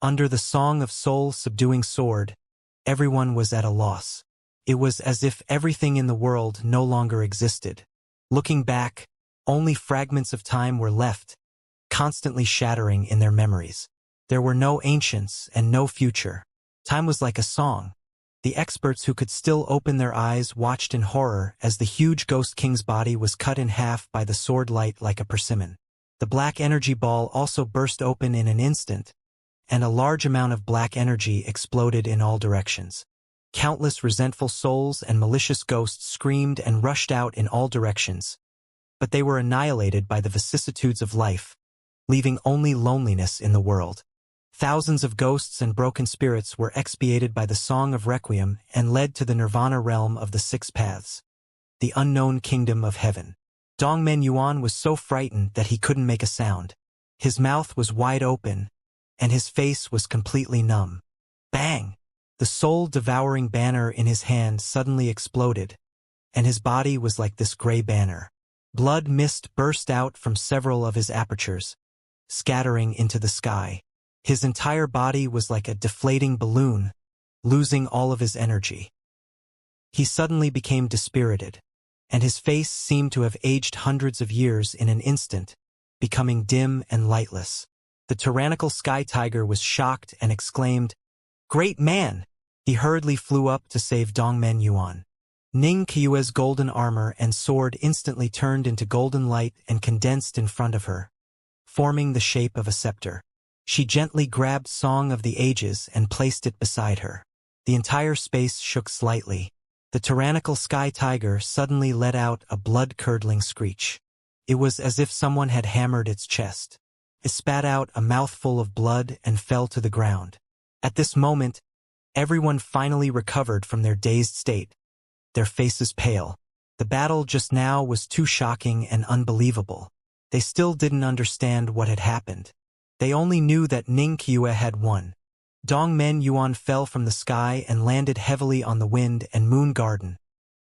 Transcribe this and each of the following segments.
Under the song of soul-subduing sword, everyone was at a loss. It was as if everything in the world no longer existed. Looking back, only fragments of time were left, constantly shattering in their memories. There were no ancients and no future. Time was like a song. The experts who could still open their eyes watched in horror as the huge Ghost King's body was cut in half by the sword light like a persimmon. The black energy ball also burst open in an instant, and a large amount of black energy exploded in all directions. Countless resentful souls and malicious ghosts screamed and rushed out in all directions, but they were annihilated by the vicissitudes of life, leaving only loneliness in the world. Thousands of ghosts and broken spirits were expiated by the Song of Requiem and led to the Nirvana realm of the Six Paths, the unknown kingdom of heaven. Dongmen Yuan was so frightened that he couldn't make a sound. His mouth was wide open, and his face was completely numb. Bang! The soul-devouring banner in his hand suddenly exploded, and his body was like this gray banner. Blood mist burst out from several of his apertures, scattering into the sky. His entire body was like a deflating balloon, losing all of his energy. He suddenly became dispirited, and his face seemed to have aged hundreds of years in an instant, becoming dim and lightless. The tyrannical sky tiger was shocked and exclaimed, "Great man!" He hurriedly flew up to save Dongmen Yuan. Ning Qiue's golden armor and sword instantly turned into golden light and condensed in front of her, forming the shape of a scepter. She gently grabbed Song of the Ages and placed it beside her. The entire space shook slightly. The tyrannical sky tiger suddenly let out a blood-curdling screech. It was as if someone had hammered its chest. It spat out a mouthful of blood and fell to the ground. At this moment, everyone finally recovered from their dazed state, their faces pale. The battle just now was too shocking and unbelievable. They still didn't understand what had happened. They only knew that Ning Qiue had won. Dongmen Yuan fell from the sky and landed heavily on the wind and moon garden,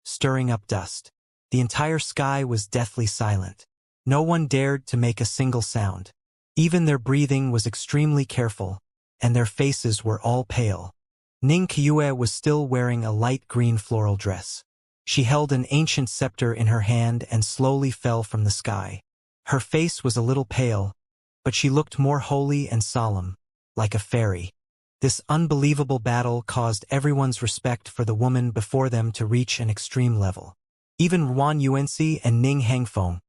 stirring up dust. The entire sky was deathly silent. No one dared to make a single sound. Even their breathing was extremely careful, and their faces were all pale. Ning Qiue was still wearing a light green floral dress. She held an ancient scepter in her hand and slowly fell from the sky. Her face was a little pale, but she looked more holy and solemn, like a fairy. This unbelievable battle caused everyone's respect for the woman before them to reach an extreme level. Even Ruan Yuanxi and Ning Hangfeng,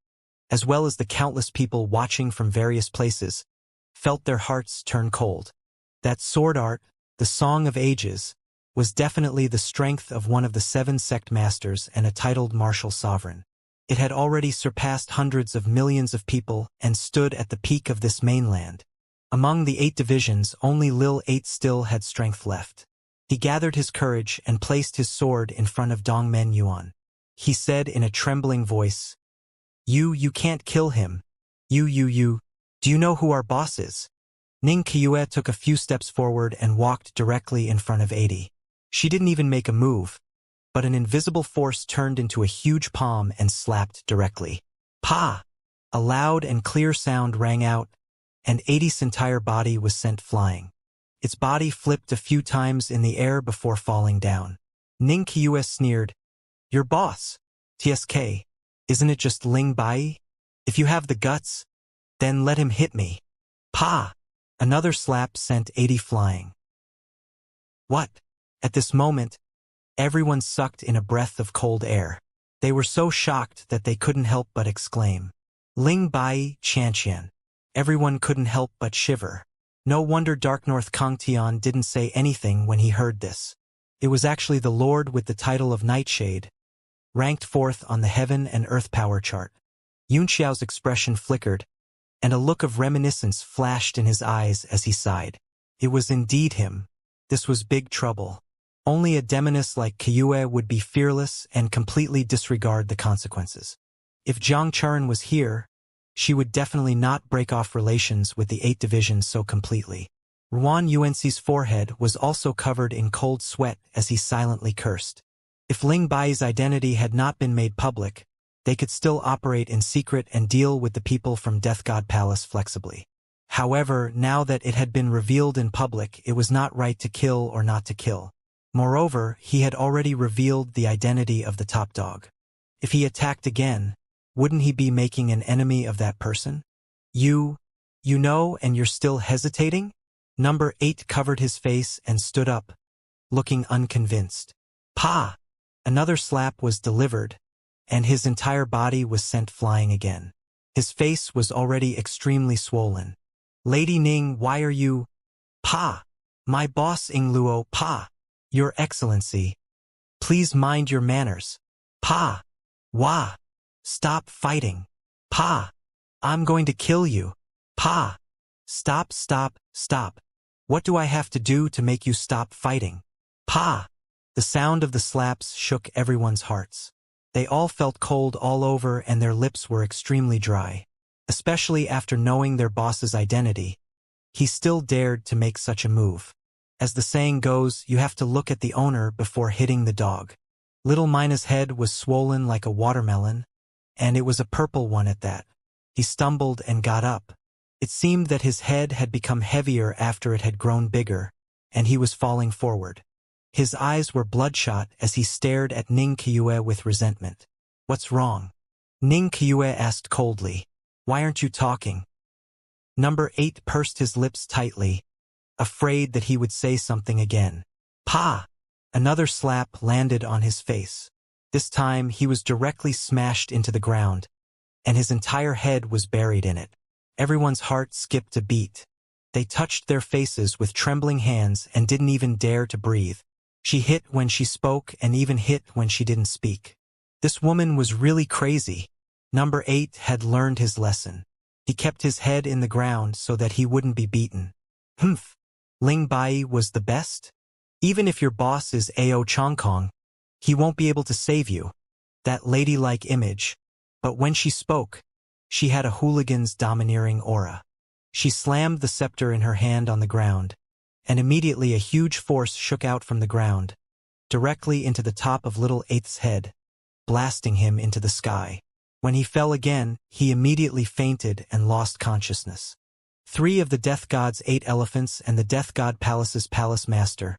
as well as the countless people watching from various places, felt their hearts turn cold. That sword art, the Song of Ages, was definitely the strength of one of the 7 sect masters and a titled martial sovereign. It had already surpassed hundreds of millions of people and stood at the peak of this mainland. Among the 8 divisions, only Lil 8 still had strength left. He gathered his courage and placed his sword in front of Dongmen Yuan. He said in a trembling voice, You can't kill him. You. Do you know who our boss is?" Ning Qiue took a few steps forward and walked directly in front of 80. She didn't even make a move, but an invisible force turned into a huge palm and slapped directly. Pa! A loud and clear sound rang out, and 80's entire body was sent flying. Its body flipped a few times in the air before falling down. Ning Qiue sneered, "Your boss, TSK, isn't it just Ling Bai? If you have the guts, then let him hit me." Pa! Another slap sent 80 flying. What? At this moment, everyone sucked in a breath of cold air. They were so shocked that they couldn't help but exclaim, "Ling Bai, Xianxia." Everyone couldn't help but shiver. No wonder Dark North Kangtian didn't say anything when he heard this. It was actually the Lord with the title of Nightshade, ranked 4th on the Heaven and Earth power chart. Yunxiao's expression flickered, and a look of reminiscence flashed in his eyes as he sighed. It was indeed him. This was big trouble. Only a demoness like Qiue would be fearless and completely disregard the consequences. If Jiang Churen was here, she would definitely not break off relations with the 8 divisions so completely. Ruan Yuanxi's forehead was also covered in cold sweat as he silently cursed. If Ling Bai's identity had not been made public, they could still operate in secret and deal with the people from Death God Palace flexibly. However, now that it had been revealed in public, it was not right to kill or not to kill. Moreover, he had already revealed the identity of the top dog. If he attacked again, wouldn't he be making an enemy of that person? You know, and you're still hesitating? Number 8 covered his face and stood up, looking unconvinced. Pa! Another slap was delivered, and his entire body was sent flying again. His face was already extremely swollen. Lady Ning, why are you? Pa! My boss Ingluo, Pa! Your Excellency. Please mind your manners. Pa! Wah! Stop fighting. Pa! I'm going to kill you. Pa! Stop, stop, stop. What do I have to do to make you stop fighting? Pa! The sound of the slaps shook everyone's hearts. They all felt cold all over and their lips were extremely dry. Especially after knowing their boss's identity. He still dared to make such a move. As the saying goes, you have to look at the owner before hitting the dog. Little Mina's head was swollen like a watermelon, and it was a purple one at that. He stumbled and got up. It seemed that his head had become heavier after it had grown bigger, and he was falling forward. His eyes were bloodshot as he stared at Ning Qiue with resentment. What's wrong? Ning Qiue asked coldly. Why aren't you talking? Number 8 pursed his lips tightly, afraid that he would say something again. Pa! Another slap landed on his face. This time he was directly smashed into the ground, and his entire head was buried in it. Everyone's heart skipped a beat. They touched their faces with trembling hands and didn't even dare to breathe. She hit when she spoke and even hit when she didn't speak. This woman was really crazy. Number 8 had learned his lesson. He kept his head in the ground so that he wouldn't be beaten. Humph! Ling Bai was the best? Even if your boss is Ao Chongkong, he won't be able to save you. That ladylike image. But when she spoke, she had a hooligan's domineering aura. She slammed the scepter in her hand on the ground, and immediately a huge force shook out from the ground, directly into the top of Little Eighth's head, blasting him into the sky. When he fell again, he immediately fainted and lost consciousness. 3 of the Death God's 8 elephants and the Death God Palace's palace master,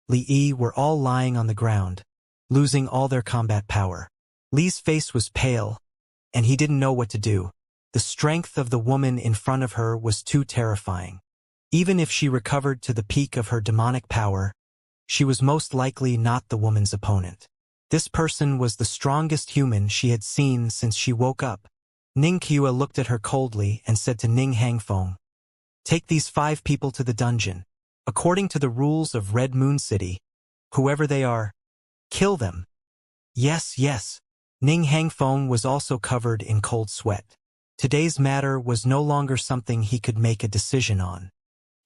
Li Yi, were all lying on the ground, losing all their combat power. Li's face was pale, and he didn't know what to do. The strength of the woman in front of her was too terrifying. Even if she recovered to the peak of her demonic power, she was most likely not the woman's opponent. This person was the strongest human she had seen since she woke up. Ning Qiue looked at her coldly and said to Ning Hangfeng, "Take these 5 people to the dungeon. According to the rules of Red Moon City, whoever they are, kill them." Yes, yes. Ning Hangfeng was also covered in cold sweat. Today's matter was no longer something he could make a decision on.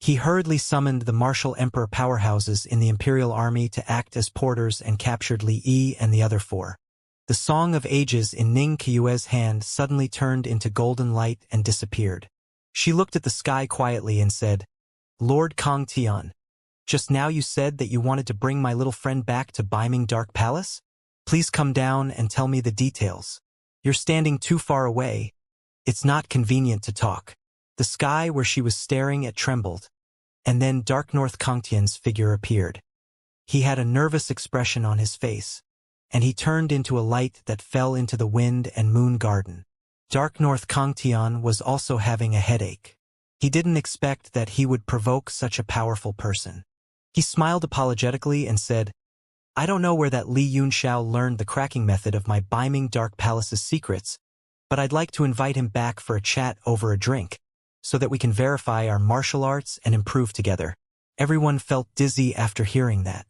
He hurriedly summoned the martial emperor powerhouses in the Imperial Army to act as porters and captured Li Yi and the other 4. The Song of Ages in Ning Qiue's hand suddenly turned into golden light and disappeared. She looked at the sky quietly and said, "Lord Kong Tian, just now you said that you wanted to bring my little friend back to Beiming Dark Palace? Please come down and tell me the details. You're standing too far away. It's not convenient to talk." The sky where she was staring at trembled, and then Dark North Kongtian's figure appeared. He had a nervous expression on his face, and he turned into a light that fell into the wind and moon garden. Dark North Kongtian was also having a headache. He didn't expect that he would provoke such a powerful person. He smiled apologetically and said, "I don't know where that Li Yunxiao learned the cracking method of my Beiming Dark Palace's secrets, but I'd like to invite him back for a chat over a drink, so that we can verify our martial arts and improve together." Everyone felt dizzy after hearing that.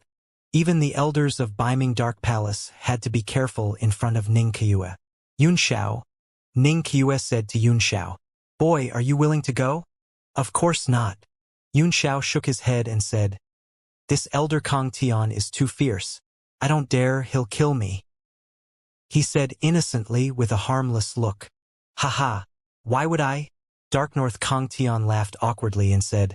Even the elders of Beiming Dark Palace had to be careful in front of Ning Qiue. "Yunxiao," Ning Qiue said to Yunxiao, "Boy, are you willing to go?" "Of course not." Yunxiao shook his head and said, "This elder Kong Tian is too fierce. I don't dare, he'll kill me," he said innocently with a harmless look. "Haha, why would I?" Dark North Kong Tian laughed awkwardly and said,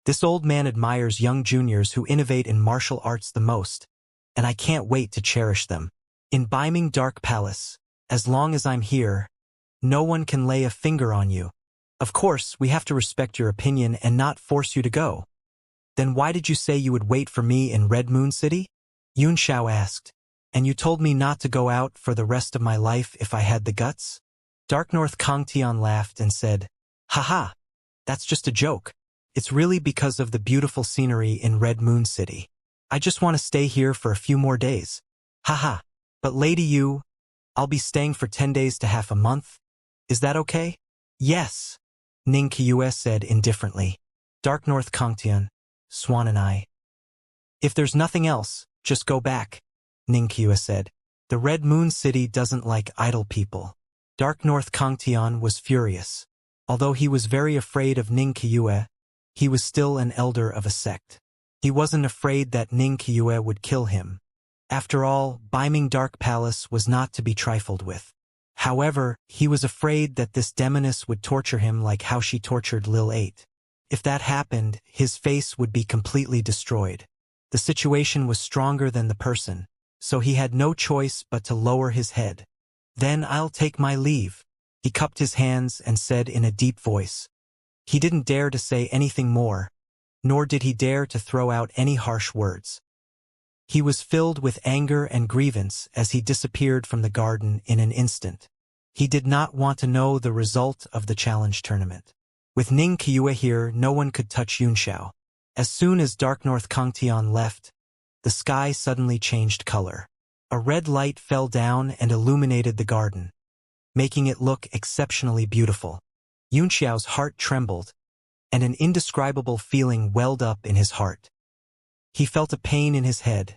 "This old man admires young juniors who innovate in martial arts the most, and I can't wait to cherish them. In Beiming Dark Palace, as long as I'm here, no one can lay a finger on you. Of course, we have to respect your opinion and not force you to go. Then why did you say you would wait for me in Red Moon City? Xianxia asked. And you told me not to go out for the rest of my life if I had the guts? Dark North Kangtian laughed and said, Haha, that's just a joke. It's really because of the beautiful scenery in Red Moon City. I just want to stay here for a few more days. Haha. But Lady Yu, I'll be staying for 10 days to half a month. Is that okay? Yes, Xianxia said indifferently. Dark North Kangtian, Swan and I. If there's nothing else, just go back, Xianxia said. The Red Moon City doesn't like idle people. Dark North Kangtian was furious. Although he was very afraid of Xianxia, he was still an elder of a sect. He wasn't afraid that Xianxia would kill him. After all, Beiming Dark Palace was not to be trifled with. However, he was afraid that this demoness would torture him like how she tortured Lil 8. If that happened, his face would be completely destroyed. The situation was stronger than the person, so he had no choice but to lower his head. Then I'll take my leave. He cupped his hands and said in a deep voice. He didn't dare to say anything more, nor did he dare to throw out any harsh words. He was filled with anger and grievance as he disappeared from the garden in an instant. He did not want to know the result of the challenge tournament. With Xianxia here, no one could touch Xianxia. As soon as Dark North Kangtian left, the sky suddenly changed color. A red light fell down and illuminated the garden, making it look exceptionally beautiful. Xianxia's heart trembled, and an indescribable feeling welled up in his heart. He felt a pain in his head,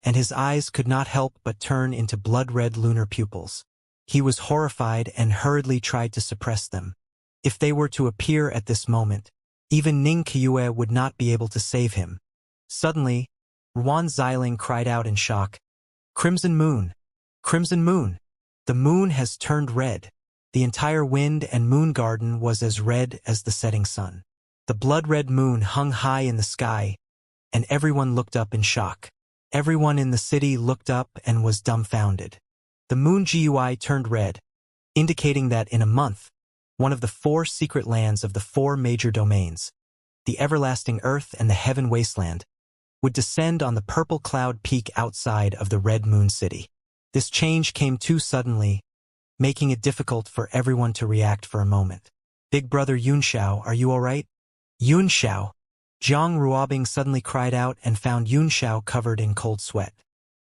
and his eyes could not help but turn into blood-red lunar pupils. He was horrified and hurriedly tried to suppress them. If they were to appear at this moment, even Xianxia would not be able to save him. Suddenly, Ruan Xiling cried out in shock, Crimson Moon! Crimson Moon! The moon has turned red. The entire wind and moon garden was as red as the setting sun. The blood-red moon hung high in the sky, and everyone looked up in shock. Everyone in the city looked up and was dumbfounded. The moon GUI turned red, indicating that in a month, one of the 4 secret lands of the 4 major domains, the everlasting earth and the heaven wasteland, would descend on the purple cloud peak outside of the Red Moon City. This change came too suddenly, making it difficult for everyone to react for a moment. Big brother Xianxia, are you all right? Xianxia! Zhang Ruobing suddenly cried out and found Xianxia covered in cold sweat.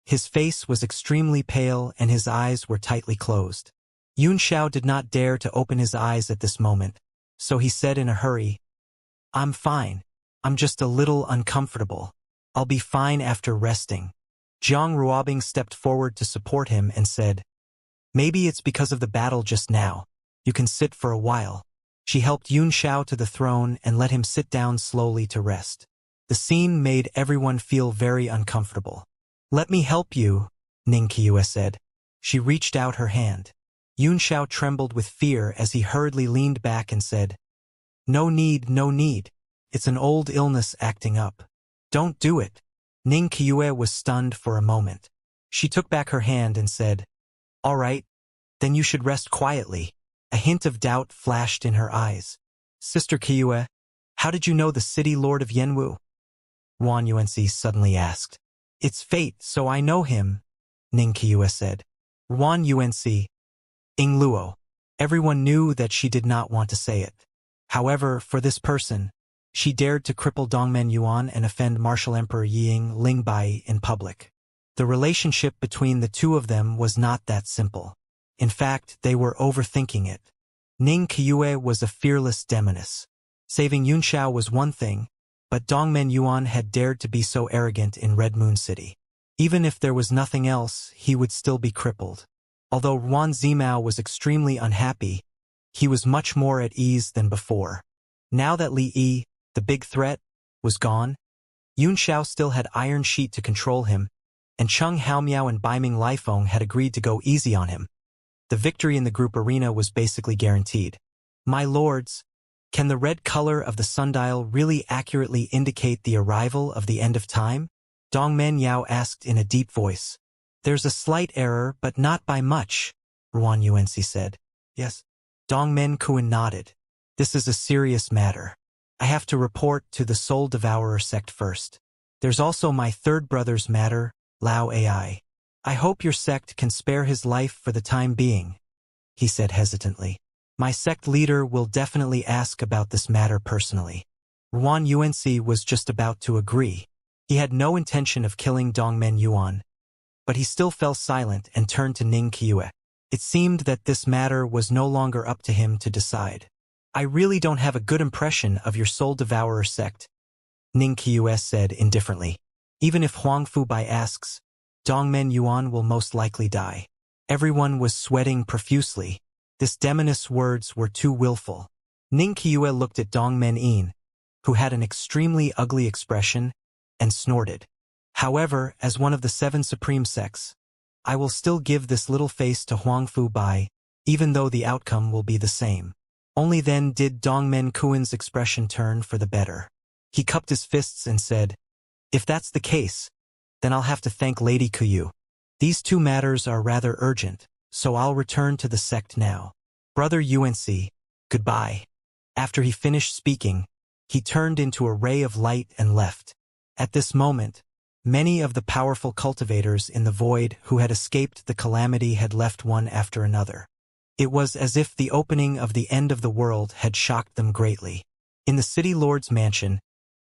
His face was extremely pale and his eyes were tightly closed. Xianxia did not dare to open his eyes at this moment, so he said in a hurry, I'm fine. I'm just a little uncomfortable. I'll be fine after resting. Zhang Ruobing stepped forward to support him and said, Maybe it's because of the battle just now. You can sit for a while. She helped Xianxia to the throne and let him sit down slowly to rest. The scene made everyone feel very uncomfortable. Let me help you, Xianxia said. She reached out her hand. Xianxia trembled with fear as he hurriedly leaned back and said, No need, no need. It's an old illness acting up. Don't do it. Xianxia was stunned for a moment. She took back her hand and said, All right, then you should rest quietly. A hint of doubt flashed in her eyes. Sister Qiue, how did you know the city lord of Yanwu? Ruan Yuanxi suddenly asked. It's fate, so I know him, Xianxia said. Ruan Yuanxi, Ingluo. Everyone knew that she did not want to say it. However, for this person, she dared to cripple Dongmen Yuan and offend Martial Emperor Ying Lingbai in public. The relationship between the two of them was not that simple. In fact, they were overthinking it. Xianxia was a fearless demoness. Saving Xianxia was one thing, but Dongmen Yuan had dared to be so arrogant in Red Moon City. Even if there was nothing else, he would still be crippled. Although Ruan Zimao was extremely unhappy, he was much more at ease than before. Now that Li Yi, the big threat, was gone, Xianxia still had Iron Sheet to control him, and Cheng Haomiao and Beiming Lifeng had agreed to go easy on him. The victory in the group arena was basically guaranteed. My lords, can the red color of the sundial really accurately indicate the arrival of the end of time? Dongmen Yao asked in a deep voice. There's a slight error, but not by much, Ruan Yuanxi said. Yes. Dongmen Kuan nodded. This is a serious matter. I have to report to the Soul Devourer sect first. There's also my third brother's matter, Lao AI. I hope your sect can spare his life for the time being, he said hesitantly. My sect leader will definitely ask about this matter personally. Ruan Yuanxi was just about to agree. He had no intention of killing Dongmen Yuan, but he still fell silent and turned to Ning Qiue. It seemed that this matter was no longer up to him to decide. I really don't have a good impression of your Soul Devourer sect, Ning Qiue said indifferently. Even if Huang Fubai asks, Dongmen Yuan will most likely die. Everyone was sweating profusely. This demoness words were too willful. Ning Qiue looked at Dongmen Yin, who had an extremely ugly expression, and snorted. However, as one of the 7 supreme sects, I will still give this little face to Huang Fubai, even though the outcome will be the same. Only then did Dongmen Kuin's expression turn for the better. He cupped his fists and said, if that's the case, then I'll have to thank Lady Kuyu. These 2 matters are rather urgent, so I'll return to the sect now. Brother Yuanxi, goodbye. After he finished speaking, he turned into a ray of light and left. At this moment, many of the powerful cultivators in the void who had escaped the calamity had left one after another. It was as if the opening of the end of the world had shocked them greatly. In the city lord's mansion,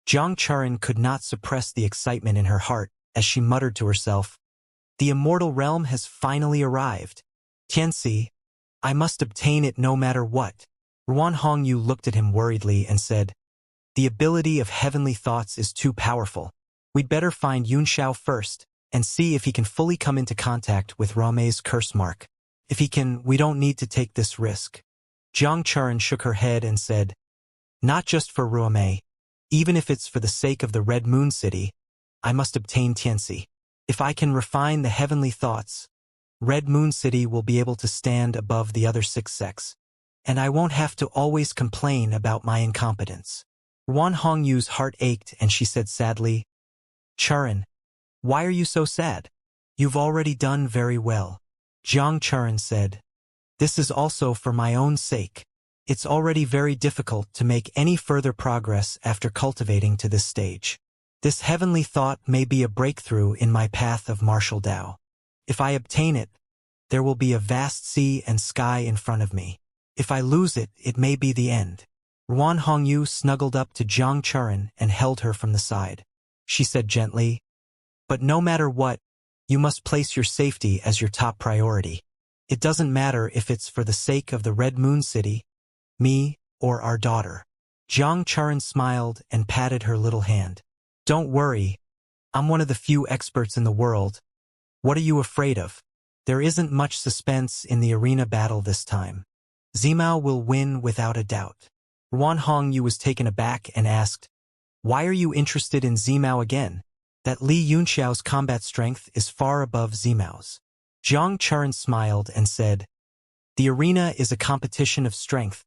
Jiang Charin could not suppress the excitement in her heart as she muttered to herself, the immortal realm has finally arrived. Tianxi, I must obtain it no matter what. Ruan Hongyu looked at him worriedly and said, the ability of heavenly thoughts is too powerful. We'd better find Yunxiao first and see if he can fully come into contact with Rame's curse mark. If he can, we don't need to take this risk. Jiang Charin shook her head and said, not just for Rame. Even if it's for the sake of the Red Moon City, I must obtain Tianxi. If I can refine the heavenly thoughts, Red Moon City will be able to stand above the other 6 sects, and I won't have to always complain about my incompetence. Ruan Hongyu's heart ached and she said sadly, Charin, why are you so sad? You've already done very well. Jiang Charin said, this is also for my own sake. It's already very difficult to make any further progress after cultivating to this stage. This heavenly thought may be a breakthrough in my path of martial Tao. If I obtain it, there will be a vast sea and sky in front of me. If I lose it, it may be the end. Ruan Hongyu snuggled up to Jiang Charin and held her from the side. She said gently, but no matter what, you must place your safety as your top priority. It doesn't matter if it's for the sake of the Red Moon City, me, or our daughter. Jiang Charin smiled and patted her little hand. Don't worry, I'm one of the few experts in the world. What are you afraid of? There isn't much suspense in the arena battle this time. Zimao will win without a doubt. Ruan Hongyu was taken aback and asked, why are you interested in Zimao again? That Li Yunxiao's combat strength is far above Zimao's. Jiang Charin smiled and said, the arena is a competition of strength,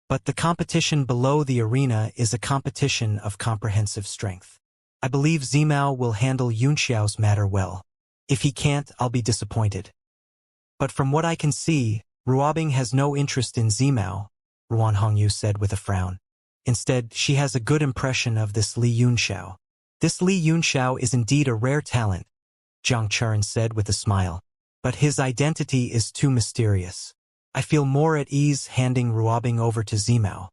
but the competition below the arena is a competition of comprehensive strength. I believe Zimao will handle Yunxiao's matter well. If he can't, I'll be disappointed. But from what I can see, Ruobing has no interest in Zimao, Ruan Hongyu said with a frown. Instead, she has a good impression of this Li Yunxiao. This Li Yunxiao is indeed a rare talent, Jiang Charin said with a smile. But his identity is too mysterious. I feel more at ease handing Ruobing over to Zimao.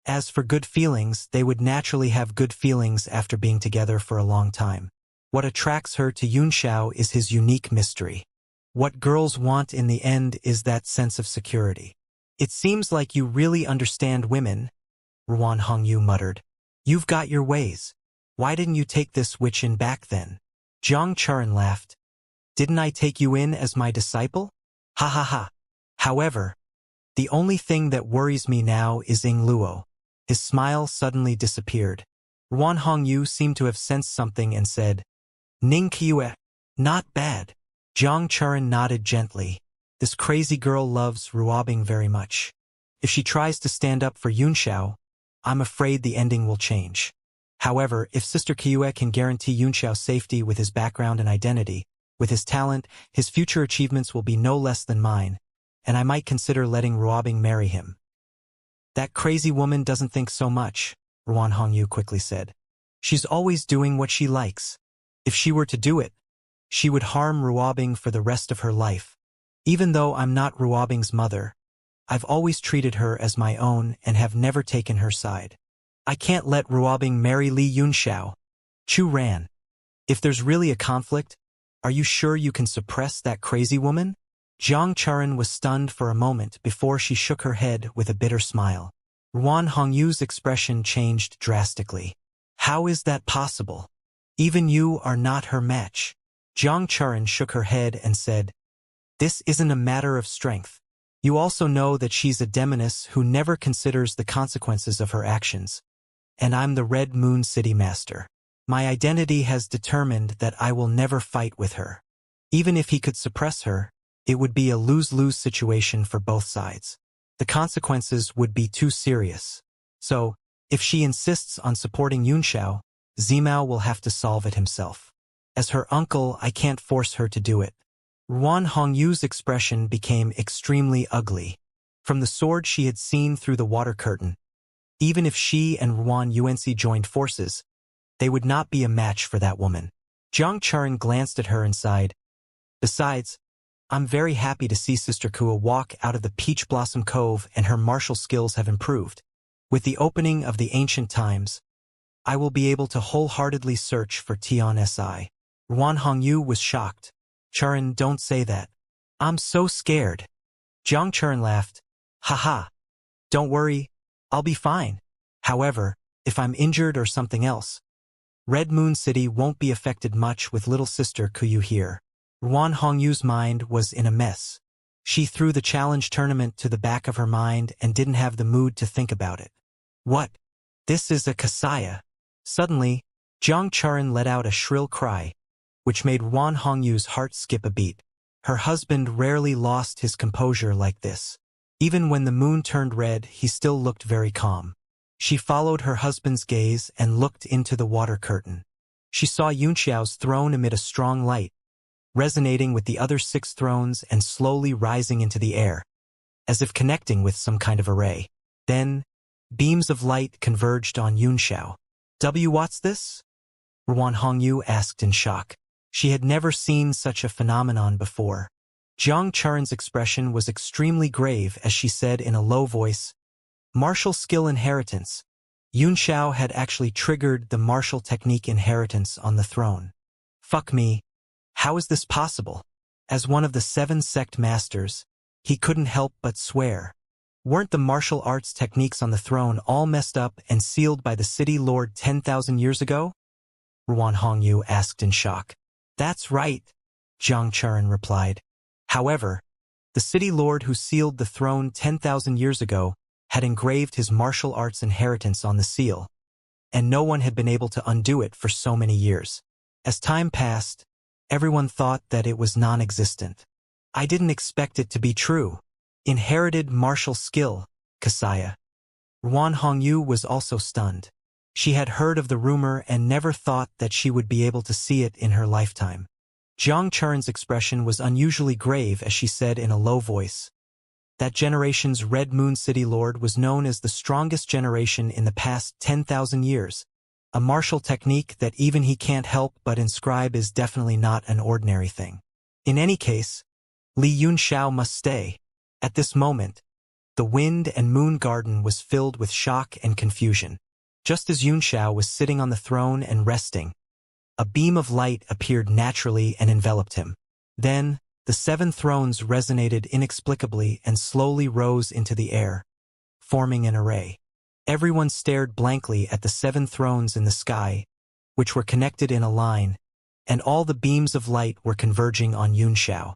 As for good feelings, they would naturally have good feelings after being together for a long time. What attracts her to Yunxiao is his unique mystery. What girls want in the end is that sense of security. It seems like you really understand women, Ruan Hongyu muttered. You've got your ways. Why didn't you take this witch in back then? Jiang Charin laughed. Didn't I take you in as my disciple? Ha ha ha. However, the only thing that worries me now is Ying Luo. His smile suddenly disappeared. Ruan Hongyu seemed to have sensed something and said, Ning Qiue, not bad. Jiang Charin nodded gently. This crazy girl loves Ruobing very much. If she tries to stand up for Yunxiao, I'm afraid the ending will change. However, if Sister Qiue can guarantee Yunxiao's safety with his background and identity, with his talent, his future achievements will be no less than mine, and I might consider letting Ruobing marry him. That crazy woman doesn't think so much, Ruan Hongyu quickly said. She's always doing what she likes. If she were to do it, she would harm Ruobing for the rest of her life. Even though I'm not Ruobing's mother, I've always treated her as my own and have never taken her side. I can't let Ruobing marry Li Yunxiao. Chu ran. If there's really a conflict, are you sure you can suppress that crazy woman? Jiang Charan was stunned for a moment before she shook her head with a bitter smile. Ruan Hongyu's expression changed drastically. How is that possible? Even you are not her match. Jiang Charan shook her head and said, This isn't a matter of strength. You also know that she's a demoness who never considers the consequences of her actions. And I'm the Red Moon City Master. My identity has determined that I will never fight with her. Even if he could suppress her, it would be a lose-lose situation for both sides. The consequences would be too serious. So, if she insists on supporting Yunxiao, Zimao will have to solve it himself. As her uncle, I can't force her to do it. Ruan Hongyu's expression became extremely ugly. From the sword she had seen through the water curtain, even if she and Ruan Yuanxi joined forces, they would not be a match for that woman. Jiang Charan glanced at her and sighed. Besides, I'm very happy to see Sister Kua walk out of the Peach Blossom Cove and her martial skills have improved. With the opening of the ancient times, I will be able to wholeheartedly search for Tian Si. Ruan Hongyu was shocked. Charan, don't say that. I'm so scared. Jiang Charan laughed. Haha. Don't worry, I'll be fine. However, if I'm injured or something else, Red Moon City won't be affected much with little sister Kuyu here. Ruan Hongyu's mind was in a mess. She threw the challenge tournament to the back of her mind and didn't have the mood to think about it. What? This is a Xianxia. Suddenly, Jiang Charan let out a shrill cry, which made Ruan Hongyu's heart skip a beat. Her husband rarely lost his composure like this. Even when the moon turned red, he still looked very calm. She followed her husband's gaze and looked into the water curtain. She saw Yunxiao's throne emit a strong light, resonating with the other 6 thrones and slowly rising into the air, as if connecting with some kind of array. Then, beams of light converged on Yunxiao. What's this? Ruan Hongyu asked in shock. She had never seen such a phenomenon before. Jiang Charan's expression was extremely grave as she said in a low voice, Martial skill inheritance. Yunxiao had actually triggered the martial technique inheritance on the throne. Fuck me. How is this possible? As one of the 7 sect masters, he couldn't help but swear. Weren't the martial arts techniques on the throne all messed up and sealed by the city lord 10,000 years ago? Ruan Hongyu asked in shock. That's right, Jiang Charan replied. However, the city lord who sealed the throne 10,000 years ago had engraved his martial arts inheritance on the seal, and no one had been able to undo it for so many years. As time passed, everyone thought that it was non-existent. I didn't expect it to be true. Inherited martial skill, Xianxia. Ruan Hongyu was also stunned. She had heard of the rumor and never thought that she would be able to see it in her lifetime. Jiang Charan's expression was unusually grave as she said in a low voice, that generation's Red Moon City Lord was known as the strongest generation in the past 10,000 years. A martial technique that even he can't help but inscribe is definitely not an ordinary thing. In any case, Li Yunxiao must stay. At this moment, the Wind and Moon Garden was filled with shock and confusion. Just as Yunxiao was sitting on the throne and resting, a beam of light appeared naturally and enveloped him. Then, the 7 thrones resonated inexplicably and slowly rose into the air, forming an array. Everyone stared blankly at the 7 thrones in the sky, which were connected in a line, and all the beams of light were converging on Yunxiao.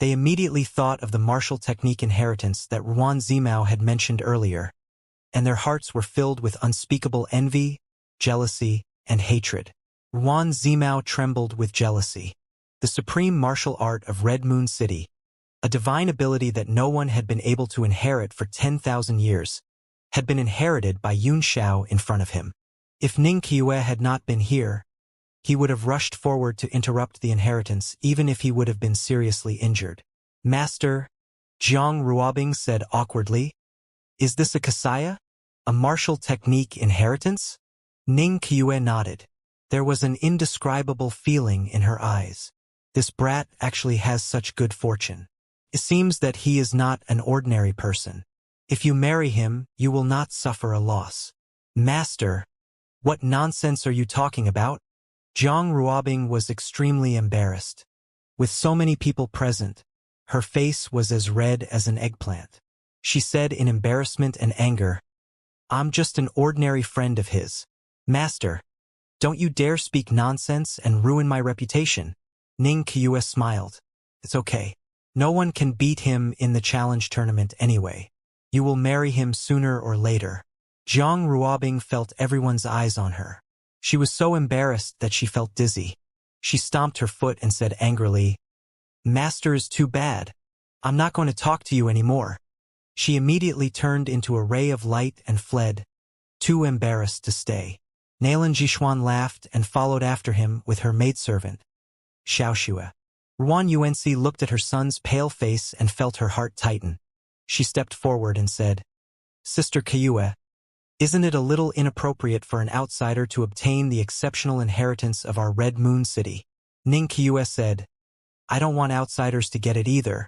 They immediately thought of the martial technique inheritance that Ruan Zimao had mentioned earlier, and their hearts were filled with unspeakable envy, jealousy, and hatred. Ruan Zimao trembled with jealousy. The supreme martial art of Red Moon City, a divine ability that no one had been able to inherit for 10,000 years, had been inherited by Yunxiao in front of him. If Ning Qiue had not been here, he would have rushed forward to interrupt the inheritance even if he would have been seriously injured. Master, Jiang Ruobing said awkwardly. Is this a kasaya? A martial technique inheritance? Ning Qiue nodded. There was an indescribable feeling in her eyes. This brat actually has such good fortune. It seems that he is not an ordinary person. If you marry him, you will not suffer a loss. Master, what nonsense are you talking about? Zhang Ruobing was extremely embarrassed. With so many people present, her face was as red as an eggplant. She said in embarrassment and anger, I'm just an ordinary friend of his. Master, don't you dare speak nonsense and ruin my reputation. Ning Qiue smiled. It's okay. No one can beat him in the challenge tournament anyway. You will marry him sooner or later. Zhang Ruobing felt everyone's eyes on her. She was so embarrassed that she felt dizzy. She stomped her foot and said angrily, Master is too bad. I'm not going to talk to you anymore. She immediately turned into a ray of light and fled, too embarrassed to stay. Nailan Jixuan laughed and followed after him with her maidservant, Xiaoxua. Ruan Yuanxi looked at her son's pale face and felt her heart tighten. She stepped forward and said, Sister Qiue, isn't it a little inappropriate for an outsider to obtain the exceptional inheritance of our Red Moon City? Ning Qiue said, I don't want outsiders to get it either,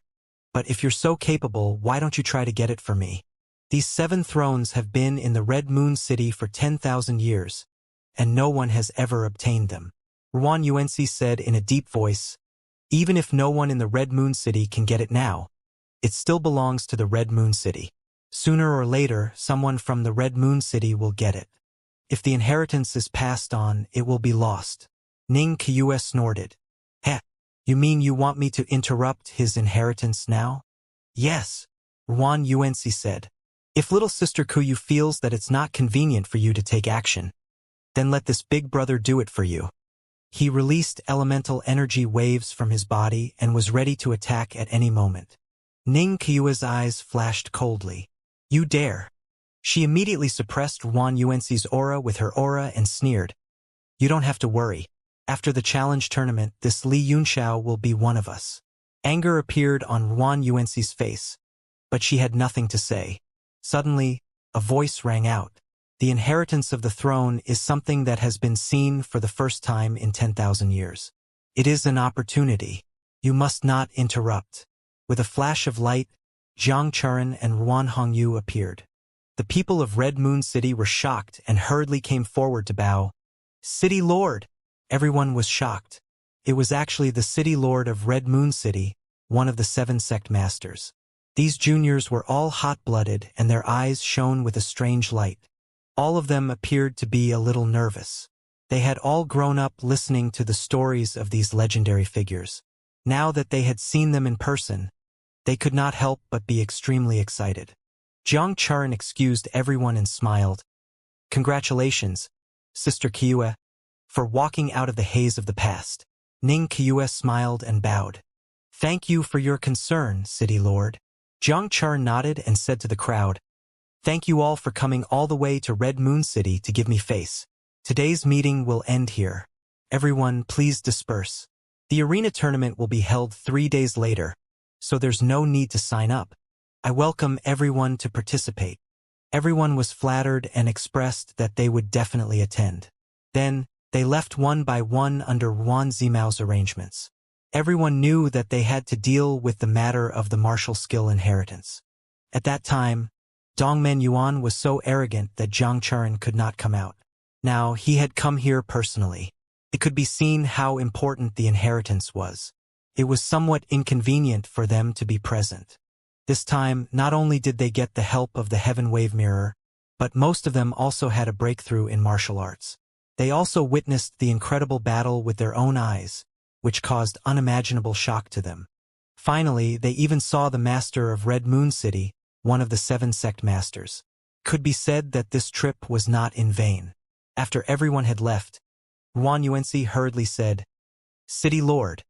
but if you're so capable, why don't you try to get it for me? These 7 thrones have been in the Red Moon City for 10,000 years, and no one has ever obtained them. Ruan Yuanxi said in a deep voice, even if no one in the Red Moon City can get it now, it still belongs to the Red Moon City. Sooner or later, someone from the Red Moon City will get it. If the inheritance is passed on, it will be lost. Ning Qiue snorted. Heh, you mean you want me to interrupt his inheritance now? Yes, Ruan Yuanxi said. If little sister Kuyu feels that it's not convenient for you to take action, then let this big brother do it for you. He released elemental energy waves from his body and was ready to attack at any moment. Ning Qiue's eyes flashed coldly. You dare. She immediately suppressed Ruan Yuanxi's aura with her aura and sneered. You don't have to worry. After the challenge tournament, this Li Yunxiao will be one of us. Anger appeared on Ruan Yuanxi's face, but she had nothing to say. Suddenly, a voice rang out. The inheritance of the throne is something that has been seen for the first time in 10,000 years. It is an opportunity. You must not interrupt. With a flash of light, Zhang Churan and Ruan Hongyu appeared. The people of Red Moon City were shocked and hurriedly came forward to bow. City Lord! Everyone was shocked. It was actually the City Lord of Red Moon City, one of the 7 sect masters. These juniors were all hot-blooded and their eyes shone with a strange light. All of them appeared to be a little nervous. They had all grown up listening to the stories of these legendary figures. Now that they had seen them in person, they could not help but be extremely excited. Zhang Churan excused everyone and smiled. Congratulations, Sister Qiue, for walking out of the haze of the past. Ning Qiue smiled and bowed. Thank you for your concern, City Lord. Zhang Churan nodded and said to the crowd, Thank you all for coming all the way to Red Moon City to give me face. Today's meeting will end here. Everyone, please disperse. The arena tournament will be held 3 days later, so there's no need to sign up. I welcome everyone to participate. Everyone was flattered and expressed that they would definitely attend. Then, they left one by one under Ruan Zimao's arrangements. Everyone knew that they had to deal with the matter of the martial skill inheritance. At that time, Dongmen Yuan was so arrogant that Zhang Churan could not come out. Now, he had come here personally. It could be seen how important the inheritance was. It was somewhat inconvenient for them to be present. This time, not only did they get the help of the Heaven Wave Mirror, but most of them also had a breakthrough in martial arts. They also witnessed the incredible battle with their own eyes, which caused unimaginable shock to them. Finally, they even saw the master of Red Moon City, one of the 7 sect masters. Could be said that this trip was not in vain. After everyone had left, Ruan Yuanxi hurriedly said, City Lord,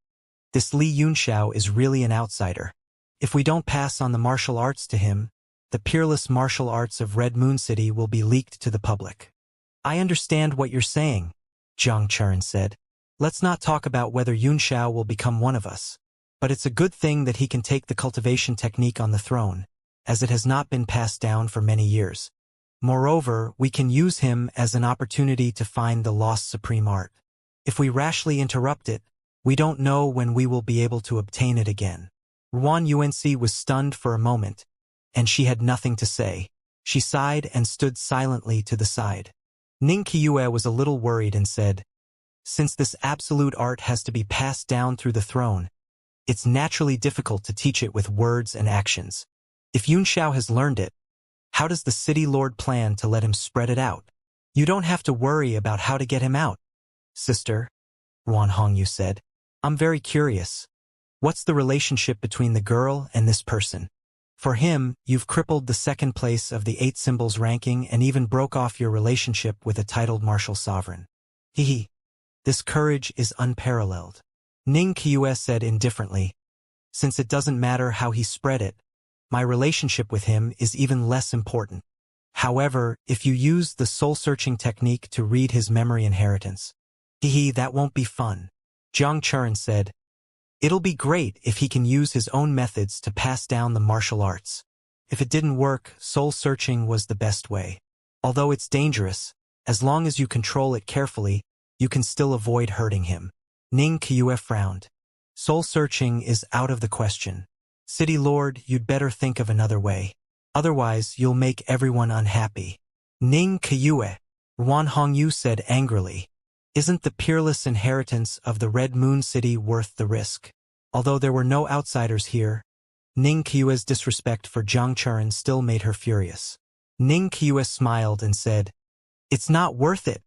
this Li Yunxiao is really an outsider. If we don't pass on the martial arts to him, the peerless martial arts of Red Moon City will be leaked to the public. I understand what you're saying, Zhang Churan said. Let's not talk about whether Yunxiao will become one of us. But it's a good thing that he can take the cultivation technique on the throne, as it has not been passed down for many years. Moreover, we can use him as an opportunity to find the lost supreme art. If we rashly interrupt it, we don't know when we will be able to obtain it again. Ruan Yuanci was stunned for a moment, and she had nothing to say. She sighed and stood silently to the side. Ning Qiue was a little worried and said, "Since this absolute art has to be passed down through the throne, it's naturally difficult to teach it with words and actions. If Yunxiao has learned it, how does the city lord plan to let him spread it out?" "You don't have to worry about how to get him out, sister," Ruan Hongyu said. "I'm very curious. What's the relationship between the girl and this person? For him, you've crippled the second place of the 8 symbols ranking and even broke off your relationship with a titled martial sovereign. Hehe. This courage is unparalleled." Ning Qiue said indifferently, "Since it doesn't matter how he spread it, my relationship with him is even less important. However, if you use the soul-searching technique to read his memory inheritance, that won't be fun." Jiang Churan said, "It'll be great if he can use his own methods to pass down the martial arts. If it didn't work, soul-searching was the best way. Although it's dangerous, as long as you control it carefully, you can still avoid hurting him." Ning Qiue frowned. "Soul-searching is out of the question. City Lord, you'd better think of another way. Otherwise, you'll make everyone unhappy." "Ning Qiue," Ruan Hongyu said angrily, "isn't the peerless inheritance of the Red Moon City worth the risk?" Although there were no outsiders here, Ning Qiue's disrespect for Jiang Churan still made her furious. Ning Qiue smiled and said, "It's not worth it.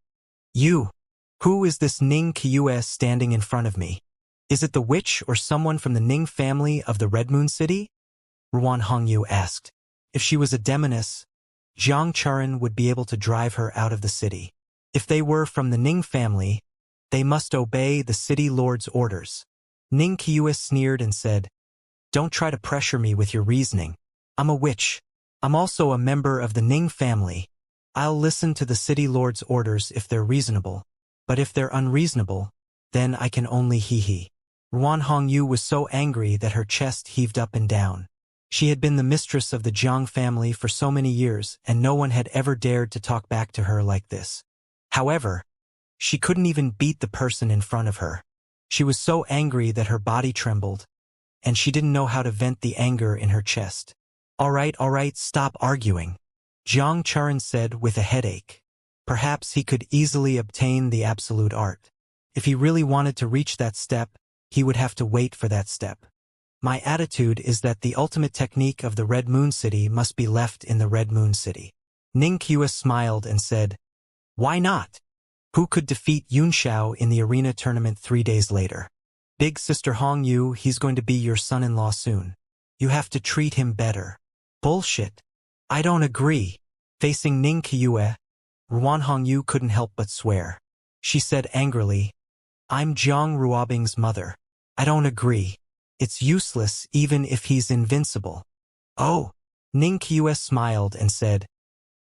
Who is this Ning Qiue standing in front of me? Is it the witch or someone from the Ning family of the Red Moon City?" Ruan Hongyu asked. If she was a demoness, Jiang Churan would be able to drive her out of the city. If they were from the Ning family, they must obey the city lord's orders. Ning Qiue sneered and said, "Don't try to pressure me with your reasoning. I'm a witch. I'm also a member of the Ning family. I'll listen to the city lord's orders if they're reasonable, but if they're unreasonable, then I can only hee-hee." Ruan Hongyu was so angry that her chest heaved up and down. She had been the mistress of the Jiang family for so many years, and no one had ever dared to talk back to her like this. However, she couldn't even beat the person in front of her. She was so angry that her body trembled, and she didn't know how to vent the anger in her chest. All right, stop arguing," Jiang Churan said with a headache. Perhaps he could easily obtain the absolute art. If he really wanted to reach that step, he would have to wait for that step. "My attitude is that the ultimate technique of the Red Moon City must be left in the Red Moon City." Ning Qiue smiled and said, "Why not? Who could defeat Yunxiao in the arena tournament 3 days later? Big Sister Hongyu, he's going to be your son-in-law soon. You have to treat him better." "Bullshit. I don't agree." Facing Ning Qiue, Ruan Hongyu couldn't help but swear. She said angrily, "I'm Jiang Ruobing's mother. I don't agree. It's useless even if he's invincible." "Oh." Ning Qiue smiled and said,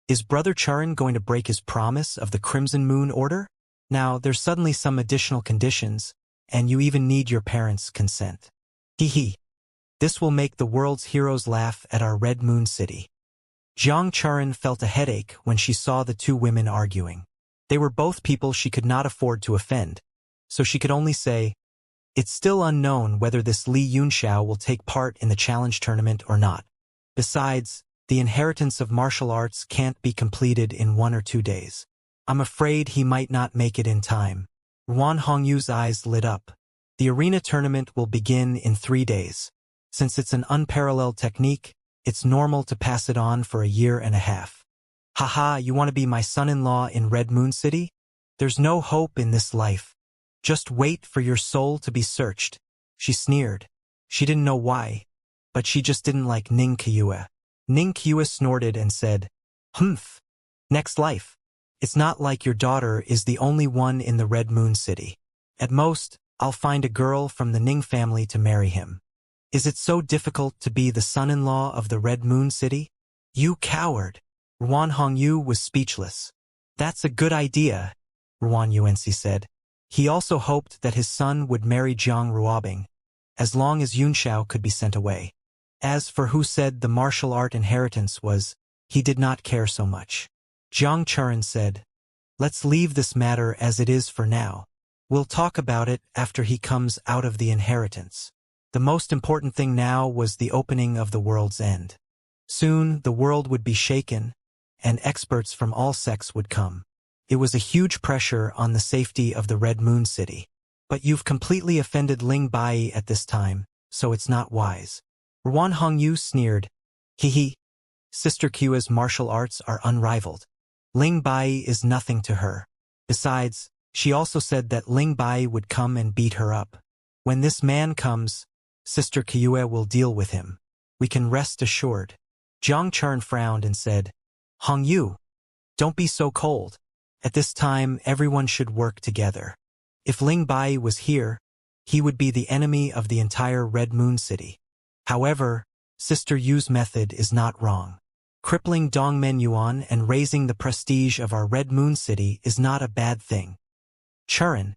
"Is Brother Churan going to break his promise of the Crimson Moon Order? Now, there's suddenly some additional conditions, and you even need your parents' consent. Hee. This will make the world's heroes laugh at our Red Moon City." Jiang Churan felt a headache when she saw the two women arguing. They were both people she could not afford to offend, so she could only say, "It's still unknown whether this Li Yunxiao will take part in the challenge tournament or not. Besides, the inheritance of martial arts can't be completed in 1 or 2 days. I'm afraid he might not make it in time." Ruan Hongyu's eyes lit up. "The arena tournament will begin in 3 days. Since it's an unparalleled technique, it's normal to pass it on for a year and a half. Haha, you want to be my son-in-law in Red Moon City? There's no hope in this life. Just wait for your soul to be searched." She sneered. She didn't know why, but she just didn't like Ning Qiue. Ning Qiue snorted and said, "Humph. Next life. It's not like your daughter is the only one in the Red Moon City. At most, I'll find a girl from the Ning family to marry him. Is it so difficult to be the son-in-law of the Red Moon City?" "You coward." Ruan Hongyu was speechless. "That's a good idea," Ruan Yuanci said. He also hoped that his son would marry Jiang Ruobing, as long as Yunxiao could be sent away. As for who said the martial art inheritance was, he did not care so much. Jiang Churan said, let's leave this matter as it is for now. We'll talk about it after he comes out of the inheritance. The most important thing now was the opening of the world's end. Soon, the world would be shaken, and experts from all sects would come. It was a huge pressure on the safety of the Red Moon City. But you've completely offended Ling Bai at this time, so it's not wise. Ruan Hongyu sneered. Hee. Sister Qiue's martial arts are unrivaled. Ling Bai is nothing to her. Besides, she also said that Ling Bai would come and beat her up. When this man comes, Sister Qiue will deal with him. We can rest assured. Jiang Churan frowned and said, Hongyu, don't be so cold. At this time, everyone should work together. If Ling Bai was here, he would be the enemy of the entire Red Moon City. However, Sister Yu's method is not wrong. Crippling Dongmen Yuan and raising the prestige of our Red Moon City is not a bad thing. Churan,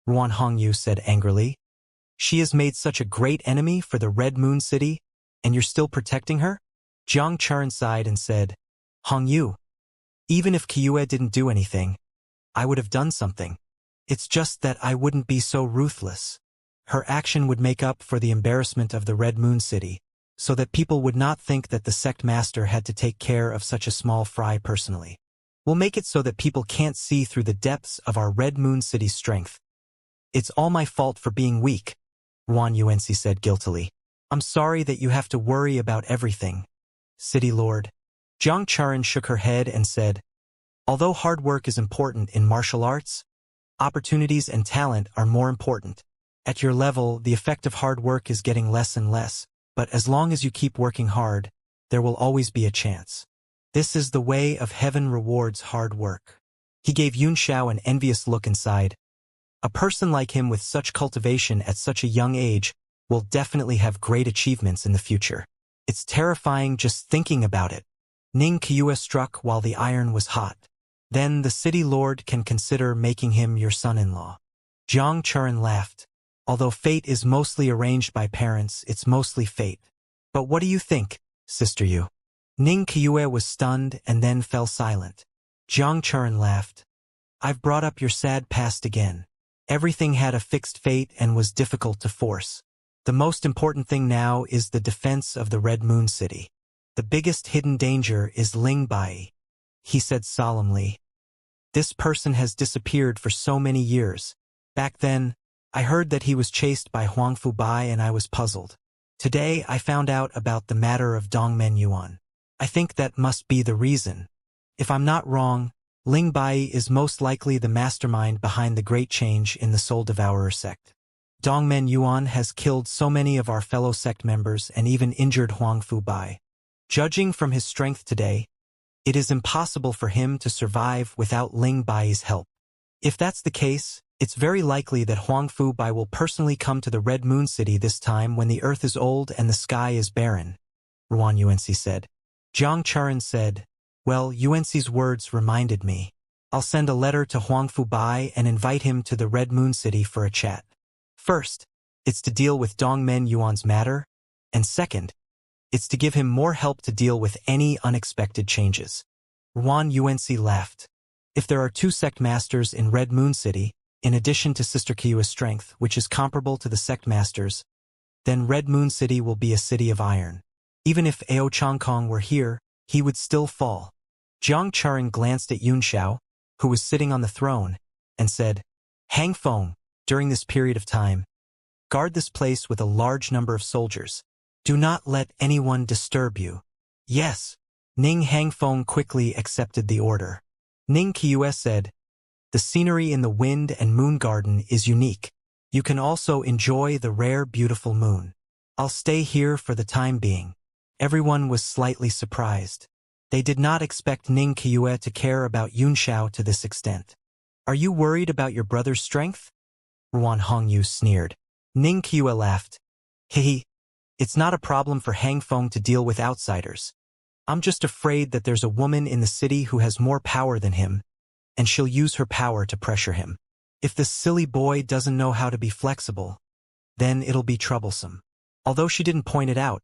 Ruan Hongyu said angrily. She has made such a great enemy for the Red Moon City, and you're still protecting her? Jiang Churan sighed and said, Hongyu, even if Qiue didn't do anything, I would have done something. It's just that I wouldn't be so ruthless. Her action would make up for the embarrassment of the Red Moon City, so that people would not think that the sect master had to take care of such a small fry personally. We'll make it so that people can't see through the depths of our Red Moon City's strength. It's all my fault for being weak, Ruan Yuanxi said guiltily. I'm sorry that you have to worry about everything. City Lord. Jiang Churan shook her head and said, although hard work is important in martial arts, opportunities and talent are more important. At your level, the effect of hard work is getting less and less, but as long as you keep working hard, there will always be a chance. This is the way of heaven rewards hard work. He gave Yun Xiao an envious look and sighed. A person like him with such cultivation at such a young age will definitely have great achievements in the future. It's terrifying just thinking about it. Ning Qiue struck while the iron was hot. Then the city lord can consider making him your son-in-law. Jiang Churan laughed. Although fate is mostly arranged by parents, it's mostly fate. But what do you think, Sister Yu? Ning Qiue was stunned and then fell silent. Jiang Churan laughed. I've brought up your sad past again. Everything had a fixed fate and was difficult to force. The most important thing now is the defense of the Red Moon City. The biggest hidden danger is Ling Bai, he said solemnly. This person has disappeared for so many years. Back then, I heard that he was chased by Huangfu Bai and I was puzzled. Today I found out about the matter of Dongmen Yuan. I think that must be the reason. If I'm not wrong, Ling Bai is most likely the mastermind behind the great change in the Soul Devourer sect. Dongmen Yuan has killed so many of our fellow sect members and even injured Huangfu Bai. Judging from his strength today, it is impossible for him to survive without Ling Bai's help. If that's the case, it's very likely that Huangfu Bai will personally come to the Red Moon City this time when the earth is old and the sky is barren, Ruan Yuanxi said. Jiang Churan said, well, Yuanxi's words reminded me. I'll send a letter to Huangfu Bai and invite him to the Red Moon City for a chat. First, it's to deal with Dongmen Yuan's matter, and second, it's to give him more help to deal with any unexpected changes. Ruan Yuanxi laughed. If there are 2 sect masters in Red Moon City, in addition to Sister Qiue's strength, which is comparable to the sect masters, then Red Moon City will be a city of iron. Even if Ao Changkong were here, he would still fall. Jiang Churan glanced at Yun Xiao, who was sitting on the throne, and said, Hang Feng, during this period of time, guard this place with a large number of soldiers. Do not let anyone disturb you. Yes. Ning Hangfeng quickly accepted the order. Ning Qiue said, the scenery in the Wind and Moon Garden is unique. You can also enjoy the rare beautiful moon. I'll stay here for the time being. Everyone was slightly surprised. They did not expect Ning Qiue to care about Yun Xiao to this extent. Are you worried about your brother's strength? Ruan Hongyu sneered. Ning Qiue laughed. Hehe. It's not a problem for Hangfeng to deal with outsiders. I'm just afraid that there's a woman in the city who has more power than him, and she'll use her power to pressure him. If this silly boy doesn't know how to be flexible, then it'll be troublesome. Although she didn't point it out,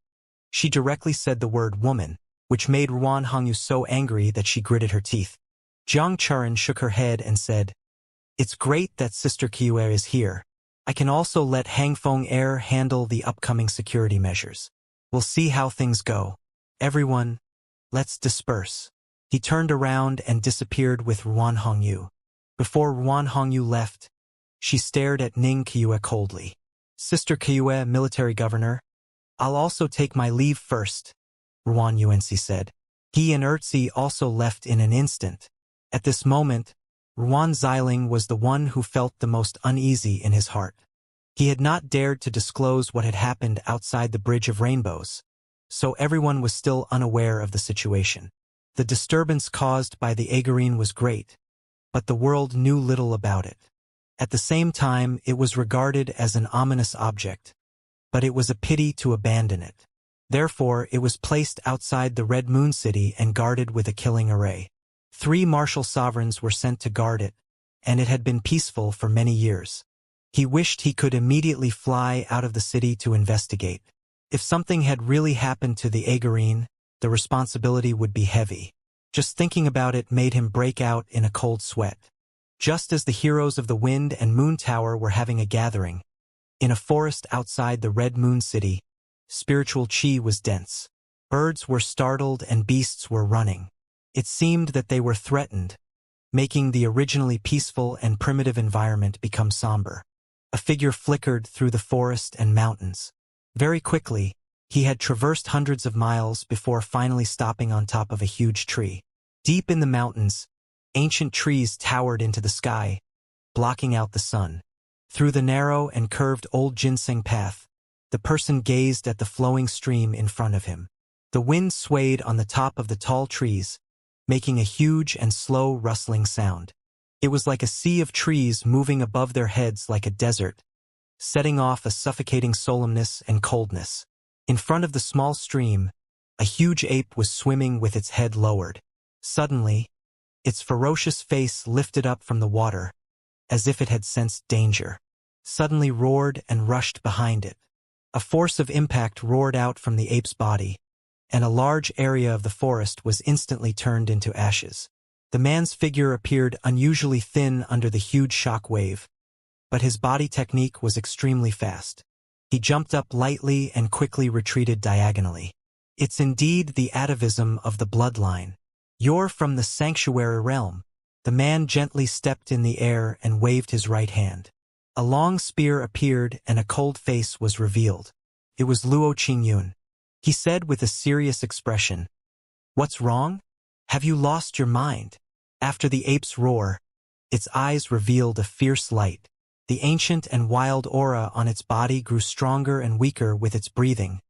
She directly said the word woman, which made Ruan Hongyu so angry that she gritted her teeth. Jiang Churan shook her head and said, "It's great that Sister Qiue is here. I can also let Hangfeng Air handle the upcoming security measures. We'll see how things go. Everyone, let's disperse." He turned around and disappeared with Ruan Hongyu. Before Ruan Hongyu left, she stared at Ning Qiue coldly. "Sister Qiue, military governor, I'll also take my leave first," Ruan Yuanxi said. He and Erzi also left in an instant. At this moment, Ruan Xiling was the one who felt the most uneasy in his heart. He had not dared to disclose what had happened outside the Bridge of Rainbows, so everyone was still unaware of the situation. The disturbance caused by the Agarine was great, but the world knew little about it. At the same time, it was regarded as an ominous object, but it was a pity to abandon it. Therefore, it was placed outside the Red Moon City and guarded with a killing array. 3 martial sovereigns were sent to guard it, and it had been peaceful for many years. He wished he could immediately fly out of the city to investigate. If something had really happened to the Agarine, the responsibility would be heavy. Just thinking about it made him break out in a cold sweat. Just as the heroes of the Wind and Moon Tower were having a gathering, in a forest outside the Red Moon City, spiritual chi was dense. Birds were startled and beasts were running. It seemed that they were threatened, making the originally peaceful and primitive environment become somber. A figure flickered through the forest and mountains. Very quickly, he had traversed hundreds of miles before finally stopping on top of a huge tree. Deep in the mountains, ancient trees towered into the sky, blocking out the sun. Through the narrow and curved old ginseng path, the person gazed at the flowing stream in front of him. The wind swayed on the top of the tall trees, making a huge and slow rustling sound. It was like a sea of trees moving above their heads like a desert, setting off a suffocating solemnness and coldness. In front of the small stream, a huge ape was swimming with its head lowered. Suddenly, its ferocious face lifted up from the water, as if it had sensed danger. Suddenly roared and rushed behind it. A force of impact roared out from the ape's body, and a large area of the forest was instantly turned into ashes. The man's figure appeared unusually thin under the huge shock wave, but his body technique was extremely fast. He jumped up lightly and quickly retreated diagonally. "It's indeed the atavism of the bloodline. You're from the sanctuary realm." The man gently stepped in the air and waved his right hand. A long spear appeared and a cold face was revealed. It was Luo Qingyun. He said with a serious expression, "What's wrong? Have you lost your mind?" After the ape's roar, its eyes revealed a fierce light. The ancient and wild aura on its body grew stronger and weaker with its breathing,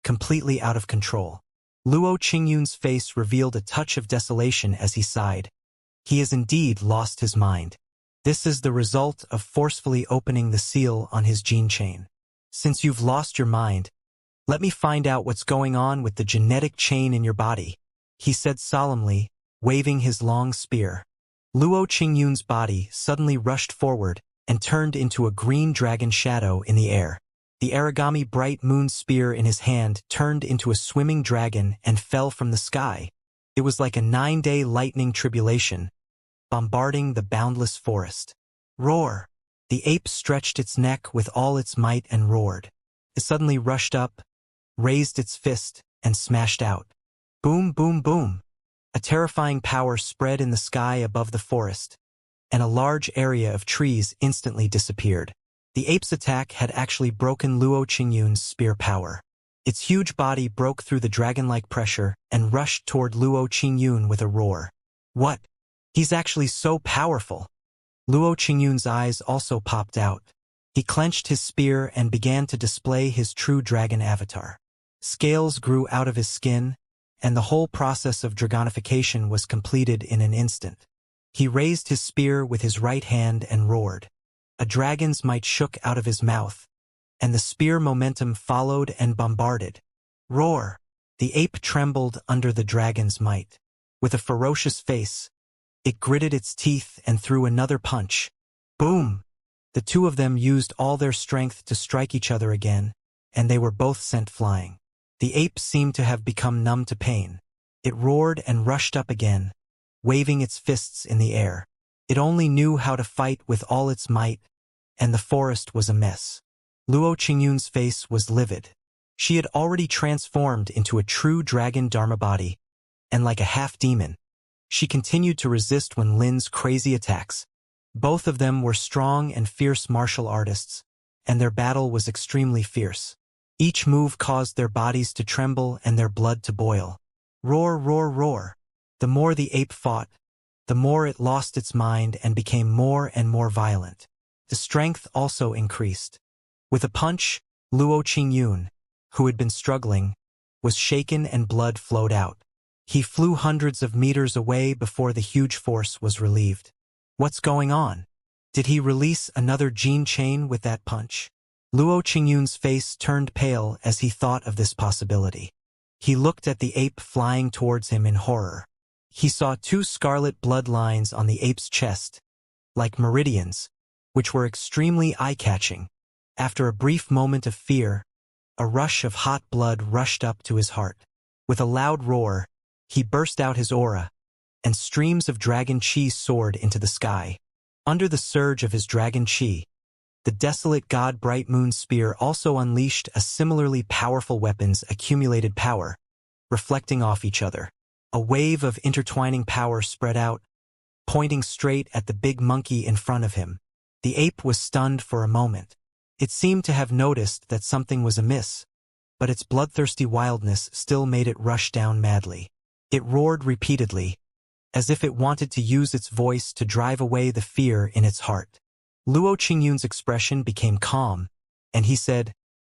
completely out of control. Luo Qingyun's face revealed a touch of desolation as he sighed. He has indeed lost his mind. This is the result of forcefully opening the seal on his gene chain. Since you've lost your mind, let me find out what's going on with the genetic chain in your body, he said solemnly, waving his long spear. Luo Qingyun's body suddenly rushed forward and turned into a green dragon shadow in the air. The origami bright moon spear in his hand turned into a swimming dragon and fell from the sky. It was like a 9-day lightning tribulation, bombarding the boundless forest. Roar! The ape stretched its neck with all its might and roared. It suddenly rushed up, raised its fist, and smashed out. Boom, boom, boom! A terrifying power spread in the sky above the forest, and a large area of trees instantly disappeared. The ape's attack had actually broken Luo Qingyun's spear power. Its huge body broke through the dragon-like pressure and rushed toward Luo Qingyun with a roar. What? He's actually so powerful! Luo Qingyun's eyes also popped out. He clenched his spear and began to display his true dragon avatar. Scales grew out of his skin, and the whole process of dragonification was completed in an instant. He raised his spear with his right hand and roared. A dragon's might shook out of his mouth, and the spear momentum followed and bombarded. Roar! The ape trembled under the dragon's might. With a ferocious face, it gritted its teeth and threw another punch. Boom! The two of them used all their strength to strike each other again, and they were both sent flying. The ape seemed to have become numb to pain. It roared and rushed up again, waving its fists in the air. It only knew how to fight with all its might, and the forest was a mess. Luo Qingyun's face was livid. She had already transformed into a true dragon dharma body, and like a half-demon, she continued to resist when Lin's crazy attacks. Both of them were strong and fierce martial artists, and their battle was extremely fierce. Each move caused their bodies to tremble and their blood to boil. Roar, roar, roar. The more the ape fought, the more it lost its mind and became more and more violent. The strength also increased. With a punch, Luo Qingyun, who had been struggling, was shaken and blood flowed out. He flew hundreds of meters away before the huge force was relieved. What's going on? Did he release another gene chain with that punch? Luo Qingyun's face turned pale as he thought of this possibility. He looked at the ape flying towards him in horror. He saw two scarlet blood lines on the ape's chest, like meridians, which were extremely eye-catching. After a brief moment of fear, a rush of hot blood rushed up to his heart. With a loud roar, he burst out his aura, and streams of dragon chi soared into the sky. Under the surge of his dragon chi, the desolate god Bright Moon Spear also unleashed a similarly powerful weapon's accumulated power, reflecting off each other. A wave of intertwining power spread out, pointing straight at the big monkey in front of him. The ape was stunned for a moment. It seemed to have noticed that something was amiss, but its bloodthirsty wildness still made it rush down madly. It roared repeatedly, as if it wanted to use its voice to drive away the fear in its heart. Luo Qingyun's expression became calm, and he said,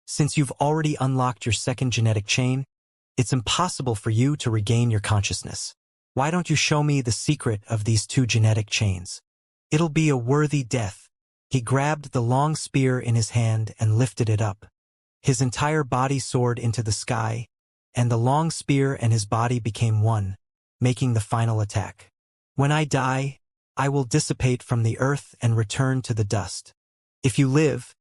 "Since you've already unlocked your second genetic chain, it's impossible for you to regain your consciousness. Why don't you show me the secret of these two genetic chains? It'll be a worthy death." He grabbed the long spear in his hand and lifted it up. His entire body soared into the sky, and the long spear and his body became one, making the final attack. "When I die, I will dissipate from the earth and return to the dust. If you live,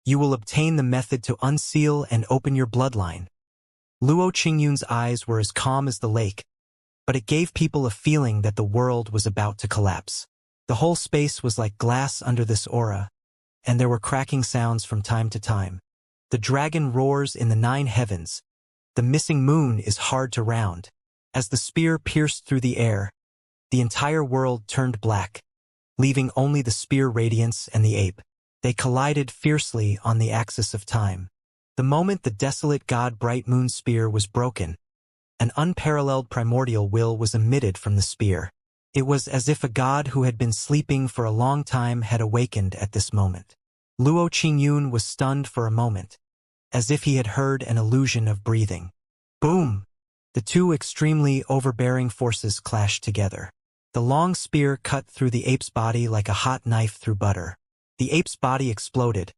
you will obtain the method to unseal and open your bloodline." Luo Qingyun's eyes were as calm as the lake, but it gave people a feeling that the world was about to collapse. The whole space was like glass under this aura, and there were cracking sounds from time to time. The dragon roars in the 9 heavens. The missing moon is hard to round. As the spear pierced through the air, the entire world turned black, leaving only the spear radiance and the ape. They collided fiercely on the axis of time. The moment the desolate god Bright Moon Spear was broken, an unparalleled primordial will was emitted from the spear. It was as if a god who had been sleeping for a long time had awakened at this moment. Luo Qingyun was stunned for a moment, as if he had heard an illusion of breathing. Boom! The two extremely overbearing forces clashed together. The long spear cut through the ape's body like a hot knife through butter. The ape's body exploded,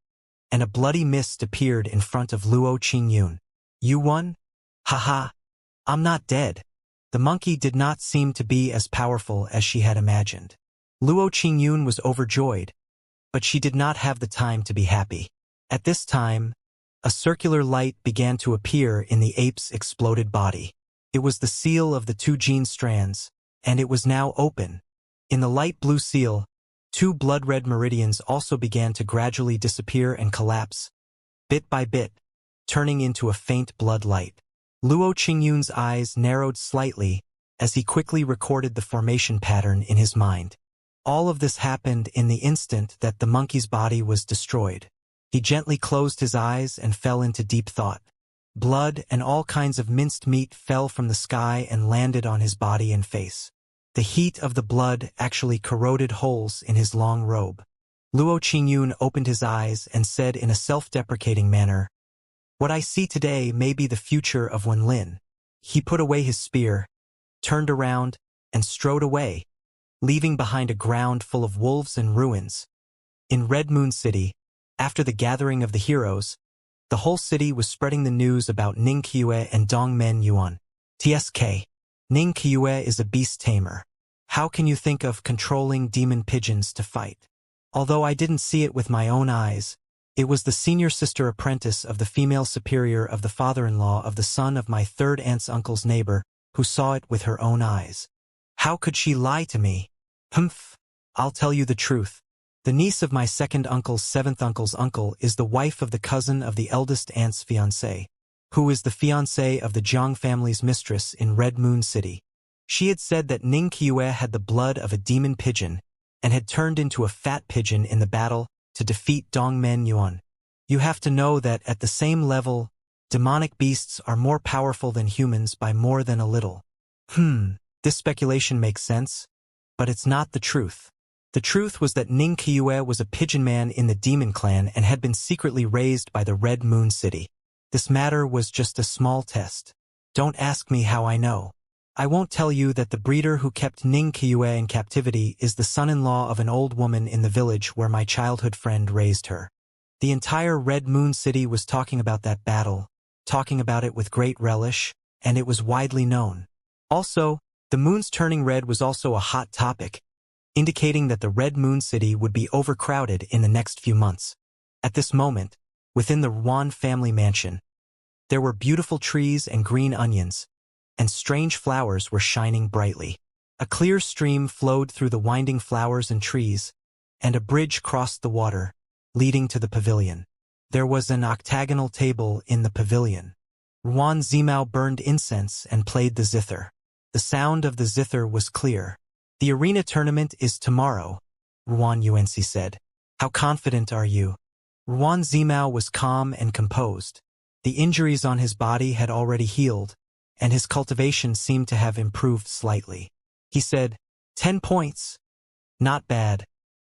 and a bloody mist appeared in front of Luo Qingyun. "You won? Haha! I'm not dead." The monkey did not seem to be as powerful as she had imagined. Luo Qingyun was overjoyed, but she did not have the time to be happy. At this time, a circular light began to appear in the ape's exploded body. It was the seal of the 2 gene strands, and it was now open. In the light blue seal, 2 blood-red meridians also began to gradually disappear and collapse, bit by bit, turning into a faint blood light. Luo Qingyun's eyes narrowed slightly as he quickly recorded the formation pattern in his mind. All of this happened in the instant that the monkey's body was destroyed. He gently closed his eyes and fell into deep thought. Blood and all kinds of minced meat fell from the sky and landed on his body and face. The heat of the blood actually corroded holes in his long robe. Luo Qingyun opened his eyes and said in a self-deprecating manner, "What I see today may be the future of Wenlin." He put away his spear, turned around, and strode away, leaving behind a ground full of wolves and ruins. In Red Moon City, after the gathering of the heroes, the whole city was spreading the news about Ning Qiue and Dongmen Yuan. TSK. Ning Qiue is a beast tamer. How can you think of controlling demon pigeons to fight? Although I didn't see it with my own eyes, It was the senior sister apprentice of the female superior of the father-in-law of the son of my third aunt's uncle's neighbor, who saw it with her own eyes. How could she lie to me? Humph. I'll tell you the truth. The niece of my second uncle's seventh uncle's uncle is the wife of the cousin of the eldest aunt's fiancé, who is the fiancé of the Jiang family's mistress in Red Moon City. She had said that Ning Qiue had the blood of a demon pigeon and had turned into a fat pigeon in the battle to defeat Dongmen Yuan. You have to know that at the same level, demonic beasts are more powerful than humans by more than a little. This speculation makes sense, but it's not the truth. The truth was that Ning Qiue was a pigeon man in the demon clan and had been secretly raised by the Red Moon City. This matter was just a small test. Don't ask me how I know. I won't tell you that the breeder who kept Ning Qiue in captivity is the son-in-law of an old woman in the village where my childhood friend raised her. The entire Red Moon City was talking about that battle, talking about it with great relish, and it was widely known. Also, the moon's turning red was also a hot topic, indicating that the Red Moon City would be overcrowded in the next few months. At this moment, within the Yuan family mansion, there were beautiful trees and green onions, and strange flowers were shining brightly. A clear stream flowed through the winding flowers and trees, and a bridge crossed the water, leading to the pavilion. There was an octagonal table in the pavilion. Yuan Zimao burned incense and played the zither. The sound of the zither was clear. The arena tournament is tomorrow, Yuan Yuanxi said. How confident are you? Yuan Zimao was calm and composed. The injuries on his body had already healed, and his cultivation seemed to have improved slightly. He said, 10 points. Not bad.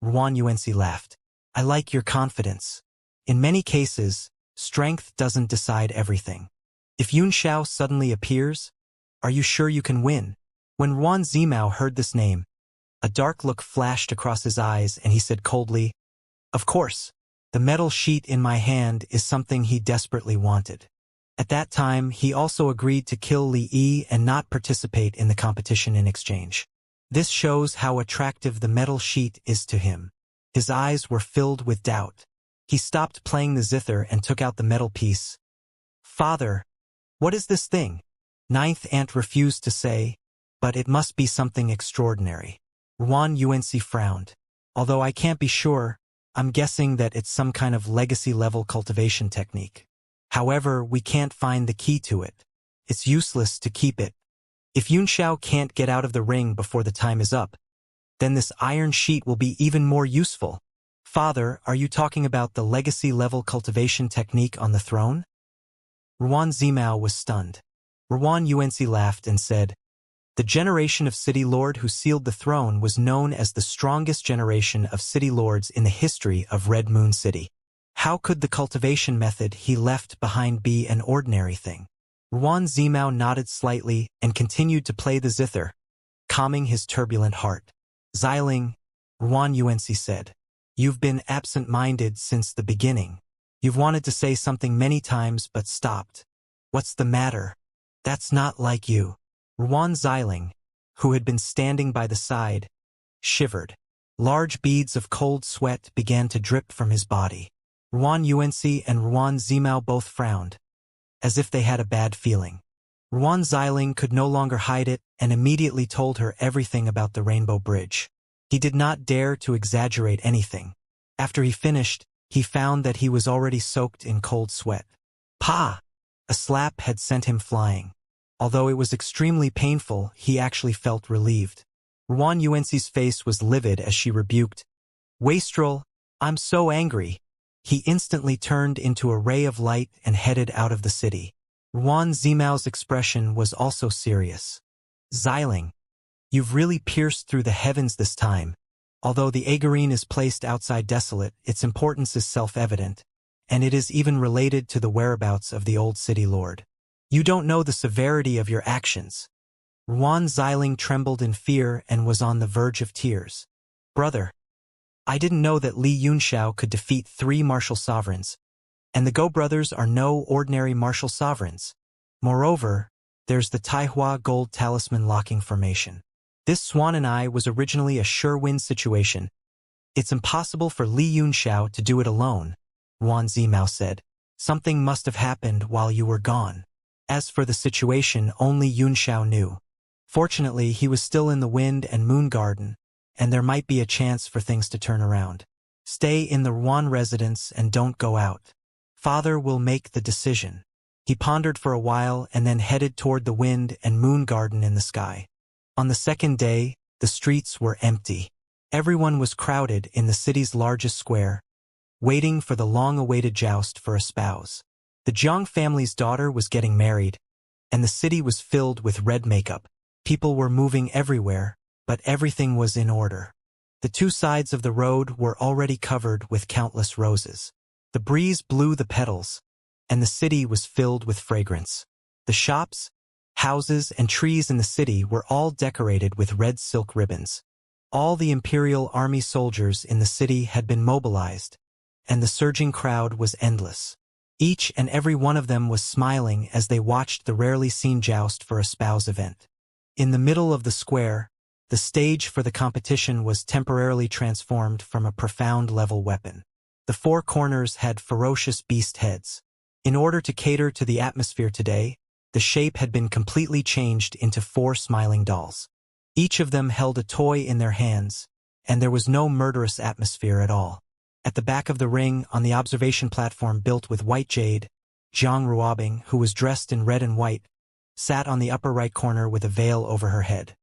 Yuan Yuanxi laughed. I like your confidence. In many cases, strength doesn't decide everything. If Yun Xiao suddenly appears, are you sure you can win? When Yuan Zimao heard this name, a dark look flashed across his eyes and he said coldly, Of course, the metal sheet in my hand is something he desperately wanted. At that time, he also agreed to kill Li Yi and not participate in the competition in exchange. This shows how attractive the metal sheet is to him. His eyes were filled with doubt. He stopped playing the zither and took out the metal piece. Father, what is this thing? Ninth aunt refused to say, but it must be something extraordinary. Yuan Yuanxi frowned. Although I can't be sure, I'm guessing that it's some kind of legacy-level cultivation technique. However, we can't find the key to it. It's useless to keep it. If Yun Xiao can't get out of the ring before the time is up, then this iron sheet will be even more useful. Father, are you talking about the legacy-level cultivation technique on the throne? Yuan Zimao was stunned. Yuan Yuanxi laughed and said, The generation of city lord who sealed the throne was known as the strongest generation of city lords in the history of Red Moon City. How could the cultivation method he left behind be an ordinary thing? Yuan Zimao nodded slightly and continued to play the zither, calming his turbulent heart. Xiling, Yuan Yuanxi said, You've been absent-minded since the beginning. You've wanted to say something many times but stopped. What's the matter? That's not like you. Yuan Xiling, who had been standing by the side, shivered. Large beads of cold sweat began to drip from his body. Yuan Yuanxi and Yuan Zimao both frowned, as if they had a bad feeling. Yuan Xiling could no longer hide it and immediately told her everything about the Rainbow Bridge. He did not dare to exaggerate anything. After he finished, he found that he was already soaked in cold sweat. Pa! A slap had sent him flying. Although it was extremely painful, he actually felt relieved. Yuan Yuanxi's face was livid as she rebuked, Wastrel, I'm so angry. He instantly turned into a ray of light and headed out of the city. Yuan Zimao's expression was also serious. Xiling, you've really pierced through the heavens this time. Although the Agarine is placed outside Desolate, its importance is self-evident, and it is even related to the whereabouts of the old city lord. You don't know the severity of your actions. Yuan Xiling trembled in fear and was on the verge of tears. Brother, I didn't know that Li Yunxiao could defeat 3 martial sovereigns, and the Go brothers are no ordinary martial sovereigns. Moreover, there's the Taihua Gold Talisman locking formation. This Swan and I was originally a sure win situation. It's impossible for Li Yunxiao to do it alone, Ruan Zimao said. Something must have happened while you were gone. As for the situation, only Yunxiao knew. Fortunately, he was still in the Wind and Moon Garden, and there might be a chance for things to turn around. Stay in the Ruan residence and don't go out. Father will make the decision. He pondered for a while and then headed toward the Wind and Moon Garden in the sky. On the second day, the streets were empty. Everyone was crowded in the city's largest square, waiting for the long-awaited joust for a spouse. The Jiang family's daughter was getting married, and the city was filled with red makeup. People were moving everywhere, but everything was in order. The two sides of the road were already covered with countless roses. The breeze blew the petals, and the city was filled with fragrance. The shops, houses, and trees in the city were all decorated with red silk ribbons. All the Imperial Army soldiers in the city had been mobilized, and the surging crowd was endless. Each and every one of them was smiling as they watched the rarely seen joust for a spouse event. In the middle of the square, the stage for the competition was temporarily transformed from a profound level weapon. The four corners had ferocious beast heads. In order to cater to the atmosphere today, the shape had been completely changed into four smiling dolls. Each of them held a toy in their hands, and there was no murderous atmosphere at all. At the back of the ring, on the observation platform built with white jade, Zhang Ruobing, who was dressed in red and white, sat on the upper right corner with a veil over her head.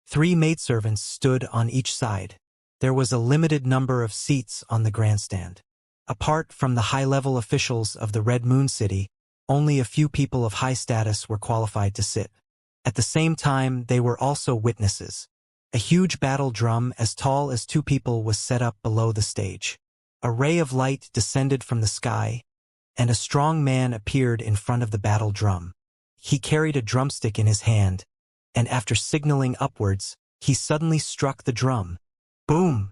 3 maidservants stood on each side. There was a limited number of seats on the grandstand. Apart from the high-level officials of the Red Moon City, only a few people of high status were qualified to sit. At the same time, they were also witnesses. A huge battle drum as tall as 2 people was set up below the stage. A ray of light descended from the sky, and a strong man appeared in front of the battle drum. He carried a drumstick in his hand, and after signaling upwards, he suddenly struck the drum. Boom!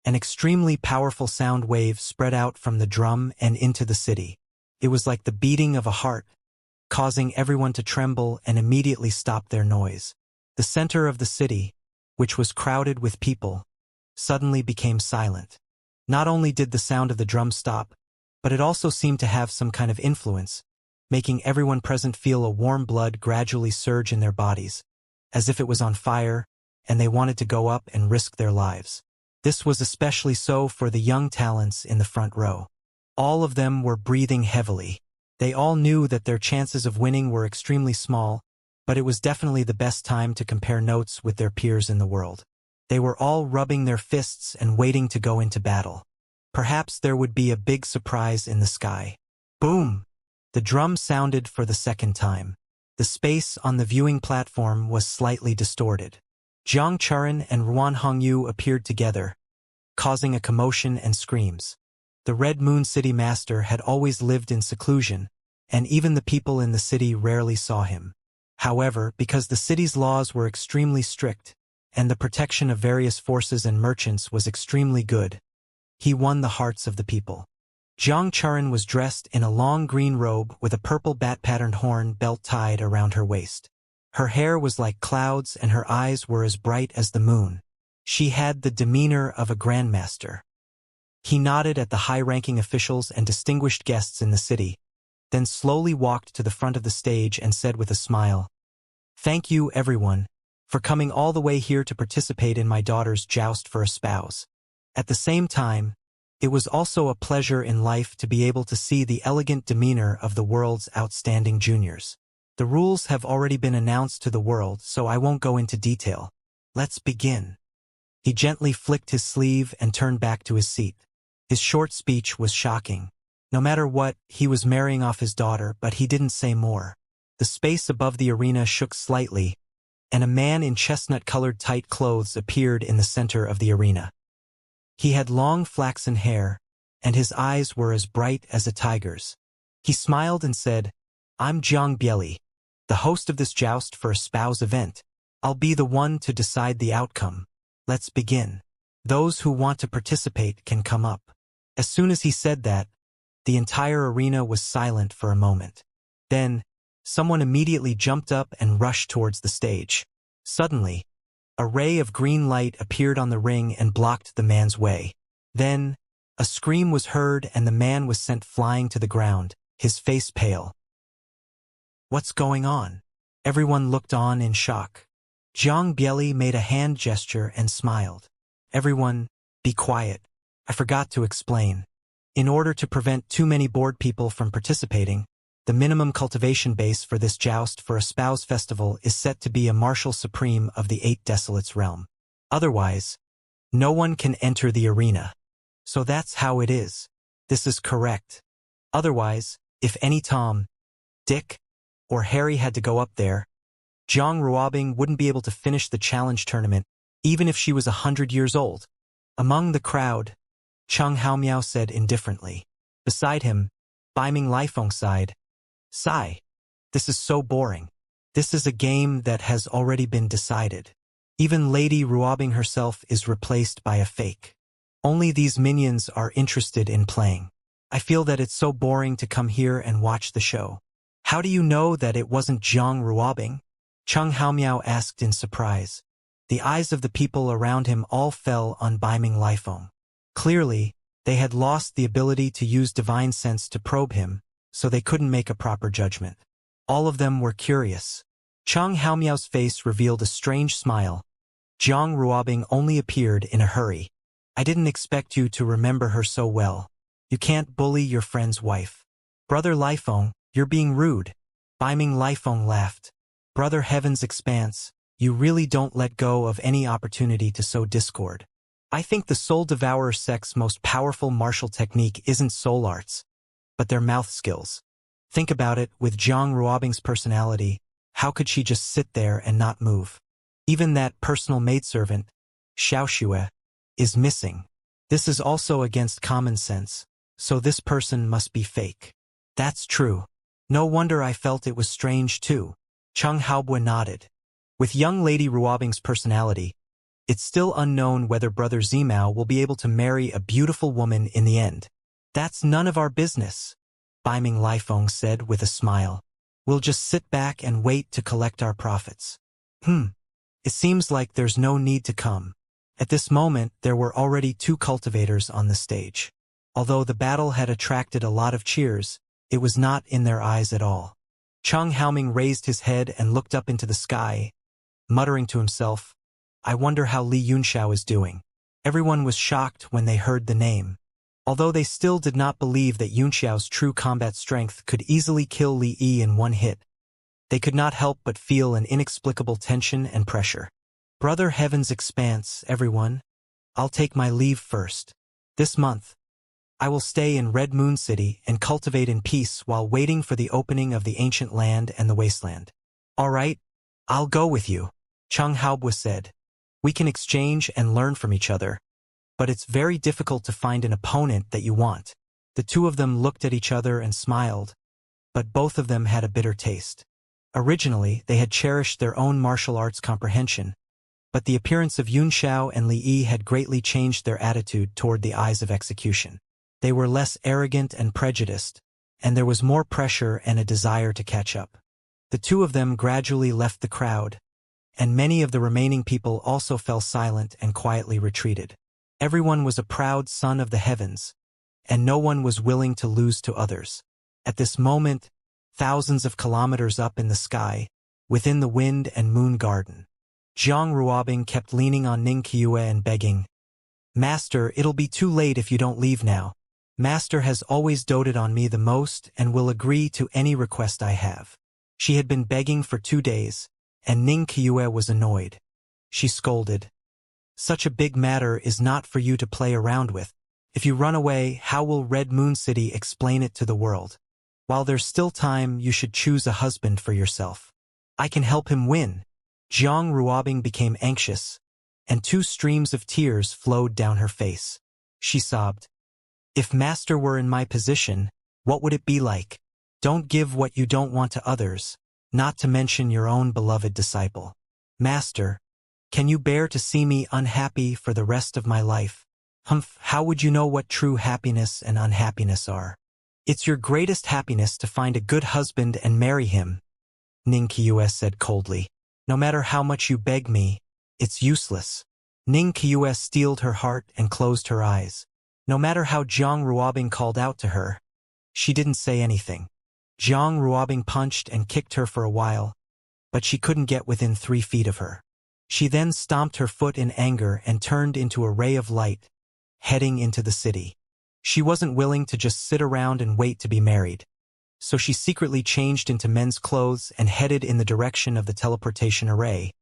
An extremely powerful sound wave spread out from the drum and into the city. It was like the beating of a heart, causing everyone to tremble and immediately stop their noise. The center of the city, which was crowded with people, suddenly became silent. Not only did the sound of the drum stop, but it also seemed to have some kind of influence, making everyone present feel a warm blood gradually surge in their bodies, as if it was on fire, and they wanted to go up and risk their lives. This was especially so for the young talents in the front row. All of them were breathing heavily. They all knew that their chances of winning were extremely small, but it was definitely the best time to compare notes with their peers in the world. They were all rubbing their fists and waiting to go into battle. Perhaps there would be a big surprise in the sky. Boom! The drum sounded for the second time. The space on the viewing platform was slightly distorted. Zhang Churan and Ruan Hongyu appeared together, causing a commotion and screams. The Red Moon City Master had always lived in seclusion, and even the people in the city rarely saw him. However, because the city's laws were extremely strict, and the protection of various forces and merchants was extremely good, he won the hearts of the people. Zhang Churan was dressed in a long green robe with a purple bat-patterned horn belt tied around her waist. Her hair was like clouds and her eyes were as bright as the moon. She had the demeanor of a grandmaster. He nodded at the high-ranking officials and distinguished guests in the city, then slowly walked to the front of the stage and said with a smile, "Thank you, everyone, for coming all the way here to participate in my daughter's joust for a spouse. At the same time, it was also a pleasure in life to be able to see the elegant demeanor of the world's outstanding juniors. The rules have already been announced to the world, so I won't go into detail. Let's begin." He gently flicked his sleeve and turned back to his seat. His short speech was shocking. No matter what, he was marrying off his daughter, but he didn't say more. The space above the arena shook slightly, and a man in chestnut-colored tight clothes appeared in the center of the arena. He had long flaxen hair, and his eyes were as bright as a tiger's. He smiled and said, "I'm Jiang Bieli, the host of this joust for a spouse event. I'll be the one to decide the outcome. Let's begin. Those who want to participate can come up." As soon as he said that, the entire arena was silent for a moment. Then, someone immediately jumped up and rushed towards the stage. Suddenly, a ray of green light appeared on the ring and blocked the man's way. Then, A scream was heard and the man was sent flying to the ground, his face pale. What's going on? Everyone looked on in shock. Zhang Bieli made a hand gesture and smiled. Everyone, be quiet. I forgot to explain. In order to prevent too many bored people from participating, the minimum cultivation base for this joust for a spouse festival is set to be a martial supreme of the 8 Desolates realm. Otherwise, no one can enter the arena. So that's how it is. This is correct. Otherwise, if any Tom, Dick, or Harry had to go up there, Zhang Ruobing wouldn't be able to finish the challenge tournament, even if she was 100 years old. Among the crowd, Cheng Haomiao said indifferently. Beside him, Baiming Lifeng sighed. Sigh. This is so boring. This is a game that has already been decided. Even Lady Ruobing herself is replaced by a fake. Only these minions are interested in playing. I feel that it's so boring to come here and watch the show. How do you know that it wasn't Zhang Ruobing? Cheng Haomiao asked in surprise. The eyes of the people around him all fell on Baiming Lifeng. Clearly, they had lost the ability to use divine sense to probe him, so they couldn't make a proper judgment. All of them were curious. Cheng Haomiao's face revealed a strange smile. Zhang Ruobing only appeared in a hurry. I didn't expect you to remember her so well. You can't bully your friend's wife. Brother Lifeng, you're being rude. Baiming Lifeng laughed. Brother Heaven's Expanse, you really don't let go of any opportunity to sow discord. I think the Soul Devourer sect's most powerful martial technique isn't soul arts, but their mouth skills. Think about it, with Zhang Ruobing's personality, how could she just sit there and not move? Even that personal maidservant, Xiaoxue, is missing. This is also against common sense, so this person must be fake. That's true. No wonder I felt it was strange too. Cheng Haobo nodded. With young Lady Ruobing's personality, it's still unknown whether Brother Zimao will be able to marry a beautiful woman in the end. That's none of our business, Baiming Lifeng said with a smile. We'll just sit back and wait to collect our profits. It seems like there's no need to come. At this moment, there were already 2 cultivators on the stage. Although the battle had attracted a lot of cheers, it was not in their eyes at all. Cheng Haoming raised his head and looked up into the sky, muttering to himself, I wonder how Li Yunxiao is doing. Everyone was shocked when they heard the name. Although they still did not believe that Yunxiao's true combat strength could easily kill Li Yi in one hit, they could not help but feel an inexplicable tension and pressure. Brother Heaven's Expanse, everyone. I'll take my leave first. This month, I will stay in Red Moon City and cultivate in peace while waiting for the opening of the ancient land and the wasteland. All right, I'll go with you, Cheng Haobo said. We can exchange and learn from each other, but it's very difficult to find an opponent that you want. The 2 of them looked at each other and smiled, but both of them had a bitter taste. Originally, they had cherished their own martial arts comprehension, but the appearance of Yun Xiao and Li Yi had greatly changed their attitude toward the eyes of execution. They were less arrogant and prejudiced, and there was more pressure and a desire to catch up. The 2 of them gradually left the crowd, and many of the remaining people also fell silent and quietly retreated. Everyone was a proud son of the heavens, and no one was willing to lose to others. At this moment, thousands of kilometers up in the sky, within the wind and moon garden, Zhang Ruobing kept leaning on Ning Qiue and begging, Master, it'll be too late if you don't leave now. Master has always doted on me the most and will agree to any request I have. She had been begging for 2 days, and Ning Qiue was annoyed. She scolded. Such a big matter is not for you to play around with. If you run away, how will Red Moon City explain it to the world? While there's still time, you should choose a husband for yourself. I can help him win. Zhang Ruobing became anxious, and 2 streams of tears flowed down her face. She sobbed. If Master were in my position, what would it be like? Don't give what you don't want to others, not to mention your own beloved disciple. Master, can you bear to see me unhappy for the rest of my life? How would you know what true happiness and unhappiness are? It's your greatest happiness to find a good husband and marry him, Ning Qiue said coldly. No matter how much you beg me, it's useless. Ning Qiue steeled her heart and closed her eyes. No matter how Jiang Ruobing called out to her, she didn't say anything. Jiang Ruobing punched and kicked her for a while, but she couldn't get within 3 feet of her. She then stomped her foot in anger and turned into a ray of light, heading into the city. She wasn't willing to just sit around and wait to be married, so she secretly changed into men's clothes and headed in the direction of the teleportation array,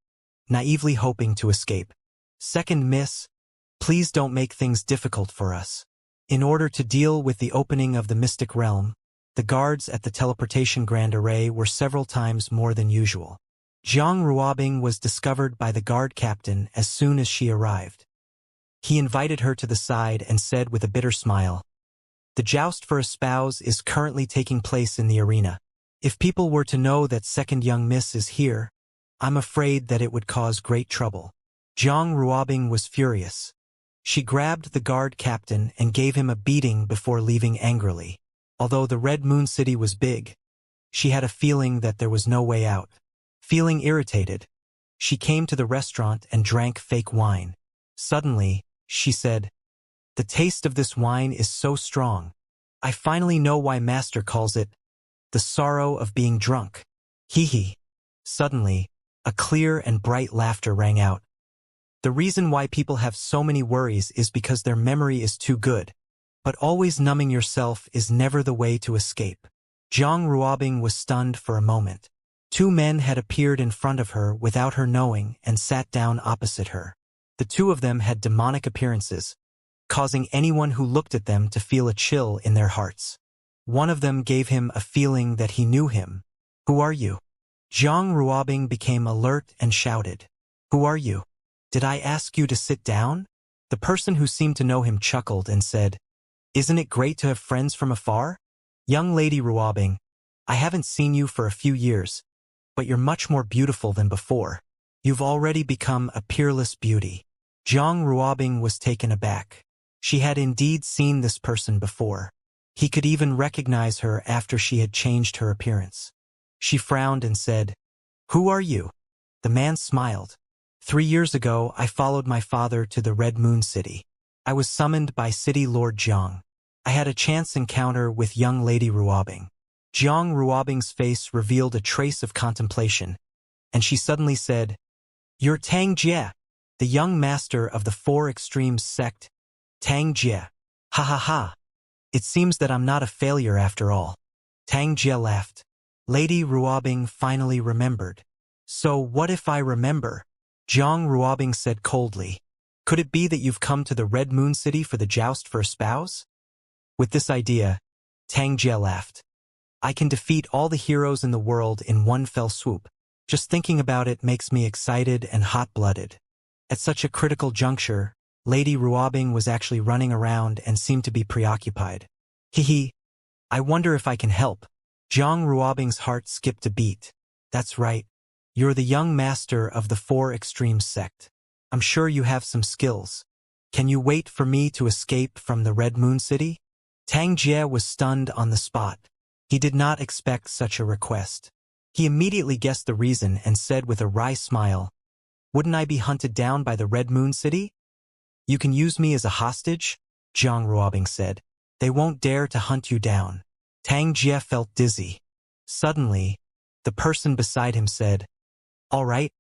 naively hoping to escape. Second miss, please don't make things difficult for us. In order to deal with the opening of the mystic realm, the guards at the teleportation grand array were several times more than usual. Jiang Ruobing was discovered by the guard captain as soon as she arrived. He invited her to the side and said with a bitter smile, "The joust for a spouse is currently taking place in the arena. If people were to know that second young miss is here, I'm afraid that it would cause great trouble." Jiang Ruobing was furious. She grabbed the guard captain and gave him a beating before leaving angrily. Although the Red Moon City was big, she had a feeling that there was no way out. Feeling irritated, she came to the restaurant and drank fake wine. Suddenly, she said, "The taste of this wine is so strong. I finally know why Master calls it the sorrow of being drunk. Hee hee." Suddenly, a clear and bright laughter rang out. The reason why people have so many worries is because their memory is too good. But always numbing yourself is never the way to escape. Jiang Ruobing was stunned for a moment. 2 men had appeared in front of her without her knowing and sat down opposite her. The 2 of them had demonic appearances, causing anyone who looked at them to feel a chill in their hearts. One of them gave him a feeling that he knew him. "Who are you?" Jiang Ruobing became alert and shouted, "Who are you? Did I ask you to sit down?" The person who seemed to know him chuckled and said, "Isn't it great to have friends from afar? Young Lady Ruobing, I haven't seen you for a few years, but you're much more beautiful than before. You've already become a peerless beauty." Jiang Ruobing was taken aback. She had indeed seen this person before. He could even recognize her after she had changed her appearance. She frowned and said, "Who are you?" The man smiled. 3 years ago, I followed my father to the Red Moon City. I was summoned by City Lord Jiang. I had a chance encounter with young Lady Ruobing. Jiang Ruobing's face revealed a trace of contemplation, and she suddenly said, "You're Tang Jie, the young master of the 4 Extremes sect. Tang Jie. Ha ha ha. It seems that I'm not a failure after all." Tang Jie laughed. Lady Ruobing finally remembered. "So what if I remember?" Jiang Ruobing said coldly. "Could it be that you've come to the Red Moon City for the joust for a spouse?" With this idea, Tang Jie laughed. "I can defeat all the heroes in the world in one fell swoop. Just thinking about it makes me excited and hot-blooded." At such a critical juncture, Lady Ruobing was actually running around and seemed to be preoccupied. "Hee hee. I wonder if I can help." Jiang Ruobing's heart skipped a beat. "That's right. You're the young master of the 4 Extremes sect. I'm sure you have some skills. Can you wait for me to escape from the Red Moon City?" Tang Jie was stunned on the spot. He did not expect such a request. He immediately guessed the reason and said with a wry smile, "Wouldn't I be hunted down by the Red Moon City?" "You can use me as a hostage," Jiang Ruobing said. "They won't dare to hunt you down." Tang Jie felt dizzy. Suddenly, the person beside him said, "All right.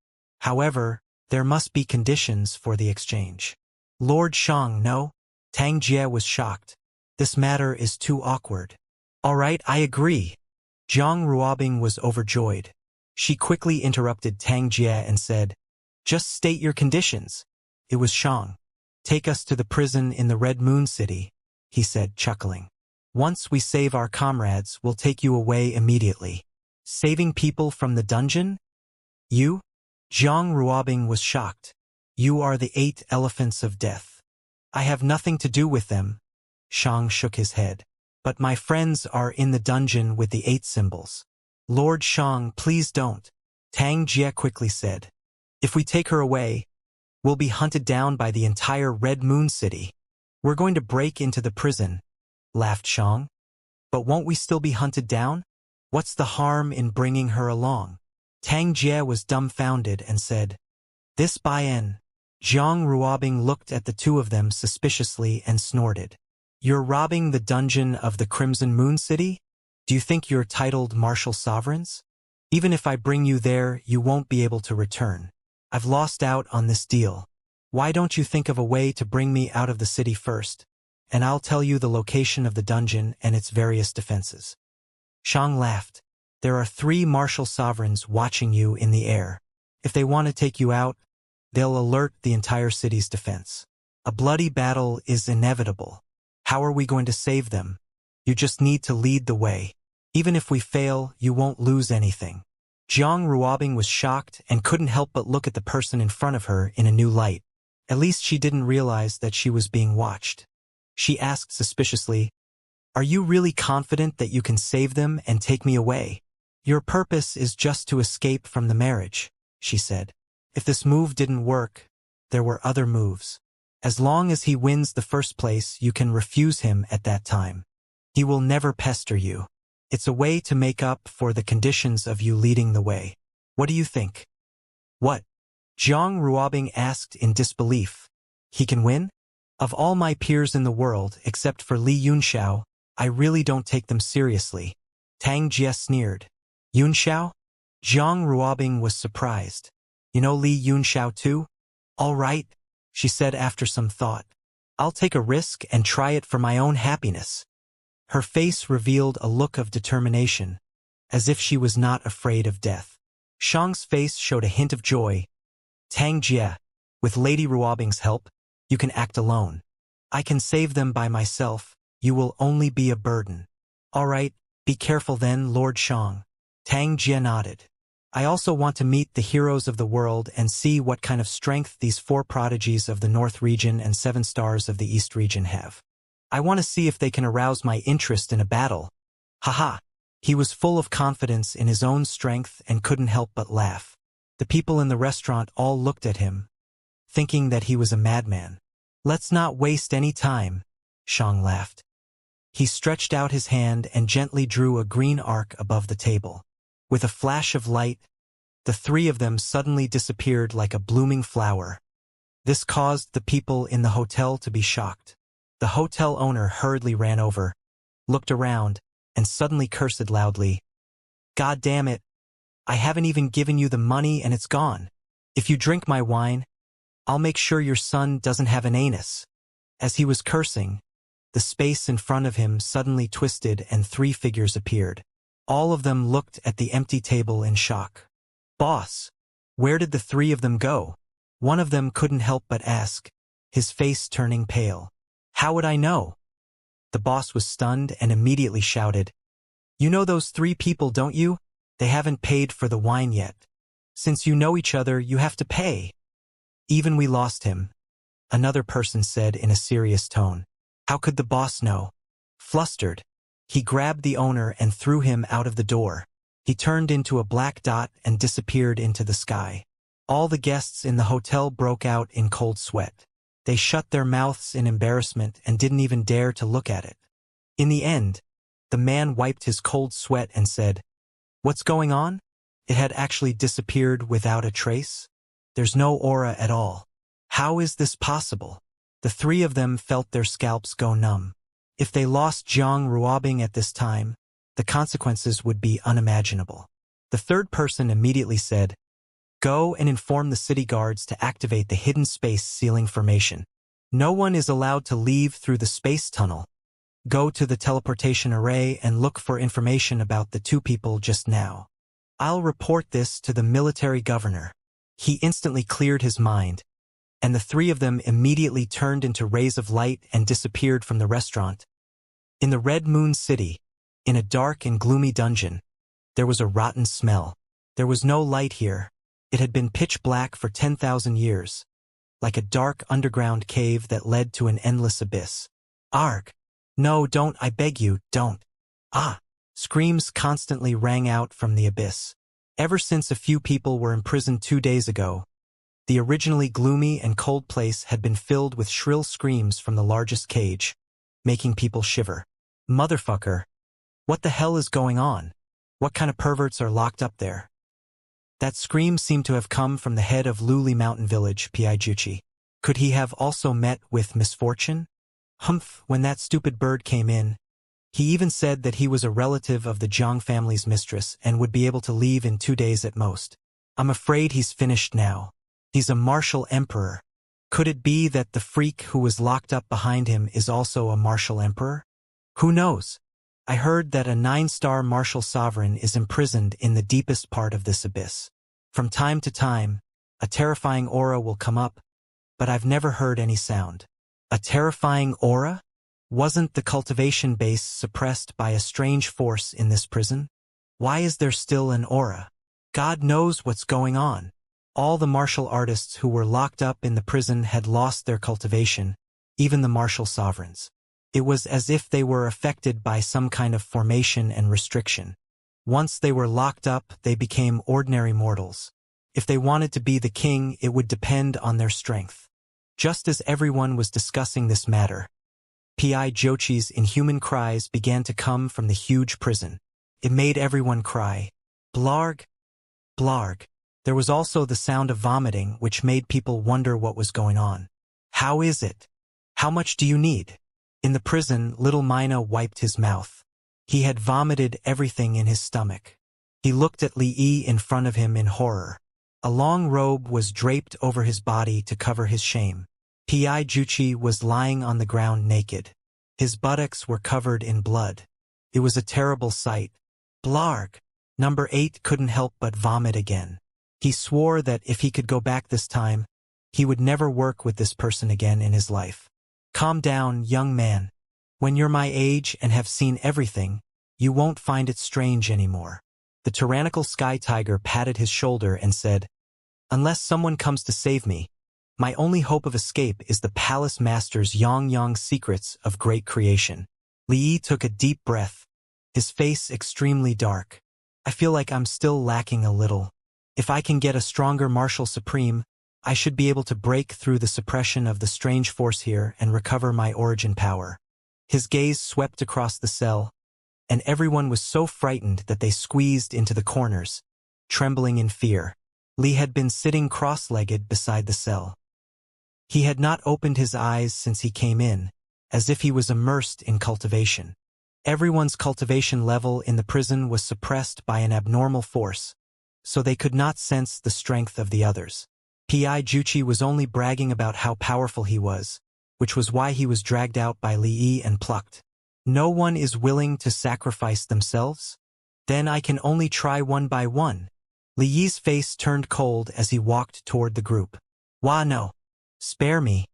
However, there must be conditions for the exchange." "Lord Shang, no?" Tang Jie was shocked. "This matter is too awkward." "All right, I agree." Jiang Ruobing was overjoyed. She quickly interrupted Tang Jie and said, "Just state your conditions." It was Shang. "Take us to the prison in the Red Moon City," he said, chuckling. "Once we save our comrades, we'll take you away immediately." "Saving people from the dungeon? You?" Jiang Ruobing was shocked. "You are the 8 elephants of death." "I have nothing to do with them." Shang shook his head. "But my friends are in the dungeon with the 8 symbols." "Lord Shang, please don't," Tang Jie quickly said. "If we take her away, we'll be hunted down by the entire Red Moon City." "We're going to break into the prison," laughed Shang. "But won't we still be hunted down? What's the harm in bringing her along?" Tang Jie was dumbfounded and said, "This Bai-en." Jiang Ruobing looked at the 2 of them suspiciously and snorted. You're robbing the dungeon of the Crimson Moon City? Do you think you're titled martial sovereigns? Even if I bring you there, you won't be able to return. I've lost out on this deal. Why don't you think of a way to bring me out of the city first? And I'll tell you the location of the dungeon and its various defenses. Xiang laughed. There are 3 martial sovereigns watching you in the air. If they want to take you out, they'll alert the entire city's defense. A bloody battle is inevitable. How are we going to save them? You just need to lead the way. Even if we fail, you won't lose anything. Jiang Ruobing was shocked and couldn't help but look at the person in front of her in a new light. At least she didn't realize that she was being watched. She asked suspiciously, "Are you really confident that you can save them and take me away?" "Your purpose is just to escape from the marriage," she said. "If this move didn't work, there were other moves. As long as he wins the first place, you can refuse him at that time. He will never pester you. It's a way to make up for the conditions of you leading the way. What do you think?" "What?" Jiang Ruobing asked in disbelief. "He can win? Of all my peers in the world, except for Li Yunxiao, I really don't take them seriously." Tang Jie sneered. "Yunxiao?" Jiang Ruobing was surprised. "You know Li Yunxiao too?" "All right," she said after some thought. "I'll take a risk and try it for my own happiness." Her face revealed a look of determination, as if she was not afraid of death. Xiang's face showed a hint of joy. "Tang Jie, with Lady Ruobing's help, you can act alone. I can save them by myself. You will only be a burden." "All right, be careful then, Lord Xiang." Tang Jie nodded. "I also want to meet the heroes of the world and see what kind of strength these 4 prodigies of the North region and 7 stars of the East region have. I want to see if they can arouse my interest in a battle." Haha. He was full of confidence in his own strength and couldn't help but laugh. The people in the restaurant all looked at him, thinking that he was a madman. "Let's not waste any time," Xiang laughed. He stretched out his hand and gently drew a green arc above the table. With a flash of light, the 3 of them suddenly disappeared like a blooming flower. This caused the people in the hotel to be shocked. The hotel owner hurriedly ran over, looked around, and suddenly cursed loudly. "God damn it! I haven't even given you the money and it's gone. If you drink my wine, I'll make sure your son doesn't have an anus." As he was cursing, the space in front of him suddenly twisted and 3 figures appeared. All of them looked at the empty table in shock. "Boss, where did the 3 of them go?" One of them couldn't help but ask, his face turning pale. "How would I know?" The boss was stunned and immediately shouted, "You know those 3 people, don't you? They haven't paid for the wine yet. Since you know each other, you have to pay." "Even we lost him," another person said in a serious tone. "How could the boss know?" Flustered, he grabbed the owner and threw him out of the door. He turned into a black dot and disappeared into the sky. All the guests in the hotel broke out in cold sweat. They shut their mouths in embarrassment and didn't even dare to look at it. In the end, the man wiped his cold sweat and said, "What's going on?" It had actually disappeared without a trace. There's no aura at all. How is this possible? The 3 of them felt their scalps go numb. If they lost Jiang Ruobing at this time, the consequences would be unimaginable. The 3rd person immediately said, "Go and inform the city guards to activate the hidden space sealing formation. No one is allowed to leave through the space tunnel. Go to the teleportation array and look for information about the 2 people just now. I'll report this to the military governor." He instantly cleared his mind, and the 3 of them immediately turned into rays of light and disappeared from the restaurant. In the Red Moon City, in a dark and gloomy dungeon, there was a rotten smell. There was no light here. It had been pitch black for 10,000 years, like a dark underground cave that led to an endless abyss. "Arg! No, don't, I beg you, don't." "Ah!" Screams constantly rang out from the abyss. Ever since a few people were imprisoned 2 days ago, the originally gloomy and cold place had been filled with shrill screams from the largest cage, making people shiver. "Motherfucker! What the hell is going on? What kind of perverts are locked up there?" That scream seemed to have come from the head of Luli Mountain Village, P42. Could he have also met with misfortune? Humph, when that stupid bird came in. He even said that he was a relative of the Jiang family's mistress and would be able to leave in 2 days at most. I'm afraid he's finished now. He's a martial emperor. Could it be that the freak who was locked up behind him is also a martial emperor? Who knows? I heard that a 9-star martial sovereign is imprisoned in the deepest part of this abyss. From time to time, a terrifying aura will come up, but I've never heard any sound. A terrifying aura? Wasn't the cultivation base suppressed by a strange force in this prison? Why is there still an aura? God knows what's going on. All the martial artists who were locked up in the prison had lost their cultivation, even the martial sovereigns. It was as if they were affected by some kind of formation and restriction. Once they were locked up, they became ordinary mortals. If they wanted to be the king, it would depend on their strength. Just as everyone was discussing this matter, P42's inhuman cries began to come from the huge prison. It made everyone cry. Blarg, blarg. There was also the sound of vomiting, which made people wonder what was going on. How is it? How much do you need? In the prison, little Mina wiped his mouth. He had vomited everything in his stomach. He looked at Li Yi in front of him in horror. A long robe was draped over his body to cover his shame. P42 was lying on the ground naked. His buttocks were covered in blood. It was a terrible sight. Blarg! Number 8 couldn't help but vomit again. He swore that if he could go back this time, he would never work with this person again in his life. Calm down, young man. When you're my age and have seen everything, you won't find it strange anymore. The tyrannical sky tiger patted his shoulder and said, Unless someone comes to save me, my only hope of escape is the palace master's Yang secrets of great creation. Li Yi took a deep breath, his face extremely dark. I feel like I'm still lacking a little. If I can get a stronger martial supreme, I should be able to break through the suppression of the strange force here and recover my origin power. His gaze swept across the cell, and everyone was so frightened that they squeezed into the corners, trembling in fear. Li had been sitting cross-legged beside the cell. He had not opened his eyes since he came in, as if he was immersed in cultivation. Everyone's cultivation level in the prison was suppressed by an abnormal force, so they could not sense the strength of the others. P42 was only bragging about how powerful he was, which was why he was dragged out by Li Yi and plucked. No one is willing to sacrifice themselves? Then I can only try one by one. Li Yi's face turned cold as he walked toward the group. Wah no. Spare me.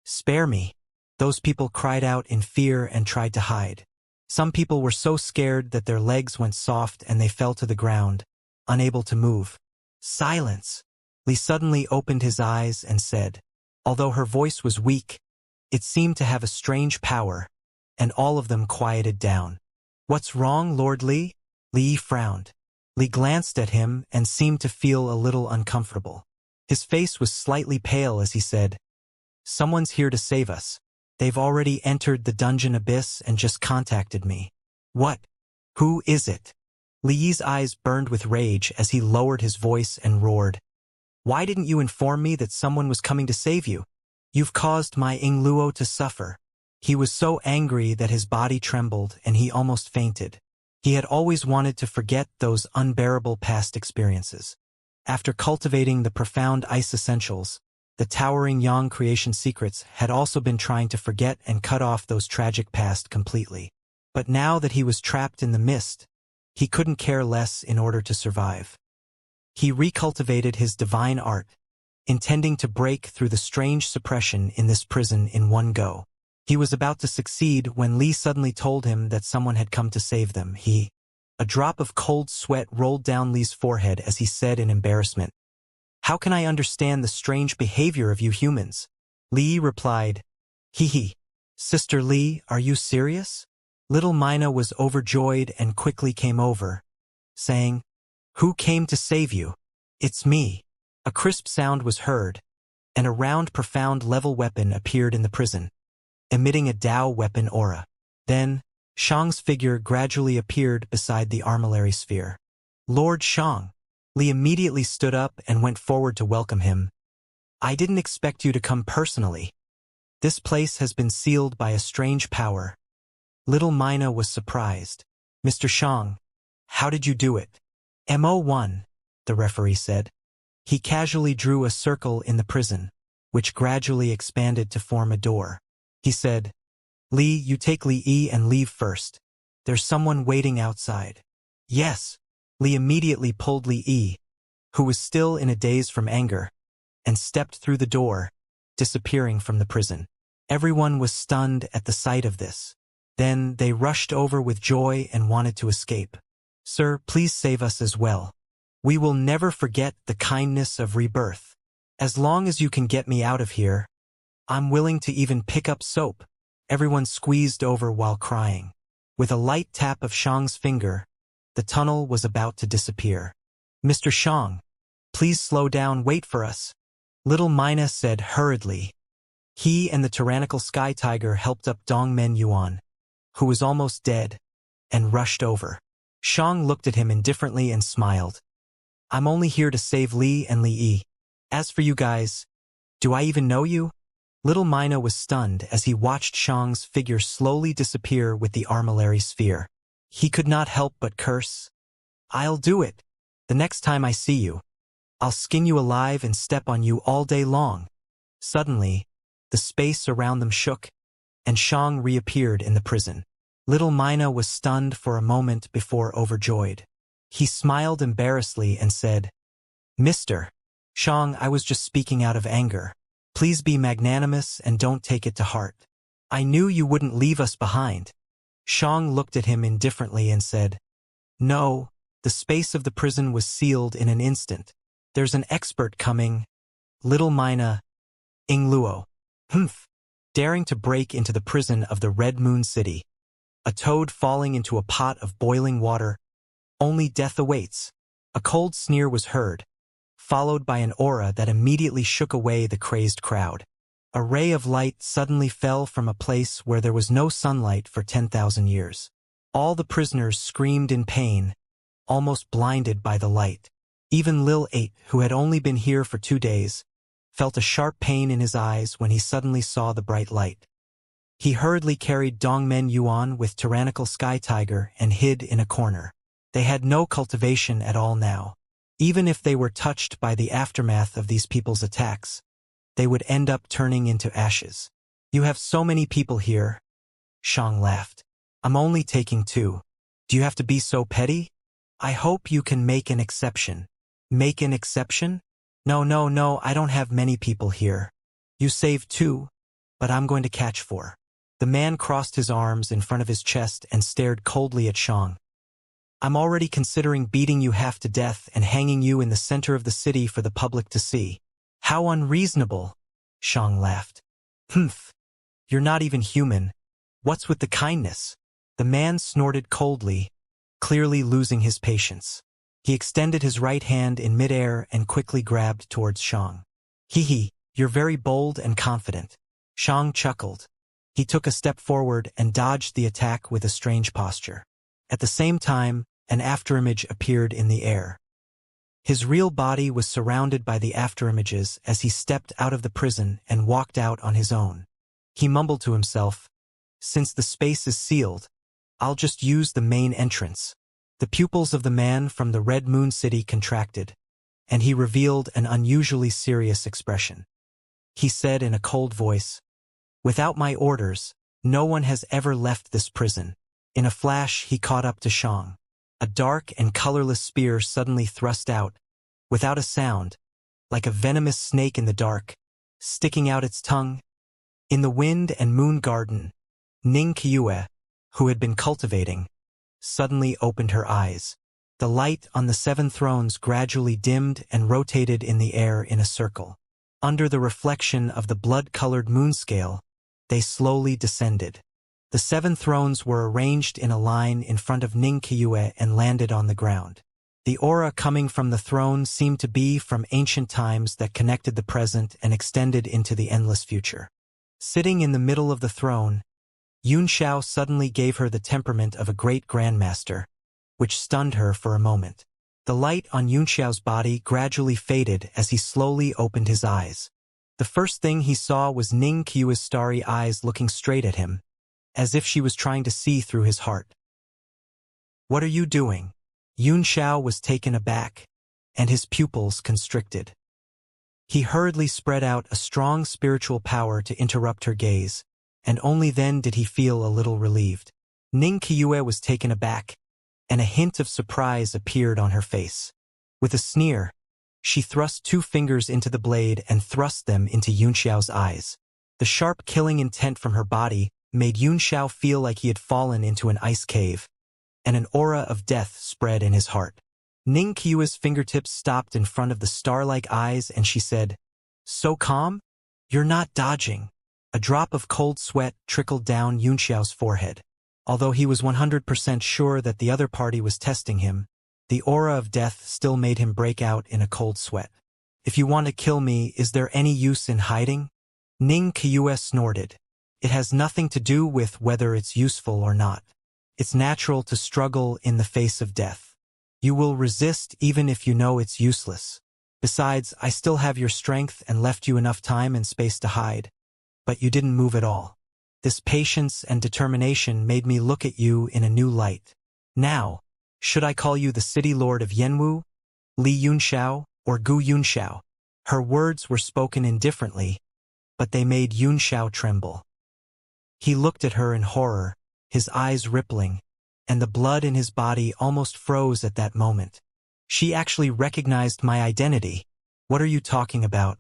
Spare me. Those people cried out in fear and tried to hide. Some people were so scared that their legs went soft and they fell to the ground, unable to move. Silence. Li suddenly opened his eyes and said, although her voice was weak, it seemed to have a strange power, and all of them quieted down. What's wrong, Lord Li? Li frowned. Li glanced at him and seemed to feel a little uncomfortable. His face was slightly pale as he said, Someone's here to save us. They've already entered the dungeon abyss and just contacted me. What? Who is it? Li Yi's eyes burned with rage as he lowered his voice and roared. Why didn't you inform me that someone was coming to save you? You've caused my Ingluo to suffer. He was so angry that his body trembled and he almost fainted. He had always wanted to forget those unbearable past experiences. After cultivating the profound ice essentials, the towering Yang creation secrets had also been trying to forget and cut off those tragic past completely. But now that he was trapped in the mist, he couldn't care less in order to survive. He recultivated his divine art, intending to break through the strange suppression in this prison in one go. He was about to succeed when Li suddenly told him that someone had come to save them. A drop of cold sweat rolled down Li's forehead as he said in embarrassment, How can I understand the strange behavior of you humans? Li replied, Hee. Sister Li, are you serious? Little Mina was overjoyed and quickly came over, saying, Who came to save you? It's me. A crisp sound was heard, and a round profound level weapon appeared in the prison, emitting a Dao weapon aura. Then, Shang's figure gradually appeared beside the armillary sphere. Lord Shang. Li immediately stood up and went forward to welcome him. I didn't expect you to come personally. This place has been sealed by a strange power. Little Mina was surprised. Mr. Xiang, how did you do it? Mo1, the referee said. He casually drew a circle in the prison, which gradually expanded to form a door. He said, Li, you take Li E and leave first. There's someone waiting outside. Yes. Li immediately pulled Li E, who was still in a daze from anger, and stepped through the door, disappearing from the prison. Everyone was stunned at the sight of this. Then they rushed over with joy and wanted to escape. Sir, please save us as well. We will never forget the kindness of rebirth. As long as you can get me out of here, I'm willing to even pick up soap. Everyone squeezed over while crying. With a light tap of Xiang's finger, the tunnel was about to disappear. Mr. Xiang, please slow down, wait for us. Little Mina said hurriedly. He and the tyrannical sky tiger helped up Dongmen Yuan, who was almost dead, and rushed over. Xiang looked at him indifferently and smiled. I'm only here to save Li and Li Yi. As for you guys, do I even know you? Little Mina was stunned as he watched Xiang's figure slowly disappear with the armillary sphere. He could not help but curse. I'll do it. The next time I see you, I'll skin you alive and step on you all day long. Suddenly, the space around them shook, and Xiang reappeared in the prison. Little Mina was stunned for a moment before overjoyed. He smiled embarrassedly and said, Mr. Xiang, I was just speaking out of anger. Please be magnanimous and don't take it to heart. I knew you wouldn't leave us behind. Xiang looked at him indifferently and said, No, the space of the prison was sealed in an instant. There's an expert coming. Little Mina, Ingluo. Daring to break into the prison of the Red Moon City. A toad falling into a pot of boiling water. Only death awaits. A cold sneer was heard, followed by an aura that immediately shook away the crazed crowd. A ray of light suddenly fell from a place where there was no sunlight for 10,000 years. All the prisoners screamed in pain, almost blinded by the light. Even Lil 8, who had only been here for 2 days, felt a sharp pain in his eyes when he suddenly saw the bright light. He hurriedly carried Dongmen Yuan with tyrannical sky tiger and hid in a corner. They had no cultivation at all now. Even if they were touched by the aftermath of these people's attacks, they would end up turning into ashes. You have so many people here. Xiang laughed. I'm only taking 2. Do you have to be so petty? I hope you can make an exception. Make an exception? No, I don't have many people here. You saved 2, but I'm going to catch 4. The man crossed his arms in front of his chest and stared coldly at Xiang. I'm already considering beating you half to death and hanging you in the center of the city for the public to see. How unreasonable, Xiang laughed. You're not even human. What's with the kindness? The man snorted coldly, clearly losing his patience. He extended his right hand in midair and quickly grabbed towards Xiang. You're very bold and confident. Xiang chuckled. He took a step forward and dodged the attack with a strange posture. At the same time, an afterimage appeared in the air. His real body was surrounded by the afterimages as he stepped out of the prison and walked out on his own. He mumbled to himself, Since the space is sealed, I'll just use the main entrance. The pupils of the man from the Red Moon City contracted, and he revealed an unusually serious expression. He said in a cold voice, Without my orders, no one has ever left this prison. In a flash, he caught up to Xiang. A dark and colorless spear suddenly thrust out, without a sound, like a venomous snake in the dark, sticking out its tongue. In the Wind and Moon Garden, Ning Qiue, who had been cultivating, suddenly opened her eyes. The light on the 7 thrones gradually dimmed and rotated in the air in a circle. Under the reflection of the blood-colored moon scale, they slowly descended. The 7 thrones were arranged in a line in front of Ning Qiue and landed on the ground. The aura coming from the throne seemed to be from ancient times that connected the present and extended into the endless future. Sitting in the middle of the throne, Yunxiao suddenly gave her the temperament of a great grandmaster, which stunned her for a moment. The light on Yunxiao's body gradually faded as he slowly opened his eyes. The first thing he saw was Ning Qiue's starry eyes looking straight at him, as if she was trying to see through his heart. "What are you doing?" Yun Xiao was taken aback, and his pupils constricted. He hurriedly spread out a strong spiritual power to interrupt her gaze, and only then did he feel a little relieved. Ning Qiue was taken aback, and a hint of surprise appeared on her face. With a sneer, she thrust 2 fingers into the blade and thrust them into Yun Xiao's eyes. The sharp killing intent from her body made Yun Xiao feel like he had fallen into an ice cave, and an aura of death spread in his heart. Ning Qiue's fingertips stopped in front of the star-like eyes and she said, "So calm? You're not dodging." A drop of cold sweat trickled down Yun Xiao's forehead. Although he was 100% sure that the other party was testing him, the aura of death still made him break out in a cold sweat. "If you want to kill me, is there any use in hiding?" Ning Qiue snorted. "It has nothing to do with whether it's useful or not. It's natural to struggle in the face of death. You will resist even if you know it's useless. Besides, I still have your strength and left you enough time and space to hide. But you didn't move at all. This patience and determination made me look at you in a new light. Now, should I call you the City Lord of Yanwu, Li Yunxiao, or Gu Yunxiao?" Her words were spoken indifferently, but they made Yunxiao tremble. He looked at her in horror, his eyes rippling, and the blood in his body almost froze at that moment. "She actually recognized my identity. What are you talking about?"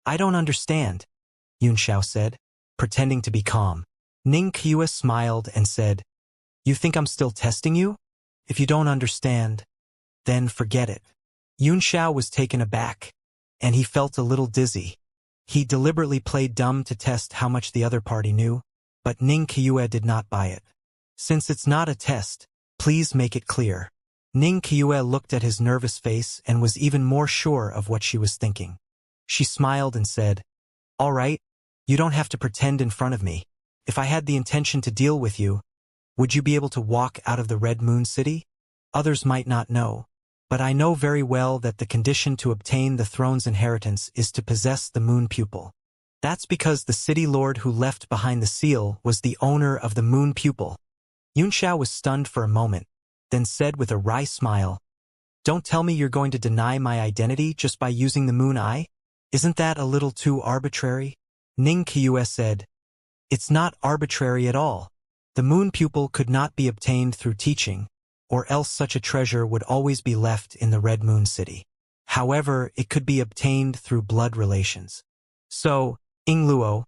"I don't understand," Yun Xiao said, pretending to be calm. Ning Qiue smiled and said, "You think I'm still testing you? If you don't understand, then forget it." Yun Xiao was taken aback, and he felt a little dizzy. He deliberately played dumb to test how much the other party knew, but Ning Qiue did not buy it. "Since it's not a test, please make it clear." Ning Qiue looked at his nervous face and was even more sure of what she was thinking. She smiled and said, "All right, you don't have to pretend in front of me. If I had the intention to deal with you, would you be able to walk out of the Red Moon City? Others might not know, but I know very well that the condition to obtain the throne's inheritance is to possess the Moon Pupil. That's because the city lord who left behind the seal was the owner of the Moon Pupil." Yun Xiao was stunned for a moment, then said with a wry smile, "Don't tell me you're going to deny my identity just by using the moon eye? Isn't that a little too arbitrary?" Ning Qiue said, "It's not arbitrary at all. The Moon Pupil could not be obtained through teaching, or else such a treasure would always be left in the Red Moon City. However, it could be obtained through blood relations. So, Yingluo,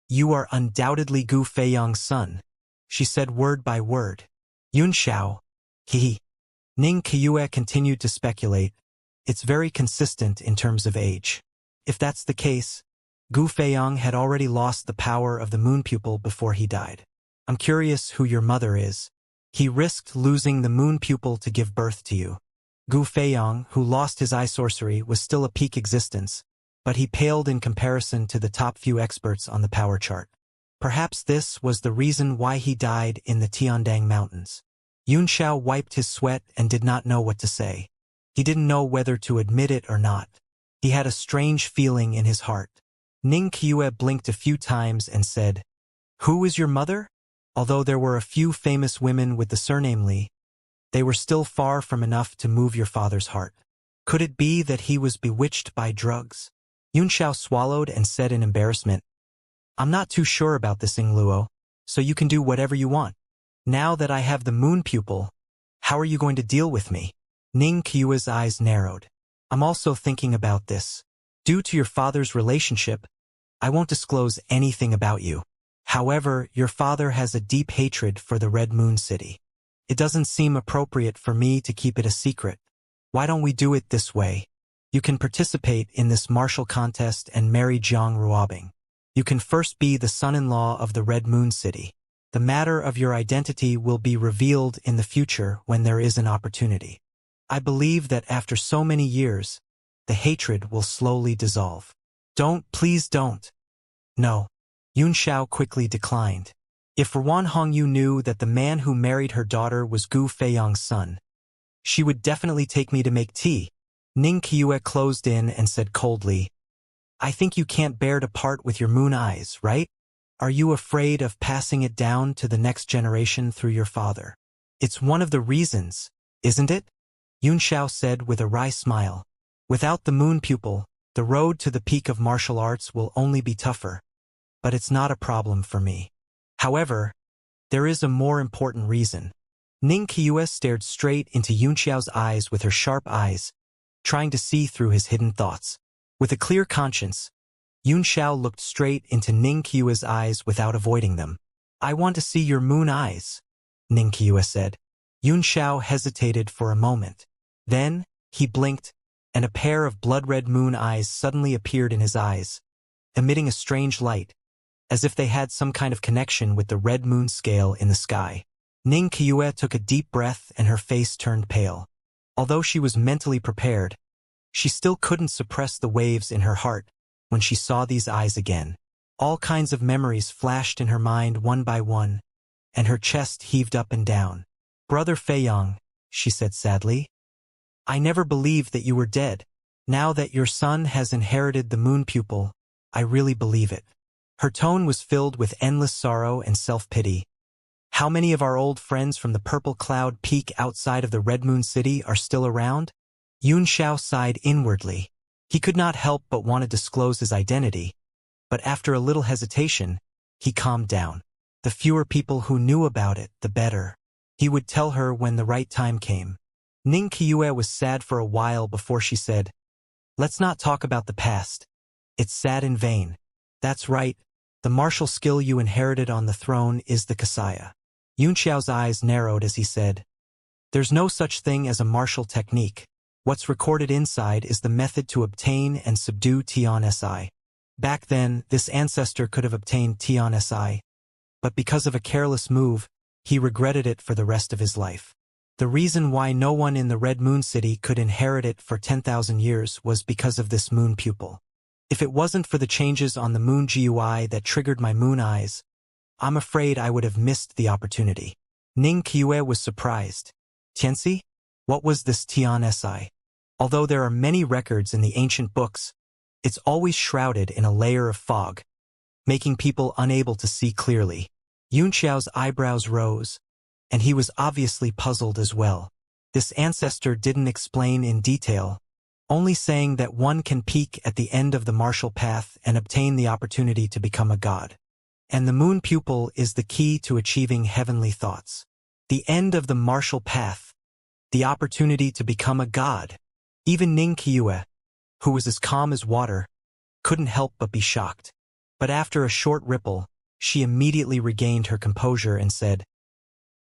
you are undoubtedly Gu Feiyang's son," she said word by word. "Yun Xiao, he." Ning Qiue continued to speculate. "It's very consistent in terms of age. If that's the case, Gu Feiyang had already lost the power of the Moon Pupil before he died. I'm curious who your mother is. He risked losing the Moon Pupil to give birth to you. Gu Feiyang, who lost his eye sorcery, was still a peak existence, but he paled in comparison to the top few experts on the power chart. Perhaps this was the reason why he died in the Tiandang Mountains." Yun Xiao wiped his sweat and did not know what to say. He didn't know whether to admit it or not. He had a strange feeling in his heart. Ning Qiue blinked a few times and said, "Who is your mother?" Although there were a few famous women with the surname Li, they were still far from enough to move your father's heart. Could it be that he was bewitched by drugs? Yun Xiao swallowed and said in embarrassment, "I'm not too sure about this, Yingluo, so you can do whatever you want. Now that I have the Moon Pupil, how are you going to deal with me?" Ning Qiue's eyes narrowed. "I'm also thinking about this. Due to your father's relationship, I won't disclose anything about you. However, your father has a deep hatred for the Red Moon City. It doesn't seem appropriate for me to keep it a secret. Why don't we do it this way? You can participate in this martial contest and marry Jiang Ruobing. You can first be the son-in-law of the Red Moon City. The matter of your identity will be revealed in the future when there is an opportunity. I believe that after so many years, the hatred will slowly dissolve." "Don't, please don't." "No." Yun Xiao quickly declined. If Ruan Hongyu knew that the man who married her daughter was Gu Feiyang's son, she would definitely take me to make tea. Ning Qiue closed in and said coldly, I think you can't bear to part with your moon eyes, right? Are you afraid of passing it down to the next generation through your father? It's one of the reasons, isn't it? Xianxia said with a wry smile. Without the moon pupil, the road to the peak of martial arts will only be tougher. But it's not a problem for me. However, there is a more important reason. Xianxia stared straight into Xianxia's eyes with her sharp eyes, trying to see through his hidden thoughts. With a clear conscience, Xianxia looked straight into Xianxia's eyes without avoiding them. I want to see your moon eyes, Xianxia said. Xianxia hesitated for a moment. Then, he blinked, and a pair of blood-red moon eyes suddenly appeared in his eyes, emitting a strange light, as if they had some kind of connection with the red moon scale in the sky. Xianxia took a deep breath and her face turned pale. Although she was mentally prepared, she still couldn't suppress the waves in her heart when she saw these eyes again. All kinds of memories flashed in her mind one by one, and her chest heaved up and down. Brother Feiyang, she said sadly, I never believed that you were dead. Now that your son has inherited the moon pupil, I really believe it. Her tone was filled with endless sorrow and self-pity. How many of our old friends from the purple cloud peak outside of the Red Moon City are still around? Xianxia sighed inwardly. He could not help but want to disclose his identity, but after a little hesitation, he calmed down. The fewer people who knew about it, the better. He would tell her when the right time came. Xianxia was sad for a while before she said, Let's not talk about the past. It's sad in vain. That's right. The martial skill you inherited on the throne is the Xianxia. Xianxia's eyes narrowed as he said, There's no such thing as a martial technique. What's recorded inside is the method to obtain and subdue Tian Si. Back then, this ancestor could have obtained Tian Si, but because of a careless move, he regretted it for the rest of his life. The reason why no one in the Red Moon City could inherit it for 10,000 years was because of this moon pupil. If it wasn't for the changes on the moon GUI that triggered my moon eyes, I'm afraid I would have missed the opportunity. Xianxia was surprised. Tianxi? What was this Tian Si? Although there are many records in the ancient books, it's always shrouded in a layer of fog, making people unable to see clearly. Xianxia's eyebrows rose, and he was obviously puzzled as well. This ancestor didn't explain in detail, only saying that one can peak at the end of the martial path and obtain the opportunity to become a god. And the moon pupil is the key to achieving heavenly thoughts. The end of the martial path, the opportunity to become a god. Even Xianxia, who was as calm as water, couldn't help but be shocked. But after a short ripple, she immediately regained her composure and said,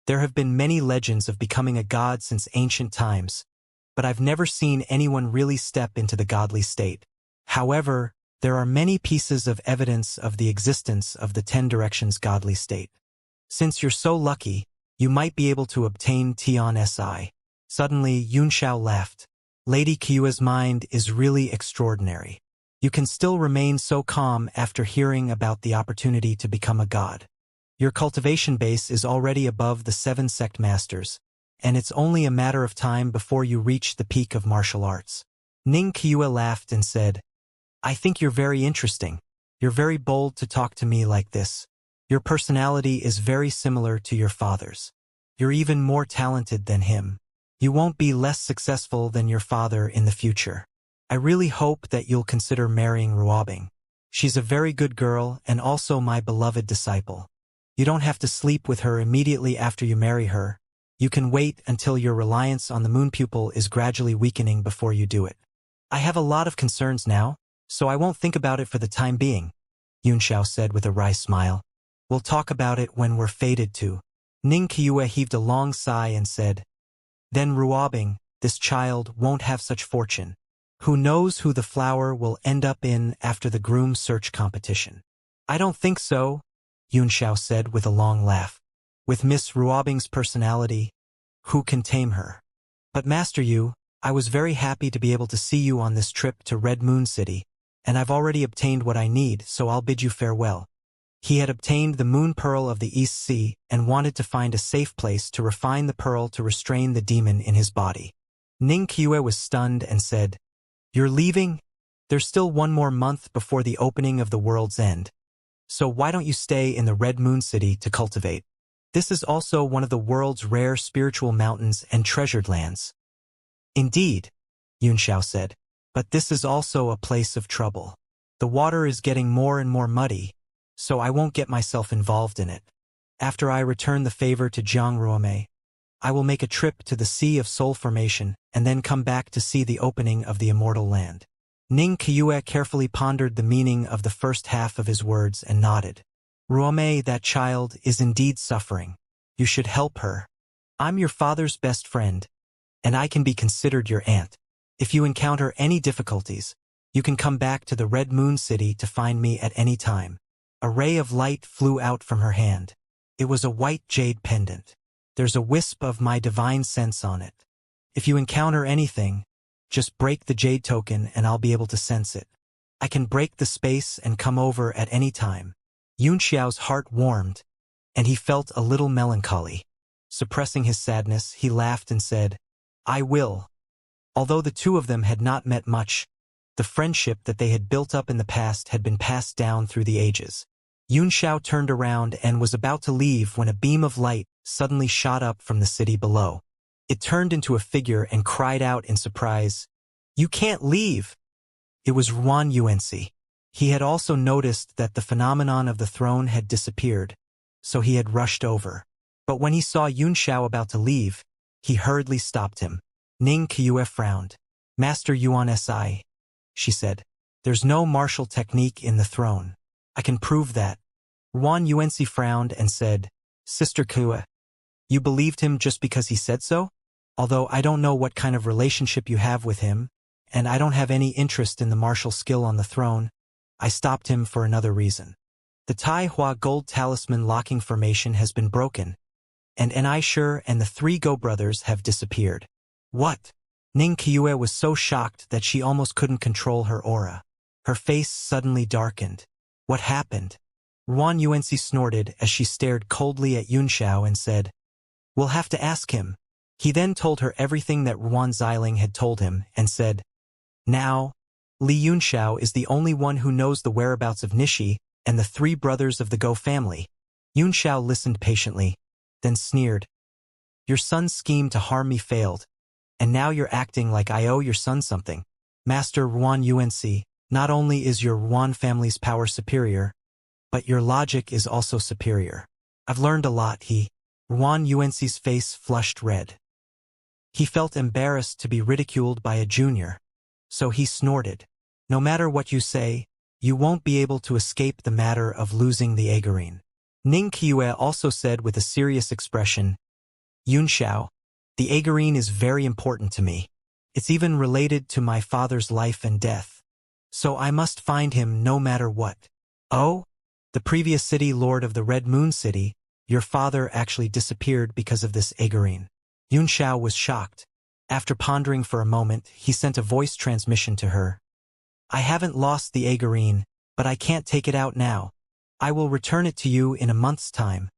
There have been many legends of becoming a god since ancient times, but I've never seen anyone really step into the godly state. However, there are many pieces of evidence of the existence of the 10 directions godly state. Since you're so lucky, you might be able to obtain Tian Si. Suddenly, Xianxia laughed. Lady Qiua's mind is really extraordinary. You can still remain so calm after hearing about the opportunity to become a god. Your cultivation base is already above the 7 sect masters, and it's only a matter of time before you reach the peak of martial arts. Xianxia laughed and said, I think you're very interesting. You're very bold to talk to me like this. Your personality is very similar to your father's. You're even more talented than him. You won't be less successful than your father in the future. I really hope that you'll consider marrying Ruobing. She's a very good girl and also my beloved disciple. You don't have to sleep with her immediately after you marry her. You can wait until your reliance on the moon pupil is gradually weakening before you do it. I have a lot of concerns now, so I won't think about it for the time being, Xianxia said with a wry smile. We'll talk about it when we're fated to. Xianxia heaved a long sigh and said, Then Ruobing, this child won't have such fortune. Who knows who the flower will end up in after the groom search competition? I don't think so, Xianxia said with a long laugh. With Miss Ruobing's personality, who can tame her? But Master Yu, I was very happy to be able to see you on this trip to Red Moon City, and I've already obtained what I need, so I'll bid you farewell. He had obtained the moon pearl of the East Sea and wanted to find a safe place to refine the pearl to restrain the demon in his body. Xianxia was stunned and said, You're leaving? There's still one more month before the opening of the world's end. So why don't you stay in the Red Moon City to cultivate? This is also one of the world's rare spiritual mountains and treasured lands. Indeed, Xianxia said, but this is also a place of trouble. The water is getting more and more muddy, so I won't get myself involved in it. After I return the favor to Jiangruome, I will make a trip to the Sea of Soul Formation and then come back to see the opening of the Immortal Land. Ning Qiue carefully pondered the meaning of the first half of his words and nodded. Ruome, that child, is indeed suffering. You should help her. I'm your father's best friend, and I can be considered your aunt. If you encounter any difficulties, you can come back to the Red Moon City to find me at any time. A ray of light flew out from her hand. It was a white jade pendant. There's a wisp of my divine sense on it. If you encounter anything, just break the jade token and I'll be able to sense it. I can break the space and come over at any time. Yunxiao's heart warmed, and he felt a little melancholy. Suppressing his sadness, he laughed and said, I will. Although the two of them had not met much, the friendship that they had built up in the past had been passed down through the ages. Yunxiao turned around and was about to leave when a beam of light suddenly shot up from the city below. It turned into a figure and cried out in surprise, You can't leave! It was Ruan Yuanxi. He had also noticed that the phenomenon of the throne had disappeared, so he had rushed over. But when he saw Yunxiao about to leave, he hurriedly stopped him. Ning Qiue frowned. Master Yuan Si, she said, there's no martial technique in the throne. I can prove that. Ruan Yuanxi frowned and said, Sister Qiue, you believed him just because he said so? Although I don't know what kind of relationship you have with him, and I don't have any interest in the martial skill on the throne, I stopped him for another reason. The Tai Hua gold talisman locking formation has been broken, and Enisher and the three Go brothers have disappeared. What? Ning Qiue was so shocked that she almost couldn't control her aura. Her face suddenly darkened. What happened? Ruan Yuanxi snorted as she stared coldly at Yunxiao and said, We'll have to ask him. He then told her everything that Ruan Xiling had told him and said, Now, Li Yunxiao is the only one who knows the whereabouts of Nishi and the three brothers of the Go family. Yunxiao listened patiently, then sneered. Your son's scheme to harm me failed, and now you're acting like I owe your son something. Master Ruan Yuanxi, not only is your Ruan family's power superior, but your logic is also superior. I've learned a lot, Ruan Yuanxi's face flushed red. He felt embarrassed to be ridiculed by a junior, so he snorted. No matter what you say, you won't be able to escape the matter of losing the Agarine. Ning Qiue also said with a serious expression, Yunxiao, the Agarine is very important to me. It's even related to my father's life and death. So I must find him no matter what. Oh? The previous city lord of the Red Moon City, your father actually disappeared because of this Agarine. Yunxiao was shocked. After pondering for a moment, he sent a voice transmission to her. I haven't lost the Agarine, but I can't take it out now. I will return it to you in a month's time,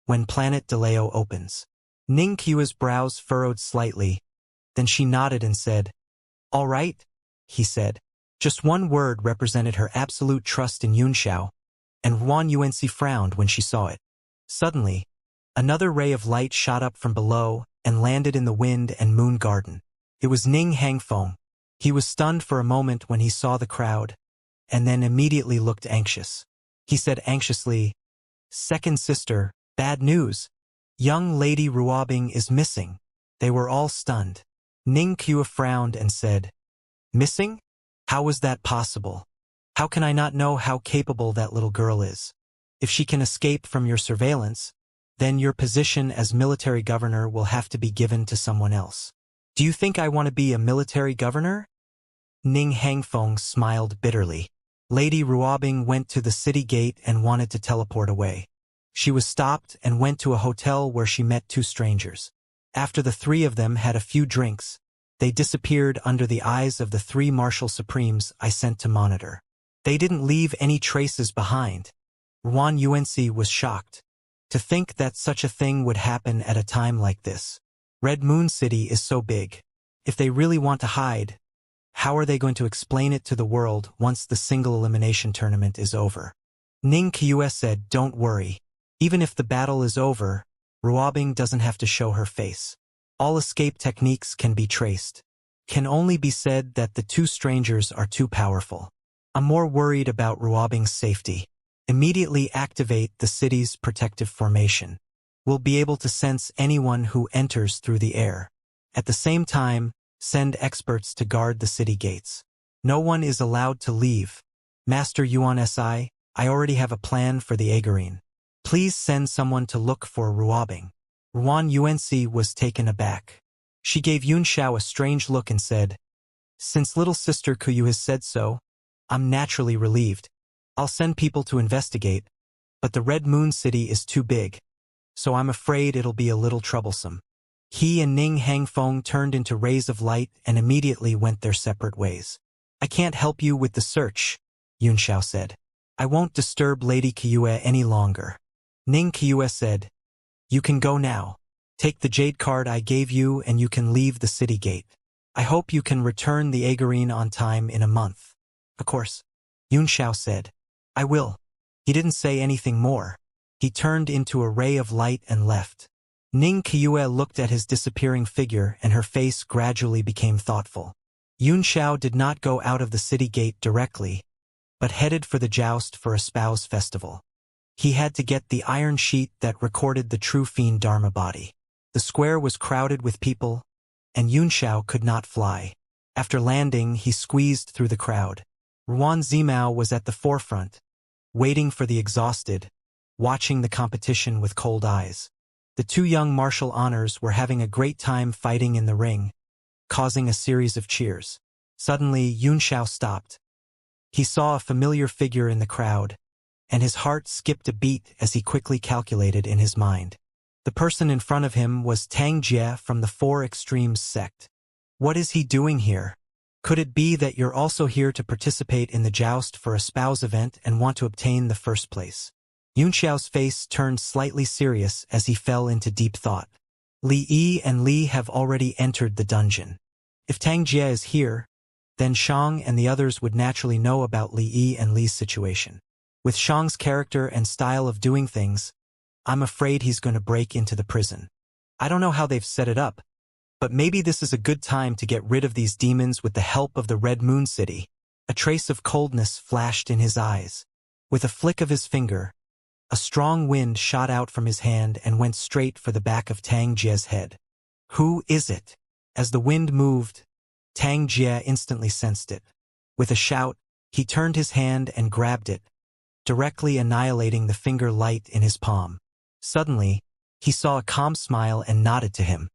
when Planet Deleo opens. Ning Qiue's brows furrowed slightly. Then she nodded and said, All right, he said. Just one word represented her absolute trust in Yunxiao, and Ruan Yuanxi frowned when she saw it. Suddenly, another ray of light shot up from below and landed in the Wind and Moon Garden. It was Ning Hangfeng. He was stunned for a moment when he saw the crowd, and then immediately looked anxious. He said anxiously, Second sister, bad news. Young Lady Ruobing is missing. They were all stunned. Ning Qiue frowned and said, Missing? How was that possible? How can I not know how capable that little girl is? If she can escape from your surveillance, then your position as military governor will have to be given to someone else. Do you think I want to be a military governor? Ning Hangfeng smiled bitterly. Lady Ruobing went to the city gate and wanted to teleport away. She was stopped and went to a hotel where she met two strangers. After the three of them had a few drinks, they disappeared under the eyes of the three martial supremes I sent to monitor. They didn't leave any traces behind. Ruan Yuanxi was shocked. To think that such a thing would happen at a time like this. Red Moon City is so big. If they really want to hide, How are they going to explain it to the world once the single elimination tournament is over? Ning Qiue said, "Don't worry. Even if the battle is over, Ruobing doesn't have to show her face. All escape techniques can be traced. Can only be said that the two strangers are too powerful. I'm more worried about Ruobing's safety. Immediately activate the city's protective formation. We'll be able to sense anyone who enters through the air. At the same time, send experts to guard the city gates. No one is allowed to leave. Master Yuan Si, I already have a plan for the Agarine. Please send someone to look for Ruobing." Ruan Yuanxi was taken aback. She gave Yun Xiao a strange look and said, "Since little sister Kuyu has said so, I'm naturally relieved. I'll send people to investigate, but the Red Moon City is too big, so I'm afraid it'll be a little troublesome." He and Ning Hangfeng turned into rays of light and immediately went their separate ways. "I can't help you with the search," Yun Xiao said. "I won't disturb Lady Qiue any longer." Ning Qiue said, "You can go now. Take the jade card I gave you and you can leave the city gate. I hope you can return the Agarine on time in a month." "Of course," Yun Xiao said. "I will." He didn't say anything more. He turned into a ray of light and left. Ning Qiue looked at his disappearing figure and her face gradually became thoughtful. Yun Xiao did not go out of the city gate directly, but headed for the joust for a spouse festival. He had to get the iron sheet that recorded the true fiend Dharma body. The square was crowded with people, and Yun Xiao could not fly. After landing, he squeezed through the crowd. Ruan Zimao was at the forefront, waiting for the exhausted, watching the competition with cold eyes. The two young martial honors were having a great time fighting in the ring, causing a series of cheers. Suddenly, Yun Xiao stopped. He saw a familiar figure in the crowd, and his heart skipped a beat as he quickly calculated in his mind. The person in front of him was Tang Jie from the Four Extremes sect. What is he doing here? Could it be that you're also here to participate in the joust for a spouse event and want to obtain the first place? Yun Xiao's face turned slightly serious as he fell into deep thought. Li Yi and Li have already entered the dungeon. If Tang Jie is here, then Shang and the others would naturally know about Li Yi and Li's situation. With Shang's character and style of doing things, I'm afraid he's going to break into the prison. I don't know how they've set it up, but maybe this is a good time to get rid of these demons with the help of the Red Moon City. A trace of coldness flashed in his eyes. With a flick of his finger, a strong wind shot out from his hand and went straight for the back of Tang Jie's head. Who is it? As the wind moved, Tang Jie instantly sensed it. With a shout, he turned his hand and grabbed it, directly annihilating the finger light in his palm. Suddenly, he saw a calm smile and nodded to him.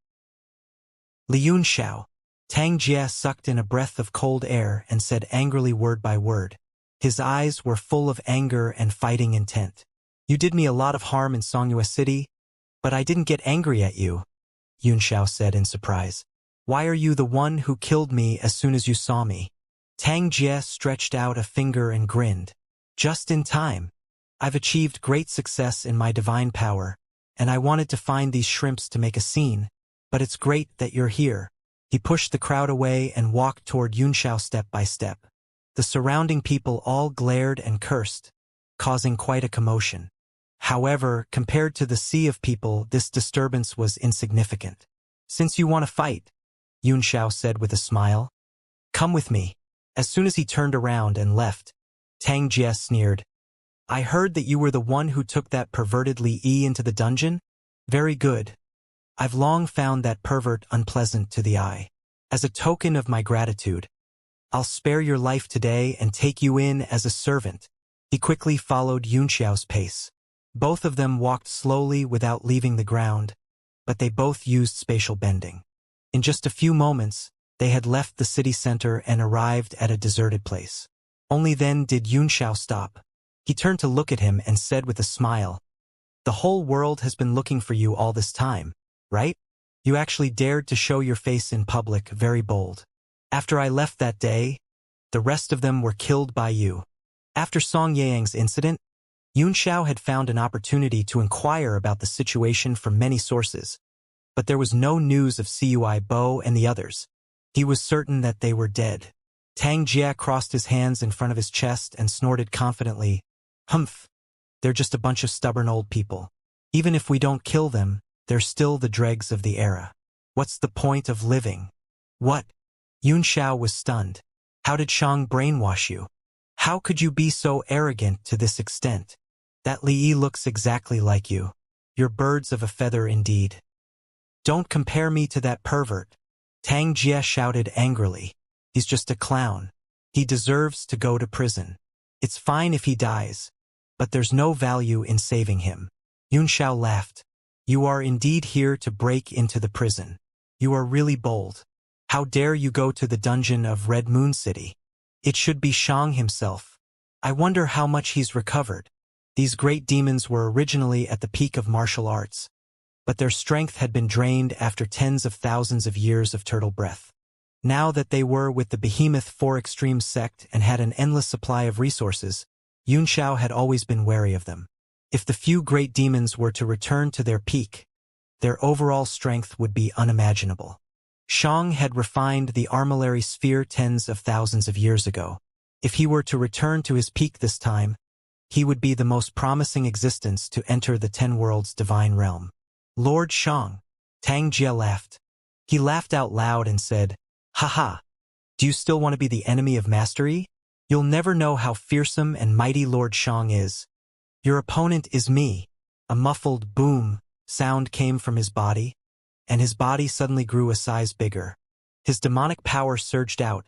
Li Yun Xiao. Tang Jie sucked in a breath of cold air and said angrily word by word. His eyes were full of anger and fighting intent. You did me a lot of harm in Songyue City, but I didn't get angry at you, Yun Xiao said in surprise. Why are you the one who killed me as soon as you saw me? Tang Jie stretched out a finger and grinned. Just in time. I've achieved great success in my divine power, and I wanted to find these shrimps to make a scene, but it's great that you're here. He pushed the crowd away and walked toward Yun Xiao step by step. The surrounding people all glared and cursed, causing quite a commotion. However, compared to the sea of people, this disturbance was insignificant. Since you want to fight, Yun Xiao said with a smile, come with me. As soon as he turned around and left, Tang Jie sneered. I heard that you were the one who took that perverted Li Yi into the dungeon? Very good. I've long found that pervert unpleasant to the eye. As a token of my gratitude, I'll spare your life today and take you in as a servant. He quickly followed Yun Xiao's pace. Both of them walked slowly without leaving the ground, but they both used spatial bending. In just a few moments, they had left the city center and arrived at a deserted place. Only then did Yun Xiao stop. He turned to look at him and said with a smile, the whole world has been looking for you all this time, right? You actually dared to show your face in public, very bold. After I left that day, the rest of them were killed by you. After Song Yang's incident, Yun Xiao had found an opportunity to inquire about the situation from many sources, but there was no news of Cui Bo and the others. He was certain that they were dead. Tang Jia crossed his hands in front of his chest and snorted confidently. Humph. They're just a bunch of stubborn old people. Even if we don't kill them, they're still the dregs of the era. What's the point of living? What? Yun Xiao was stunned. How did Shang brainwash you? How could you be so arrogant to this extent? That Li Yi looks exactly like you. You're birds of a feather indeed. Don't compare me to that pervert. Tang Jia shouted angrily. He's just a clown. He deserves to go to prison. It's fine if he dies, but there's no value in saving him. Yun Xiao laughed. You are indeed here to break into the prison. You are really bold. How dare you go to the dungeon of Red Moon City? It should be Shang himself. I wonder how much he's recovered. These great demons were originally at the peak of martial arts, but their strength had been drained after tens of thousands of years of turtle breath. Now that they were with the behemoth Four Extremes sect and had an endless supply of resources, Yun Xiao had always been wary of them. If the few great demons were to return to their peak, their overall strength would be unimaginable. Shang had refined the armillary sphere tens of thousands of years ago. If he were to return to his peak this time, he would be the most promising existence to enter the Ten Worlds' divine realm. Lord Shang. Tang Jia laughed. He laughed out loud and said, "Haha, do you still want to be the enemy of mastery? You'll never know how fearsome and mighty Lord Shang is. Your opponent is me." A muffled boom sound came from his body, and his body suddenly grew a size bigger. His demonic power surged out,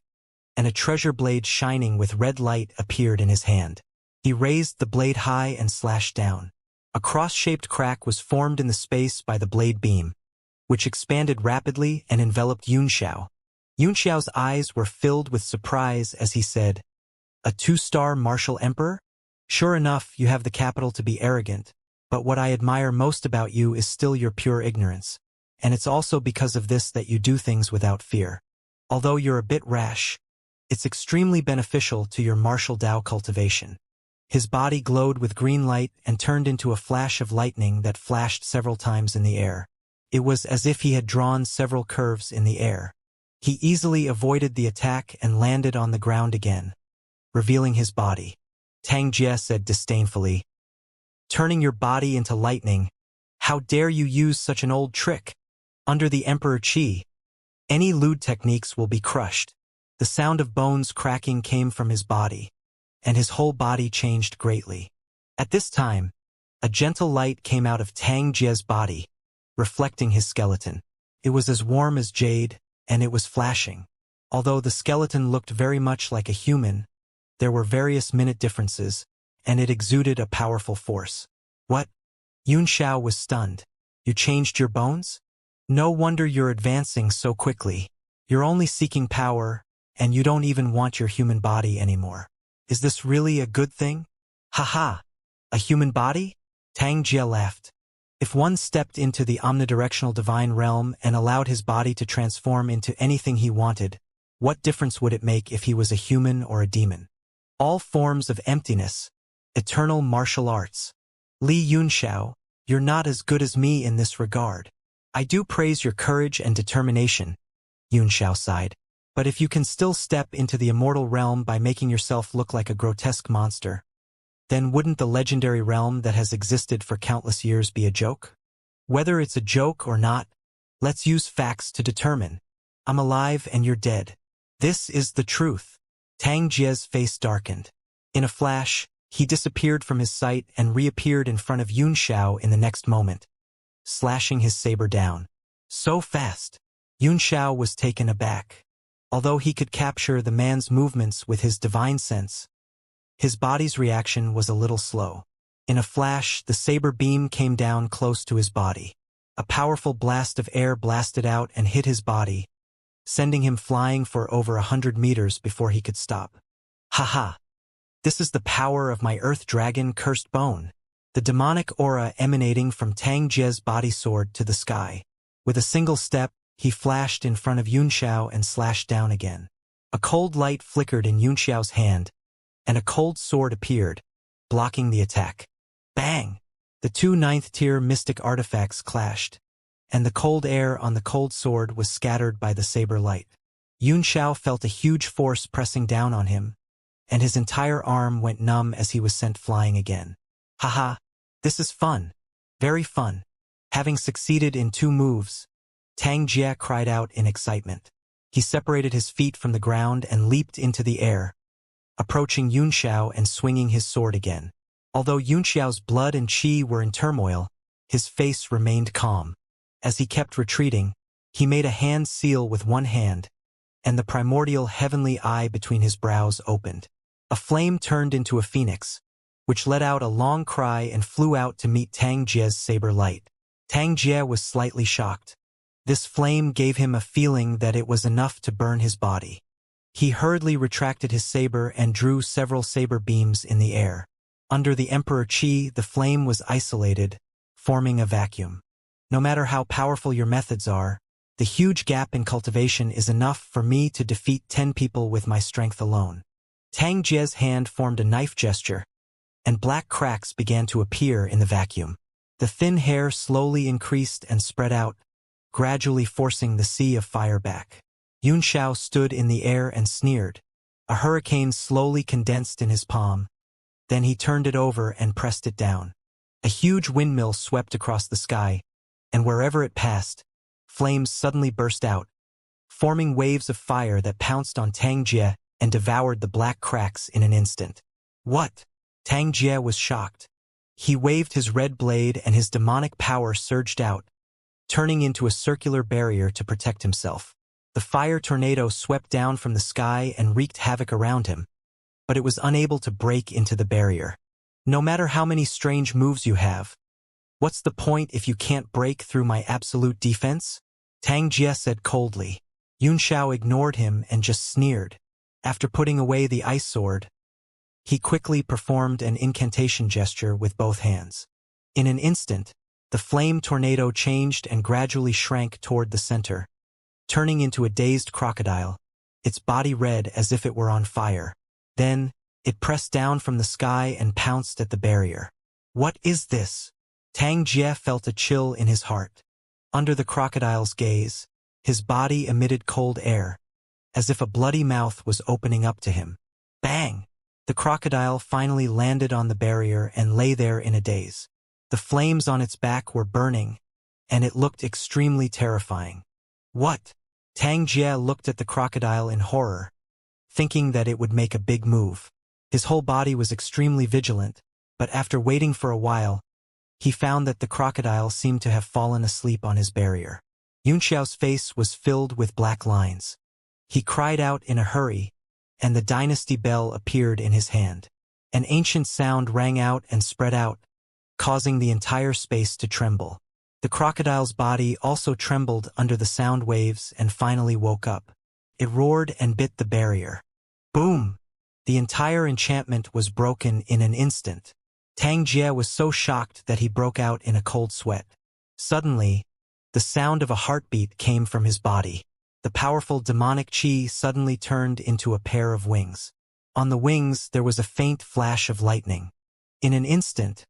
and a treasure blade shining with red light appeared in his hand. He raised the blade high and slashed down. A cross-shaped crack was formed in the space by the blade beam, which expanded rapidly and enveloped Yun Xiao. Yun Xiao's eyes were filled with surprise as he said, "A 2-star martial emperor? Sure enough, you have the capital to be arrogant, but what I admire most about you is still your pure ignorance, and it's also because of this that you do things without fear. Although you're a bit rash, it's extremely beneficial to your martial Dao cultivation." His body glowed with green light and turned into a flash of lightning that flashed several times in the air. It was as if he had drawn several curves in the air. He easily avoided the attack and landed on the ground again, revealing his body. Tang Jia said disdainfully, "Turning your body into lightning? How dare you use such an old trick? Under the Emperor Qi, any lewd techniques will be crushed." The sound of bones cracking came from his body, and his whole body changed greatly. At this time, a gentle light came out of Tang Jia's body, reflecting his skeleton. It was as warm as jade, and it was flashing. Although the skeleton looked very much like a human, there were various minute differences, and it exuded a powerful force. "What?" Yun Xiao was stunned. "You changed your bones? No wonder you're advancing so quickly. You're only seeking power, and you don't even want your human body anymore. Is this really a good thing?" "Haha, a human body?" Tang Jia laughed. If one stepped into the omnidirectional divine realm and allowed his body to transform into anything he wanted, what difference would it make if he was a human or a demon? All forms of emptiness, eternal martial arts. Li Yunxiao, you're not as good as me in this regard. I do praise your courage and determination, Yunxiao sighed. But if you can still step into the immortal realm by making yourself look like a grotesque monster, then wouldn't the legendary realm that has existed for countless years be a joke? Whether it's a joke or not, let's use facts to determine. I'm alive and you're dead. This is the truth. Tang Jia's face darkened. In a flash, he disappeared from his sight and reappeared in front of Yun Xiao in the next moment, slashing his saber down. So fast! Yun Xiao was taken aback. Although he could capture the man's movements with his divine sense, his body's reaction was a little slow. In a flash, the saber beam came down close to his body. A powerful blast of air blasted out and hit his body, sending him flying for over 100 meters before he could stop. Haha! This is the power of my Earth Dragon Cursed Bone. The demonic aura emanating from Tang Jia's body soared to the sky. With a single step, he flashed in front of Yun Xiao and slashed down again. A cold light flickered in Yun Xiao's hand, and a cold sword appeared, blocking the attack. Bang! The two 9th-tier mystic artifacts clashed, and the cold air on the cold sword was scattered by the saber light. Yunxiao felt a huge force pressing down on him, and his entire arm went numb as he was sent flying again. Haha, this is fun. Very fun. Having succeeded in 2 moves, Tang Jie cried out in excitement. He separated his feet from the ground and leaped into the air, approaching Yunxiao and swinging his sword again. Although Yunxiao's blood and qi were in turmoil, his face remained calm. As he kept retreating, he made a hand seal with one hand, and the primordial heavenly eye between his brows opened. A flame turned into a phoenix, which let out a long cry and flew out to meet Tang Jie's saber light. Tang Jie was slightly shocked. This flame gave him a feeling that it was enough to burn his body. He hurriedly retracted his saber and drew several saber beams in the air. Under the Emperor Qi, the flame was isolated, forming a vacuum. No matter how powerful your methods are, the huge gap in cultivation is enough for me to defeat 10 people with my strength alone. Tang Jie's hand formed a knife gesture, and black cracks began to appear in the vacuum. The thin hair slowly increased and spread out, gradually forcing the sea of fire back. Yunxiao stood in the air and sneered. A hurricane slowly condensed in his palm. Then he turned it over and pressed it down. A huge windmill swept across the sky, and wherever it passed, flames suddenly burst out, forming waves of fire that pounced on Tang Jie and devoured the black cracks in an instant. What? Tang Jie was shocked. He waved his red blade and his demonic power surged out, turning into a circular barrier to protect himself. The fire tornado swept down from the sky and wreaked havoc around him, but it was unable to break into the barrier. No matter how many strange moves you have, what's the point if you can't break through my absolute defense? Tang Jie said coldly. Yunxiao ignored him and just sneered. After putting away the ice sword, he quickly performed an incantation gesture with both hands. In an instant, the flame tornado changed and gradually shrank toward the center, turning into a dazed crocodile, its body red as if it were on fire. Then, it pressed down from the sky and pounced at the barrier. What is this? Tang Jie felt a chill in his heart. Under the crocodile's gaze, his body emitted cold air, as if a bloody mouth was opening up to him. Bang! The crocodile finally landed on the barrier and lay there in a daze. The flames on its back were burning, and it looked extremely terrifying. What? Tang Jie looked at the crocodile in horror, thinking that it would make a big move. His whole body was extremely vigilant, but after waiting for a while, he found that the crocodile seemed to have fallen asleep on his barrier. Yunxiao's face was filled with black lines. He cried out in a hurry, and the dynasty bell appeared in his hand. An ancient sound rang out and spread out, causing the entire space to tremble. The crocodile's body also trembled under the sound waves and finally woke up. It roared and bit the barrier. Boom! The entire enchantment was broken in an instant. Tang Jie was so shocked that he broke out in a cold sweat. Suddenly, the sound of a heartbeat came from his body. The powerful demonic qi suddenly turned into a pair of wings. On the wings there was a faint flash of lightning. In an instant,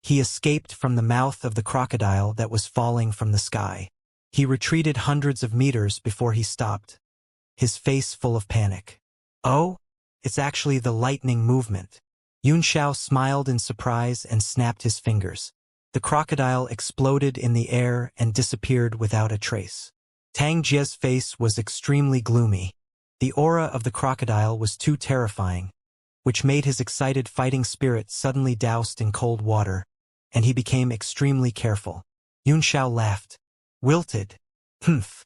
he escaped from the mouth of the crocodile that was falling from the sky. He retreated hundreds of meters before he stopped, his face full of panic. Oh, it's actually the lightning movement. Yunxiao smiled in surprise and snapped his fingers. The crocodile exploded in the air and disappeared without a trace. Tang Jie's face was extremely gloomy. The aura of the crocodile was too terrifying, which made his excited fighting spirit suddenly doused in cold water, and he became extremely careful. Yunxiao laughed. Wilted. Humph.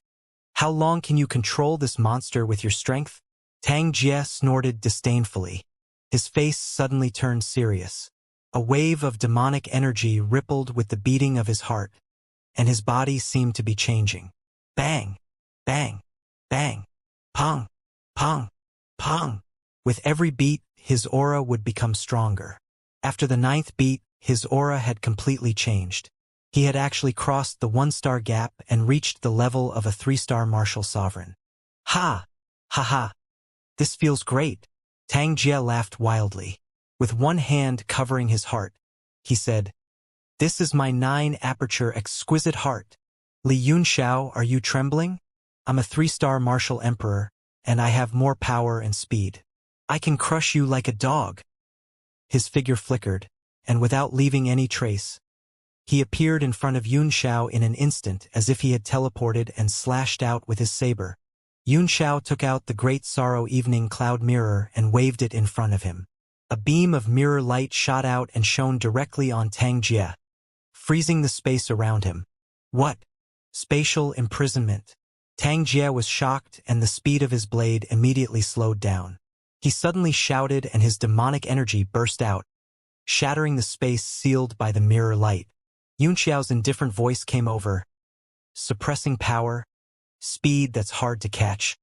How long can you control this monster with your strength? Tang Jie snorted disdainfully. His face suddenly turned serious. A wave of demonic energy rippled with the beating of his heart, and his body seemed to be changing. Bang! Bang! Bang! Pong! Pong! Pong! With every beat, his aura would become stronger. After the 9th beat, his aura had completely changed. He had actually crossed the 1-star gap and reached the level of a 3-star martial sovereign. Ha! Ha ha! This feels great. Tang Jie laughed wildly. With one hand covering his heart, he said, This is my 9-aperture exquisite heart. Li Yunxiao, are you trembling? I'm a 3-star martial emperor, and I have more power and speed. I can crush you like a dog." His figure flickered, and without leaving any trace, he appeared in front of Yuanxiao in an instant as if he had teleported and slashed out with his saber. Yuanxiao took out the Great Sorrow Evening Cloud Mirror and waved it in front of him. A beam of mirror light shot out and shone directly on Tang Jie, freezing the space around him. What? Spatial imprisonment. Tang Jie was shocked, and the speed of his blade immediately slowed down. He suddenly shouted, and his demonic energy burst out, shattering the space sealed by the mirror light. Yuanxiao's indifferent voice came over. Suppressing power, speed that's hard to catch.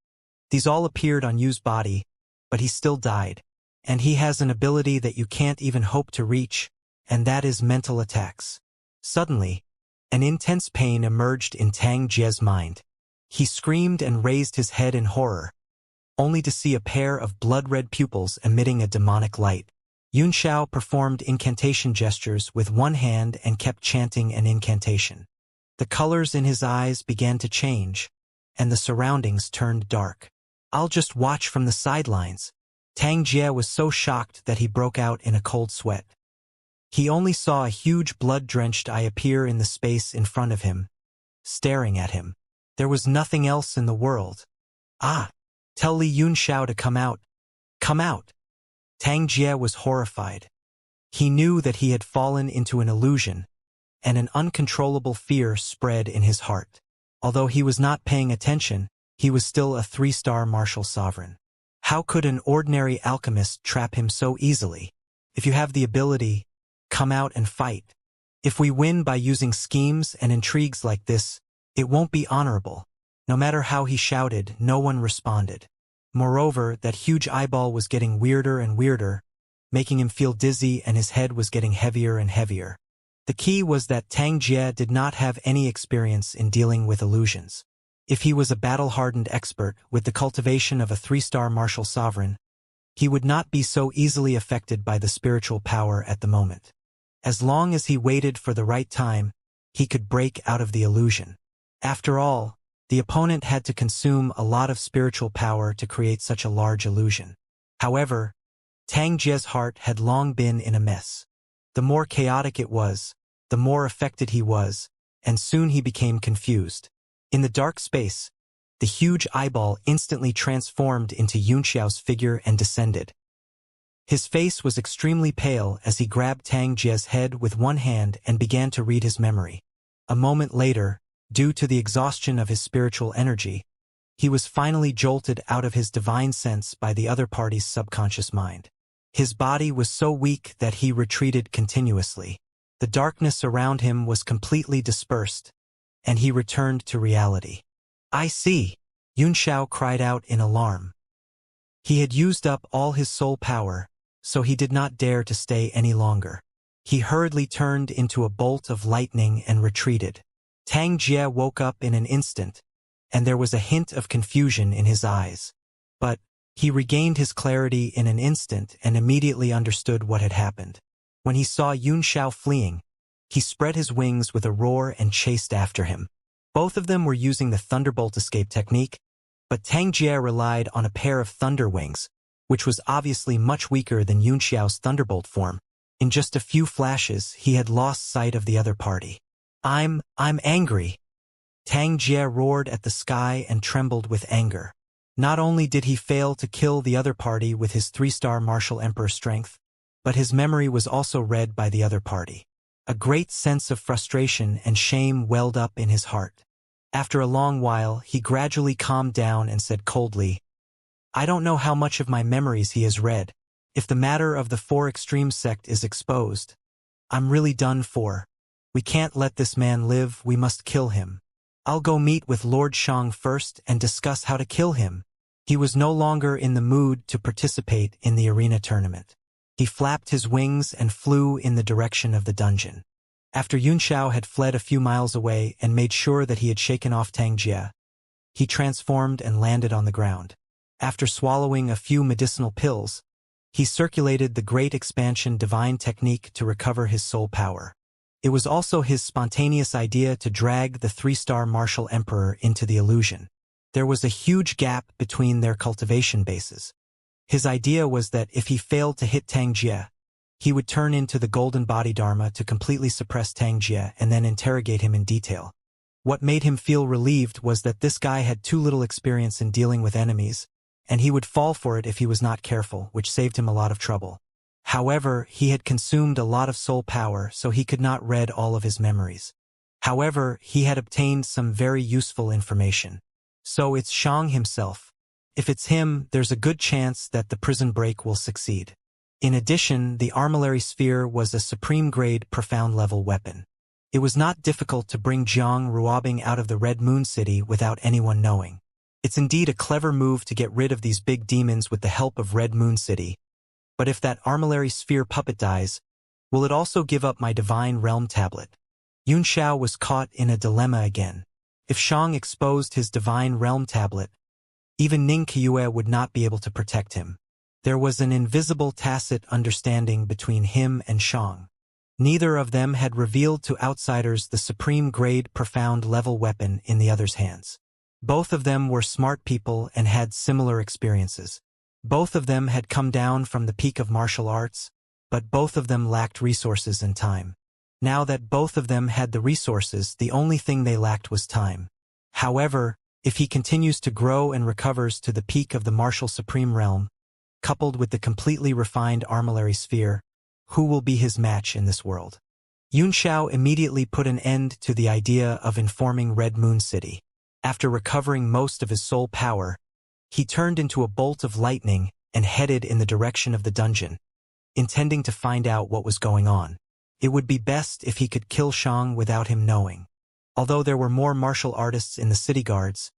These all appeared on Yu's body, but he still died. And he has an ability that you can't even hope to reach, and that is mental attacks. Suddenly, an intense pain emerged in Tang Jie's mind. He screamed and raised his head in horror, only to see a pair of blood-red pupils emitting a demonic light. Yuanxiao performed incantation gestures with one hand and kept chanting an incantation. The colors in his eyes began to change, and the surroundings turned dark. "I'll just watch from the sidelines." Tang Jie was so shocked that he broke out in a cold sweat. He only saw a huge blood-drenched eye appear in the space in front of him, staring at him. There was nothing else in the world. "Ah! Tell Li Yuanxiao to come out. Come out!" Tang Jie was horrified. He knew that he had fallen into an illusion, and an uncontrollable fear spread in his heart. Although he was not paying attention, he was still a 3-star martial sovereign. How could an ordinary alchemist trap him so easily? If you have the ability, come out and fight. If we win by using schemes and intrigues like this, it won't be honorable. No matter how he shouted, no one responded. Moreover, that huge eyeball was getting weirder and weirder, making him feel dizzy, and his head was getting heavier and heavier. The key was that Tang Jie did not have any experience in dealing with illusions. If he was a battle-hardened expert with the cultivation of a 3-star martial sovereign, he would not be so easily affected by the spiritual power at the moment. As long as he waited for the right time, he could break out of the illusion. After all, the opponent had to consume a lot of spiritual power to create such a large illusion. However, Tang Jie's heart had long been in a mess. The more chaotic it was, the more affected he was, and soon he became confused. In the dark space, the huge eyeball instantly transformed into Yuanxiao's figure and descended. His face was extremely pale as he grabbed Tang Jie's head with one hand and began to read his memory. A moment later, due to the exhaustion of his spiritual energy, he was finally jolted out of his divine sense by the other party's subconscious mind. His body was so weak that he retreated continuously. The darkness around him was completely dispersed, and he returned to reality. "I see," Yuanxiao cried out in alarm. He had used up all his soul power, so he did not dare to stay any longer. He hurriedly turned into a bolt of lightning and retreated. Tang Jie woke up in an instant, and there was a hint of confusion in his eyes. But he regained his clarity in an instant and immediately understood what had happened. When he saw Yuanxiao fleeing, he spread his wings with a roar and chased after him. Both of them were using the thunderbolt escape technique, but Tang Jie relied on a pair of thunder wings, which was obviously much weaker than Yuanxiao's thunderbolt form. In just a few flashes, he had lost sight of the other party. I'm angry." Tang Jie roared at the sky and trembled with anger. Not only did he fail to kill the other party with his 3-star martial emperor strength, but his memory was also read by the other party. A great sense of frustration and shame welled up in his heart. After a long while, he gradually calmed down and said coldly, "I don't know how much of my memories he has read. If the matter of the 4 Extreme sect is exposed, I'm really done for. We can't let this man live, we must kill him. I'll go meet with Lord Shang first and discuss how to kill him." He was no longer in the mood to participate in the arena tournament. He flapped his wings and flew in the direction of the dungeon. After Yuanxiao had fled a few miles away and made sure that he had shaken off Tang Jie, he transformed and landed on the ground. After swallowing a few medicinal pills, he circulated the Great Expansion divine technique to recover his soul power. It was also his spontaneous idea to drag the 3-star martial emperor into the illusion. There was a huge gap between their cultivation bases. His idea was that if he failed to hit Xianxia, he would turn into the golden body dharma to completely suppress Xianxia and then interrogate him in detail. What made him feel relieved was that this guy had too little experience in dealing with enemies, and he would fall for it if he was not careful, which saved him a lot of trouble. However, he had consumed a lot of soul power, so he could not read all of his memories. However, he had obtained some very useful information. So it's Xiang himself. If it's him, there's a good chance that the prison break will succeed. In addition, the armillary sphere was a supreme-grade, profound-level weapon. It was not difficult to bring Jiang Ruobing out of the Red Moon City without anyone knowing. It's indeed a clever move to get rid of these big demons with the help of Red Moon City. But if that armillary sphere puppet dies, will it also give up my Divine Realm tablet? Yunxiao was caught in a dilemma again. If Xiang exposed his Divine Realm tablet, even Ning Qiue would not be able to protect him. There was an invisible tacit understanding between him and Xiang. Neither of them had revealed to outsiders the supreme-grade, profound-level weapon in the other's hands. Both of them were smart people and had similar experiences. Both of them had come down from the peak of martial arts, but both of them lacked resources and time. Now that both of them had the resources, the only thing they lacked was time. However, if he continues to grow and recovers to the peak of the martial supreme realm, coupled with the completely refined armillary sphere, who will be his match in this world? Yunxiao immediately put an end to the idea of informing Red Moon City. After recovering most of his soul power, he turned into a bolt of lightning and headed in the direction of the dungeon, intending to find out what was going on. It would be best if he could kill Xiang without him knowing. Although there were more martial artists in the city guards,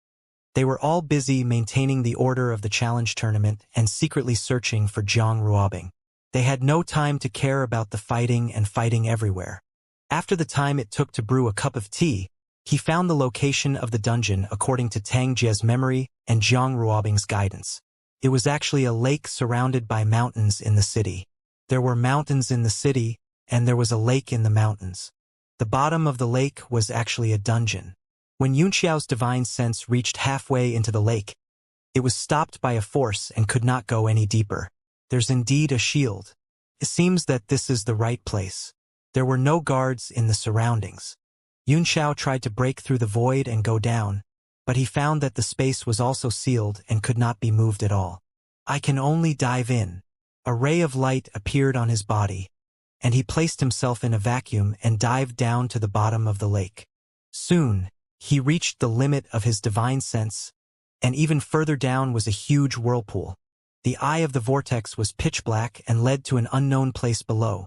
they were all busy maintaining the order of the challenge tournament and secretly searching for Jiang Ruobing. They had no time to care about the fighting and fighting everywhere. After the time it took to brew a cup of tea, he found the location of the dungeon according to Tang Jie's memory and Jiang Ruobing's guidance. It was actually a lake surrounded by mountains in the city. There were mountains in the city, and there was a lake in the mountains. The bottom of the lake was actually a dungeon. When Yunxiao's divine sense reached halfway into the lake, it was stopped by a force and could not go any deeper. There's indeed a shield. It seems that this is the right place. There were no guards in the surroundings. Yunxiao tried to break through the void and go down, but he found that the space was also sealed and could not be moved at all. I can only dive in. A ray of light appeared on his body, and he placed himself in a vacuum and dived down to the bottom of the lake. Soon, he reached the limit of his divine sense, and even further down was a huge whirlpool. The eye of the vortex was pitch black and led to an unknown place below,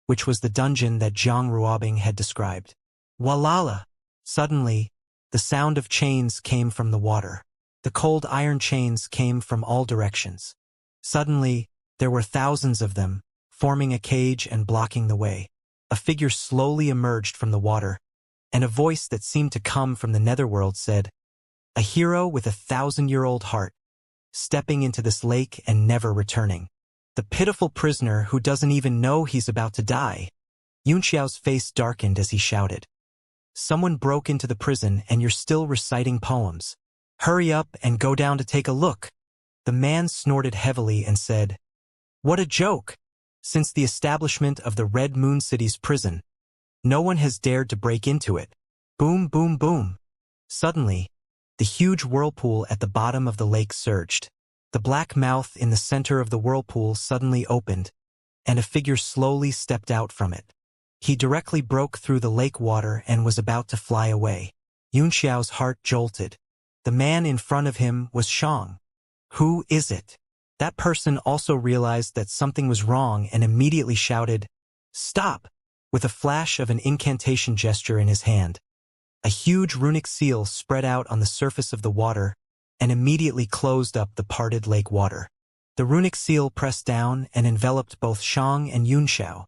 which was the dungeon that Jiang Ruobing had described. Walala! Suddenly, the sound of chains came from the water. The cold iron chains came from all directions. Suddenly, there were thousands of them, forming a cage and blocking the way. A figure slowly emerged from the water, and a voice that seemed to come from the netherworld said, "A hero with a 1,000-year-old heart, stepping into this lake and never returning. The pitiful prisoner who doesn't even know he's about to die." Yunxiao's face darkened as he shouted, "Someone broke into the prison and you're still reciting poems. Hurry up and go down to take a look." The man snorted heavily and said, "What a joke! Since the establishment of the Red Moon City's prison, no one has dared to break into it." Boom, boom, boom. Suddenly, the huge whirlpool at the bottom of the lake surged. The black mouth in the center of the whirlpool suddenly opened, and a figure slowly stepped out from it. He directly broke through the lake water and was about to fly away. Yunxiao's heart jolted. The man in front of him was Xiang. Who is it? That person also realized that something was wrong and immediately shouted, "Stop!" with a flash of an incantation gesture in his hand. A huge runic seal spread out on the surface of the water and immediately closed up the parted lake water. The runic seal pressed down and enveloped both Xiang and Yunxiao.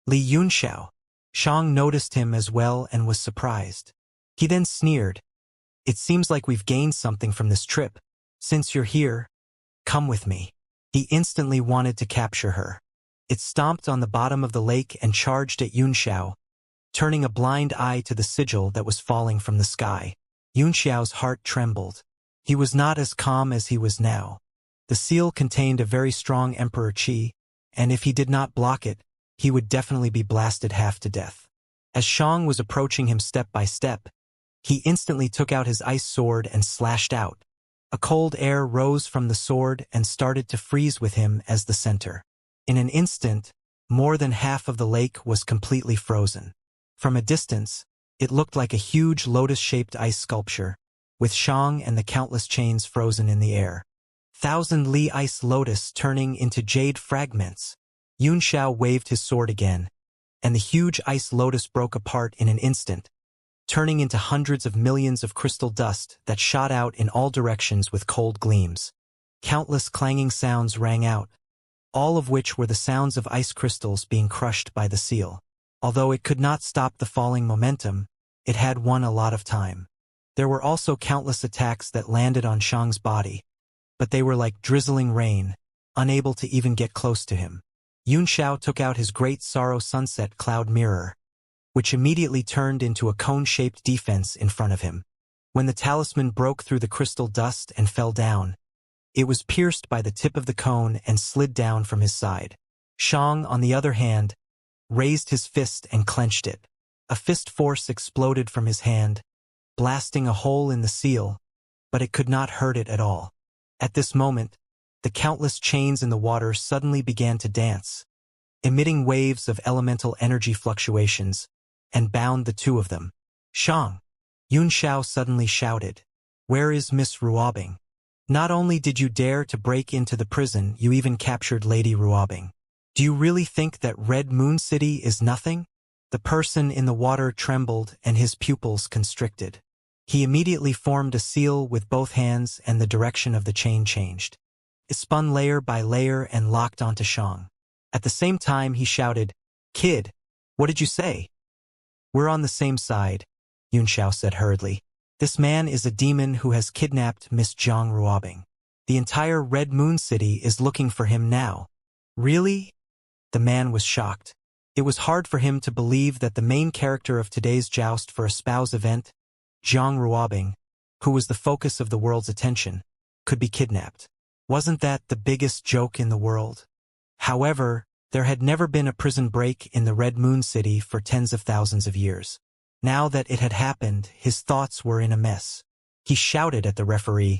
Li Yunxiao. Xiang noticed him as well and was surprised. He then sneered, "It seems like we've gained something from this trip. Since you're here, come with me." He instantly wanted to capture her. It stomped on the bottom of the lake and charged at Yunxiao, turning a blind eye to the sigil that was falling from the sky. Yunxiao's heart trembled. He was not as calm as he was now. The seal contained a very strong emperor qi, and if he did not block it, he would definitely be blasted half to death. As Xiang was approaching him step by step, he instantly took out his ice sword and slashed out. A cold air rose from the sword and started to freeze with him as the center. In an instant, more than half of the lake was completely frozen. From a distance, it looked like a huge lotus-shaped ice sculpture, with Xiang and the countless chains frozen in the air. Thousand-li ice lotus turning into jade fragments. Yunxiao waved his sword again, and the huge ice lotus broke apart in an instant, turning into hundreds of millions of crystal dust that shot out in all directions with cold gleams. Countless clanging sounds rang out, all of which were the sounds of ice crystals being crushed by the seal. Although it could not stop the falling momentum, it had won a lot of time. There were also countless attacks that landed on Xiang's body, but they were like drizzling rain, unable to even get close to him. Yunxiao took out his great sorrow sunset cloud mirror, which immediately turned into a cone-shaped defense in front of him. When the talisman broke through the crystal dust and fell down, it was pierced by the tip of the cone and slid down from his side. Xiang, on the other hand, raised his fist and clenched it. A fist force exploded from his hand, blasting a hole in the seal, but it could not hurt it at all. At this moment, the countless chains in the water suddenly began to dance, emitting waves of elemental energy fluctuations, and bound the two of them. "Xiang!" Yunxiao suddenly shouted. "Where is Miss Ruobing? Not only did you dare to break into the prison, you even captured Lady Ruobing. Do you really think that Red Moon City is nothing?" The person in the water trembled and his pupils constricted. He immediately formed a seal with both hands and the direction of the chain changed. It spun layer by layer and locked onto Xiang. At the same time he shouted, "Kid, what did you say?" "We're on the same side," Yunxiao said hurriedly. "This man is a demon who has kidnapped Miss Zhang Ruobing. The entire Red Moon City is looking for him now." "Really?" The man was shocked. It was hard for him to believe that the main character of today's joust for a spouse event, Zhang Ruobing, who was the focus of the world's attention, could be kidnapped. Wasn't that the biggest joke in the world? However, there had never been a prison break in the Red Moon City for tens of thousands of years. Now that it had happened, his thoughts were in a mess. He shouted at the referee,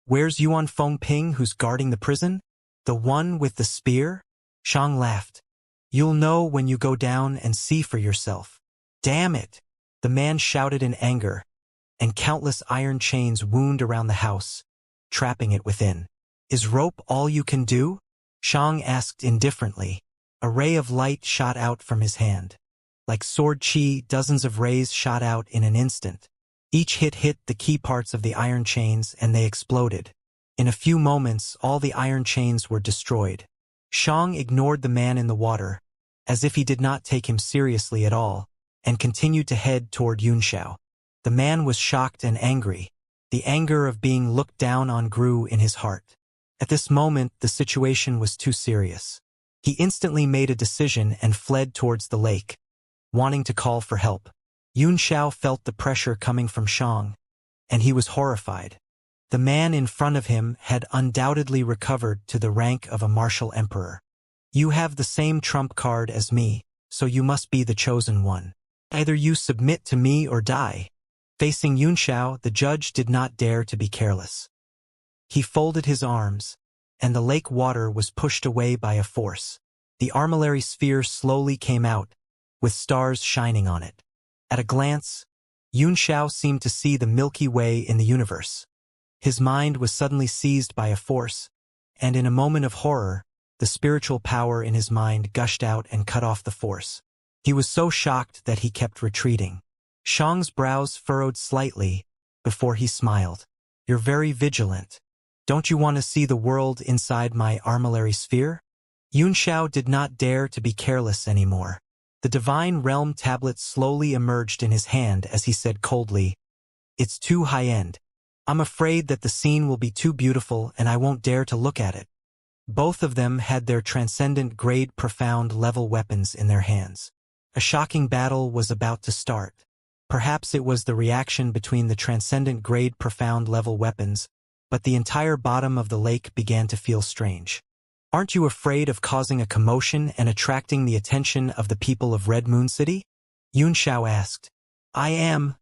"Where's Yuan Fengping who's guarding the prison? The one with the spear?" Xiang laughed. "You'll know when you go down and see for yourself." "Damn it!" the man shouted in anger, and countless iron chains wound around the house, trapping it within. "Is rope all you can do?" Xiang asked indifferently. A ray of light shot out from his hand. Like sword chi, dozens of rays shot out in an instant. Each hit the key parts of the iron chains and they exploded. In a few moments, all the iron chains were destroyed. Xiang ignored the man in the water, as if he did not take him seriously at all, and continued to head toward Yunxiao. The man was shocked and angry. The anger of being looked down on grew in his heart. At this moment, the situation was too serious. He instantly made a decision and fled towards the lake, wanting to call for help. Yunxiao felt the pressure coming from Xiang, and he was horrified. The man in front of him had undoubtedly recovered to the rank of a martial emperor. "You have the same trump card as me, so you must be the chosen one. Either you submit to me or die." Facing Yunxiao, the judge did not dare to be careless. He folded his arms, and the lake water was pushed away by a force. The armillary sphere slowly came out, with stars shining on it. At a glance, Yunxiao seemed to see the Milky Way in the universe. His mind was suddenly seized by a force, and in a moment of horror, the spiritual power in his mind gushed out and cut off the force. He was so shocked that he kept retreating. Xiang's brows furrowed slightly before he smiled. "You're very vigilant. Don't you want to see the world inside my armillary sphere?" Yunxiao did not dare to be careless anymore. The Divine Realm tablet slowly emerged in his hand as he said coldly, "It's too high-end. I'm afraid that the scene will be too beautiful and I won't dare to look at it." Both of them had their transcendent grade profound level weapons in their hands. A shocking battle was about to start. Perhaps it was the reaction between the transcendent grade profound level weapons, but the entire bottom of the lake began to feel strange. Aren't you afraid of causing a commotion and attracting the attention of the people of Red Moon City? Xianxia asked. I am,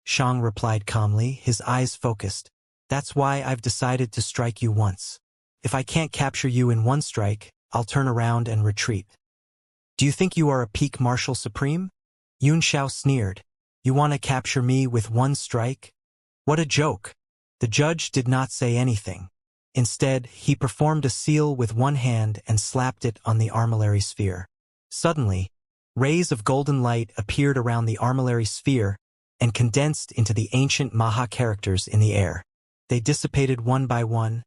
Xiang replied calmly, his eyes focused. That's why I've decided to strike you once. If I can't capture you in one strike, I'll turn around and retreat. Do you think you are a peak martial supreme? Xianxia sneered. You want to capture me with one strike? What a joke. The judge did not say anything. Instead, he performed a seal with one hand and slapped it on the armillary sphere. Suddenly, rays of golden light appeared around the armillary sphere and condensed into the ancient Maha characters in the air. They dissipated one by one,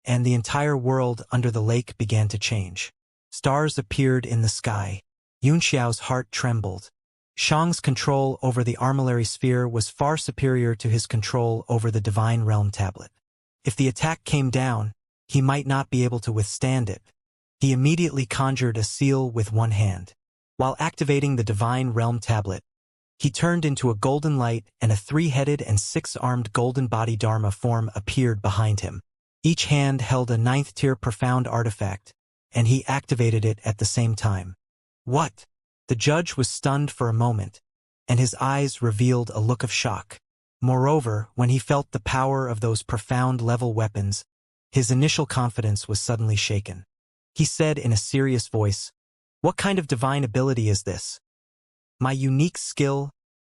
and the entire world under the lake began to change. Stars appeared in the sky. Yunxiao's heart trembled. Xiang's control over the armillary sphere was far superior to his control over the Divine Realm tablet. If the attack came down, he might not be able to withstand it. He immediately conjured a seal with one hand. While activating the Divine Realm tablet, he turned into a golden light and a three-headed and six-armed golden body Dharma form appeared behind him. Each hand held a ninth-tier profound artifact, and he activated it at the same time. What? The judge was stunned for a moment, and his eyes revealed a look of shock. Moreover, when he felt the power of those profound-level weapons, his initial confidence was suddenly shaken. He said in a serious voice, What kind of divine ability is this? My unique skill,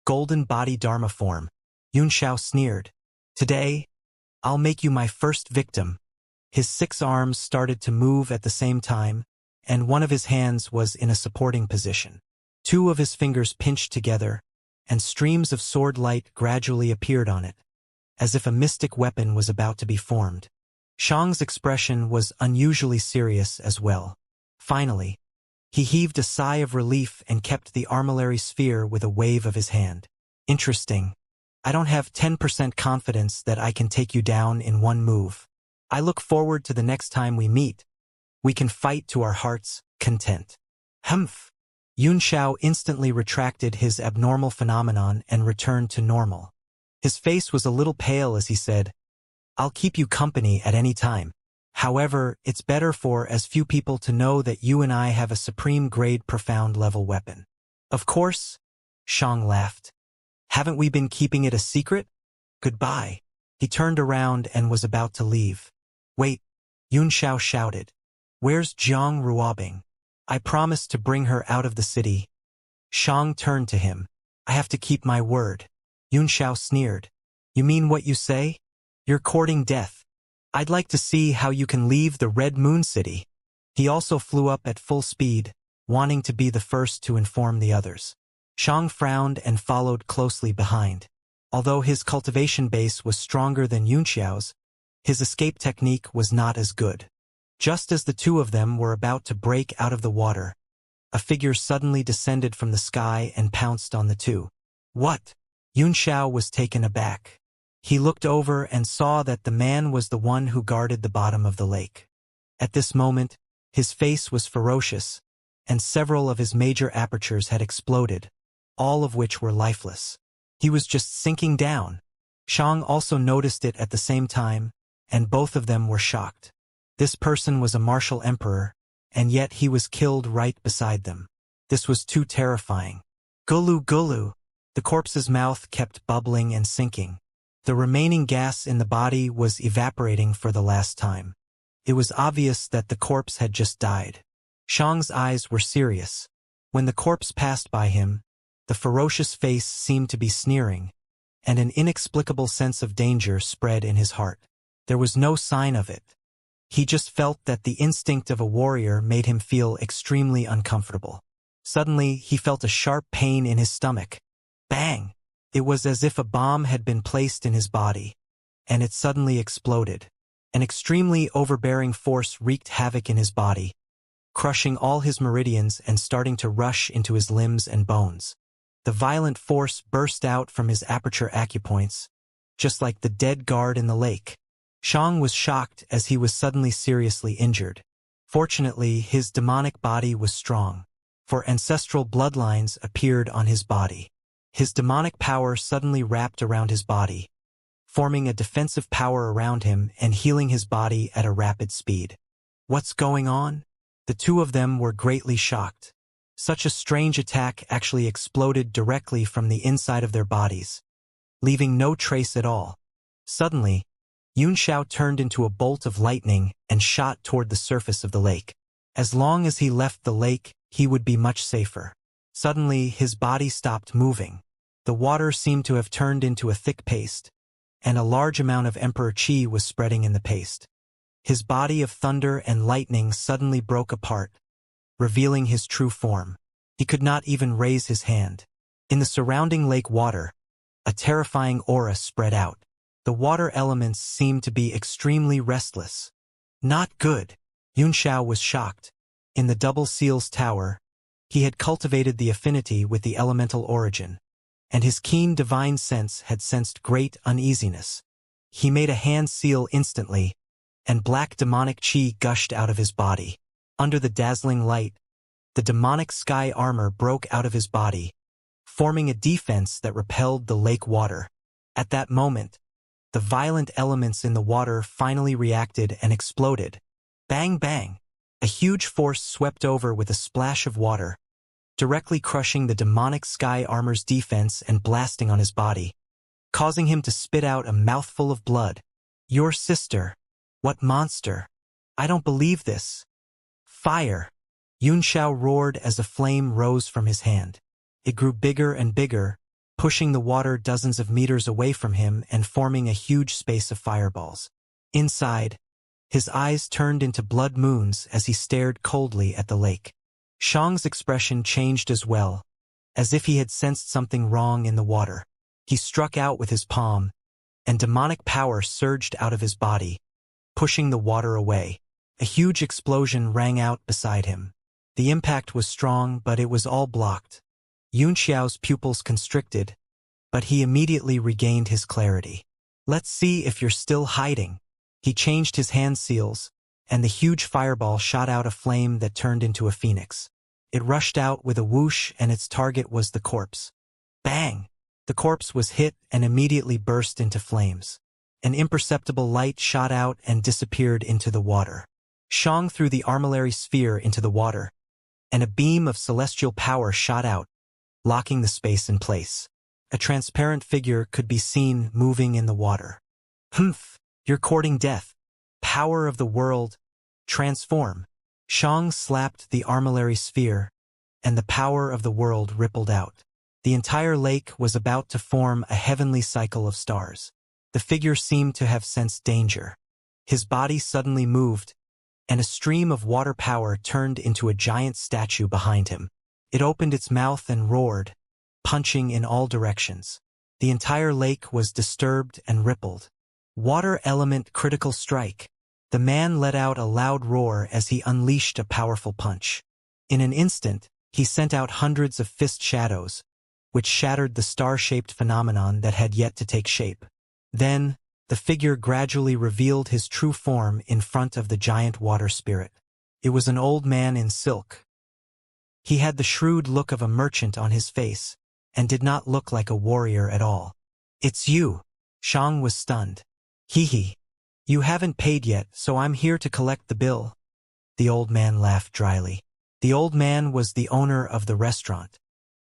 golden body Dharma form. Xianxia sneered. Today, I'll make you my first victim. His 6 arms started to move at the same time, and one of his hands was in a supporting position. 2 of his fingers pinched together, and streams of sword light gradually appeared on it, as if a mystic weapon was about to be formed. Xiang's expression was unusually serious as well. Finally, he heaved a sigh of relief and kept the armillary sphere with a wave of his hand. Interesting. I don't have 10% confidence that I can take you down in one move. I look forward to the next time we meet. We can fight to our heart's content. Humph. Xianxia instantly retracted his abnormal phenomenon and returned to normal. His face was a little pale as he said, I'll keep you company at any time. However, it's better for as few people to know that you and I have a supreme grade profound level weapon. Of course, Xiang laughed. Haven't we been keeping it a secret? Goodbye. He turned around and was about to leave. Wait, Xianxia shouted. Where's Jiang Ruobing? I promised to bring her out of the city. Xiang turned to him. I have to keep my word. Xianxia sneered. You mean what you say? You're courting death. I'd like to see how you can leave the Red Moon City. He also flew up at full speed, wanting to be the first to inform the others. Xiang frowned and followed closely behind. Although his cultivation base was stronger than Yunxiao's, his escape technique was not as good. Just as the two of them were about to break out of the water, a figure suddenly descended from the sky and pounced on the two. What? Yunxiao was taken aback. He looked over and saw that the man was the one who guarded the bottom of the lake. At this moment, his face was ferocious, and several of his major apertures had exploded, all of which were lifeless. He was just sinking down. Xiang also noticed it at the same time, and both of them were shocked. This person was a martial emperor, and yet he was killed right beside them. This was too terrifying. Gulu gulu! The corpse's mouth kept bubbling and sinking. The remaining gas in the body was evaporating for the last time. It was obvious that the corpse had just died. Xiang's eyes were serious. When the corpse passed by him, the ferocious face seemed to be sneering, and an inexplicable sense of danger spread in his heart. There was no sign of it. He just felt that the instinct of a warrior made him feel extremely uncomfortable. Suddenly, he felt a sharp pain in his stomach. Bang! It was as if a bomb had been placed in his body, and it suddenly exploded. An extremely overbearing force wreaked havoc in his body, crushing all his meridians and starting to rush into his limbs and bones. The violent force burst out from his aperture acupoints, just like the dead guard in the lake. Xiang was shocked as he was suddenly seriously injured. Fortunately, his demonic body was strong, for ancestral bloodlines appeared on his body. His demonic power suddenly wrapped around his body, forming a defensive power around him and healing his body at a rapid speed. What's going on? The two of them were greatly shocked. Such a strange attack actually exploded directly from the inside of their bodies, leaving no trace at all. Suddenly, Xianxia turned into a bolt of lightning and shot toward the surface of the lake. As long as he left the lake, he would be much safer. Suddenly, his body stopped moving. The water seemed to have turned into a thick paste, and a large amount of Emperor Qi was spreading in the paste. His body of thunder and lightning suddenly broke apart, revealing his true form. He could not even raise his hand. In the surrounding lake water, a terrifying aura spread out. The water elements seemed to be extremely restless. Not good. Xianxia was shocked. In the Double Seal's tower, he had cultivated the affinity with the elemental origin, and his keen divine sense had sensed great uneasiness. He made a hand seal instantly, and black demonic chi gushed out of his body. Under the dazzling light, the demonic sky armor broke out of his body, forming a defense that repelled the lake water. At that moment, the violent elements in the water finally reacted and exploded. Bang bang! A huge force swept over with a splash of water, directly crushing the demonic sky armor's defense and blasting on his body, causing him to spit out a mouthful of blood. Your sister! What monster! I don't believe this! Fire! Xianxia roared as a flame rose from his hand. It grew bigger and bigger, pushing the water dozens of meters away from him and forming a huge space of fireballs. Inside, his eyes turned into blood moons as he stared coldly at the lake. Shang's expression changed as well, as if he had sensed something wrong in the water. He struck out with his palm, and demonic power surged out of his body, pushing the water away. A huge explosion rang out beside him. The impact was strong, but it was all blocked. Xianxiao's pupils constricted, but he immediately regained his clarity. Let's see if you're still hiding. He changed his hand seals, and the huge fireball shot out a flame that turned into a phoenix. It rushed out with a whoosh, and its target was the corpse. Bang! The corpse was hit and immediately burst into flames. An imperceptible light shot out and disappeared into the water. Shang threw the armillary sphere into the water, and a beam of celestial power shot out, locking the space in place. A transparent figure could be seen moving in the water. Humph! You're courting death. Power of the world, transform. Shang slapped the armillary sphere, and the power of the world rippled out. The entire lake was about to form a heavenly cycle of stars. The figure seemed to have sensed danger. His body suddenly moved, and a stream of water power turned into a giant statue behind him. It opened its mouth and roared, punching in all directions. The entire lake was disturbed and rippled. Water element critical strike. The man let out a loud roar as he unleashed a powerful punch. In an instant, he sent out hundreds of fist shadows, which shattered the star-shaped phenomenon that had yet to take shape. Then, the figure gradually revealed his true form in front of the giant water spirit. It was an old man in silk. He had the shrewd look of a merchant on his face, and did not look like a warrior at all. It's you! Shang was stunned. Hee. You haven't paid yet, so I'm here to collect the bill. The old man laughed dryly. The old man was the owner of the restaurant.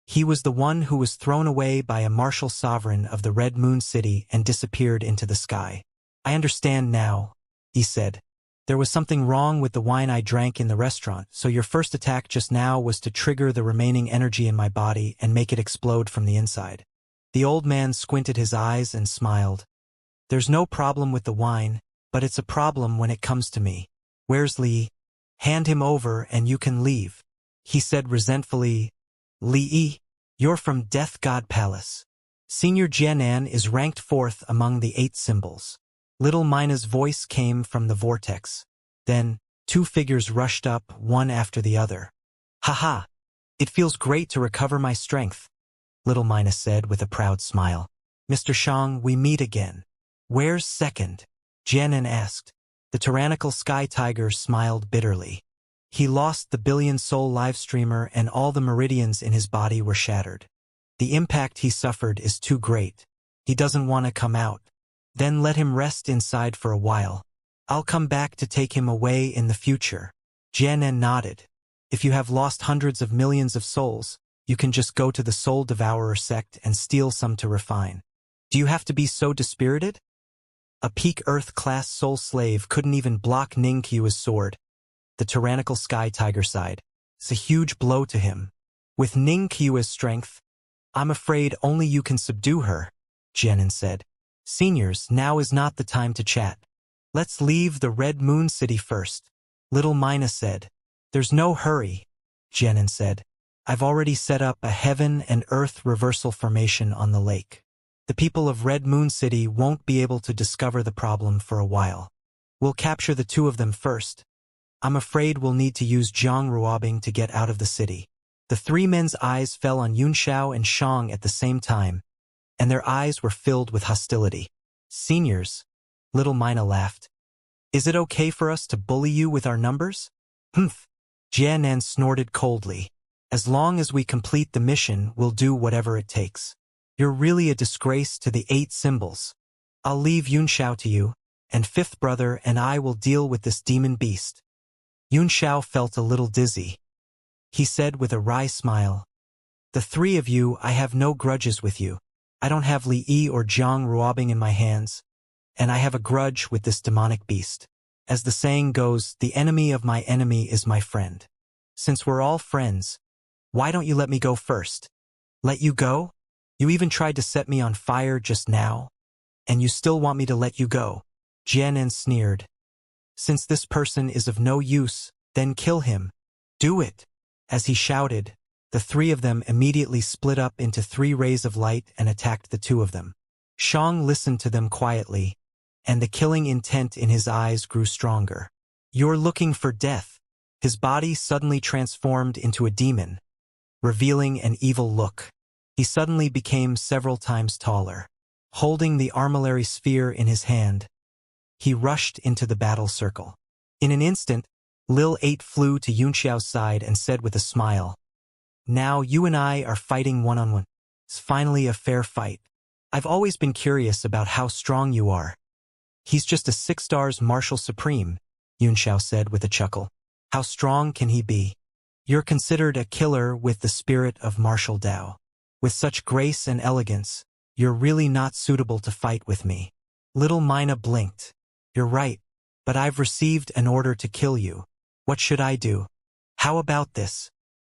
He was the one who was thrown away by a martial sovereign of the Red Moon City and disappeared into the sky. I understand now, he said. There was something wrong with the wine I drank in the restaurant, so your first attack just now was to trigger the remaining energy in my body and make it explode from the inside. The old man squinted his eyes and smiled. There's no problem with the wine, but it's a problem when it comes to me. Where's Li? Hand him over and you can leave. He said resentfully, Li, you're from Death God Palace. Senior Jianan is ranked 4th among the 8 symbols. Little Mina's voice came from the vortex. Then, 2 figures rushed up, one after the other. Haha! It feels great to recover my strength, Little Mina said with a proud smile. Mr. Shang, we meet again. Where's second? Jianan asked. The tyrannical sky tiger smiled bitterly. He lost the billion-soul live streamer and all the meridians in his body were shattered. The impact he suffered is too great. He doesn't want to come out. Then let him rest inside for a while. I'll come back to take him away in the future. Jianan nodded. If you have lost hundreds of millions of souls, you can just go to the Soul Devourer sect and steal some to refine. Do you have to be so dispirited? A peak Earth-class soul slave couldn't even block Ningqiu's sword. The tyrannical Sky Tiger sighed. It's a huge blow to him. With Ningqiu's strength, I'm afraid only you can subdue her, Jianan said. Seniors, now is not the time to chat. Let's leave the Red Moon City first, little Mina said. There's no hurry, Jianan said. I've already set up a heaven and earth reversal formation on the lake. The people of Red Moon City won't be able to discover the problem for a while. We'll capture the two of them first. I'm afraid we'll need to use Jiang Ruobing to get out of the city. The three men's eyes fell on Yunxiao and Shang at the same time, and their eyes were filled with hostility. Seniors, little Mina laughed. Is it okay for us to bully you with our numbers? Humph. Jianan snorted coldly. As long as we complete the mission, we'll do whatever it takes. You're really a disgrace to the 8 symbols. I'll leave Yunxiao to you, and fifth brother and I will deal with this demon beast. Yunxiao felt a little dizzy. He said with a wry smile, The three of you, I have no grudges with you. I don't have Li Yi or Jiang Ruobing in my hands, and I have a grudge with this demonic beast. As the saying goes, the enemy of my enemy is my friend. Since we're all friends, why don't you let me go first? Let you go? You even tried to set me on fire just now, and you still want me to let you go? Jianan sneered. Since this person is of no use, then kill him. Do it. As he shouted, the three of them immediately split up into 3 rays of light and attacked the two of them. Shang listened to them quietly, and the killing intent in his eyes grew stronger. You're looking for death. His body suddenly transformed into a demon, revealing an evil look. He suddenly became several times taller. Holding the armillary sphere in his hand, he rushed into the battle circle. In an instant, Lil 8 flew to Yunxiao's side and said with a smile, Now you and I are fighting one-on-one. It's finally a fair fight. I've always been curious about how strong you are. He's just a 6 stars Marshal Supreme, Yunxiao said with a chuckle. How strong can he be? You're considered a killer with the spirit of martial Dao. With such grace and elegance, you're really not suitable to fight with me. Little Mina blinked. You're right, but I've received an order to kill you. What should I do? How about this?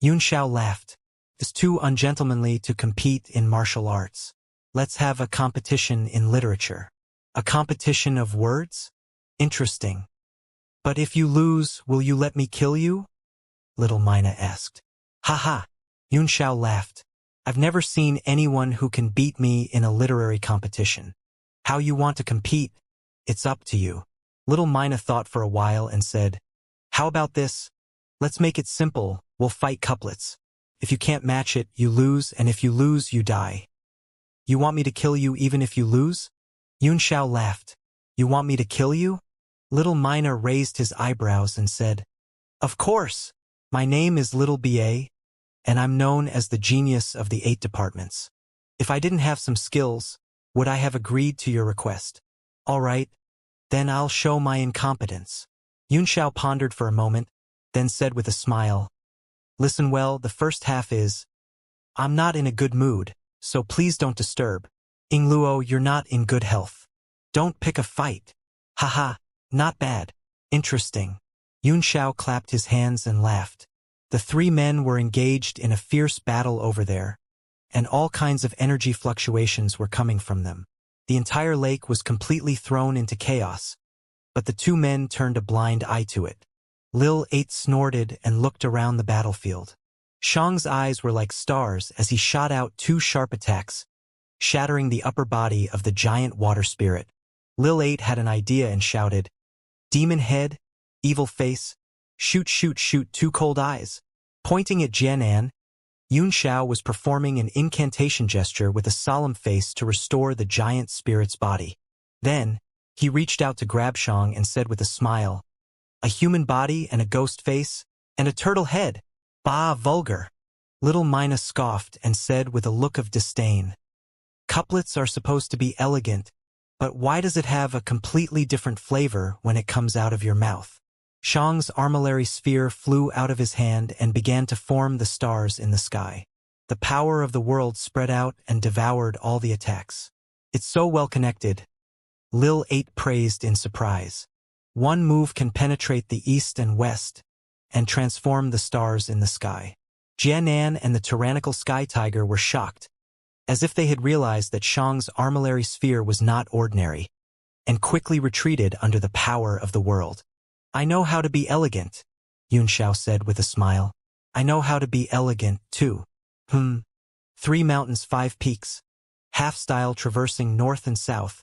Yunxiao laughed. It's too ungentlemanly to compete in martial arts. Let's have a competition in literature. A competition of words? Interesting. But if you lose, will you let me kill you? Little Mina asked. Ha. Yunxiao laughed. I've never seen anyone who can beat me in a literary competition. How you want to compete? It's up to you. Little Mina thought for a while and said, How about this? Let's make it simple. We'll fight couplets. If you can't match it, you lose, and if you lose, you die. You want me to kill you even if you lose? Yunxiao laughed. You want me to kill you? Little Mina raised his eyebrows and said, Of course. My name is Little B.A., and I'm known as the genius of the 8 departments. If I didn't have some skills, would I have agreed to your request? All right, then I'll show my incompetence. Yunxiao pondered for a moment, then said with a smile, Listen well, the first half is, I'm not in a good mood, so please don't disturb. Ingluo, you're not in good health. Don't pick a fight. Haha, not bad. Interesting. Yunxiao clapped his hands and laughed. The 3 men were engaged in a fierce battle over there, and all kinds of energy fluctuations were coming from them. The entire lake was completely thrown into chaos, but the 2 men turned a blind eye to it. Lil 8 snorted and looked around the battlefield. Shang's eyes were like stars as he shot out 2 sharp attacks, shattering the upper body of the giant water spirit. Lil 8 had an idea and shouted, Demon head, evil face, shoot 2 cold eyes. Pointing at Jianan, Yunxiao was performing an incantation gesture with a solemn face to restore the giant spirit's body. Then, he reached out to grab Shang and said with a smile, A human body and a ghost face, and a turtle head. Bah, vulgar. Little Mina scoffed and said with a look of disdain. Couplets are supposed to be elegant, but why does it have a completely different flavor when it comes out of your mouth? Xiang's armillary sphere flew out of his hand and began to form the stars in the sky. The power of the world spread out and devoured all the attacks. It's so well connected. Lil 8 praised in surprise. One move can penetrate the east and west and transform the stars in the sky. Jianan and the tyrannical sky tiger were shocked, as if they had realized that Xiang's armillary sphere was not ordinary, and quickly retreated under the power of the world. I know how to be elegant, Yunxiao said with a smile. I know how to be elegant, too. 3 mountains 5 peaks, half-style traversing north and south,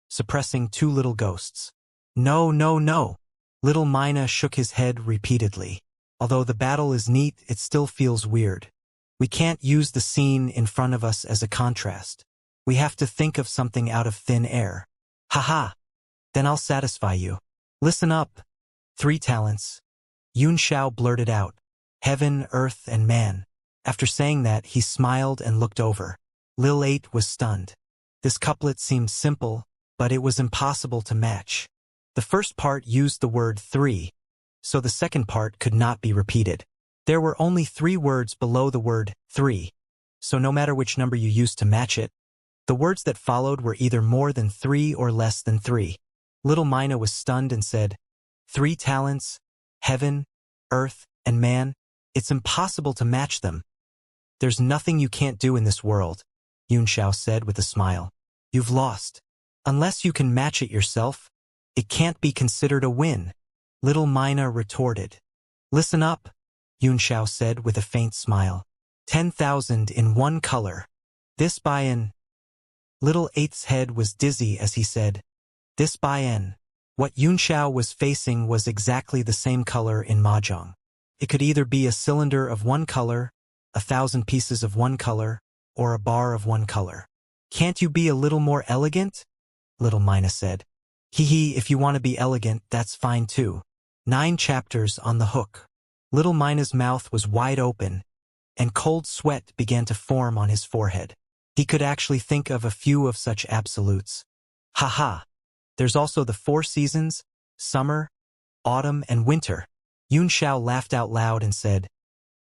suppressing 2 little ghosts. No, no, no. Little Mina shook his head repeatedly. Although the battle is neat, it still feels weird. We can't use the scene in front of us as a contrast. We have to think of something out of thin air. Haha. Then I'll satisfy you. Listen up. 3 talents. Yunxiao blurted out. Heaven, earth, and man. After saying that, he smiled and looked over. Lil 8 was stunned. This couplet seemed simple, but it was impossible to match. The first part used the word 3, so the second part could not be repeated. There were only 3 words below the word 3, so no matter which number you used to match it, the words that followed were either more than 3 or less than 3. Little Mina was stunned and said, 3 talents, heaven, earth, and man, it's impossible to match them. There's nothing you can't do in this world, Yunxiao said with a smile. You've lost. Unless you can match it yourself, it can't be considered a win. Little Mina retorted. Listen up, Yunxiao said with a faint smile. 10,000 in one color. This by an... Little 8's head was dizzy as he said, this by an... What Yunxiao was facing was exactly the same color in mahjong. It could either be a cylinder of one color, 1,000 pieces of one color, or a bar of one color. Can't you be a little more elegant? Little Mina said. Hee hee, if you want to be elegant, that's fine too. 9 chapters on the hook. Little Mina's mouth was wide open, and cold sweat began to form on his forehead. He could actually think of a few of such absolutes. Ha. There's also the 4 seasons, summer, autumn, and winter. Yunxiao laughed out loud and said,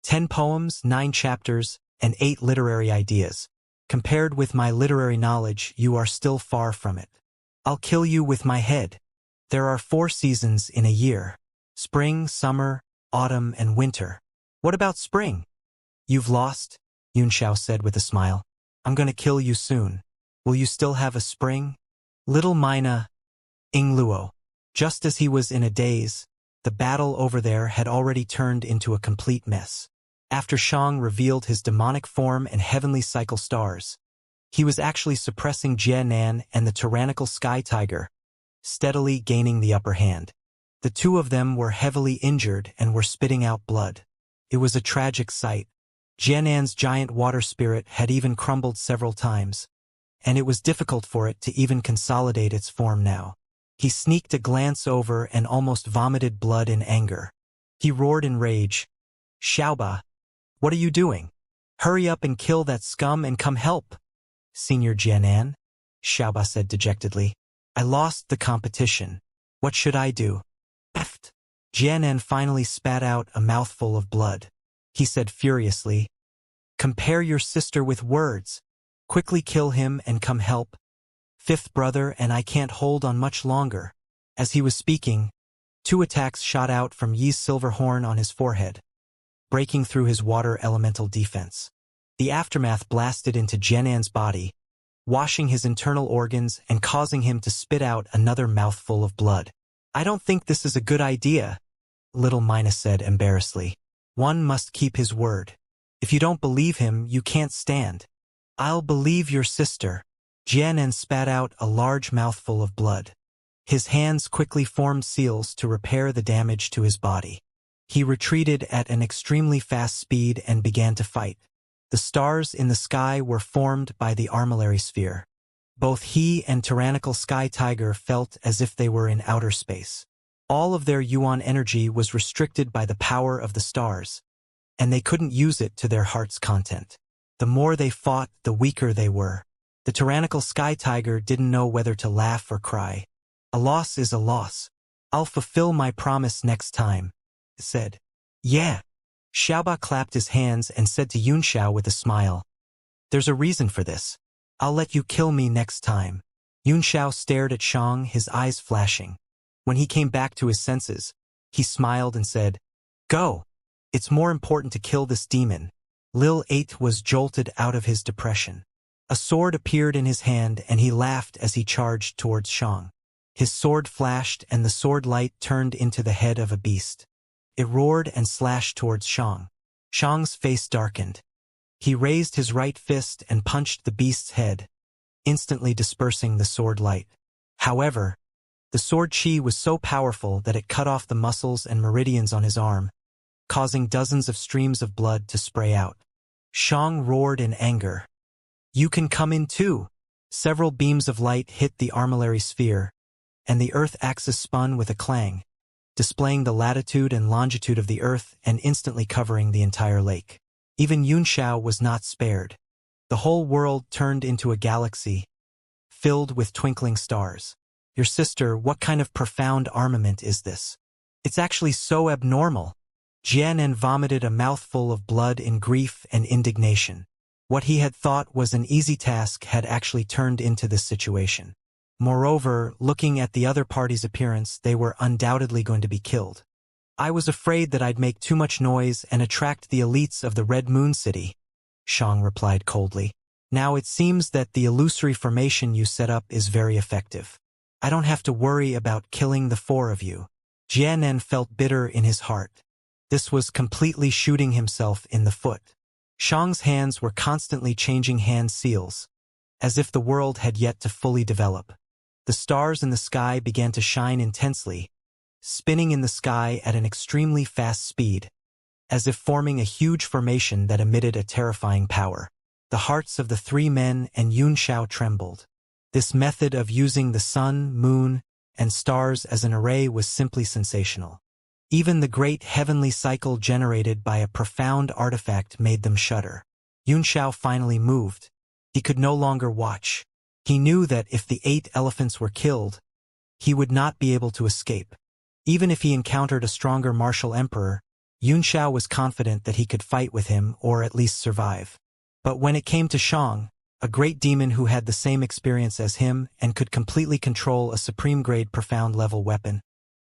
10 poems, 9 chapters, and 8 literary ideas. Compared with my literary knowledge, you are still far from it. I'll kill you with my head. There are 4 seasons in a year. Spring, summer, autumn, and winter. What about spring? You've lost, Yunxiao said with a smile. I'm gonna kill you soon. Will you still have a spring? Little Mina, Ingluo. Just as he was in a daze, the battle over there had already turned into a complete mess. After Xiang revealed his demonic form and heavenly cycle stars, he was actually suppressing Jianan and the tyrannical sky tiger, steadily gaining the upper hand. The 2 of them were heavily injured and were spitting out blood. It was a tragic sight. Jianan's giant water spirit had even crumbled several times, and it was difficult for it to even consolidate its form now. He sneaked a glance over and almost vomited blood in anger. He roared in rage. Xiaoba, what are you doing? Hurry up and kill that scum and come help. Senior Jianan, Xiaoba said dejectedly. I lost the competition. What should I do? Eft. Jianan finally spat out a mouthful of blood. He said furiously, compare your sister with words. Quickly kill him and come help. 5th brother, and I can't hold on much longer. As he was speaking, 2 attacks shot out from Yi's silver horn on his forehead, breaking through his water elemental defense. The aftermath blasted into Jianan's body, washing his internal organs and causing him to spit out another mouthful of blood. I don't think this is a good idea, Little Mina said embarrassedly. One must keep his word. If you don't believe him, you can't stand. I'll believe your sister. Jianan spat out a large mouthful of blood. His hands quickly formed seals to repair the damage to his body. He retreated at an extremely fast speed and began to fight. The stars in the sky were formed by the armillary sphere. Both he and tyrannical sky tiger felt as if they were in outer space. All of their yuan energy was restricted by the power of the stars. and they couldn't use it to their heart's content. The more they fought, the weaker they were. The tyrannical sky tiger didn't know whether to laugh or cry. A loss is a loss. I'll fulfill my promise next time, it said. Yeah. Xiaoba clapped his hands and said to Yunxiao with a smile. There's a reason for this. I'll let you kill me next time. Yunxiao stared at Shang, his eyes flashing. When he came back to his senses, he smiled and said, Go. It's more important to kill this demon. Lil 8 was jolted out of his depression. A sword appeared in his hand and he laughed as he charged towards Shang. His sword flashed and the sword light turned into the head of a beast. It roared and slashed towards Shang. Shang's face darkened. He raised his right fist and punched the beast's head, instantly dispersing the sword light. However, the sword chi was so powerful that it cut off the muscles and meridians on his arm, causing dozens of streams of blood to spray out. Shang roared in anger. You can come in too. Several beams of light hit the armillary sphere, and the Earth axis spun with a clang, displaying the latitude and longitude of the Earth and instantly covering the entire lake. Even Yunxiao was not spared. The whole world turned into a galaxy, filled with twinkling stars. Your sister, what kind of profound armament is this? It's actually so abnormal. Jianan vomited a mouthful of blood in grief and indignation. What he had thought was an easy task had actually turned into this situation. Moreover, looking at the other party's appearance, they were undoubtedly going to be killed. I was afraid that I'd make too much noise and attract the elites of the Red Moon City, Shang replied coldly. Now it seems that the illusory formation you set up is very effective. I don't have to worry about killing the four of you. Jianan felt bitter in his heart. This was completely shooting himself in the foot. Shang's hands were constantly changing hand seals, as if the world had yet to fully develop. The stars in the sky began to shine intensely, spinning in the sky at an extremely fast speed, as if forming a huge formation that emitted a terrifying power. The hearts of the three men and Yunxiao trembled. This method of using the sun, moon, and stars as an array was simply sensational. Even the great heavenly cycle generated by a profound artifact made them shudder. Yunxiao finally moved. He could no longer watch. He knew that if the 8 elephants were killed, he would not be able to escape. Even if he encountered a stronger martial emperor, Yunxiao was confident that he could fight with him or at least survive. But when it came to Shang, a great demon who had the same experience as him and could completely control a supreme-grade profound-level weapon,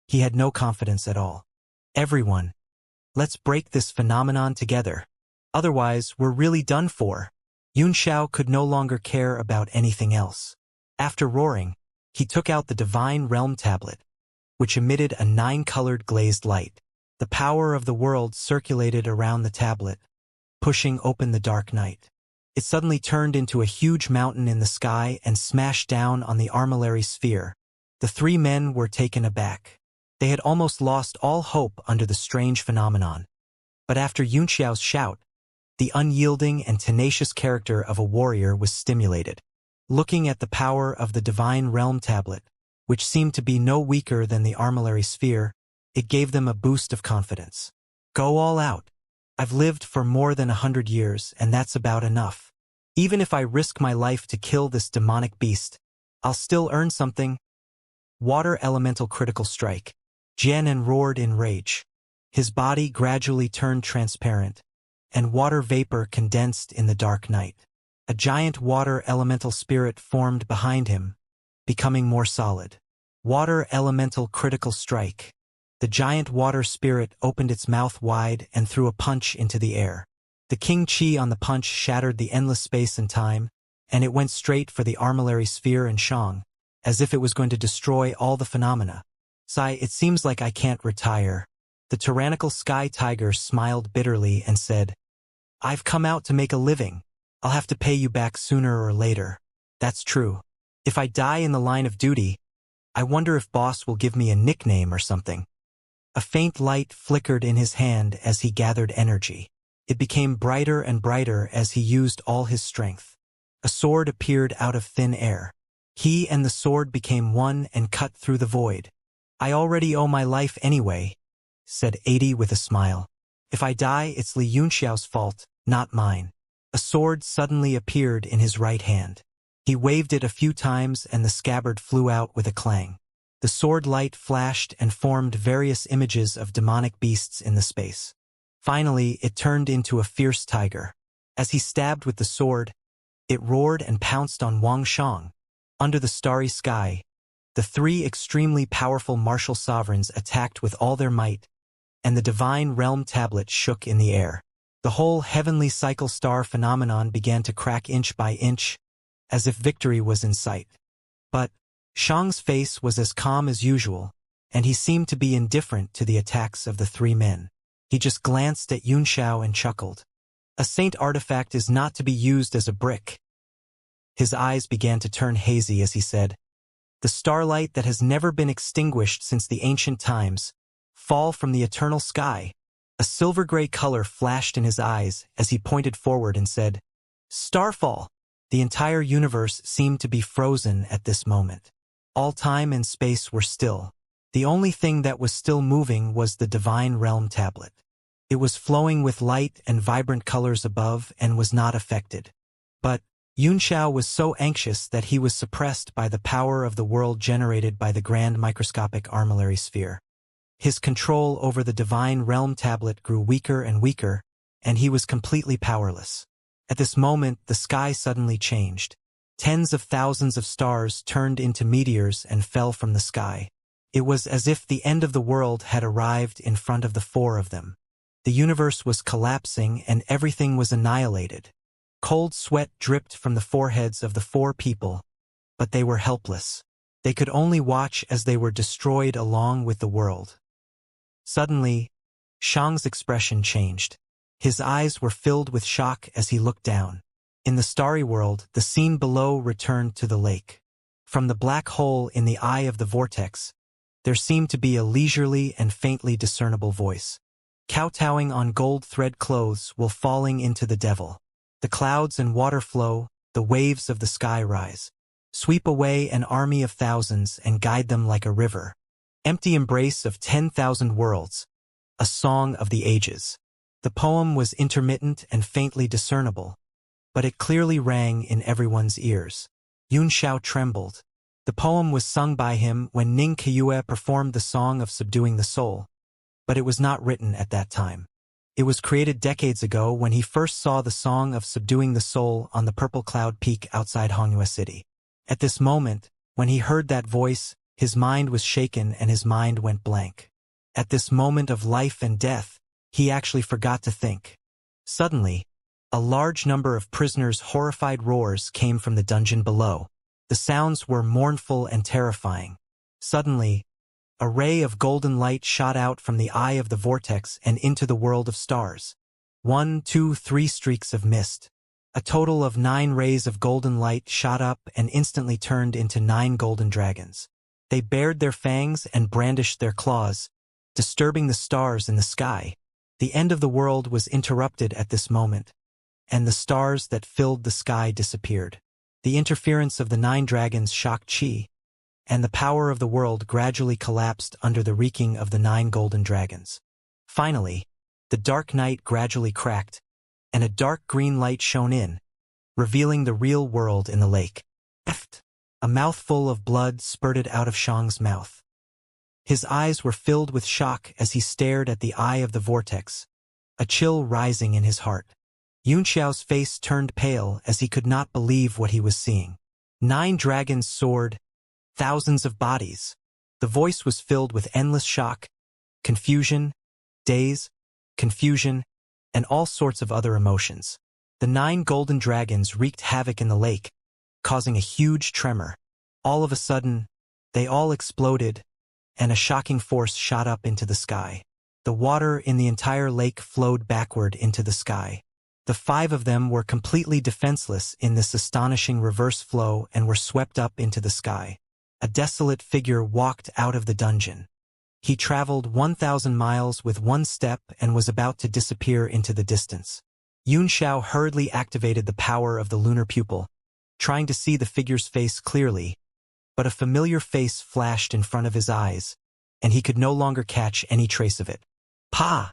he had no confidence at all. Everyone, let's break this phenomenon together. Otherwise, we're really done for. Yunxiao could no longer care about anything else. After roaring, he took out the Divine Realm Tablet, which emitted a 9-colored glazed light. The power of the world circulated around the tablet, pushing open the dark night. It suddenly turned into a huge mountain in the sky and smashed down on the armillary sphere. The three men were taken aback. They had almost lost all hope under the strange phenomenon. But after Yunxiao's shout, the unyielding and tenacious character of a warrior was stimulated. Looking at the power of the Divine Realm Tablet, which seemed to be no weaker than the armillary sphere, it gave them a boost of confidence. Go all out. I've lived for more than 100 years, and that's about enough. Even if I risk my life to kill this demonic beast, I'll still earn something. Water Elemental Critical Strike. Jianan roared in rage. His body gradually turned transparent, and water vapor condensed in the dark night. A giant water elemental spirit formed behind him, becoming more solid. Water Elemental Critical Strike. The giant water spirit opened its mouth wide and threw a punch into the air. The king chi on the punch shattered the endless space and time, and it went straight for the armillary sphere and Shang, as if it was going to destroy all the phenomena. Sigh, it seems like I can't retire. The tyrannical sky tiger smiled bitterly and said, I've come out to make a living. I'll have to pay you back sooner or later. That's true. If I die in the line of duty, I wonder if boss will give me a nickname or something. A faint light flickered in his hand as he gathered energy. It became brighter and brighter as he used all his strength. A sword appeared out of thin air. He and the sword became one and cut through the void. I already owe my life anyway, said 80 with a smile. If I die, it's Li Yunxiao's fault, not mine. A sword suddenly appeared in his right hand. He waved it a few times and the scabbard flew out with a clang. The sword light flashed and formed various images of demonic beasts in the space. Finally, it turned into a fierce tiger. As he stabbed with the sword, it roared and pounced on Wang Shang. Under the starry sky, the three extremely powerful martial sovereigns attacked with all their might, and the divine realm tablet shook in the air. The whole heavenly cycle star phenomenon began to crack inch by inch, as if victory was in sight. But Shang's face was as calm as usual, and he seemed to be indifferent to the attacks of the three men. He just glanced at Yunxiao and chuckled. A saint artifact is not to be used as a brick. His eyes began to turn hazy as he said, "The starlight that has never been extinguished since the ancient times, fall from the eternal sky." A silver-gray color flashed in his eyes as he pointed forward and said, "Starfall." The entire universe seemed to be frozen at this moment. All time and space were still. The only thing that was still moving was the divine realm tablet. It was flowing with light and vibrant colors above and was not affected. But Yunxiao was so anxious that he was suppressed by the power of the world generated by the grand microscopic armillary sphere. His control over the divine realm tablet grew weaker and weaker, and he was completely powerless. At this moment, the sky suddenly changed. Tens of thousands of stars turned into meteors and fell from the sky. It was as if the end of the world had arrived in front of the four of them. The universe was collapsing and everything was annihilated. Cold sweat dripped from the foreheads of the four people, but they were helpless. They could only watch as they were destroyed along with the world. Suddenly, Shang's expression changed. His eyes were filled with shock as he looked down. In the starry world, the scene below returned to the lake. From the black hole in the eye of the vortex, there seemed to be a leisurely and faintly discernible voice. Kowtowing on gold thread clothes while falling into the devil. The clouds and water flow, the waves of the sky rise. Sweep away an army of thousands and guide them like a river. Empty embrace of 10,000 worlds. A song of the ages. The poem was intermittent and faintly discernible, but it clearly rang in everyone's ears. Yunxiao trembled. The poem was sung by him when Ning Qiue performed the song of subduing the soul, but it was not written at that time. It was created decades ago when he first saw the song of subduing the soul on the purple cloud peak outside Hongyue City. At this moment, when he heard that voice, his mind was shaken and his mind went blank. At this moment of life and death, he actually forgot to think. Suddenly, a large number of prisoners' horrified roars came from the dungeon below. The sounds were mournful and terrifying. Suddenly, a ray of golden light shot out from the eye of the vortex and into the world of stars. 1, 2, 3 streaks of mist. A total of 9 rays of golden light shot up and instantly turned into 9 golden dragons. They bared their fangs and brandished their claws, disturbing the stars in the sky. The end of the world was interrupted at this moment, and the stars that filled the sky disappeared. The interference of the 9 dragons shocked Qi, and the power of the world gradually collapsed under the reeking of the 9 golden dragons. Finally, the dark night gradually cracked, and a dark green light shone in, revealing the real world in the lake. A mouthful of blood spurted out of Shang's mouth. His eyes were filled with shock as he stared at the eye of the vortex, a chill rising in his heart. Yunxiao's face turned pale as he could not believe what he was seeing. 9 dragons soared, thousands of bodies. The voice was filled with endless shock, confusion, daze, confusion, and all sorts of other emotions. The 9 golden dragons wreaked havoc in the lake, causing a huge tremor. All of a sudden, they all exploded, and a shocking force shot up into the sky. The water in the entire lake flowed backward into the sky. The 5 of them were completely defenseless in this astonishing reverse flow and were swept up into the sky. A desolate figure walked out of the dungeon. He traveled 1,000 miles with one step and was about to disappear into the distance. Yunxiao hurriedly activated the power of the lunar pupil, trying to see the figure's face clearly, but a familiar face flashed in front of his eyes, and he could no longer catch any trace of it. Pa!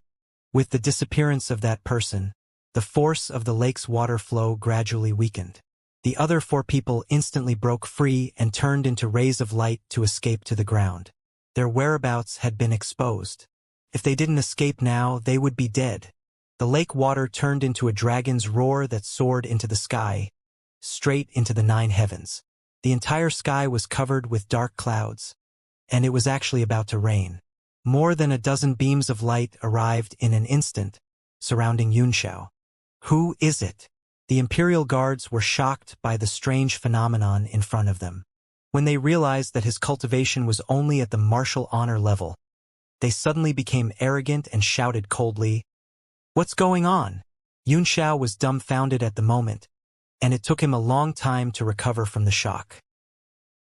With the disappearance of that person, the force of the lake's water flow gradually weakened. The other 4 people instantly broke free and turned into rays of light to escape to the ground. Their whereabouts had been exposed. If they didn't escape now, they would be dead. The lake water turned into a dragon's roar that soared into the sky, straight into the 9 heavens. The entire sky was covered with dark clouds, and it was actually about to rain. More than a dozen beams of light arrived in an instant, surrounding Xianxia. Who is it? The Imperial Guards were shocked by the strange phenomenon in front of them. When they realized that his cultivation was only at the martial honor level, they suddenly became arrogant and shouted coldly, "What's going on?" Xianxia was dumbfounded at the moment, and it took him a long time to recover from the shock.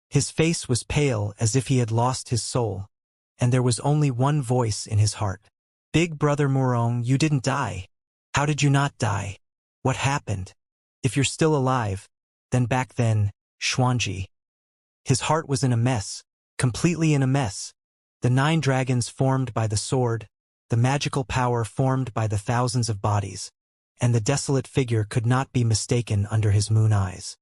His face was pale as if he had lost his soul, and there was only one voice in his heart. "Big Brother Murong, you didn't die. How did you not die? What happened? If you're still alive, then back then, Xuanji." His heart was in a mess, completely in a mess. The 9 dragons formed by the sword, the magical power formed by the thousands of bodies, and the desolate figure could not be mistaken under his moon eyes.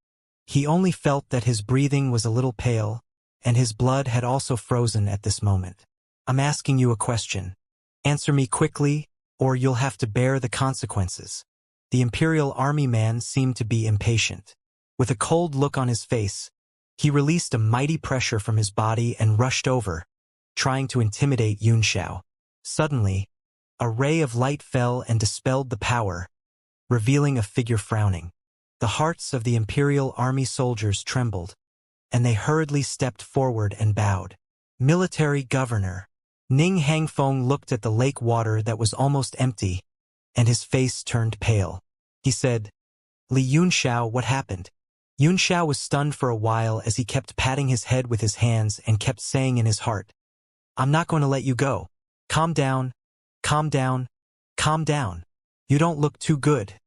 He only felt that his breathing was a little pale, and his blood had also frozen at this moment. "I'm asking you a question. Answer me quickly, or you'll have to bear the consequences." The Imperial Army man seemed to be impatient. With a cold look on his face, he released a mighty pressure from his body and rushed over, trying to intimidate Xianxia. Suddenly, a ray of light fell and dispelled the power, revealing a figure frowning. The hearts of the Imperial Army soldiers trembled, and they hurriedly stepped forward and bowed. "Military Governor." Ning Hangfeng looked at the lake water that was almost empty, and his face turned pale. He said, "Li Xianxia, what happened?" Xianxia was stunned for a while as he kept patting his head with his hands and kept saying in his heart, "I'm not going to let you go. Calm down, calm down, calm down. You don't look too good,"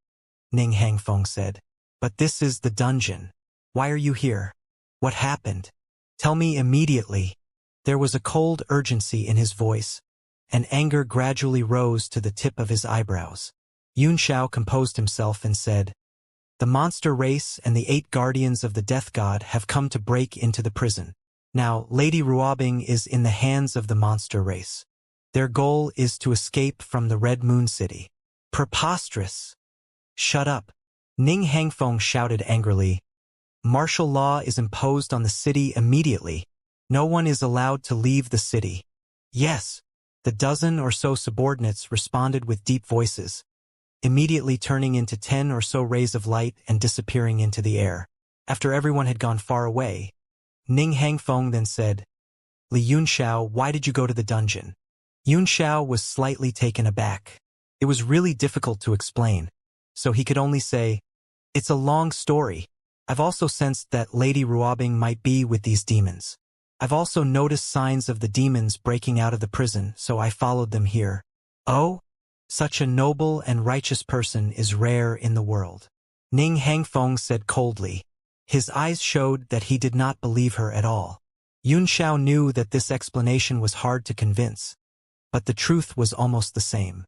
Ning Hangfeng said. "But this is the dungeon. Why are you here? What happened? Tell me immediately." There was a cold urgency in his voice, and anger gradually rose to the tip of his eyebrows. Xianxia composed himself and said, "The monster race and the 8 guardians of the death god have come to break into the prison. Now, Lady Ruobing is in the hands of the monster race. Their goal is to escape from the Red Moon City." "Preposterous!" "Shut up!" Ning Hangfeng shouted angrily. "Martial law is imposed on the city immediately. No one is allowed to leave the city." "Yes." The dozen or so subordinates responded with deep voices, immediately turning into 10 or so rays of light and disappearing into the air. After everyone had gone far away, Ning Hangfeng then said, "Li Xianxia, why did you go to the dungeon?" Xianxia was slightly taken aback. It was really difficult to explain, so he could only say, "It's a long story. I've also sensed that Lady Ruobing might be with these demons. I've also noticed signs of the demons breaking out of the prison, so I followed them here." "Oh? Such a noble and righteous person is rare in the world," Ning Hangfeng said coldly. His eyes showed that he did not believe her at all. Xianxia knew that this explanation was hard to convince, but the truth was almost the same.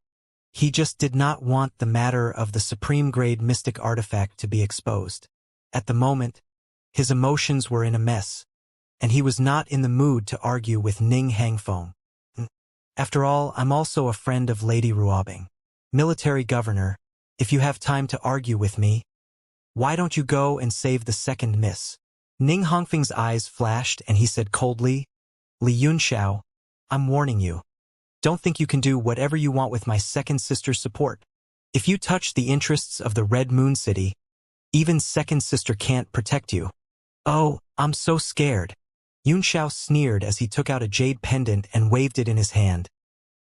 He just did not want the matter of the supreme-grade mystic artifact to be exposed. At the moment, his emotions were in a mess, and he was not in the mood to argue with Ning Hangfeng. "After all, I'm also a friend of Lady Ruobing. Military Governor, if you have time to argue with me, why don't you go and save the second miss?" Ning Hangfeng's eyes flashed and he said coldly, "Li Xianxia, I'm warning you. Don't think you can do whatever you want with my second sister's support. If you touch the interests of the Red Moon City, even second sister can't protect you." "Oh, I'm so scared." Xianxia sneered as he took out a jade pendant and waved it in his hand.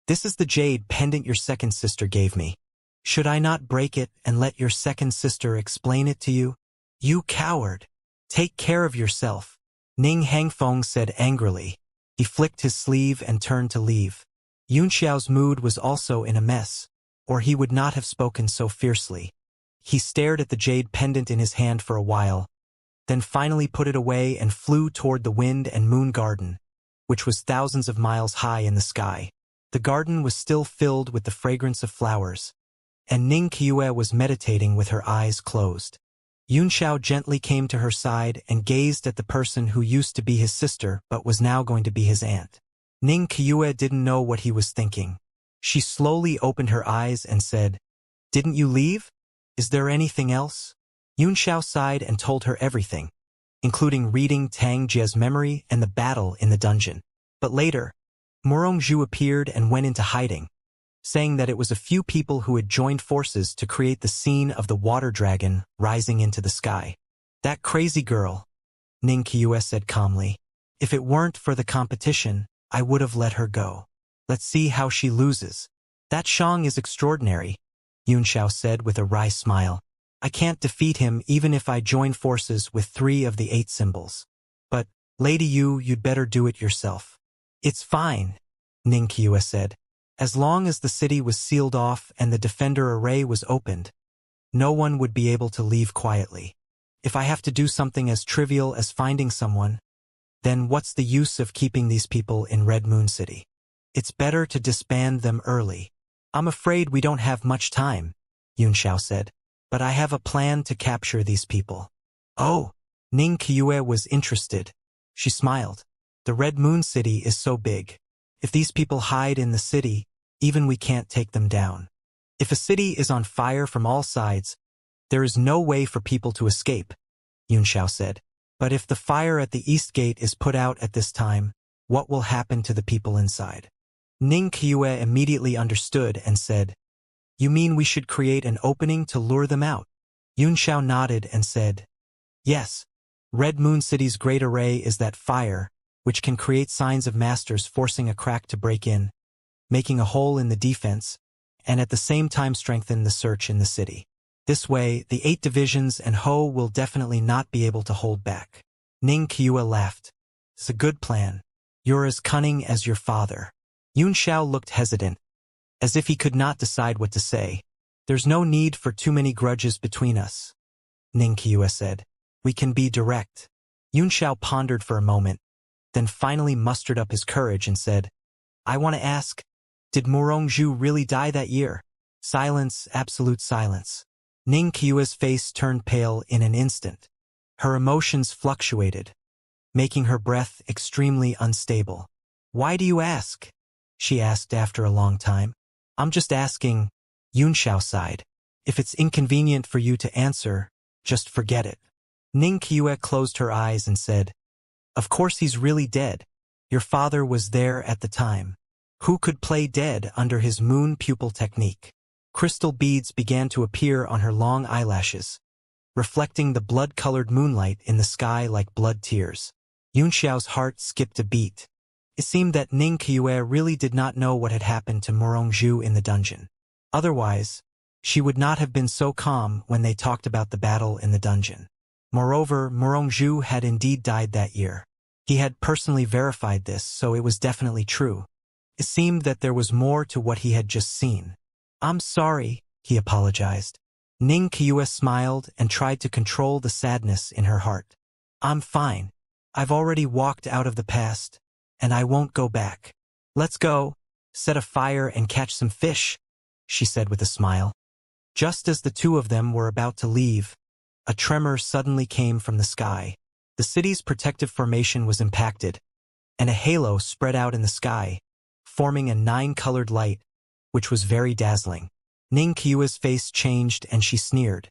"This is the jade pendant your second sister gave me. Should I not break it and let your second sister explain it to you?" "You coward! Take care of yourself," Ning Hangfeng said angrily. He flicked his sleeve and turned to leave. Yunxiao's mood was also in a mess, or he would not have spoken so fiercely. He stared at the jade pendant in his hand for a while, then finally put it away and flew toward the wind and moon garden, which was thousands of miles high in the sky. The garden was still filled with the fragrance of flowers, and Ning Qiue was meditating with her eyes closed. Yunxiao gently came to her side and gazed at the person who used to be his sister but was now going to be his aunt. Ning Qiue didn't know what he was thinking. She slowly opened her eyes and said, "Didn't you leave? Is there anything else?" Yunxiao sighed and told her everything, including reading Tang Jie's memory and the battle in the dungeon. But later, Morongzhu appeared and went into hiding, saying that it was a few people who had joined forces to create the scene of the water dragon rising into the sky. "That crazy girl," Ning Qiue said calmly. "If it weren't for the competition, I would have let her go. Let's see how she loses." "That Shang is extraordinary," Yunxiao said with a wry smile. "I can't defeat him even if I join forces with 3 of the 8 symbols. But, Lady Yu, you'd better do it yourself." "It's fine," Ning Qiue said. "As long as the city was sealed off and the defender array was opened, no one would be able to leave quietly. If I have to do something as trivial as finding someone, then what's the use of keeping these people in Red Moon City? It's better to disband them early." "I'm afraid we don't have much time," Yunxiao said. "But I have a plan to capture these people." "Oh!" Ning Qiue was interested. She smiled. "The Red Moon City is so big. If these people hide in the city, even we can't take them down. If a city is on fire from all sides, there is no way for people to escape," Yunxiao said. "But if the fire at the East Gate is put out at this time, what will happen to the people inside?" Ning Qiue immediately understood and said, "You mean we should create an opening to lure them out?" Yunxiao nodded and said, "Yes. Red Moon City's great array is that fire, which can create signs of masters forcing a crack to break in, making a hole in the defense, and at the same time strengthen the search in the city. This way, the 8 divisions and Ho will definitely not be able to hold back." Ning Qiue laughed. "It's a good plan. You're as cunning as your father." Yunxiao looked hesitant, as if he could not decide what to say. "There's no need for too many grudges between us," Ning Qiue said. "We can be direct." Yunxiao pondered for a moment, then finally mustered up his courage and said, "I want to ask, did Morongzhu really die that year?" Silence, absolute silence. Ning Qiue's face turned pale in an instant. Her emotions fluctuated, making her breath extremely unstable. "Why do you ask?" she asked after a long time. "I'm just asking," Yunxiao sighed. "If it's inconvenient for you to answer, just forget it." Ning Qiue closed her eyes and said, "Of course he's really dead. Your father was there at the time. Who could play dead under his moon pupil technique?" Crystal beads began to appear on her long eyelashes, reflecting the blood-colored moonlight in the sky like blood tears. Yunxiao's heart skipped a beat. It seemed that Ning Qiue really did not know what had happened to Morongzhu in the dungeon. Otherwise, she would not have been so calm when they talked about the battle in the dungeon. Moreover, Morongzhu had indeed died that year. He had personally verified this, so it was definitely true. It seemed that there was more to what he had just seen. "I'm sorry," he apologized. Ning Qiue smiled and tried to control the sadness in her heart. "I'm fine. I've already walked out of the past, and I won't go back. Let's go, set a fire and catch some fish," she said with a smile. Just as the 2 of them were about to leave, a tremor suddenly came from the sky. The city's protective formation was impacted, and a halo spread out in the sky, forming a 9-colored light, which was very dazzling. Ning Qiue's face changed and she sneered.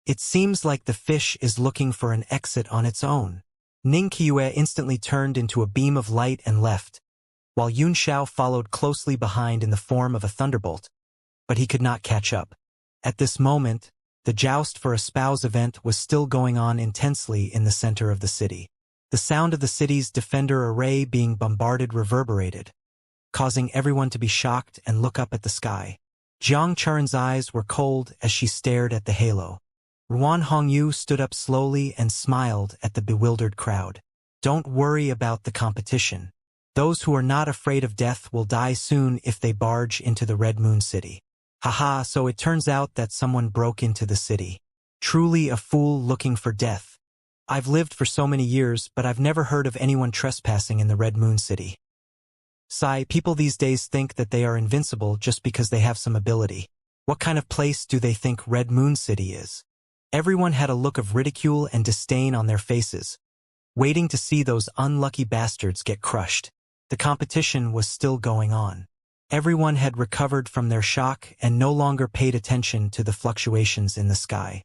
"It seems like the fish is looking for an exit on its own." Ning Qiue instantly turned into a beam of light and left, while Yunxiao followed closely behind in the form of a thunderbolt, but he could not catch up. At this moment, the joust for a spouse event was still going on intensely in the center of the city. The sound of the city's defender array being bombarded reverberated, causing everyone to be shocked and look up at the sky. Jiang Charen's eyes were cold as she stared at the halo. Ruan Hongyu stood up slowly and smiled at the bewildered crowd. "Don't worry about the competition. Those who are not afraid of death will die soon if they barge into the Red Moon City." Haha, so it turns out that someone broke into the city. Truly a fool looking for death. I've lived for so many years, but I've never heard of anyone trespassing in the Red Moon City. People these days think that they are invincible just because they have some ability. What kind of place do they think Red Moon City is? Everyone had a look of ridicule and disdain on their faces, waiting to see those unlucky bastards get crushed. The competition was still going on. Everyone had recovered from their shock and no longer paid attention to the fluctuations in the sky.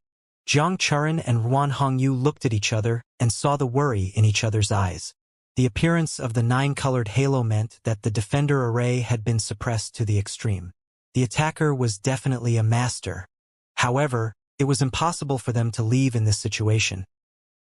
Jiang Churan and Ruan Hongyu looked at each other and saw the worry in each other's eyes. The appearance of the 9-colored halo meant that the defender array had been suppressed to the extreme. The attacker was definitely a master. However, it was impossible for them to leave in this situation.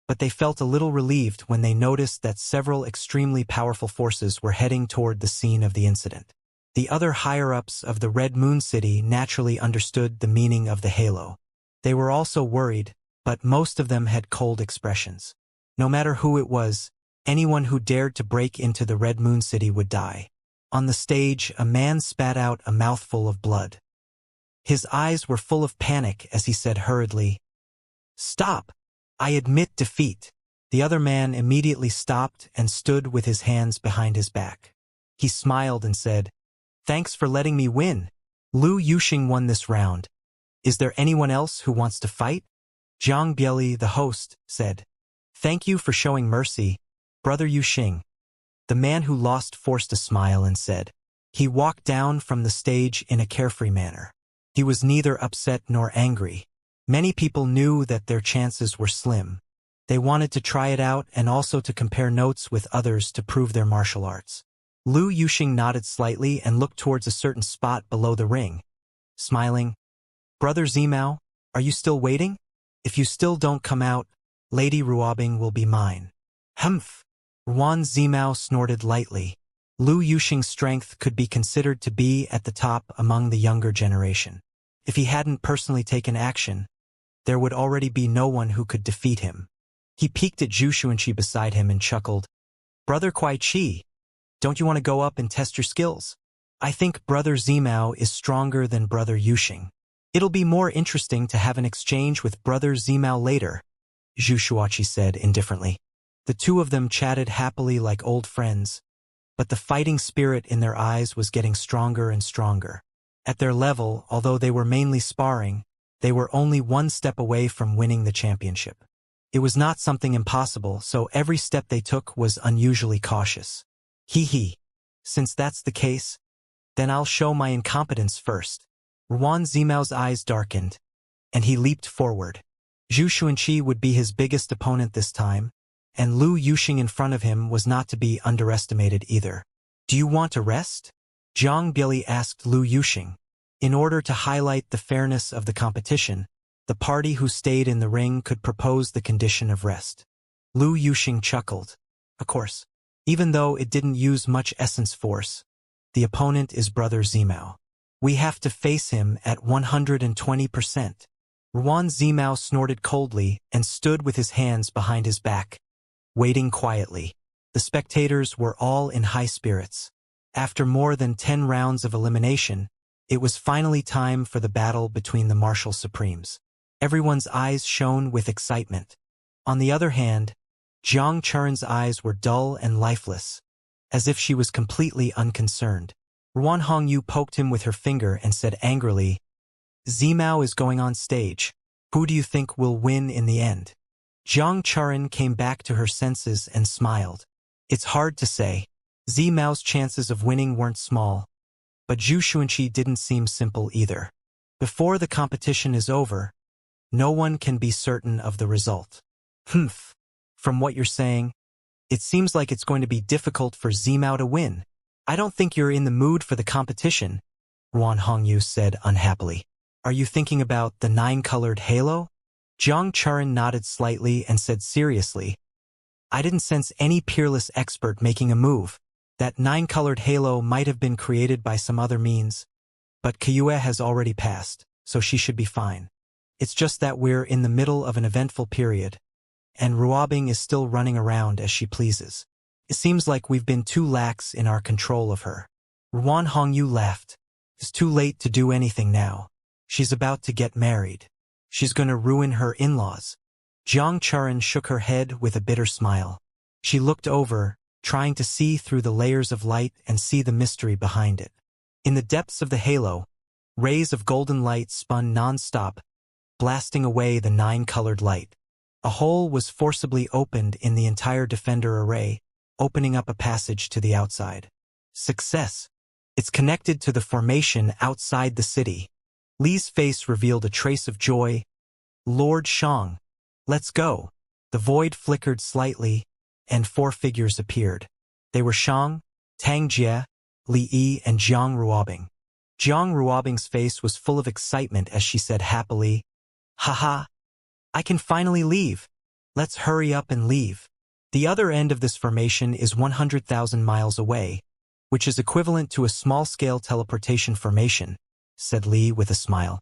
But they felt a little relieved when they noticed that several extremely powerful forces were heading toward the scene of the incident. The other higher-ups of the Red Moon City naturally understood the meaning of the halo. They were also worried, but most of them had cold expressions. No matter who it was, anyone who dared to break into the Red Moon City would die. On the stage, a man spat out a mouthful of blood. His eyes were full of panic as he said hurriedly, "Stop! I admit defeat." The other man immediately stopped and stood with his hands behind his back. He smiled and said, "Thanks for letting me win. Lu Yuxing won this round. Is there anyone else who wants to fight?" Zhang Bieli, the host, said, "Thank you for showing mercy, Brother Yuxing." The man who lost forced a smile and said. He walked down from the stage in a carefree manner. He was neither upset nor angry. Many people knew that their chances were slim. They wanted to try it out and also to compare notes with others to prove their martial arts. Lu Yuxing nodded slightly and looked towards a certain spot below the ring, smiling. "Brother Zimao, are you still waiting? If you still don't come out, Lady Ruobing will be mine." "Humph." Ruan Zimao snorted lightly. Lu Yuxing's strength could be considered to be at the top among the younger generation. If he hadn't personally taken action, there would already be no one who could defeat him. He peeked at Zhu Xuanqi beside him and chuckled. "Brother Kuai Chi, don't you want to go up and test your skills? I think Brother Zimao is stronger than Brother Yuxing. It'll be more interesting to have an exchange with Brother Zimao later," Zhu Xuanqi said indifferently. The two of them chatted happily like old friends, but the fighting spirit in their eyes was getting stronger and stronger. At their level, although they were mainly sparring, they were only one step away from winning the championship. It was not something impossible, so every step they took was unusually cautious. Hee. Since that's the case, then I'll show my incompetence first." Ruan Zimao's eyes darkened, and he leaped forward. Zhu Xuanqi would be his biggest opponent this time, and Lu Yuxing in front of him was not to be underestimated either. "Do you want to rest?" Zhang Bieli asked Lu Yuxing. In order to highlight the fairness of the competition, the party who stayed in the ring could propose the condition of rest. Lu Yuxing chuckled. "Of course. Even though it didn't use much essence force, the opponent is Brother Zimao. We have to face him at 120%. Ruan Zimao snorted coldly and stood with his hands behind his back, waiting quietly. The spectators were all in high spirits. After more than 10 rounds of elimination, it was finally time for the battle between the martial supremes. Everyone's eyes shone with excitement. On the other hand, Jiang Churan's eyes were dull and lifeless, as if she was completely unconcerned. Ruan Hongyu poked him with her finger and said angrily, "Zimao is going on stage. Who do you think will win in the end?" Jiang Churan came back to her senses and smiled. It's hard to say. Zimao's chances of winning weren't small, but Zhu Xuanqi didn't seem simple either. Before the competition is over, no one can be certain of the result. "Humph. From what you're saying, it seems like it's going to be difficult for Zimao to win. I don't think you're in the mood for the competition," Ruan Hongyu said unhappily. "Are you thinking about the 9-colored halo?" Jiang Churan nodded slightly and said seriously, "I didn't sense any peerless expert making a move. That 9-colored halo might have been created by some other means, but Kayue has already passed, so she should be fine. It's just that we're in the middle of an eventful period, and Ruobing is still running around as she pleases. It seems like we've been too lax in our control of her." Ruan Hongyu laughed. "It's too late to do anything now. She's about to get married. She's going to ruin her in-laws." Jiang Churan shook her head with a bitter smile. She looked over, trying to see through the layers of light and see the mystery behind it. In the depths of the halo, rays of golden light spun non-stop, blasting away the 9-colored light. A hole was forcibly opened in the entire defender array, opening up a passage to the outside. Success! It's connected to the formation outside the city. Li's face revealed a trace of joy. Lord Xiang, let's go. The void flickered slightly, and 4 figures appeared. They were Xiang, Tang Jie, Li Yi, and Jiang Ruobing. Jiang Ruobing's face was full of excitement as she said happily, "Haha, I can finally leave. Let's hurry up and leave." The other end of this formation is 100,000 miles away, which is equivalent to a small-scale teleportation formation, said Li with a smile.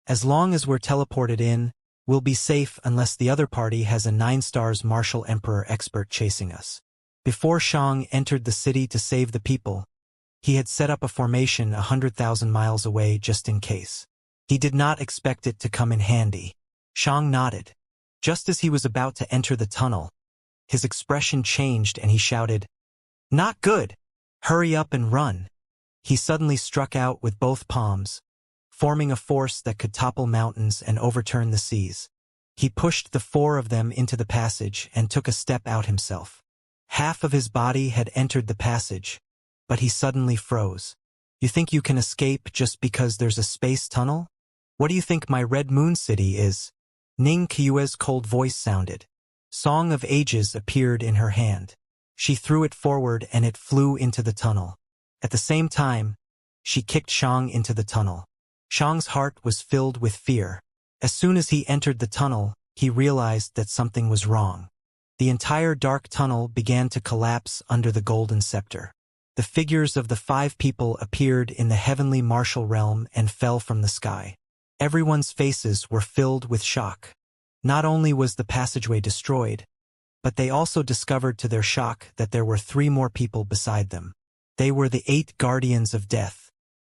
As long as we're teleported in, we'll be safe unless the other party has a 9-stars martial emperor expert chasing us. Before Xiang entered the city to save the people, he had set up a formation 100,000 miles away just in case. He did not expect it to come in handy. Xiang nodded. Just as he was about to enter the tunnel, his expression changed and he shouted, "Not good! Hurry up and run!" He suddenly struck out with both palms, forming a force that could topple mountains and overturn the seas. He pushed the 4 of them into the passage and took a step out himself. Half of his body had entered the passage, but he suddenly froze. "You think you can escape just because there's a space tunnel? What do you think my Red Moon City is?" Ning Qiue's cold voice sounded. Song of Ages appeared in her hand. She threw it forward and it flew into the tunnel. At the same time, she kicked Xiang into the tunnel. Xiang's heart was filled with fear. As soon as he entered the tunnel, he realized that something was wrong. The entire dark tunnel began to collapse under the golden scepter. The figures of the 5 people appeared in the heavenly martial realm and fell from the sky. Everyone's faces were filled with shock. Not only was the passageway destroyed, but they also discovered to their shock that there were 3 more people beside them. They were the 8 guardians of death.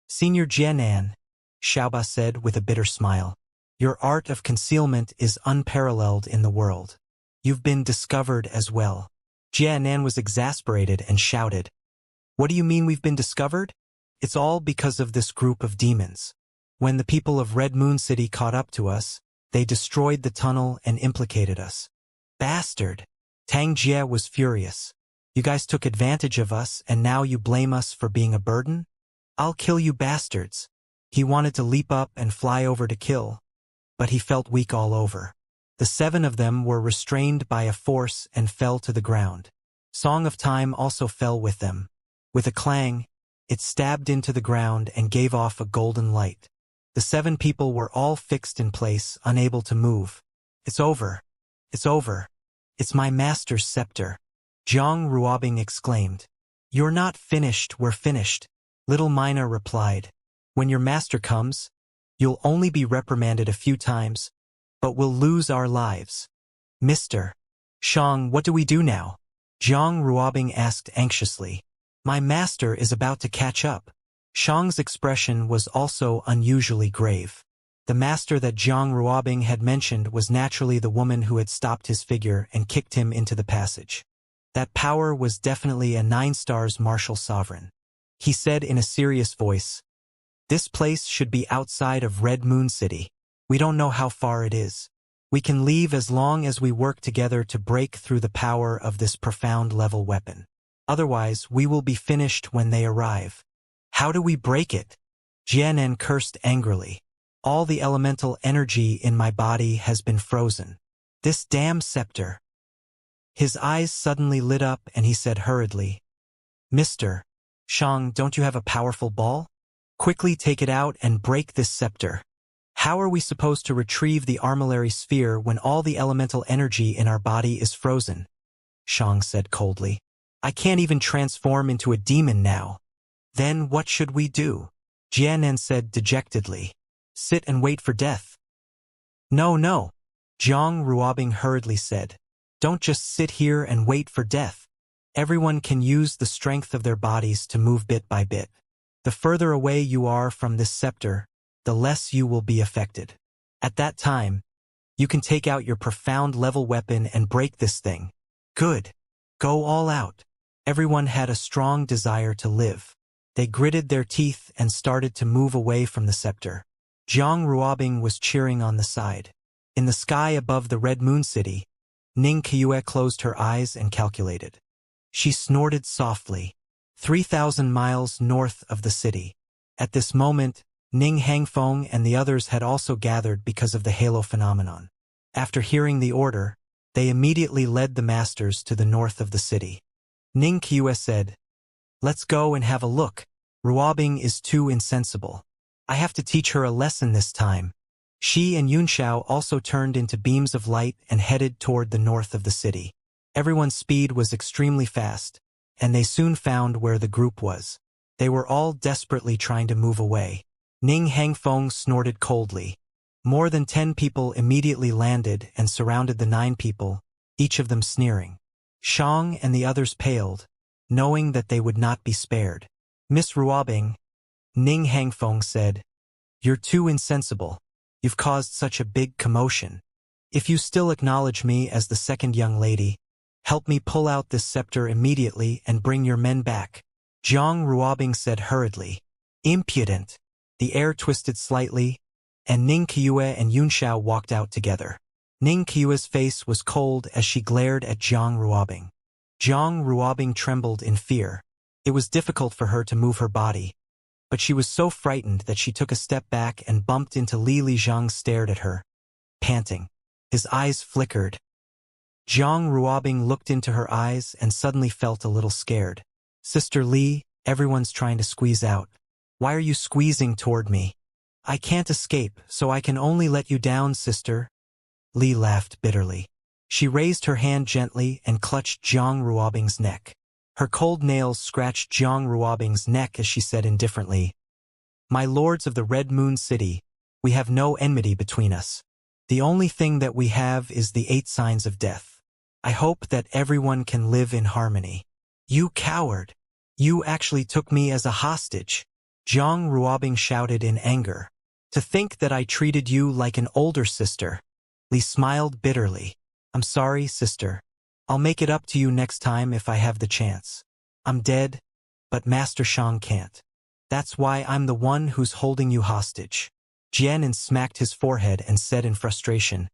"Senior Jianan," Xiaoba said with a bitter smile, "your art of concealment is unparalleled in the world. You've been discovered as well." Jianan was exasperated and shouted, "What do you mean we've been discovered? It's all because of this group of demons. When the people of Red Moon City caught up to us, they destroyed the tunnel and implicated us." "Bastard!" Tang Jie was furious. "You guys took advantage of us and now you blame us for being a burden? I'll kill you bastards." He wanted to leap up and fly over to kill, but he felt weak all over. The 7 of them were restrained by a force and fell to the ground. Song of Time also fell with them. With a clang, it stabbed into the ground and gave off a golden light. The 7 people were all fixed in place, unable to move. "It's over. It's over. It's my master's scepter," Jiang Ruobing exclaimed. "You're not finished, we're finished," Little Mina replied. "When your master comes, you'll only be reprimanded a few times, but we'll lose our lives." "Mr. Xiang, what do we do now?" Jiang Ruobing asked anxiously. "My master is about to catch up." Xiang's expression was also unusually grave. The master that Jiang Ruobing had mentioned was naturally the woman who had stopped his figure and kicked him into the passage. That power was definitely a 9-stars martial sovereign. He said in a serious voice, "This place should be outside of Red Moon City. We don't know how far it is. We can leave as long as we work together to break through the power of this profound level weapon. Otherwise, we will be finished when they arrive." "How do we break it?" Jianan cursed angrily. "All the elemental energy in my body has been frozen. This damn scepter." His eyes suddenly lit up and he said hurriedly, "Mr. Xiang, don't you have a powerful ball? Quickly take it out and break this scepter." "How are we supposed to retrieve the armillary sphere when all the elemental energy in our body is frozen?" Xiang said coldly. "I can't even transform into a demon now." "Then what should we do?" Jianan said dejectedly. "Sit and wait for death." No, Jiang Ruobing hurriedly said. "Don't just sit here and wait for death. Everyone can use the strength of their bodies to move bit by bit. The further away you are from this scepter, the less you will be affected. At that time, you can take out your profound level weapon and break this thing. Good. Go all out." Everyone had a strong desire to live. They gritted their teeth and started to move away from the scepter. Zhang Ruobing was cheering on the side. In the sky above the Red Moon City, Ning Qiue closed her eyes and calculated. She snorted softly. 3,000 miles north of the city. At this moment, Ning Hangfeng and the others had also gathered because of the halo phenomenon. After hearing the order, they immediately led the masters to the north of the city. Ning Qiue said, "Let's go and have a look. Ruobing is too insensible. I have to teach her a lesson this time." Shi and Yunxiao also turned into beams of light and headed toward the north of the city. Everyone's speed was extremely fast, and they soon found where the group was. They were all desperately trying to move away. Ning Hangfeng snorted coldly. More than 10 people immediately landed and surrounded the 9 people, each of them sneering. Shang and the others paled, knowing that they would not be spared. "Miss Ruobing," Ning Hangfeng said, "you're too insensible. You've caused such a big commotion. If you still acknowledge me as the second young lady, help me pull out this scepter immediately and bring your men back." Zhang Ruobing said hurriedly. "Impudent." The air twisted slightly, and Ning Qiue and Yunxiao walked out together. Ning Qiue's face was cold as she glared at Zhang Ruobing. Zhang Ruobing trembled in fear. It was difficult for her to move her body, but she was so frightened that she took a step back and bumped into Li Zhang stared at her, panting. His eyes flickered. Zhang Ruobing looked into her eyes and suddenly felt a little scared. "Sister Li, everyone's trying to squeeze out. Why are you squeezing toward me? I can't escape, so I can only let you down, sister." Li laughed bitterly. She raised her hand gently and clutched Zhang Ruobing's neck. Her cold nails scratched Zhang Ruobing's neck as she said indifferently, "My lords of the Red Moon City, we have no enmity between us. The only thing that we have is the 8 signs of death. I hope that everyone can live in harmony." "You coward! You actually took me as a hostage!" Zhang Ruobing shouted in anger. "To think that I treated you like an older sister." Li smiled bitterly. "I'm sorry, sister. I'll make it up to you next time if I have the chance. I'm dead, but Master Shang can't. That's why I'm the one who's holding you hostage." Jianan smacked his forehead and said in frustration,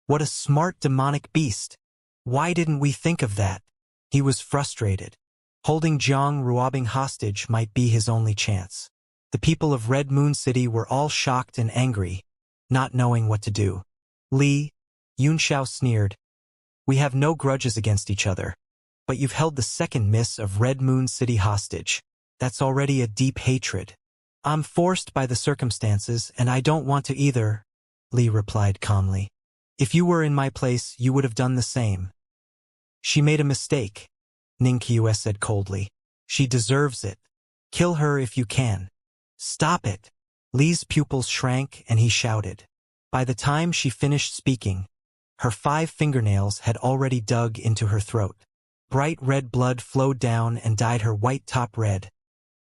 "What a smart demonic beast! Why didn't we think of that?" He was frustrated. Holding Zhang Ruobing hostage might be his only chance. The people of Red Moon City were all shocked and angry, not knowing what to do. "Li," Yunxiao sneered, "we have no grudges against each other, but you've held the second miss of Red Moon City hostage. That's already a deep hatred." "I'm forced by the circumstances, and I don't want to either," Li replied calmly. "If you were in my place, you would have done the same." "She made a mistake," Ning Qiue said coldly. "She deserves it. Kill her if you can." "Stop it!" Li's pupils shrank and he shouted. By the time she finished speaking, her 5 fingernails had already dug into her throat. Bright red blood flowed down and dyed her white top red,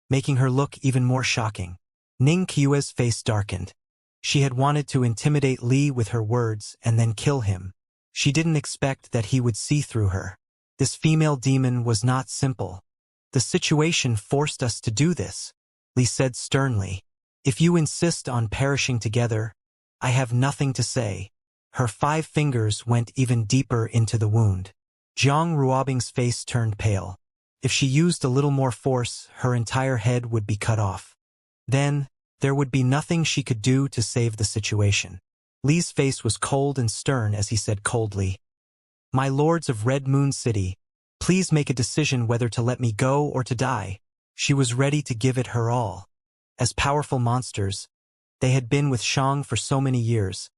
making her look even more shocking. Ning Qiue's face darkened. She had wanted to intimidate Li with her words and then kill him. She didn't expect that he would see through her. This female demon was not simple. "The situation forced us to do this," Li said sternly. "If you insist on perishing together, I have nothing to say." Her 5 fingers went even deeper into the wound. Zhang Ruobing's face turned pale. If she used a little more force, her entire head would be cut off. Then, there would be nothing she could do to save the situation. Li's face was cold and stern as he said coldly, "My lords of Red Moon City, please make a decision whether to let me go or to die." She was ready to give it her all. As powerful monsters, they had been with Shang for so many years,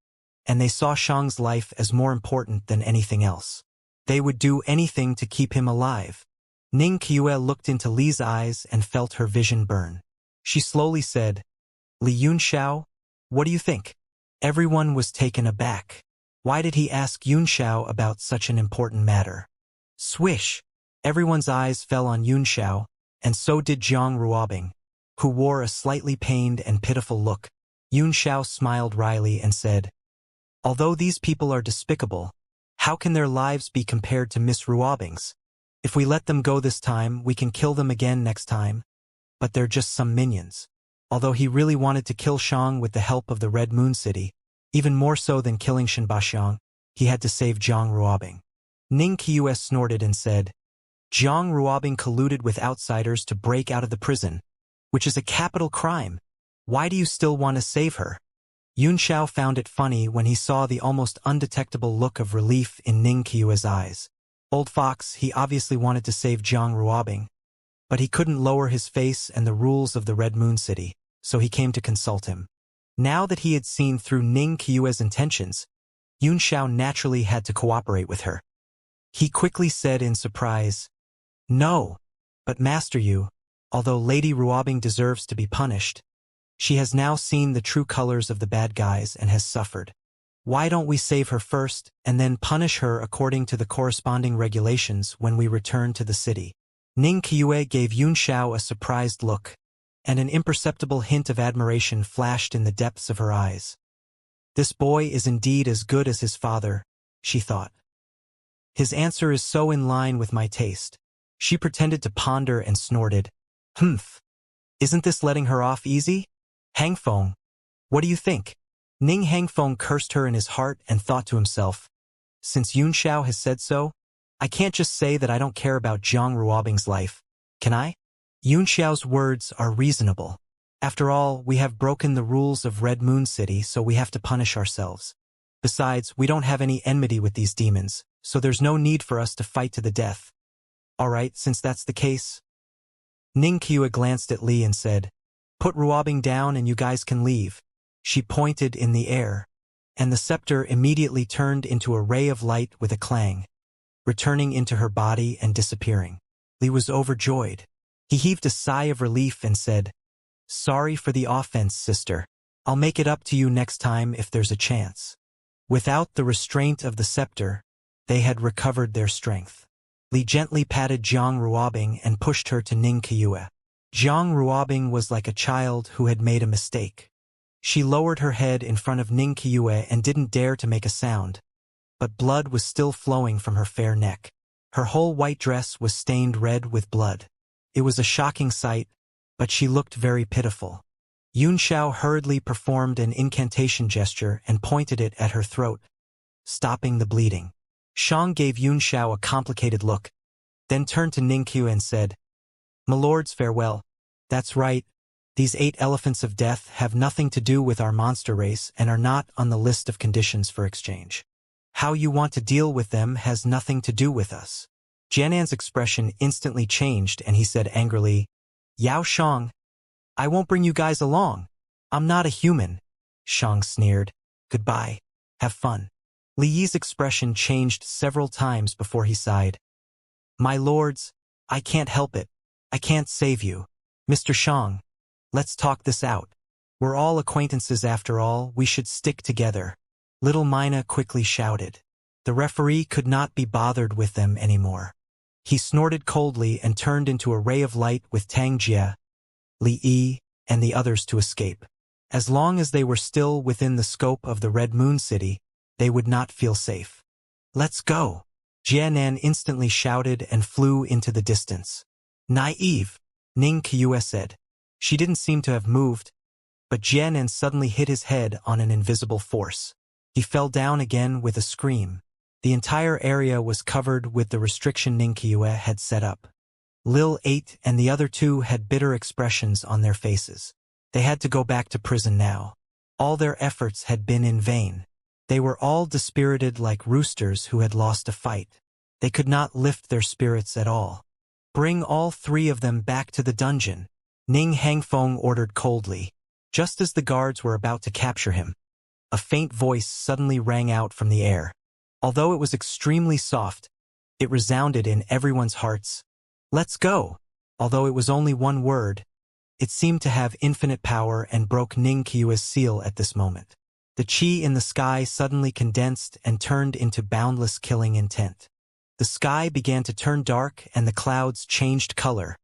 and they saw Shang's life as more important than anything else. They would do anything to keep him alive. Ning Qiue looked into Li's eyes and felt her vision burn. She slowly said, "Li Yunxiao, what do you think?" Everyone was taken aback. Why did he ask Yunxiao about such an important matter? Swish! Everyone's eyes fell on Yunxiao, and so did Zhang Ruobing, who wore a slightly pained and pitiful look. Yunxiao smiled wryly and said, "Although these people are despicable, how can their lives be compared to Miss Ruobing's?" If we let them go this time, we can kill them again next time. But they're just some minions. Although he really wanted to kill Xiang with the help of the Red Moon City, even more so than killing Shenbaxiang, he had to save Zhang Ruobing. Ning Qiue snorted and said, Zhang Ruobing colluded with outsiders to break out of the prison, which is a capital crime. Why do you still want to save her? Yun Xiao found it funny when he saw the almost undetectable look of relief in Ning Qiue's eyes. Old fox, he obviously wanted to save Zhang Ruobing, but he couldn't lower his face and the rules of the Red Moon City, so he came to consult him. Now that he had seen through Ning Qiue's intentions, Yun Xiao naturally had to cooperate with her. He quickly said in surprise, No, but Master Yu, although Lady Ruobing deserves to be punished, she has now seen the true colors of the bad guys and has suffered. Why don't we save her first and then punish her according to the corresponding regulations when we return to the city? Ning Qiue gave Yun Xiao a surprised look, and an imperceptible hint of admiration flashed in the depths of her eyes. This boy is indeed as good as his father, she thought. His answer is so in line with my taste. She pretended to ponder and snorted. Humph. Isn't this letting her off easy? Hangfeng, what do you think? Ning Hangfeng cursed her in his heart and thought to himself, since Yun Xiao has said so, I can't just say that I don't care about Zhang Ruobing's life, can I? Yun Xiao's words are reasonable. After all, we have broken the rules of Red Moon City, so we have to punish ourselves. Besides, we don't have any enmity with these demons, so there's no need for us to fight to the death. All right, since that's the case. Ning Qiue glanced at Li and said, Put Ruobing down and you guys can leave. She pointed in the air, and the scepter immediately turned into a ray of light with a clang, returning into her body and disappearing. Li was overjoyed. He heaved a sigh of relief and said, Sorry for the offense, sister. I'll make it up to you next time if there's a chance. Without the restraint of the scepter, they had recovered their strength. Li gently patted Zhang Ruobing and pushed her to Ning Qiue. Zhang Ruobing was like a child who had made a mistake. She lowered her head in front of Ning Qiue and didn't dare to make a sound, but blood was still flowing from her fair neck. Her whole white dress was stained red with blood. It was a shocking sight, but she looked very pitiful. Yun Xiao hurriedly performed an incantation gesture and pointed it at her throat, stopping the bleeding. Xiang gave Yun Xiao a complicated look, then turned to Ning Qiue and said, My lords, farewell. That's right. These 8 elephants of death have nothing to do with our monster race and are not on the list of conditions for exchange. How you want to deal with them has nothing to do with us. Jianan's expression instantly changed and he said angrily, Yao Shang, I won't bring you guys along. I'm not a human. Shang sneered. Goodbye. Have fun. Li Yi's expression changed several times before he sighed. My lords, I can't help it. I can't save you. Mr. Shang, let's talk this out. We're all acquaintances after all, we should stick together. Little Mina quickly shouted. The referee could not be bothered with them anymore. He snorted coldly and turned into a ray of light with Tang Jie, Li Yi, and the others to escape. As long as they were still within the scope of the Red Moon City, they would not feel safe. Let's go! Jianan instantly shouted and flew into the distance. Naive, Ning Qiue said. She didn't seem to have moved, but Jianan suddenly hit his head on an invisible force. He fell down again with a scream. The entire area was covered with the restriction Ning Qiue had set up. Lil 8 and the other 2 had bitter expressions on their faces. They had to go back to prison now. All their efforts had been in vain. They were all dispirited like roosters who had lost a fight. They could not lift their spirits at all. Bring all 3 of them back to the dungeon, Ning Hangfeng ordered coldly, just as the guards were about to capture him. A faint voice suddenly rang out from the air. Although it was extremely soft, it resounded in everyone's hearts. Let's go! Although it was only one word, it seemed to have infinite power and broke Ning Qiue's seal at this moment. The qi in the sky suddenly condensed and turned into boundless killing intent. The sky began to turn dark and the clouds changed color.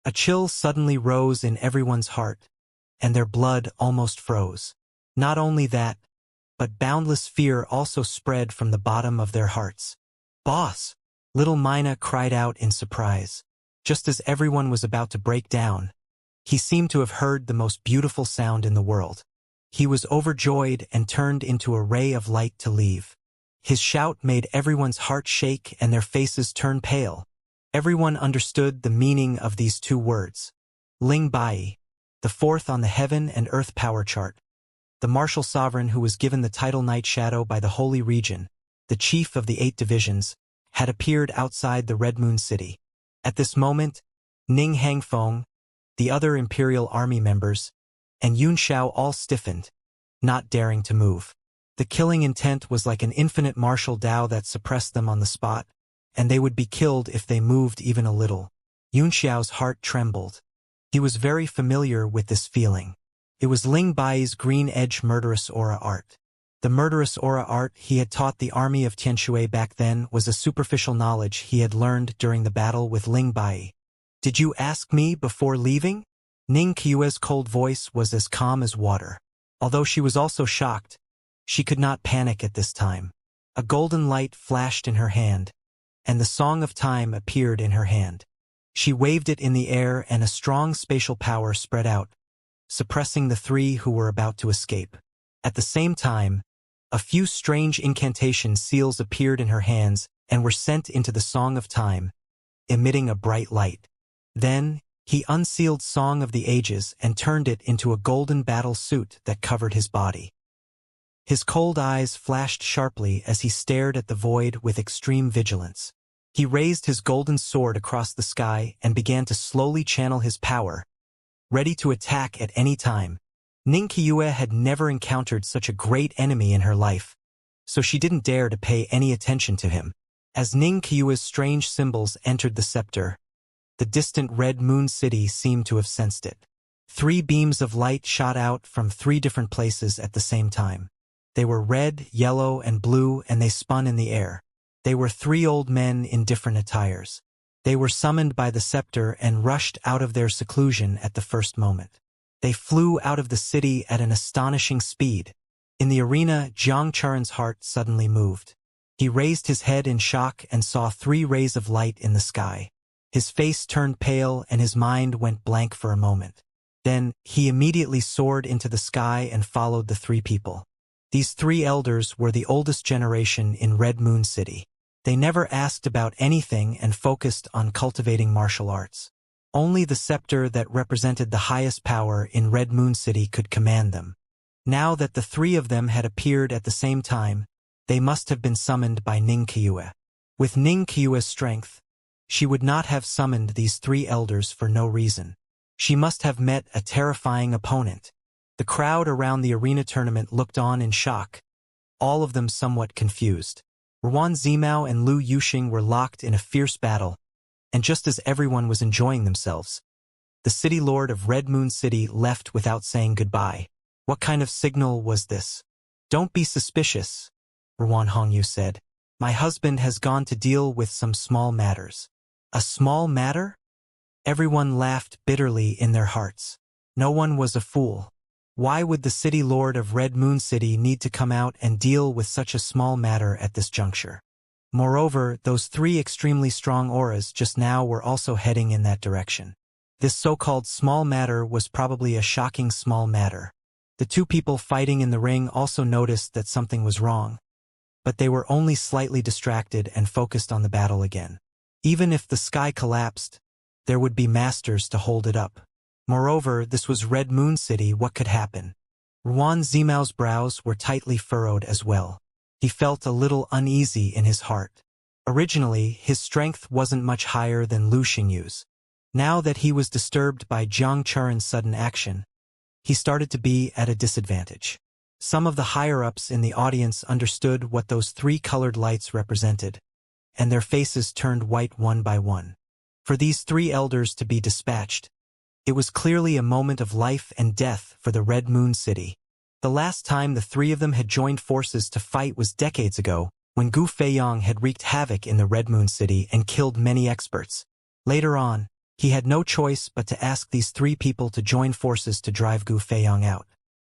A chill suddenly rose in everyone's heart, and their blood almost froze. Not only that, but boundless fear also spread from the bottom of their hearts. Boss! Little Mina cried out in surprise. Just as everyone was about to break down, he seemed to have heard the most beautiful sound in the world. He was overjoyed and turned into a ray of light to leave. His shout made everyone's heart shake and their faces turn pale. Everyone understood the meaning of these two words. Ling Bai, the fourth on the heaven and earth power chart. The martial sovereign who was given the title Night Shadow by the Holy Region, the chief of the 8 divisions, had appeared outside the Red Moon City. At this moment, Ning Hangfeng, the other Imperial Army members, and Yun Xiao all stiffened, not daring to move. The killing intent was like an infinite martial Dao that suppressed them on the spot, and they would be killed if they moved even a little. Yun Xiao's heart trembled. He was very familiar with this feeling. It was Ling Bai's green edge murderous aura art. The murderous aura art he had taught the army of Tianshui back then was a superficial knowledge he had learned during the battle with Ling Bai. Did you ask me before leaving? Ning Qiue's cold voice was as calm as water. Although she was also shocked, she could not panic at this time. A golden light flashed in her hand, and the Song of Time appeared in her hand. She waved it in the air and a strong spatial power spread out, suppressing the 3 who were about to escape. At the same time, a few strange incantation seals appeared in her hands and were sent into the Song of Time, emitting a bright light. Then, he unsealed Song of the Ages and turned it into a golden battle suit that covered his body. His cold eyes flashed sharply as he stared at the void with extreme vigilance. He raised his golden sword across the sky and began to slowly channel his power, ready to attack at any time. Ning Qiue had never encountered such a great enemy in her life, so she didn't dare to pay any attention to him. As Ning Qiue's strange symbols entered the scepter, the distant Red Moon City seemed to have sensed it. 3 beams of light shot out from 3 different places at the same time. They were red, yellow, and blue, and they spun in the air. They were 3 old men in different attires. They were summoned by the scepter and rushed out of their seclusion at the first moment. They flew out of the city at an astonishing speed. In the arena, Jiang Charan's heart suddenly moved. He raised his head in shock and saw 3 rays of light in the sky. His face turned pale and his mind went blank for a moment. Then, he immediately soared into the sky and followed the 3 people. These 3 elders were the oldest generation in Red Moon City. They never asked about anything and focused on cultivating martial arts. Only the scepter that represented the highest power in Red Moon City could command them. Now that the 3 of them had appeared at the same time, they must have been summoned by Ning Qiue. With Ning Qiue's strength, she would not have summoned these 3 elders for no reason. She must have met a terrifying opponent. The crowd around the arena tournament looked on in shock, all of them somewhat confused. Ruan Zimao and Lu Yuxing were locked in a fierce battle, and just as everyone was enjoying themselves, the city lord of Red Moon City left without saying goodbye. What kind of signal was this? Don't be suspicious, Ruan Hongyu said. My husband has gone to deal with some small matters. A small matter? Everyone laughed bitterly in their hearts. No one was a fool. Why would the city lord of Red Moon City need to come out and deal with such a small matter at this juncture? Moreover, those 3 extremely strong auras just now were also heading in that direction. This so-called small matter was probably a shocking small matter. The 2 people fighting in the ring also noticed that something was wrong, but they were only slightly distracted and focused on the battle again. Even if the sky collapsed, there would be masters to hold it up. Moreover, this was Red Moon City. What could happen? Ruan Zimao's brows were tightly furrowed as well. He felt a little uneasy in his heart. Originally, his strength wasn't much higher than Lu Xingyu's. Now that he was disturbed by Jiang Charan's sudden action, he started to be at a disadvantage. Some of the higher-ups in the audience understood what those 3 colored lights represented, and their faces turned white one by one. For these 3 elders to be dispatched, it was clearly a moment of life and death for the Red Moon City. The last time the 3 of them had joined forces to fight was decades ago, when Gu Feiyang had wreaked havoc in the Red Moon City and killed many experts. Later on, he had no choice but to ask these 3 people to join forces to drive Gu Feiyang out.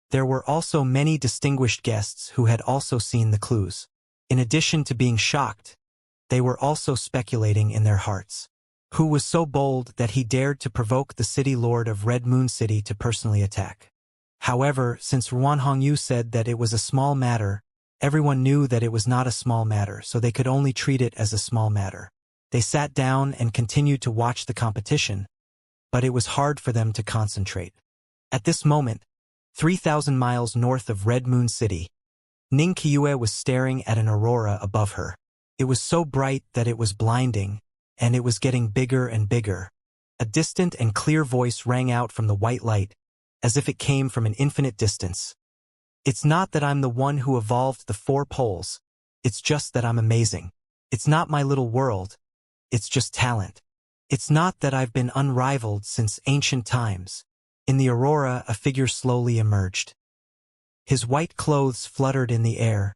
There were also many distinguished guests who had also seen the clues. In addition to being shocked, they were also speculating in their hearts. Who was so bold that he dared to provoke the city lord of Red Moon City to personally attack? However, since Ruan Hongyu said that it was a small matter, everyone knew that it was not a small matter, so they could only treat it as a small matter. They sat down and continued to watch the competition, but it was hard for them to concentrate. At this moment, 3,000 miles north of Red Moon City, Ning Qiue was staring at an aurora above her. It was so bright that it was blinding, and it was getting bigger and bigger. A distant and clear voice rang out from the white light, as if it came from an infinite distance. It's not that I'm the one who evolved the 4 poles, it's just that I'm amazing. It's not my little world, it's just talent. It's not that I've been unrivaled since ancient times. In the aurora, a figure slowly emerged. His white clothes fluttered in the air,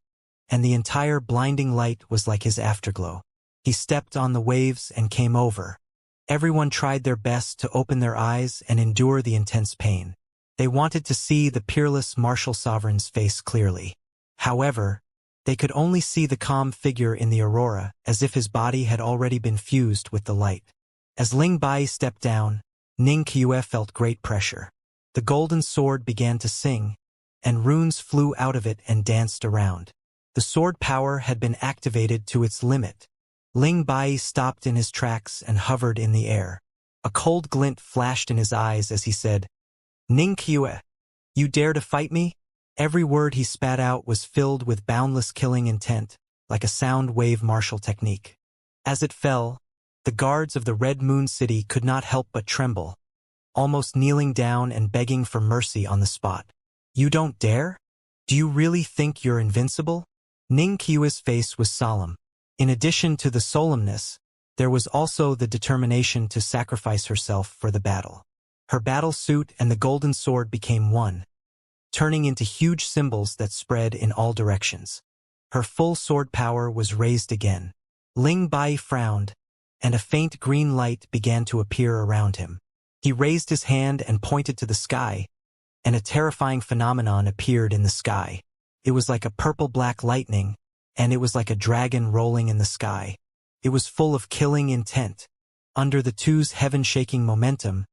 and the entire blinding light was like his afterglow. He stepped on the waves and came over. Everyone tried their best to open their eyes and endure the intense pain. They wanted to see the peerless martial sovereign's face clearly. However, they could only see the calm figure in the aurora, as if his body had already been fused with the light. As Ling Bai stepped down, Ning Qiue felt great pressure. The golden sword began to sing, and runes flew out of it and danced around. The sword power had been activated to its limit. Ling Bai stopped in his tracks and hovered in the air. A cold glint flashed in his eyes as he said, "Ning Qiue, you dare to fight me?" Every word he spat out was filled with boundless killing intent, like a sound wave martial technique. As it fell, the guards of the Red Moon City could not help but tremble, almost kneeling down and begging for mercy on the spot. "You don't dare? Do you really think you're invincible?" Ning Qiue's face was solemn. In addition to the solemnness, there was also the determination to sacrifice herself for the battle. Her battle suit and the golden sword became one, turning into huge symbols that spread in all directions. Her full sword power was raised again. Ling Bai frowned, and a faint green light began to appear around him. He raised his hand and pointed to the sky, and a terrifying phenomenon appeared in the sky. It was like a purple-black lightning, and it was like a dragon rolling in the sky. It was full of killing intent. Under the two's heaven-shaking momentum,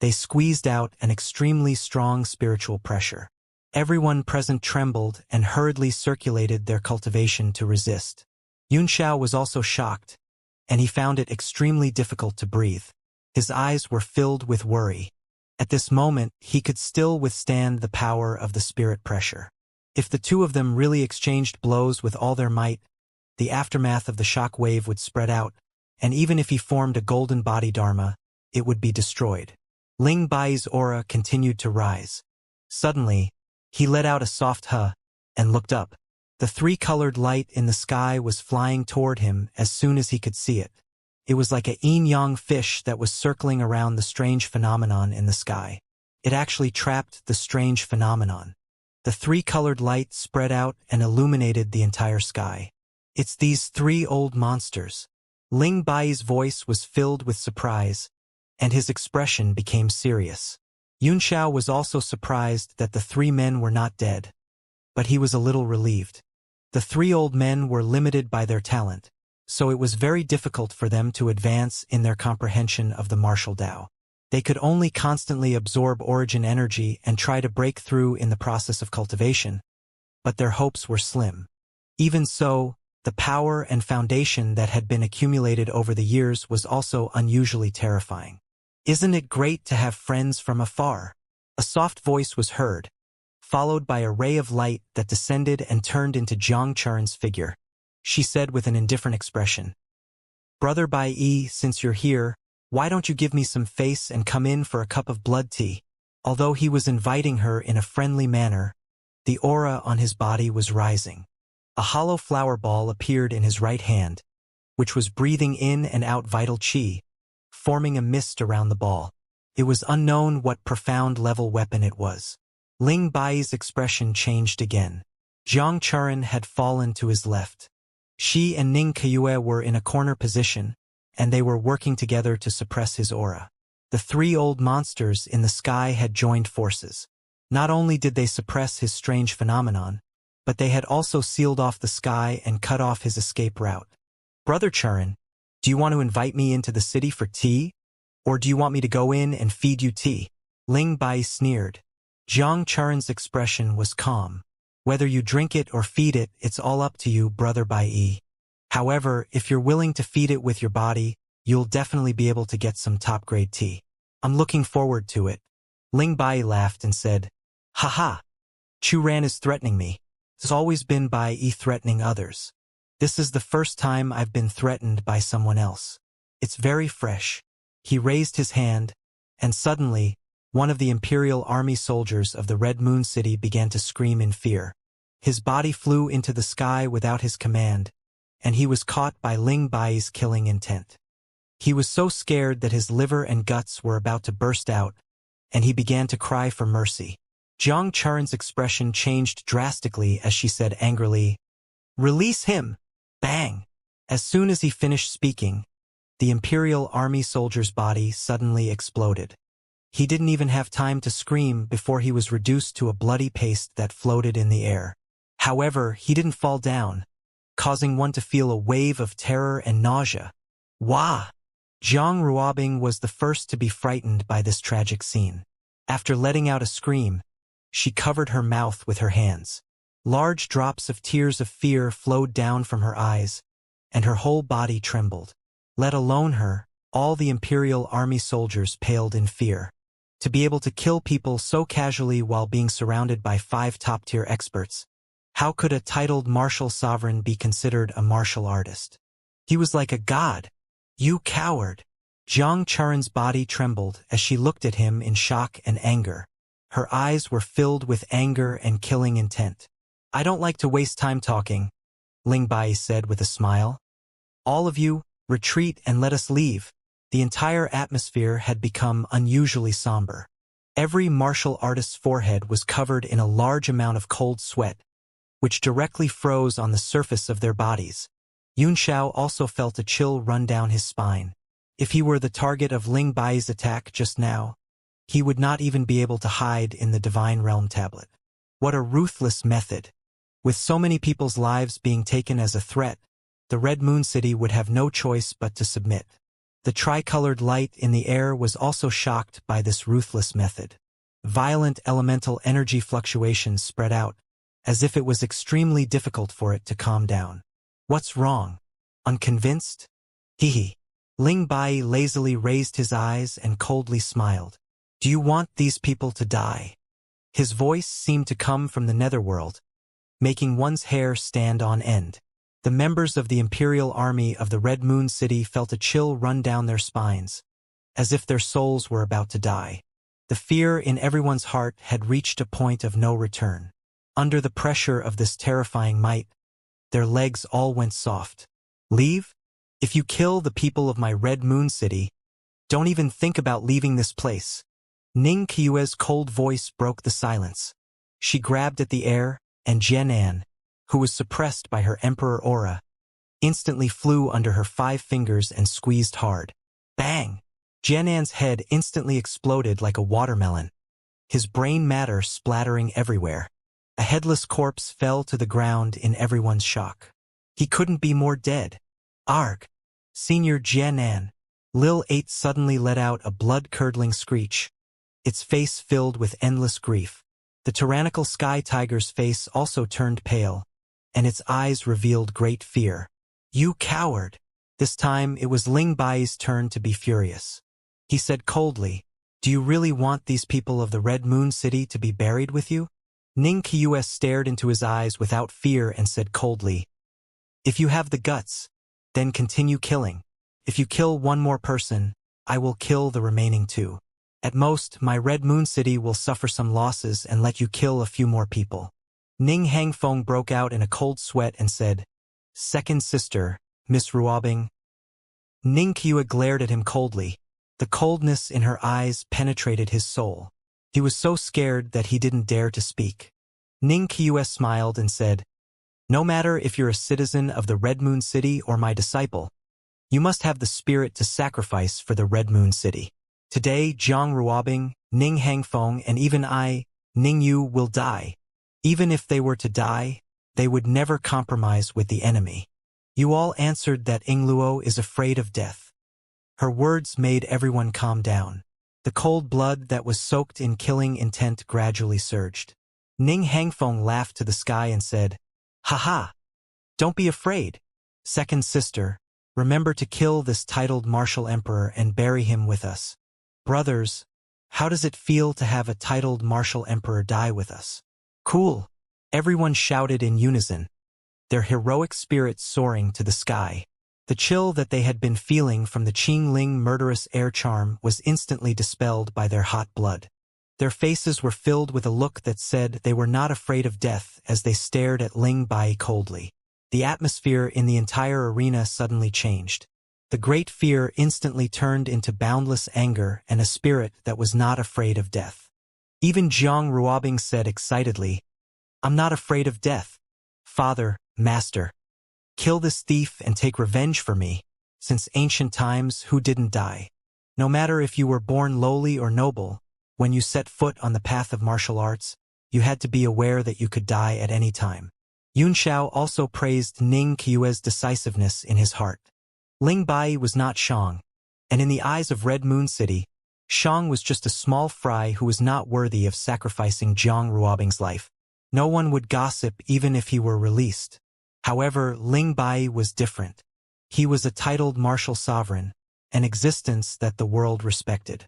they squeezed out an extremely strong spiritual pressure. Everyone present trembled and hurriedly circulated their cultivation to resist. Yunxiao was also shocked, and he found it extremely difficult to breathe. His eyes were filled with worry. At this moment, he could still withstand the power of the spirit pressure. If the two of them really exchanged blows with all their might, the aftermath of the shock wave would spread out, and even if he formed a golden body dharma, it would be destroyed. Ling Bai's aura continued to rise. Suddenly, he let out a soft huh, and looked up. The 3-colored light in the sky was flying toward him as soon as he could see it. It was like a yin-yang fish that was circling around the strange phenomenon in the sky. It actually trapped the strange phenomenon. The 3-colored light spread out and illuminated the entire sky. "It's these 3 old monsters." Ling Bai's voice was filled with surprise, and his expression became serious. Yunxiao was also surprised that the 3 men were not dead, but he was a little relieved. The 3 old men were limited by their talent, so it was very difficult for them to advance in their comprehension of the martial Tao. They could only constantly absorb origin energy and try to break through in the process of cultivation, but their hopes were slim. Even so, the power and foundation that had been accumulated over the years was also unusually terrifying. "Isn't it great to have friends from afar?" A soft voice was heard, followed by a ray of light that descended and turned into Jiang Charen's figure. She said with an indifferent expression, "Brother Bai Yi, since you're here, why don't you give me some face and come in for a cup of blood tea?" Although he was inviting her in a friendly manner, the aura on his body was rising. A hollow flower ball appeared in his right hand, which was breathing in and out vital qi, forming a mist around the ball. It was unknown what profound-level weapon it was. Ling Bai's expression changed again. Jiang Charen had fallen to his left. She and Ning Qiue were in a corner position, and they were working together to suppress his aura. The 3 old monsters in the sky had joined forces. Not only did they suppress his strange phenomenon, but they had also sealed off the sky and cut off his escape route. Brother Churin, do you want to invite me into the city for tea? Or do you want me to go in and feed you tea? Ling Bai sneered. Jiang Churin's expression was calm. Whether you drink it or feed it, it's all up to you, Brother Bai. However, if you're willing to feed it with your body, you'll definitely be able to get some top-grade tea. I'm looking forward to it. Ling Bai laughed and said, Haha, Chu Ran is threatening me. It's always been Bai threatening others. This is the first time I've been threatened by someone else. It's very fresh. He raised his hand, and suddenly, one of the Imperial Army soldiers of the Red Moon City began to scream in fear. His body flew into the sky without his command, and he was caught by Ling Bai's killing intent. He was so scared that his liver and guts were about to burst out, and he began to cry for mercy. Jiang Churin's expression changed drastically as she said angrily, Release him! Bang! As soon as he finished speaking, the Imperial Army soldier's body suddenly exploded. He didn't even have time to scream before he was reduced to a bloody paste that floated in the air. However, he didn't fall down, causing one to feel a wave of terror and nausea. Wah! Zhang Ruobing was the first to be frightened by this tragic scene. After letting out a scream, she covered her mouth with her hands. Large drops of tears of fear flowed down from her eyes, and her whole body trembled. Let alone her, all the Imperial Army soldiers paled in fear. To be able to kill people so casually while being surrounded by 5 top-tier experts, how could a titled martial sovereign be considered a martial artist? He was like a god. You coward! Jiang Churin's body trembled as she looked at him in shock and anger. Her eyes were filled with anger and killing intent. I don't like to waste time talking, Ling Bai said with a smile. All of you, retreat and let us leave. The entire atmosphere had become unusually somber. Every martial artist's forehead was covered in a large amount of cold sweat, which directly froze on the surface of their bodies. Yun Xiao also felt a chill run down his spine. If he were the target of Ling Bai's attack just now, he would not even be able to hide in the Divine Realm tablet. What a ruthless method! With so many people's lives being taken as a threat, the Red Moon City would have no choice but to submit. The tricolored light in the air was also shocked by this ruthless method. Violent elemental energy fluctuations spread out, as if it was extremely difficult for it to calm down. What's wrong? Unconvinced? Hee. Ling Bai lazily raised his eyes and coldly smiled. Do you want these people to die? His voice seemed to come from the netherworld, making one's hair stand on end. The members of the Imperial Army of the Red Moon City felt a chill run down their spines, as if their souls were about to die. The fear in everyone's heart had reached a point of no return. Under the pressure of this terrifying might, their legs all went soft. Leave? If you kill the people of my Red Moon City, don't even think about leaving this place. Ning Qiue's cold voice broke the silence. She grabbed at the air, and Jianan, who was suppressed by her emperor aura, instantly flew under her 5 fingers and squeezed hard. Bang! Jianan's head instantly exploded like a watermelon, his brain matter splattering everywhere. A headless corpse fell to the ground in everyone's shock. He couldn't be more dead. Arg! Senior Jianan. Lil 8 suddenly let out a blood-curdling screech, its face filled with endless grief. The tyrannical sky tiger's face also turned pale, and its eyes revealed great fear. You coward! This time it was Ling Bai's turn to be furious. He said coldly, Do you really want these people of the Red Moon City to be buried with you? Ning Qiue stared into his eyes without fear and said coldly, If you have the guts, then continue killing. If you kill one more person, I will kill the remaining 2. At most, my Red Moon City will suffer some losses and let you kill a few more people. Ning Hangfeng broke out in a cold sweat and said, Second sister, Miss Ruobing. Ning Qiue glared at him coldly. The coldness in her eyes penetrated his soul. He was so scared that he didn't dare to speak. Ning Qiue smiled and said, No matter if you're a citizen of the Red Moon City or my disciple, you must have the spirit to sacrifice for the Red Moon City. Today, Zhang Ruobing, Ning Hangfeng, and even I, Ning Yu, will die. Even if they were to die, they would never compromise with the enemy. You all answered that Yingluo is afraid of death. Her words made everyone calm down. The cold blood that was soaked in killing intent gradually surged. Ning Hangfeng laughed to the sky and said, "Ha! Don't be afraid. Second sister, remember to kill this titled martial emperor and bury him with us. Brothers, how does it feel to have a titled martial emperor die with us?" "Cool," everyone shouted in unison, their heroic spirits soaring to the sky. The chill that they had been feeling from the Qingling murderous air charm was instantly dispelled by their hot blood. Their faces were filled with a look that said they were not afraid of death as they stared at Ling Bai coldly. The atmosphere in the entire arena suddenly changed. The great fear instantly turned into boundless anger and a spirit that was not afraid of death. Even Jiang Ruobing said excitedly, "I'm not afraid of death. Father, Master, kill this thief and take revenge for me. Since ancient times, who didn't die? No matter if you were born lowly or noble, when you set foot on the path of martial arts, you had to be aware that you could die at any time." Yun Xiao also praised Ning Qiue's decisiveness in his heart. Ling Bai was not Shang, and in the eyes of Red Moon City, Shang was just a small fry who was not worthy of sacrificing Jiang Ruobing's life. No one would gossip even if he were released. However, Ling Bai was different. He was a titled martial sovereign, an existence that the world respected.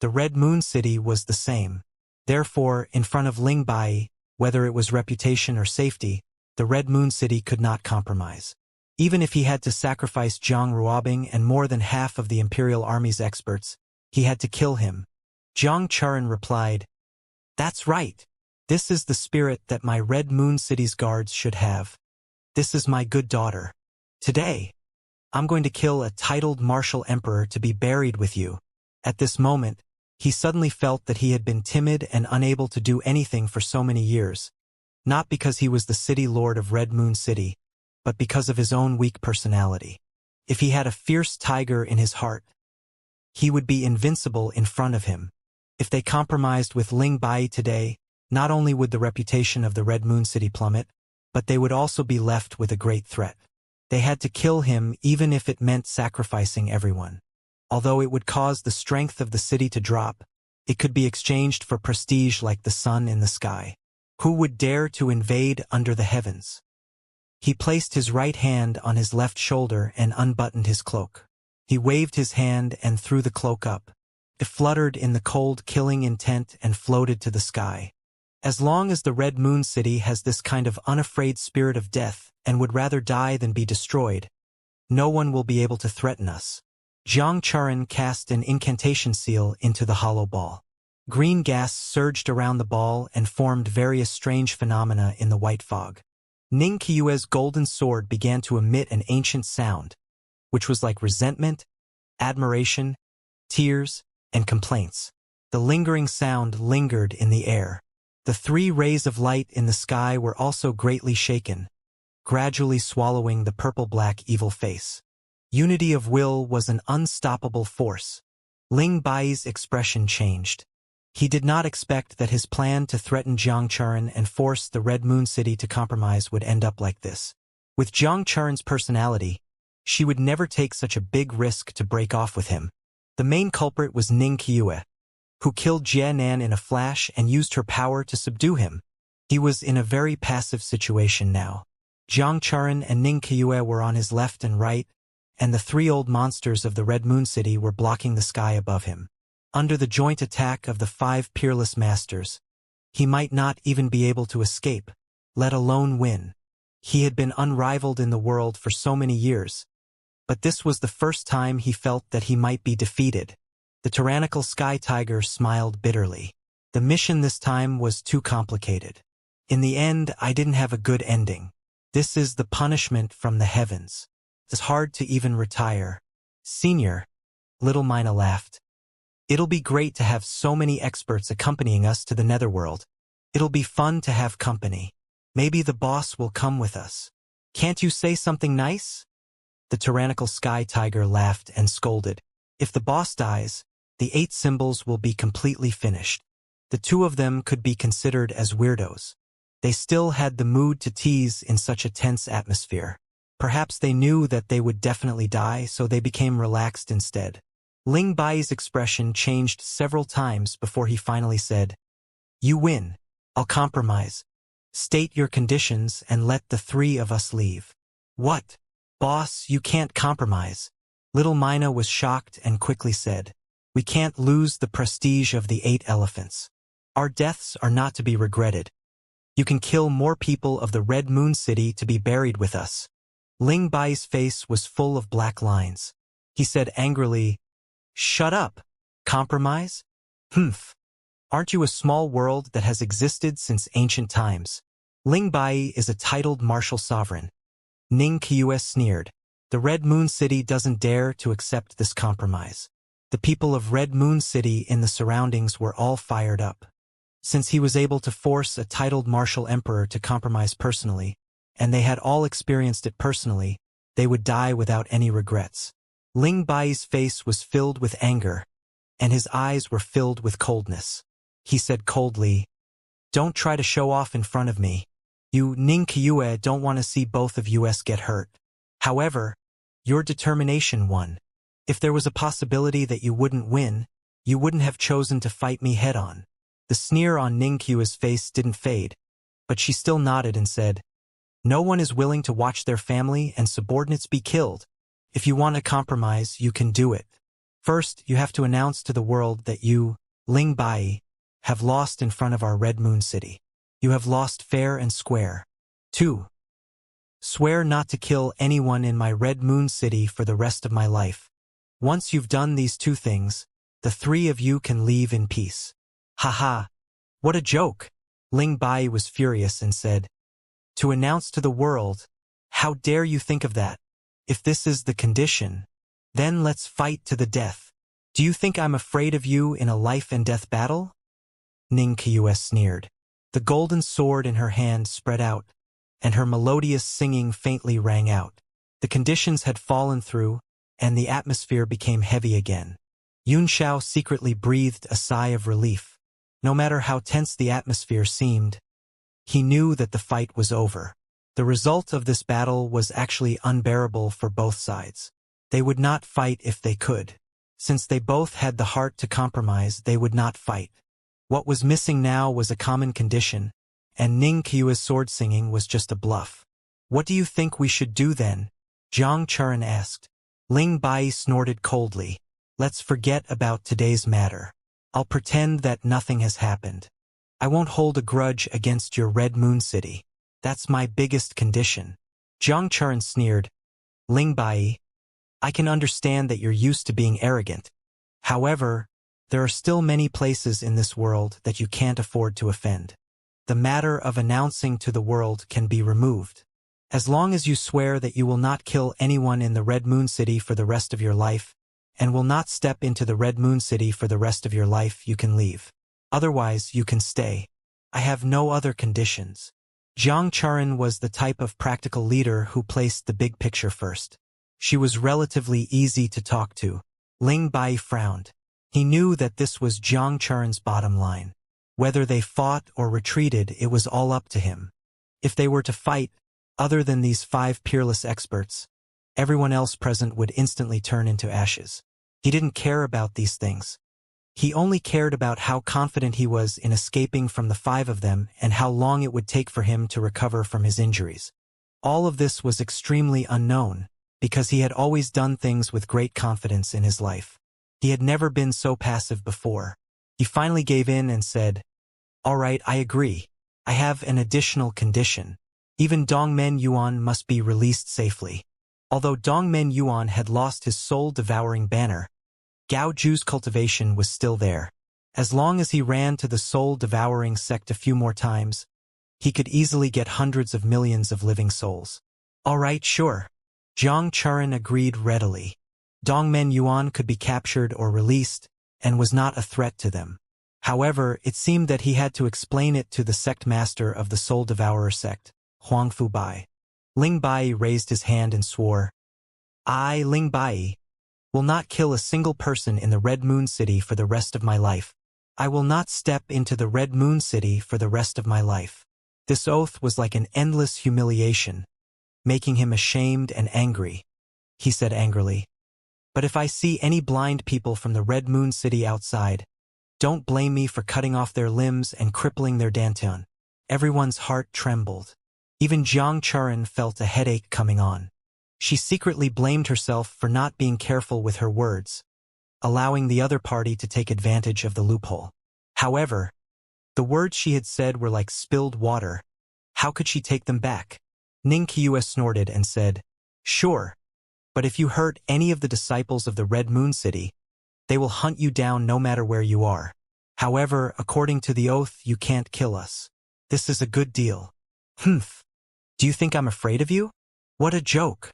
The Red Moon City was the same. Therefore, in front of Ling Bai, whether it was reputation or safety, the Red Moon City could not compromise. Even if he had to sacrifice Jiang Ruobing and more than half of the Imperial Army's experts, he had to kill him. Jiang Churan replied, "That's right. This is the spirit that my Red Moon City's guards should have. This is my good daughter. Today, I'm going to kill a titled martial emperor to be buried with you." At this moment, he suddenly felt that he had been timid and unable to do anything for so many years, not because he was the city lord of Red Moon City, but because of his own weak personality. If he had a fierce tiger in his heart, he would be invincible in front of him. If they compromised with Ling Bai today, not only would the reputation of the Red Moon City plummet, but they would also be left with a great threat. They had to kill him even if it meant sacrificing everyone. Although it would cause the strength of the city to drop, it could be exchanged for prestige like the sun in the sky. Who would dare to invade under the heavens? He placed his right hand on his left shoulder and unbuttoned his cloak. He waved his hand and threw the cloak up. It fluttered in the cold killing intent and floated to the sky. As long as the Red Moon City has this kind of unafraid spirit of death and would rather die than be destroyed, no one will be able to threaten us. Jiang Churan cast an incantation seal into the hollow ball. Green gas surged around the ball and formed various strange phenomena in the white fog. Ning Qiue's golden sword began to emit an ancient sound, which was like resentment, admiration, tears, and complaints. The lingering sound lingered in the air. The 3 rays of light in the sky were also greatly shaken, gradually swallowing the purple-black evil face. Unity of will was an unstoppable force. Ling Bai's expression changed. He did not expect that his plan to threaten Jiang Churan and force the Red Moon City to compromise would end up like this. With Jiang Churan's personality, she would never take such a big risk to break off with him. The main culprit was Ning Qiue, who killed Jie Nan in a flash and used her power to subdue him. He was in a very passive situation now. Jiang Churan and Ning Qiue were on his left and right, and the 3 old monsters of the Red Moon City were blocking the sky above him. Under the joint attack of the 5 peerless masters, he might not even be able to escape, let alone win. He had been unrivaled in the world for so many years, but this was the first time he felt that he might be defeated. The tyrannical Sky Tiger smiled bitterly. The mission this time was too complicated. In the end, I didn't have a good ending. This is the punishment from the heavens. It's hard to even retire. Senior, Little Mina laughed. It'll be great to have so many experts accompanying us to the netherworld. It'll be fun to have company. Maybe the boss will come with us. Can't you say something nice? The tyrannical Sky Tiger laughed and scolded. If the boss dies, the 8 symbols will be completely finished. The 2 of them could be considered as weirdos. They still had the mood to tease in such a tense atmosphere. Perhaps they knew that they would definitely die, so they became relaxed instead. Ling Bai's expression changed several times before he finally said, "You win. I'll compromise. State your conditions and let the three of us leave." "What? Boss, you can't compromise." Little Mina was shocked and quickly said, "We can't lose the prestige of the 8 elephants. Our deaths are not to be regretted. You can kill more people of the Red Moon City to be buried with us." Ling Bai's face was full of black lines. He said angrily, "Shut up. Compromise? Humph. Aren't you a small world that has existed since ancient times?" Ling Bai is a titled martial sovereign. Ning Qiu sneered. "The Red Moon City doesn't dare to accept this compromise." The people of Red Moon City in the surroundings were all fired up. Since he was able to force a titled martial emperor to compromise personally, and they had all experienced it personally, they would die without any regrets. Ling Bai's face was filled with anger, and his eyes were filled with coldness. He said coldly, "Don't try to show off in front of me. You Ning Qiu don't want to see both of us get hurt. However, your determination won. If there was a possibility that you wouldn't win, you wouldn't have chosen to fight me head-on." The sneer on Ning Qiu's face didn't fade, but she still nodded and said, "No one is willing to watch their family and subordinates be killed. If you want to compromise, you can do it. First, you have to announce to the world that you, Ling Bai, have lost in front of our Red Moon City. You have lost fair and square. 2. Swear not to kill anyone in my Red Moon City for the rest of my life. Once you've done these 2 things, the 3 of you can leave in peace." "Haha, what a joke." Ling Bai was furious and said, "To announce to the world, how dare you think of that? If this is the condition, then let's fight to the death. Do you think I'm afraid of you in a life and death battle?" Ning Qiu sneered. The golden sword in her hand spread out, and her melodious singing faintly rang out. The conditions had fallen through, and the atmosphere became heavy again. Yun Shao secretly breathed a sigh of relief. No matter how tense the atmosphere seemed, he knew that the fight was over. The result of this battle was actually unbearable for both sides. They would not fight if they could. Since they both had the heart to compromise, they would not fight. What was missing now was a common condition, and Ning Qiu's sword singing was just a bluff. "What do you think we should do then?" Zhang Churan asked. Ling Bai snorted coldly. "Let's forget about today's matter. I'll pretend that nothing has happened. I won't hold a grudge against your Red Moon City. That's my biggest condition." Zhang Churan sneered. "Ling Bai, I can understand that you're used to being arrogant. However, there are still many places in this world that you can't afford to offend. The matter of announcing to the world can be removed. As long as you swear that you will not kill anyone in the Red Moon City for the rest of your life, and will not step into the Red Moon City for the rest of your life, you can leave. Otherwise, you can stay. I have no other conditions." Zhang Churan was the type of practical leader who placed the big picture first. She was relatively easy to talk to. Ling Bai frowned. He knew that this was Zhang Churan's bottom line. Whether they fought or retreated, it was all up to him. If they were to fight, other than these 5 peerless experts, everyone else present would instantly turn into ashes. He didn't care about these things. He only cared about how confident he was in escaping from the 5 of them and how long it would take for him to recover from his injuries. All of this was extremely unknown, because he had always done things with great confidence in his life. He had never been so passive before. He finally gave in and said, "All right, I agree. I have an additional condition. Even Dongmen Yuan must be released safely." Although Dongmen Yuan had lost his soul-devouring banner, Gao Zhu's cultivation was still there. As long as he ran to the soul-devouring sect a few more times, he could easily get hundreds of millions of living souls. "All right, sure." Zhang Churan agreed readily. Dongmen Yuan could be captured or released, and was not a threat to them. However, it seemed that he had to explain it to the sect master of the Soul Devourer sect, Huangfu Bai. Ling Bai raised his hand and swore, "I, Ling Bai, will not kill a single person in the Red Moon City for the rest of my life. I will not step into the Red Moon City for the rest of my life." This oath was like an endless humiliation, making him ashamed and angry. He said angrily, "But if I see any blind people from the Red Moon City outside, don't blame me for cutting off their limbs and crippling their dantian." Everyone's heart trembled. Even Xianxia felt a headache coming on. She secretly blamed herself for not being careful with her words, allowing the other party to take advantage of the loophole. However, the words she had said were like spilled water. How could she take them back? Xianxia snorted and said, "Sure, but if you hurt any of the disciples of the Red Moon City, they will hunt you down no matter where you are. However, according to the oath, you can't kill us. This is a good deal." "Humph. Do you think I'm afraid of you? What a joke."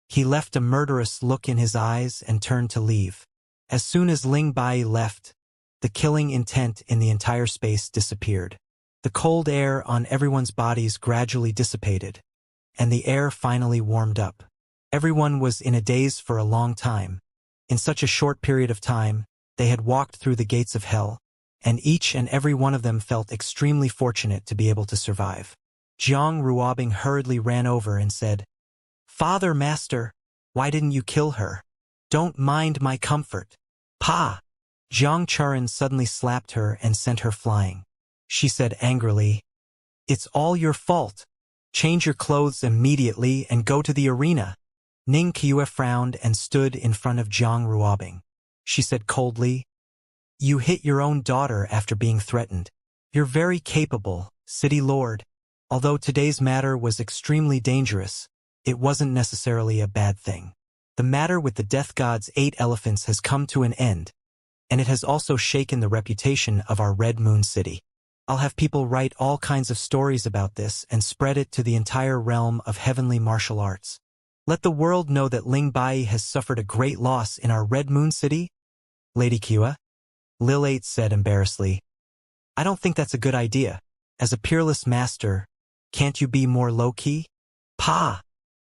He left a murderous look in his eyes and turned to leave. As soon as Ling Bai left, the killing intent in the entire space disappeared. The cold air on everyone's bodies gradually dissipated, and the air finally warmed up. Everyone was in a daze for a long time. In such a short period of time, they had walked through the gates of hell, and each and every one of them felt extremely fortunate to be able to survive. Zhang Ruobing hurriedly ran over and said, "Father, Master, why didn't you kill her? Don't mind my comfort." "Pa!" Zhang Charan suddenly slapped her and sent her flying. She said angrily, "It's all your fault. Change your clothes immediately and go to the arena." Xianxia frowned and stood in front of Zhang Ruobing. She said coldly, "You hit your own daughter after being threatened. You're very capable, City Lord. Although today's matter was extremely dangerous, it wasn't necessarily a bad thing. The matter with the Death God's 8 elephants has come to an end, and it has also shaken the reputation of our Red Moon City. I'll have people write all kinds of stories about this and spread it to the entire realm of heavenly martial arts. Let the world know that Ling Bai has suffered a great loss in our Red Moon City." "Lady Kua?" Lil 8 said embarrassedly, "I don't think that's a good idea. As a peerless master, can't you be more low-key?" "Pa!"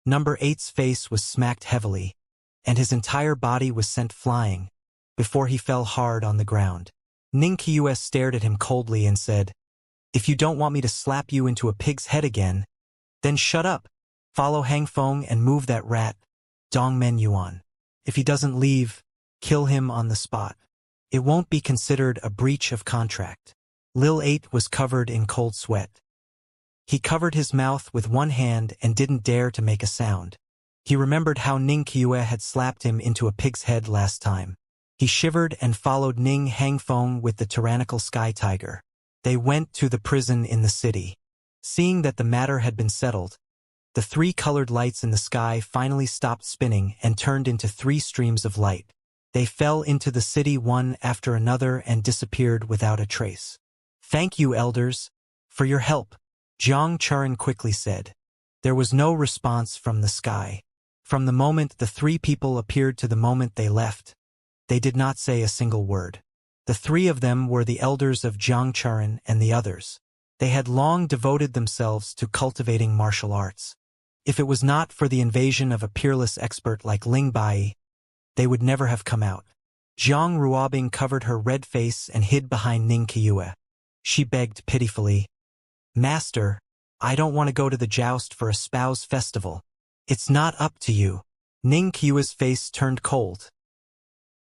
Number 8's face was smacked heavily, and his entire body was sent flying, before he fell hard on the ground. Xianxia stared at him coldly and said, "If you don't want me to slap you into a pig's head again, then shut up. Follow Hangfeng and move that rat, Dongmen Yuan. If he doesn't leave, kill him on the spot. It won't be considered a breach of contract." Lil 8 was covered in cold sweat. He covered his mouth with one hand and didn't dare to make a sound. He remembered how Xianxia had slapped him into a pig's head last time. He shivered and followed Ning Hangfeng with the tyrannical sky tiger. They went to the prison in the city. Seeing that the matter had been settled, the 3 colored lights in the sky finally stopped spinning and turned into 3 streams of light. They fell into the city one after another and disappeared without a trace. "Thank you, elders, for your help," Zhang Charan quickly said. There was no response from the sky. From the moment the 3 people appeared to the moment they left, they did not say a single word. The 3 of them were the elders of Zhang Charan and the others. They had long devoted themselves to cultivating martial arts. If it was not for the invasion of a peerless expert like Ling Bai, they would never have come out. Zhang Ruobing covered her red face and hid behind Xianxia. She begged pitifully, "Master, I don't want to go to the joust for a spouse festival. It's not up to you." Xiaxia's face turned cold.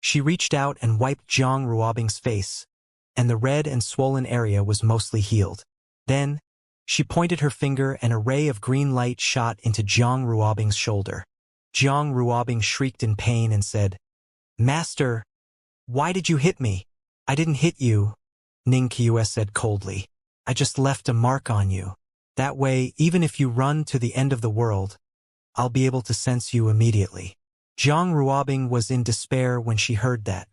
She reached out and wiped Zhang Ruobing's face, and the red and swollen area was mostly healed. Then, she pointed her finger and a ray of green light shot into Zhang Ruobing's shoulder. Zhang Ruobing shrieked in pain and said, "Master, why did you hit me?" "I didn't hit you," Xianxia said coldly. "I just left a mark on you. That way, even if you run to the end of the world, I'll be able to sense you immediately." Zhang Ruobing was in despair when she heard that.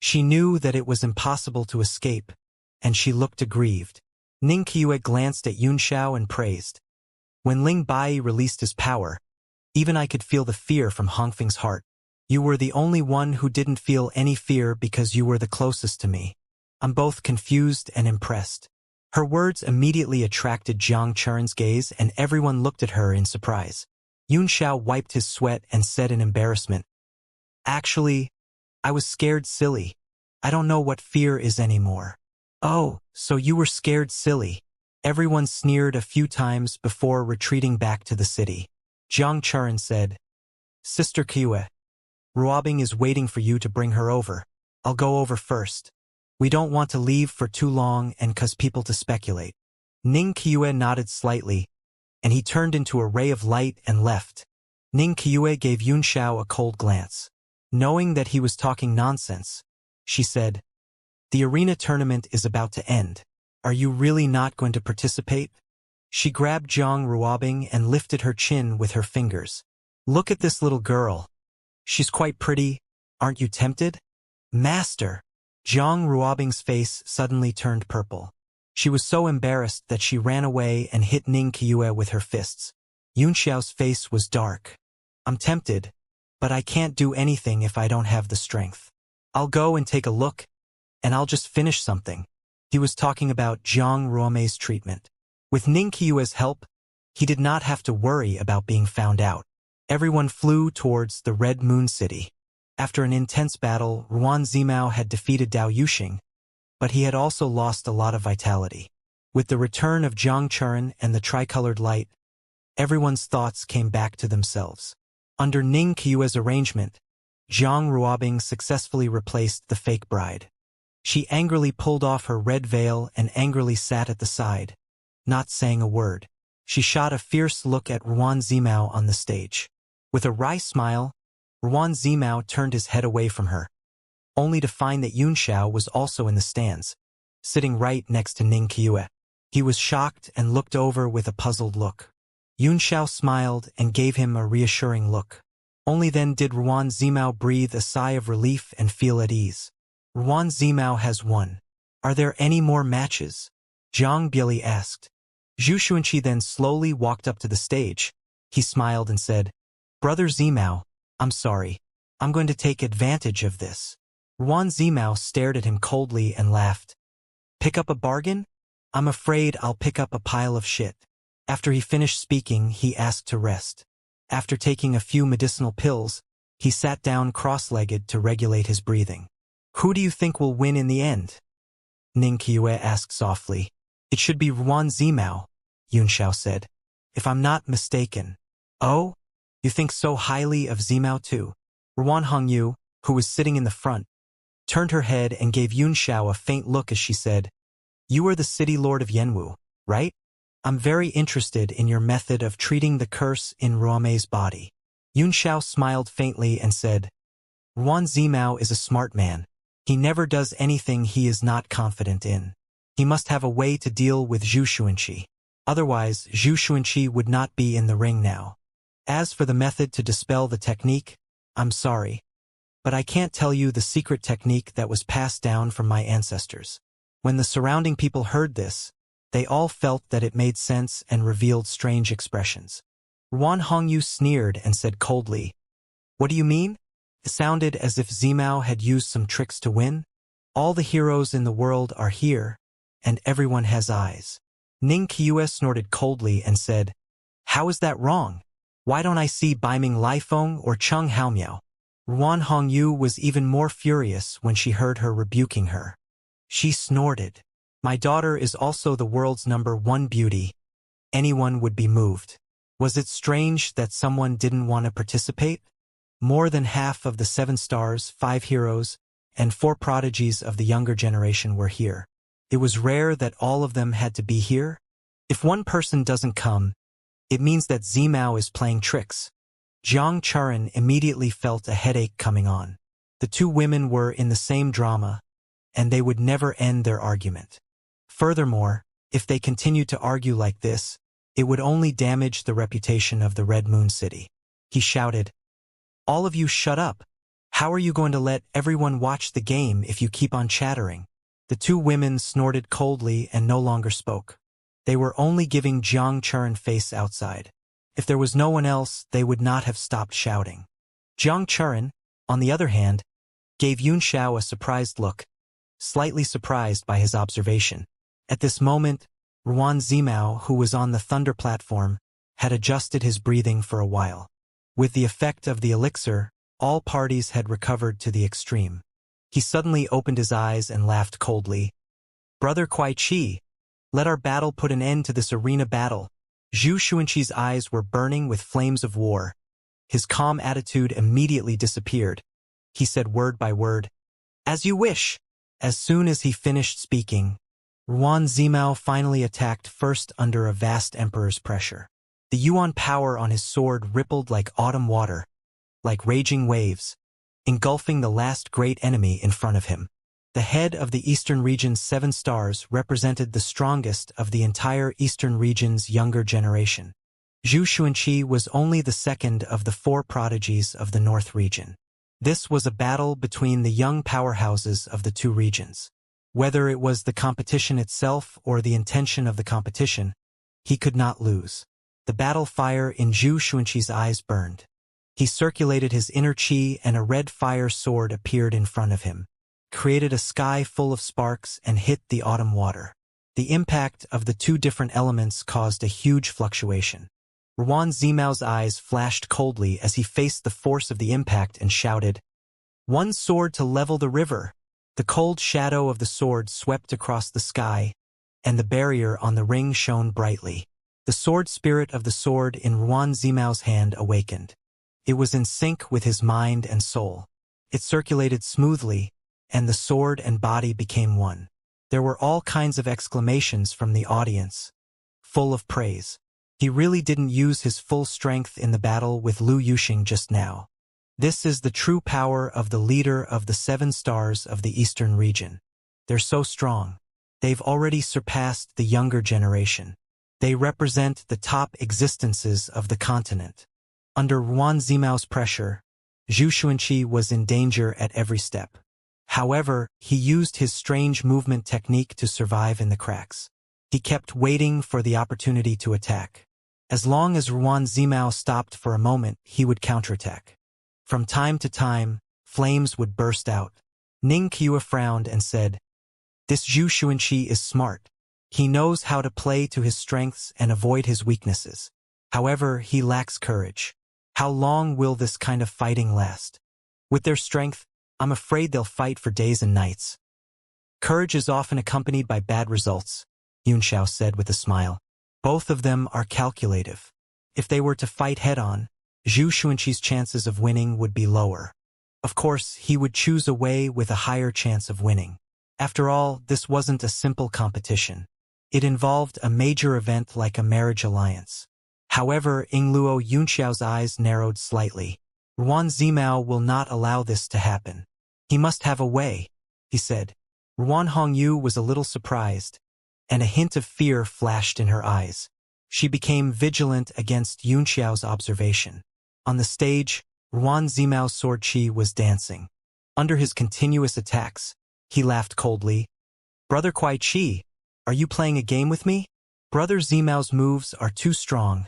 She knew that it was impossible to escape, and she looked aggrieved. Xianxia glanced at Yunxiao and praised. "When Ling Bai released his power, even I could feel the fear from Hongfeng's heart. You were the only one who didn't feel any fear because you were the closest to me. I'm both confused and impressed." Her words immediately attracted Zhang Charan's gaze, and everyone looked at her in surprise. Yunxiao wiped his sweat and said in embarrassment, "Actually, I was scared silly. I don't know what fear is anymore." "Oh, so you were scared silly." Everyone sneered a few times before retreating back to the city. Jiang Churan said, Sister Kiyue, Ruobing is waiting for you to bring her over. I'll go over first. We don't want to leave for too long and cause people to speculate. Ning Kiyue nodded slightly, and he turned into a ray of light and left. Ning Kiyue gave Yunxiao a cold glance. Knowing that he was talking nonsense, she said, The arena tournament is about to end. Are you really not going to participate? She grabbed Jiang Ruobing and lifted her chin with her fingers. Look at this little girl. She's quite pretty. Aren't you tempted? Master! Jiang Ruobing's face suddenly turned purple. She was so embarrassed that she ran away and hit Ning Kiyue with her fists. Yunxiao's face was dark. I'm tempted, but I can't do anything if I don't have the strength. I'll go and take a look, and I'll just finish something. He was talking about Jiang Ruomei's treatment. With Ning Kiyue's help, he did not have to worry about being found out. Everyone flew towards the Red Moon City. After an intense battle, Ruan Zimao had defeated Dao Yuxing, but he had also lost a lot of vitality. With the return of Jiang Churan and the tricolored light, everyone's thoughts came back to themselves. Under Ning Kiyue's arrangement, Jiang Ruobing successfully replaced the fake bride. She angrily pulled off her red veil and angrily sat at the side, not saying a word. She shot a fierce look at Ruan Zimao on the stage. With a wry smile, Ruan Zimao turned his head away from her, only to find that Yunxiao was also in the stands, sitting right next to Ning Kiyue. He was shocked and looked over with a puzzled look. Yunxiao smiled and gave him a reassuring look. Only then did Ruan Zimao breathe a sigh of relief and feel at ease. Ruan Zimao has won. Are there any more matches? Zhang Bieli asked. Zhu Xuanqi then slowly walked up to the stage. He smiled and said, Brother Zimao, I'm sorry. I'm going to take advantage of this. Ruan Zimao stared at him coldly and laughed. Pick up a bargain? I'm afraid I'll pick up a pile of shit. After he finished speaking, he asked to rest. After taking a few medicinal pills, he sat down cross-legged to regulate his breathing. Who do you think will win in the end? Ning Kiyue asked softly. It should be Ruan Zimao, Yunxiao said. If I'm not mistaken. Oh? You think so highly of Zimao too? Ruan Hongyu, who was sitting in the front, turned her head and gave Yunxiao a faint look as she said, You are the city lord of Yanwu, right? I'm very interested in your method of treating the curse in Ruomei's body. Yunxiao smiled faintly and said, Ruan Zimao is a smart man. He never does anything he is not confident in. He must have a way to deal with Zhu Xuanqi. Otherwise, Zhu Xuanqi would not be in the ring now. As for the method to dispel the technique, I'm sorry, but I can't tell you the secret technique that was passed down from my ancestors. When the surrounding people heard this, they all felt that it made sense and revealed strange expressions. Ruan Hongyu sneered and said coldly, What do you mean? It sounded as if Zimao had used some tricks to win. All the heroes in the world are here, and everyone has eyes. Ning Kiyue snorted coldly and said, How is that wrong? Why don't I see Baiming Laifeng or Cheng Haomiao? Ruan Hongyu was even more furious when she heard her rebuking her. She snorted. My daughter is also the world's #1 beauty. Anyone would be moved. Was it strange that someone didn't want to participate? More than half of the 7 stars, 5 heroes, and 4 prodigies of the younger generation were here. It was rare that all of them had to be here. If one person doesn't come, it means that Zimao is playing tricks. Jiang Churan immediately felt a headache coming on. The 2 women were in the same drama, and they would never end their argument. Furthermore, if they continued to argue like this, it would only damage the reputation of the Red Moon City. He shouted, All of you shut up. How are you going to let everyone watch the game if you keep on chattering? The 2 women snorted coldly and no longer spoke. They were only giving Jiang Churan face outside. If there was no one else, they would not have stopped shouting. Jiang Churan, on the other hand, gave Yunxiao a surprised look, slightly surprised by his observation. At this moment, Ruan Zimao, who was on the thunder platform, had adjusted his breathing for a while. With the effect of the elixir, all parties had recovered to the extreme. He suddenly opened his eyes and laughed coldly. Brother Kuai Chi, let our battle put an end to this arena battle. Zhu Xuanqi's eyes were burning with flames of war. His calm attitude immediately disappeared. He said word by word, "As you wish." As soon as he finished speaking, Ruan Zimao finally attacked first under a vast emperor's pressure. The yuan power on his sword rippled like autumn water, like raging waves, engulfing the last great enemy in front of him. The head of the Eastern region's 7 stars represented the strongest of the entire Eastern region's younger generation. Zhu Xuanqi was only the second of the 4 prodigies of the North region. This was a battle between the young powerhouses of the 2 regions. Whether it was the competition itself or the intention of the competition, he could not lose. The battle fire in Zhu Xuanqi's eyes burned. He circulated his inner chi and a red fire sword appeared in front of him, created a sky full of sparks and hit the autumn water. The impact of the 2 different elements caused a huge fluctuation. Ruan Zimao's eyes flashed coldly as he faced the force of the impact and shouted, "One sword to level the river!" The cold shadow of the sword swept across the sky, and the barrier on the ring shone brightly. The sword spirit of the sword in Ruan Zimao's hand awakened. It was in sync with his mind and soul. It circulated smoothly, and the sword and body became one. There were all kinds of exclamations from the audience, full of praise. He really didn't use his full strength in the battle with Lu Yuxing just now. This is the true power of the leader of the 7 stars of the Eastern region. They're so strong. They've already surpassed the younger generation. They represent the top existences of the continent. Under Ruan Zimao's pressure, Zhu Xuanqi was in danger at every step. However, he used his strange movement technique to survive in the cracks. He kept waiting for the opportunity to attack. As long as Ruan Zimao stopped for a moment, he would counterattack. From time to time, flames would burst out. Ning Qiu frowned and said, "This Zhu Xuanqi is smart. He knows how to play to his strengths and avoid his weaknesses. However, he lacks courage. How long will this kind of fighting last? With their strength, I'm afraid they'll fight for days and nights." "Courage is often accompanied by bad results," Yunxiao said with a smile. "Both of them are calculative. If they were to fight head-on, Zhu Xuanqi's chances of winning would be lower. Of course, he would choose a way with a higher chance of winning. After all, this wasn't a simple competition. It involved a major event like a marriage alliance." However, Yingluo Yunxiao's eyes narrowed slightly. "Ruan Zimao will not allow this to happen. He must have a way," he said. Ruan Hongyu was a little surprised, and a hint of fear flashed in her eyes. She became vigilant against Yunxiao's observation. On the stage, Ruan Zimao's sword chi was dancing. Under his continuous attacks, he laughed coldly. "Brother Kuai Chi, are you playing a game with me? Brother Zimao's moves are too strong.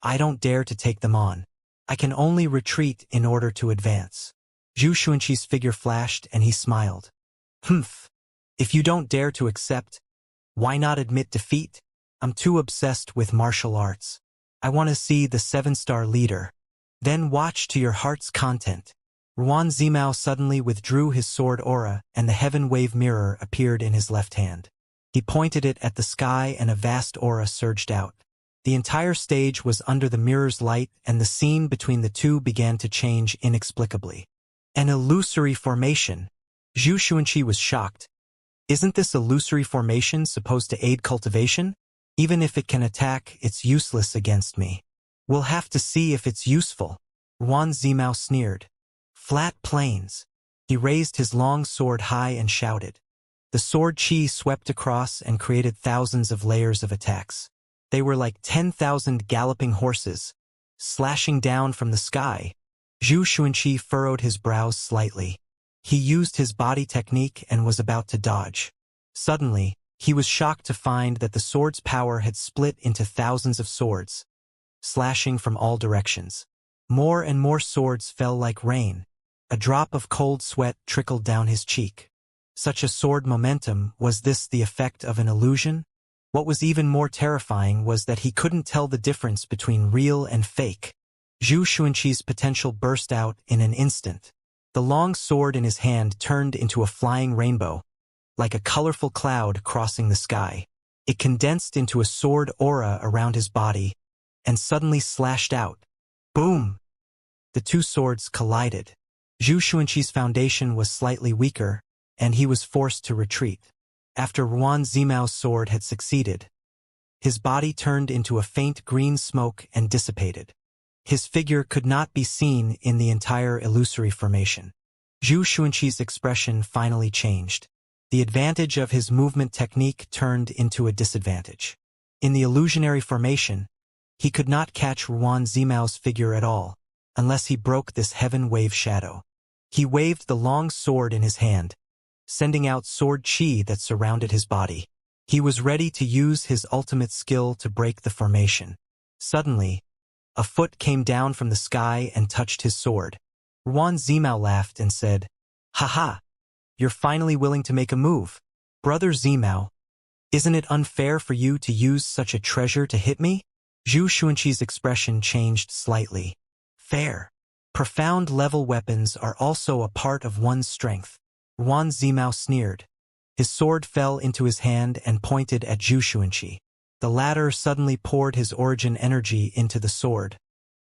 I don't dare to take them on. I can only retreat in order to advance." Zhu Xuanqi's figure flashed and he smiled. "Humph. If you don't dare to accept, why not admit defeat? I'm too obsessed with martial arts. I want to see the 7-star leader. Then watch to your heart's content." Ruan Zimao suddenly withdrew his sword aura and the heaven wave mirror appeared in his left hand. He pointed it at the sky and a vast aura surged out. The entire stage was under the mirror's light and the scene between the 2 began to change inexplicably. An illusory formation. Zhu Xuanqi was shocked. Isn't this illusory formation supposed to aid cultivation? Even if it can attack, it's useless against me. We'll have to see if it's useful. Ruan Zimao sneered. "Flat plains." He raised his long sword high and shouted. The sword chi swept across and created thousands of layers of attacks. They were like 10,000 galloping horses, slashing down from the sky. Zhu Xuanqi furrowed his brows slightly. He used his body technique and was about to dodge. Suddenly, he was shocked to find that the sword's power had split into thousands of swords, slashing from all directions. More and more swords fell like rain. A drop of cold sweat trickled down his cheek. Such a sword momentum, was this the effect of an illusion? What was even more terrifying was that he couldn't tell the difference between real and fake. Zhu Xuanqi's potential burst out in an instant. The long sword in his hand turned into a flying rainbow, like a colorful cloud crossing the sky. It condensed into a sword aura around his body and suddenly slashed out. Boom! The two swords collided. Zhu Xuanqi's foundation was slightly weaker, and he was forced to retreat. After Ruan Zimao's sword had succeeded, his body turned into a faint green smoke and dissipated. His figure could not be seen in the entire illusory formation. Zhu Xuanqi's expression finally changed. The advantage of his movement technique turned into a disadvantage. In the illusionary formation, he could not catch Ruan Zimao's figure at all, unless he broke this heaven wave shadow. He waved the long sword in his hand, sending out sword chi that surrounded his body. He was ready to use his ultimate skill to break the formation. Suddenly, a foot came down from the sky and touched his sword. Ruan Zimao laughed and said, "Haha, you're finally willing to make a move. Brother Zimao, isn't it unfair for you to use such a treasure to hit me?" Zhu Xuanqi's expression changed slightly. Fair. Profound level weapons are also a part of one's strength. Ruan Zimao sneered. His sword fell into his hand and pointed at Zhu Xuanqi. The latter suddenly poured his origin energy into the sword,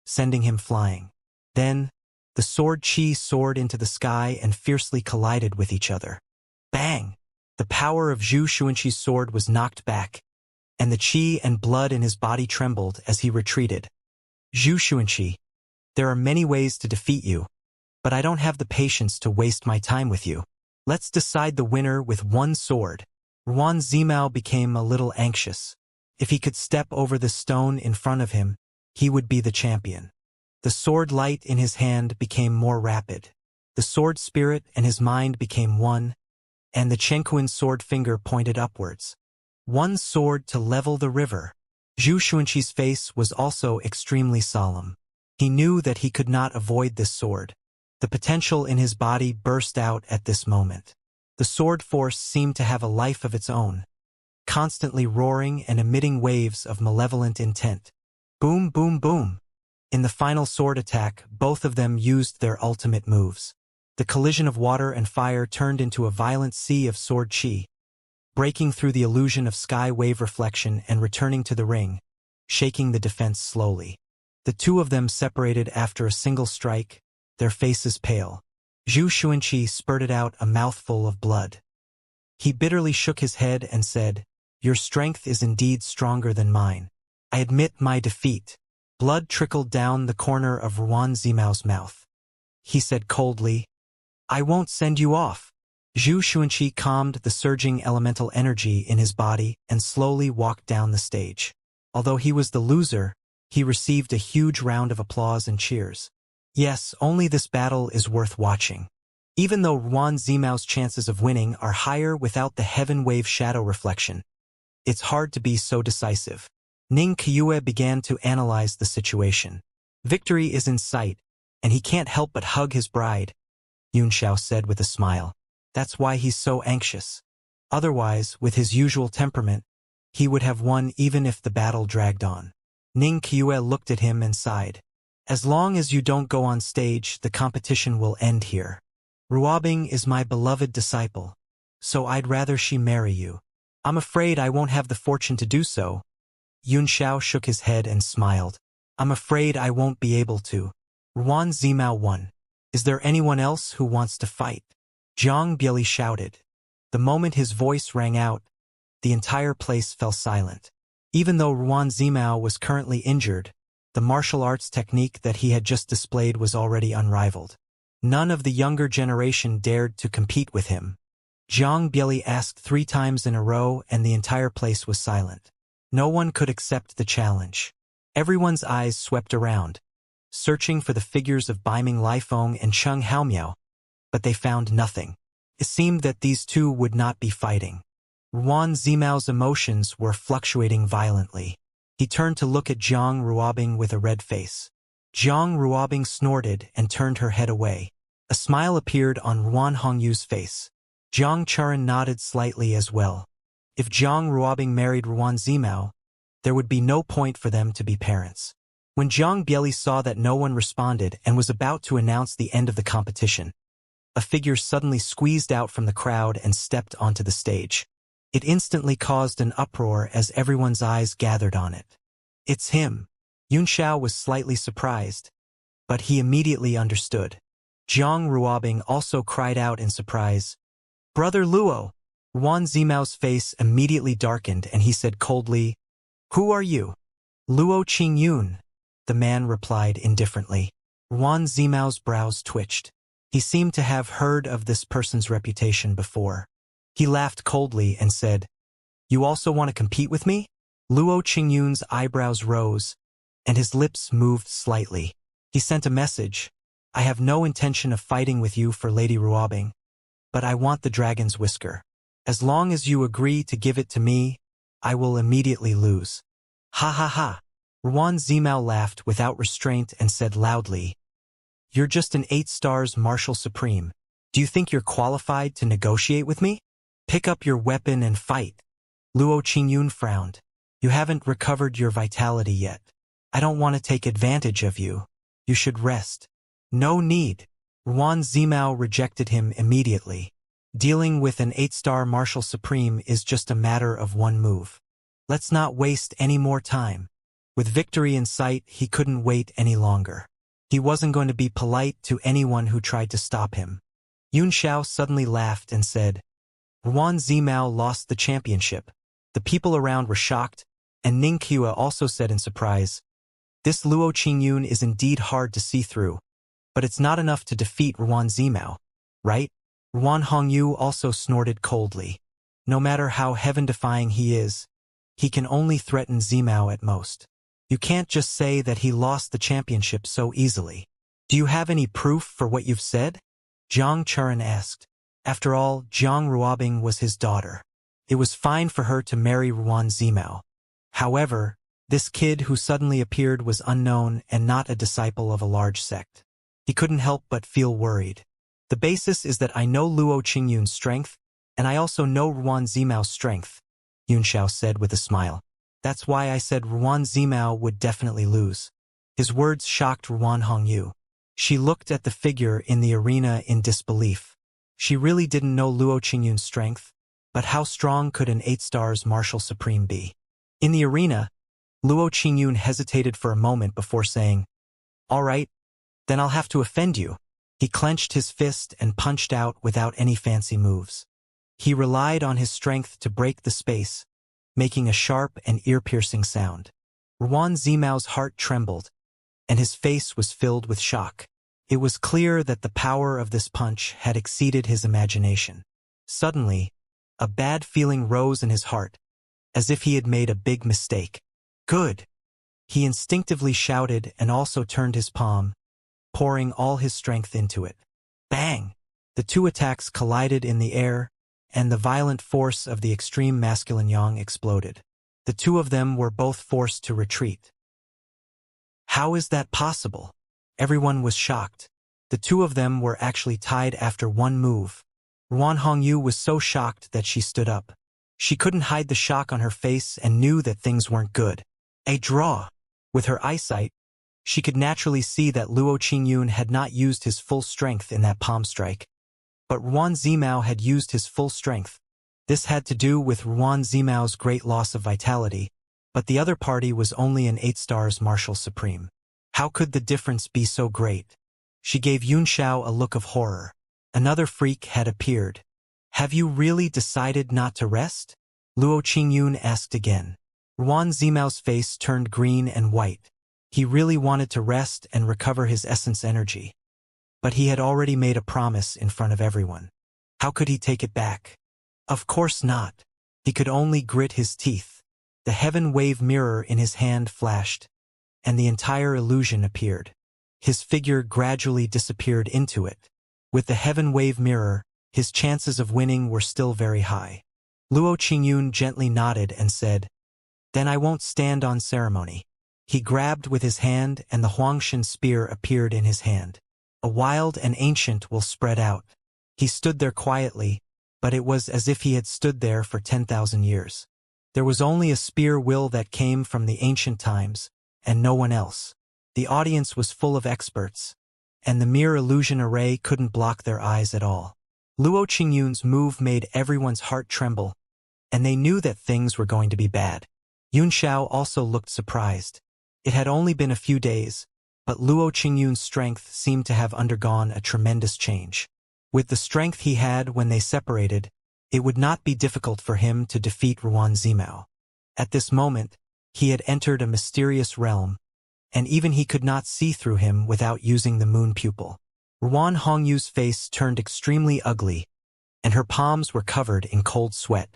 sending him flying. Then, the sword chi soared into the sky and fiercely collided with each other. Bang! The power of Zhu Xuanqi's sword was knocked back, and the chi and blood in his body trembled as he retreated. Zhu Xuanqi, there are many ways to defeat you, but I don't have the patience to waste my time with you. Let's decide the winner with one sword. Ruan Zimao became a little anxious. If he could step over the stone in front of him, he would be the champion. The sword light in his hand became more rapid. The sword spirit and his mind became one, and the Chenkuan sword finger pointed upwards. One sword to level the river. Zhu Xuanqi's face was also extremely solemn. He knew that he could not avoid this sword. The potential in his body burst out at this moment. The sword force seemed to have a life of its own, constantly roaring and emitting waves of malevolent intent. Boom, boom, boom. In the final sword attack, both of them used their ultimate moves. The collision of water and fire turned into a violent sea of sword chi, breaking through the illusion of sky wave reflection and returning to the ring, shaking the defense slowly. The two of them separated after a single strike, their faces pale. Zhu Xuanqi spurted out a mouthful of blood. He bitterly shook his head and said, "Your strength is indeed stronger than mine. I admit my defeat." Blood trickled down the corner of Ruan Zimao's mouth. He said coldly, "I won't send you off." Zhu Xuanqi calmed the surging elemental energy in his body and slowly walked down the stage. Although he was the loser, he received a huge round of applause and cheers. Yes, only this battle is worth watching. Even though Ruan Zimao's chances of winning are higher without the heaven wave shadow reflection, it's hard to be so decisive. Ning Qiue began to analyze the situation. Victory is in sight, and he can't help but hug his bride, Yunxiao said with a smile. That's why he's so anxious. Otherwise, with his usual temperament, he would have won even if the battle dragged on. Ning Qiue looked at him and sighed. As long as you don't go on stage, the competition will end here. Ruobing is my beloved disciple, so I'd rather she marry you. I'm afraid I won't have the fortune to do so. Yunxiao shook his head and smiled. I'm afraid I won't be able to. Ruan Zimao won. Is there anyone else who wants to fight? Zhang Bieli shouted. The moment his voice rang out, the entire place fell silent. Even though Ruan Zimao was currently injured, the martial arts technique that he had just displayed was already unrivaled. None of the younger generation dared to compete with him. Zhang Bieli asked 3 times in a row and the entire place was silent. No one could accept the challenge. Everyone's eyes swept around, searching for the figures of Baiming Lifeng and Cheng Haomiao, but they found nothing. It seemed that these two would not be fighting. Ruan Zimao's emotions were fluctuating violently. He turned to look at Zhang Ruobing with a red face. Zhang Ruobing snorted and turned her head away. A smile appeared on Ruan Hongyu's face. Zhang Churan nodded slightly as well. If Zhang Ruobing married Ruan Zimao, there would be no point for them to be parents. When Zhang Bieli saw that no one responded and was about to announce the end of the competition, a figure suddenly squeezed out from the crowd and stepped onto the stage. It instantly caused an uproar as everyone's eyes gathered on it. It's him. Xianxia was slightly surprised, but he immediately understood. Jiang Ruobing also cried out in surprise, "Brother Luo!" Ruan Zimao's face immediately darkened and he said coldly, "Who are you?" "Luo Qingyun," the man replied indifferently. Ruan Zimao's brows twitched. He seemed to have heard of this person's reputation before. He laughed coldly and said, "You also want to compete with me?" Luo Qingyun's eyebrows rose, and his lips moved slightly. He sent a message, "I have no intention of fighting with you for Lady Ruobing, but I want the dragon's whisker. As long as you agree to give it to me, I will immediately lose." "Ha ha ha." Ruan Zimao laughed without restraint and said loudly, "You're just an 8 stars Marshal Supreme. Do you think you're qualified to negotiate with me? Pick up your weapon and fight." Luo Qingyun frowned. "You haven't recovered your vitality yet. I don't want to take advantage of you. You should rest." "No need." Ruan Zimao rejected him immediately. Dealing with an 8-star Marshal Supreme is just a matter of one move. Let's not waste any more time. With victory in sight, he couldn't wait any longer. He wasn't going to be polite to anyone who tried to stop him. Yun Xiao suddenly laughed and said, "Ruan Zimao lost the championship." The people around were shocked, and Ningqiu also said in surprise, "This Luo Qingyun is indeed hard to see through, but it's not enough to defeat Ruan Zimao, right?" Ruan Hongyu also snorted coldly. "No matter how heaven-defying he is, he can only threaten Zimao at most. You can't just say that he lost the championship so easily. Do you have any proof for what you've said?" Jiang Churan asked. After all, Jiang Ruobing was his daughter. It was fine for her to marry Ruan Zimao. However, this kid who suddenly appeared was unknown and not a disciple of a large sect. He couldn't help but feel worried. "The basis is that I know Luo Qingyun's strength, and I also know Ruan Zimao's strength," Yun Xiao said with a smile. "That's why I said Ruan Zimao would definitely lose." His words shocked Ruan Hongyu. She looked at the figure in the arena in disbelief. She really didn't know Luo Qingyun's strength, but how strong could an 8 stars Marshal Supreme be? In the arena, Luo Qingyun hesitated for a moment before saying, "All right, then I'll have to offend you." He clenched his fist and punched out without any fancy moves. He relied on his strength to break the space, making a sharp and ear-piercing sound. Ruan Zimao's heart trembled, and his face was filled with shock. It was clear that the power of this punch had exceeded his imagination. Suddenly, a bad feeling rose in his heart, as if he had made a big mistake. "Good!" He instinctively shouted and also turned his palm, pouring all his strength into it. Bang! The two attacks collided in the air, and the violent force of the extreme masculine yang exploded. The two of them were both forced to retreat. How is that possible? Everyone was shocked. The two of them were actually tied after one move. Ruan Hongyu was so shocked that she stood up. She couldn't hide the shock on her face and knew that things weren't good. A draw. With her eyesight, she could naturally see that Luo Qingyun had not used his full strength in that palm strike. But Ruan Zimao had used his full strength. This had to do with Ruan Zimao's great loss of vitality, but the other party was only an 8 stars Marshal Supreme. How could the difference be so great? She gave Yun Xiao a look of horror. Another freak had appeared. "Have you really decided not to rest?" Luo Qingyun asked again. Ruan Zimao's face turned green and white. He really wanted to rest and recover his essence energy. But he had already made a promise in front of everyone. How could he take it back? Of course not. He could only grit his teeth. The heaven wave mirror in his hand flashed, and the entire illusion appeared. His figure gradually disappeared into it. With the heaven wave mirror, his chances of winning were still very high. Luo Qingyun gently nodded and said, "Then I won't stand on ceremony." He grabbed with his hand and the Huangshan spear appeared in his hand. A wild and ancient will spread out. He stood there quietly, but it was as if he had stood there for 10,000 years. There was only a spear will that came from the ancient times, and no one else. The audience was full of experts, and the mere illusion array couldn't block their eyes at all. Luo Qingyun's move made everyone's heart tremble, and they knew that things were going to be bad. Yunxiao also looked surprised. It had only been a few days, but Luo Qingyun's strength seemed to have undergone a tremendous change. With the strength he had when they separated, it would not be difficult for him to defeat Ruan Zimao. At this moment, he had entered a mysterious realm, and even he could not see through him without using the moon pupil. Ruan Hongyu's face turned extremely ugly, and her palms were covered in cold sweat.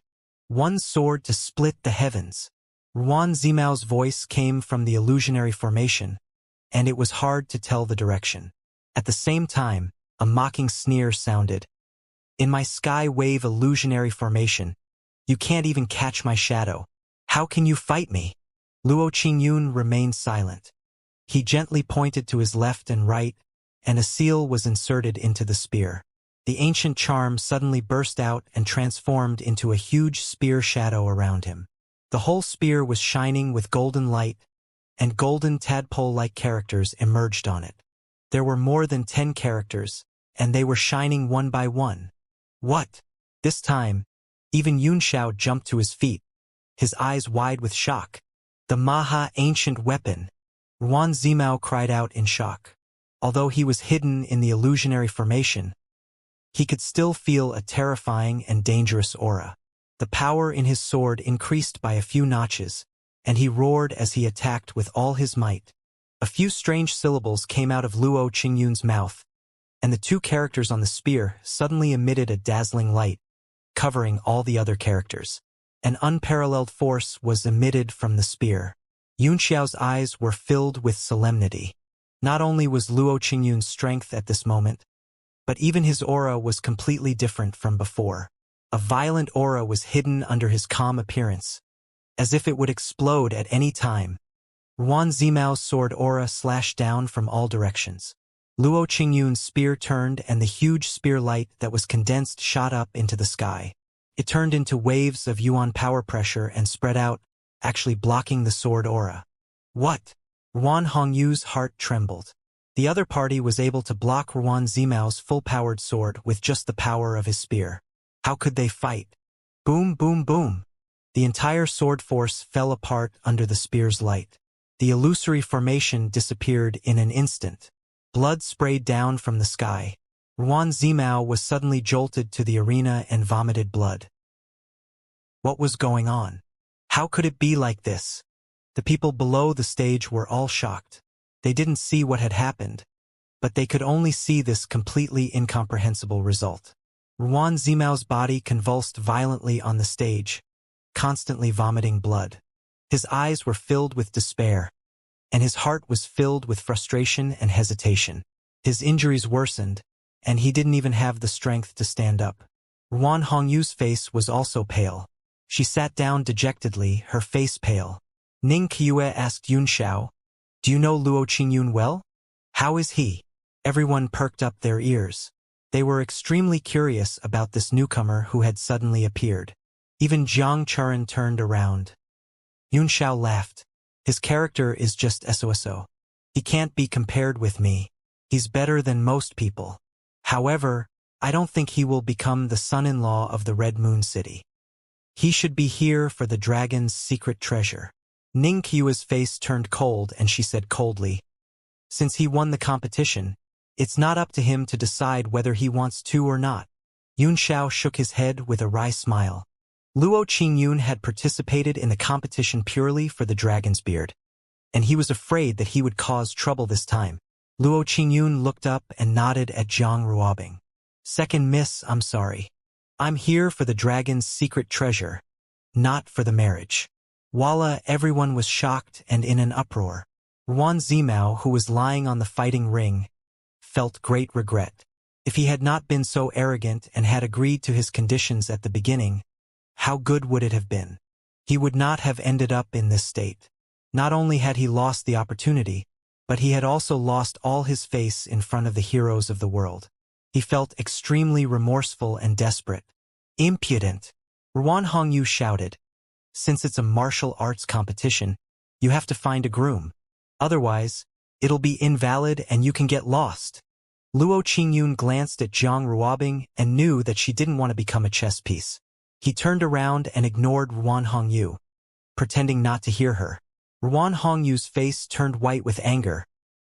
One sword to split the heavens. Ruan Zimao's voice came from the illusionary formation, and it was hard to tell the direction. At the same time, a mocking sneer sounded. In my sky wave illusionary formation, you can't even catch my shadow. How can you fight me? Luo Qingyun remained silent. He gently pointed to his left and right, and a seal was inserted into the spear. The ancient charm suddenly burst out and transformed into a huge spear shadow around him. The whole spear was shining with golden light, and golden tadpole-like characters emerged on it. There were more than 10 characters, and they were shining one by one. What? This time, even Yunxiao jumped to his feet, his eyes wide with shock. The Maha ancient weapon! Ruan Zimao cried out in shock. Although he was hidden in the illusionary formation, he could still feel a terrifying and dangerous aura. The power in his sword increased by a few notches, and he roared as he attacked with all his might. A few strange syllables came out of Luo Qingyun's mouth, and the two characters on the spear suddenly emitted a dazzling light, covering all the other characters. An unparalleled force was emitted from the spear. Yunxiao's eyes were filled with solemnity. Not only was Luo Qingyun's strength at this moment, but even his aura was completely different from before. A violent aura was hidden under his calm appearance, as if it would explode at any time. Ruan Zimao's sword aura slashed down from all directions. Luo Qingyun's spear turned, and the huge spear light that was condensed shot up into the sky. It turned into waves of yuan power pressure and spread out, actually blocking the sword aura. What? Ruan Hongyu's heart trembled. The other party was able to block Ruan Zimao's full-powered sword with just the power of his spear. How could they fight? Boom, boom, boom. The entire sword force fell apart under the spear's light. The illusory formation disappeared in an instant. Blood sprayed down from the sky. Ruan Zimao was suddenly jolted to the arena and vomited blood. What was going on? How could it be like this? The people below the stage were all shocked. They didn't see what had happened, but they could only see this completely incomprehensible result. Ruan Zimao's body convulsed violently on the stage, constantly vomiting blood. His eyes were filled with despair, and his heart was filled with frustration and hesitation. His injuries worsened, and he didn't even have the strength to stand up. Ruan Hongyu's face was also pale. She sat down dejectedly, her face pale. Ning Qiue asked Yunxiao, "Do you know Luo Qingyun well? How is he?" Everyone perked up their ears. They were extremely curious about this newcomer who had suddenly appeared. Even Jiang Churan turned around. Yunxiao laughed. "His character is just SOSO. He can't be compared with me. He's better than most people. However, I don't think he will become the son-in-law of the Red Moon City. He should be here for the dragon's secret treasure." Ning Qiue's face turned cold, and she said coldly, "Since he won the competition, it's not up to him to decide whether he wants to or not." Yunxiao shook his head with a wry smile. Luo Qingyun had participated in the competition purely for the dragon's beard, and he was afraid that he would cause trouble this time. Luo Qingyun looked up and nodded at Zhang Ruobing. "Second miss, I'm sorry. I'm here for the dragon's secret treasure, not for the marriage." Voila, everyone was shocked and in an uproar. Ruan Zimao, who was lying on the fighting ring, felt great regret. If he had not been so arrogant and had agreed to his conditions at the beginning, how good would it have been? He would not have ended up in this state. Not only had he lost the opportunity, but he had also lost all his face in front of the heroes of the world. He felt extremely remorseful and desperate. "Impudent!" Ruan Hongyu shouted. "Since it's a martial arts competition, you have to find a groom. Otherwise, it'll be invalid and you can get lost." Luo Qingyun glanced at Zhang Ruobing and knew that she didn't want to become a chess piece. He turned around and ignored Ruan Hongyu, pretending not to hear her. Ruan Hongyu's face turned white with anger,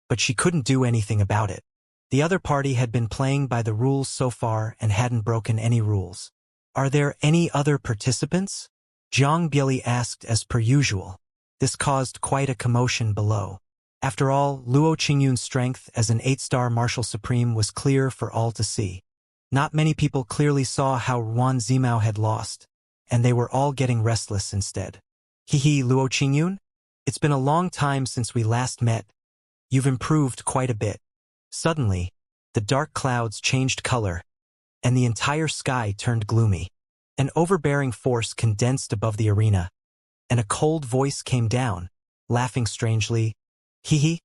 but she couldn't do anything about it. The other party had been playing by the rules so far and hadn't broken any rules. Are there any other participants? Zhang Bieli asked as per usual. This caused quite a commotion below. After all, Luo Qingyun's strength as an 8-star martial supreme was clear for all to see. Not many people clearly saw how Ruan Zimao had lost, and they were all getting restless instead. Hehe, Luo Qingyun? It's been a long time since we last met. You've improved quite a bit. Suddenly, the dark clouds changed color, and the entire sky turned gloomy. An overbearing force condensed above the arena, and a cold voice came down, laughing strangely. Hehe,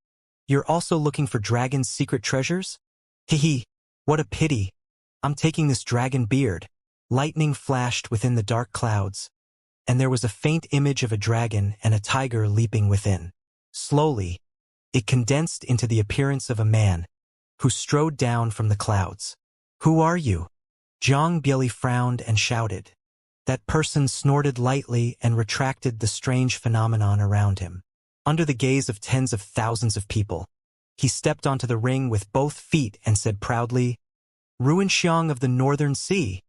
you're also looking for dragon's secret treasures? Hehe, what a pity. I'm taking this dragon beard. Lightning flashed within the dark clouds, and there was a faint image of a dragon and a tiger leaping within. Slowly, it condensed into the appearance of a man, who strode down from the clouds. Who are you? Zhang Bieli frowned and shouted. That person snorted lightly and retracted the strange phenomenon around him. Under the gaze of tens of thousands of people, he stepped onto the ring with both feet and said proudly, Ruin Xiang of the Northern Sea.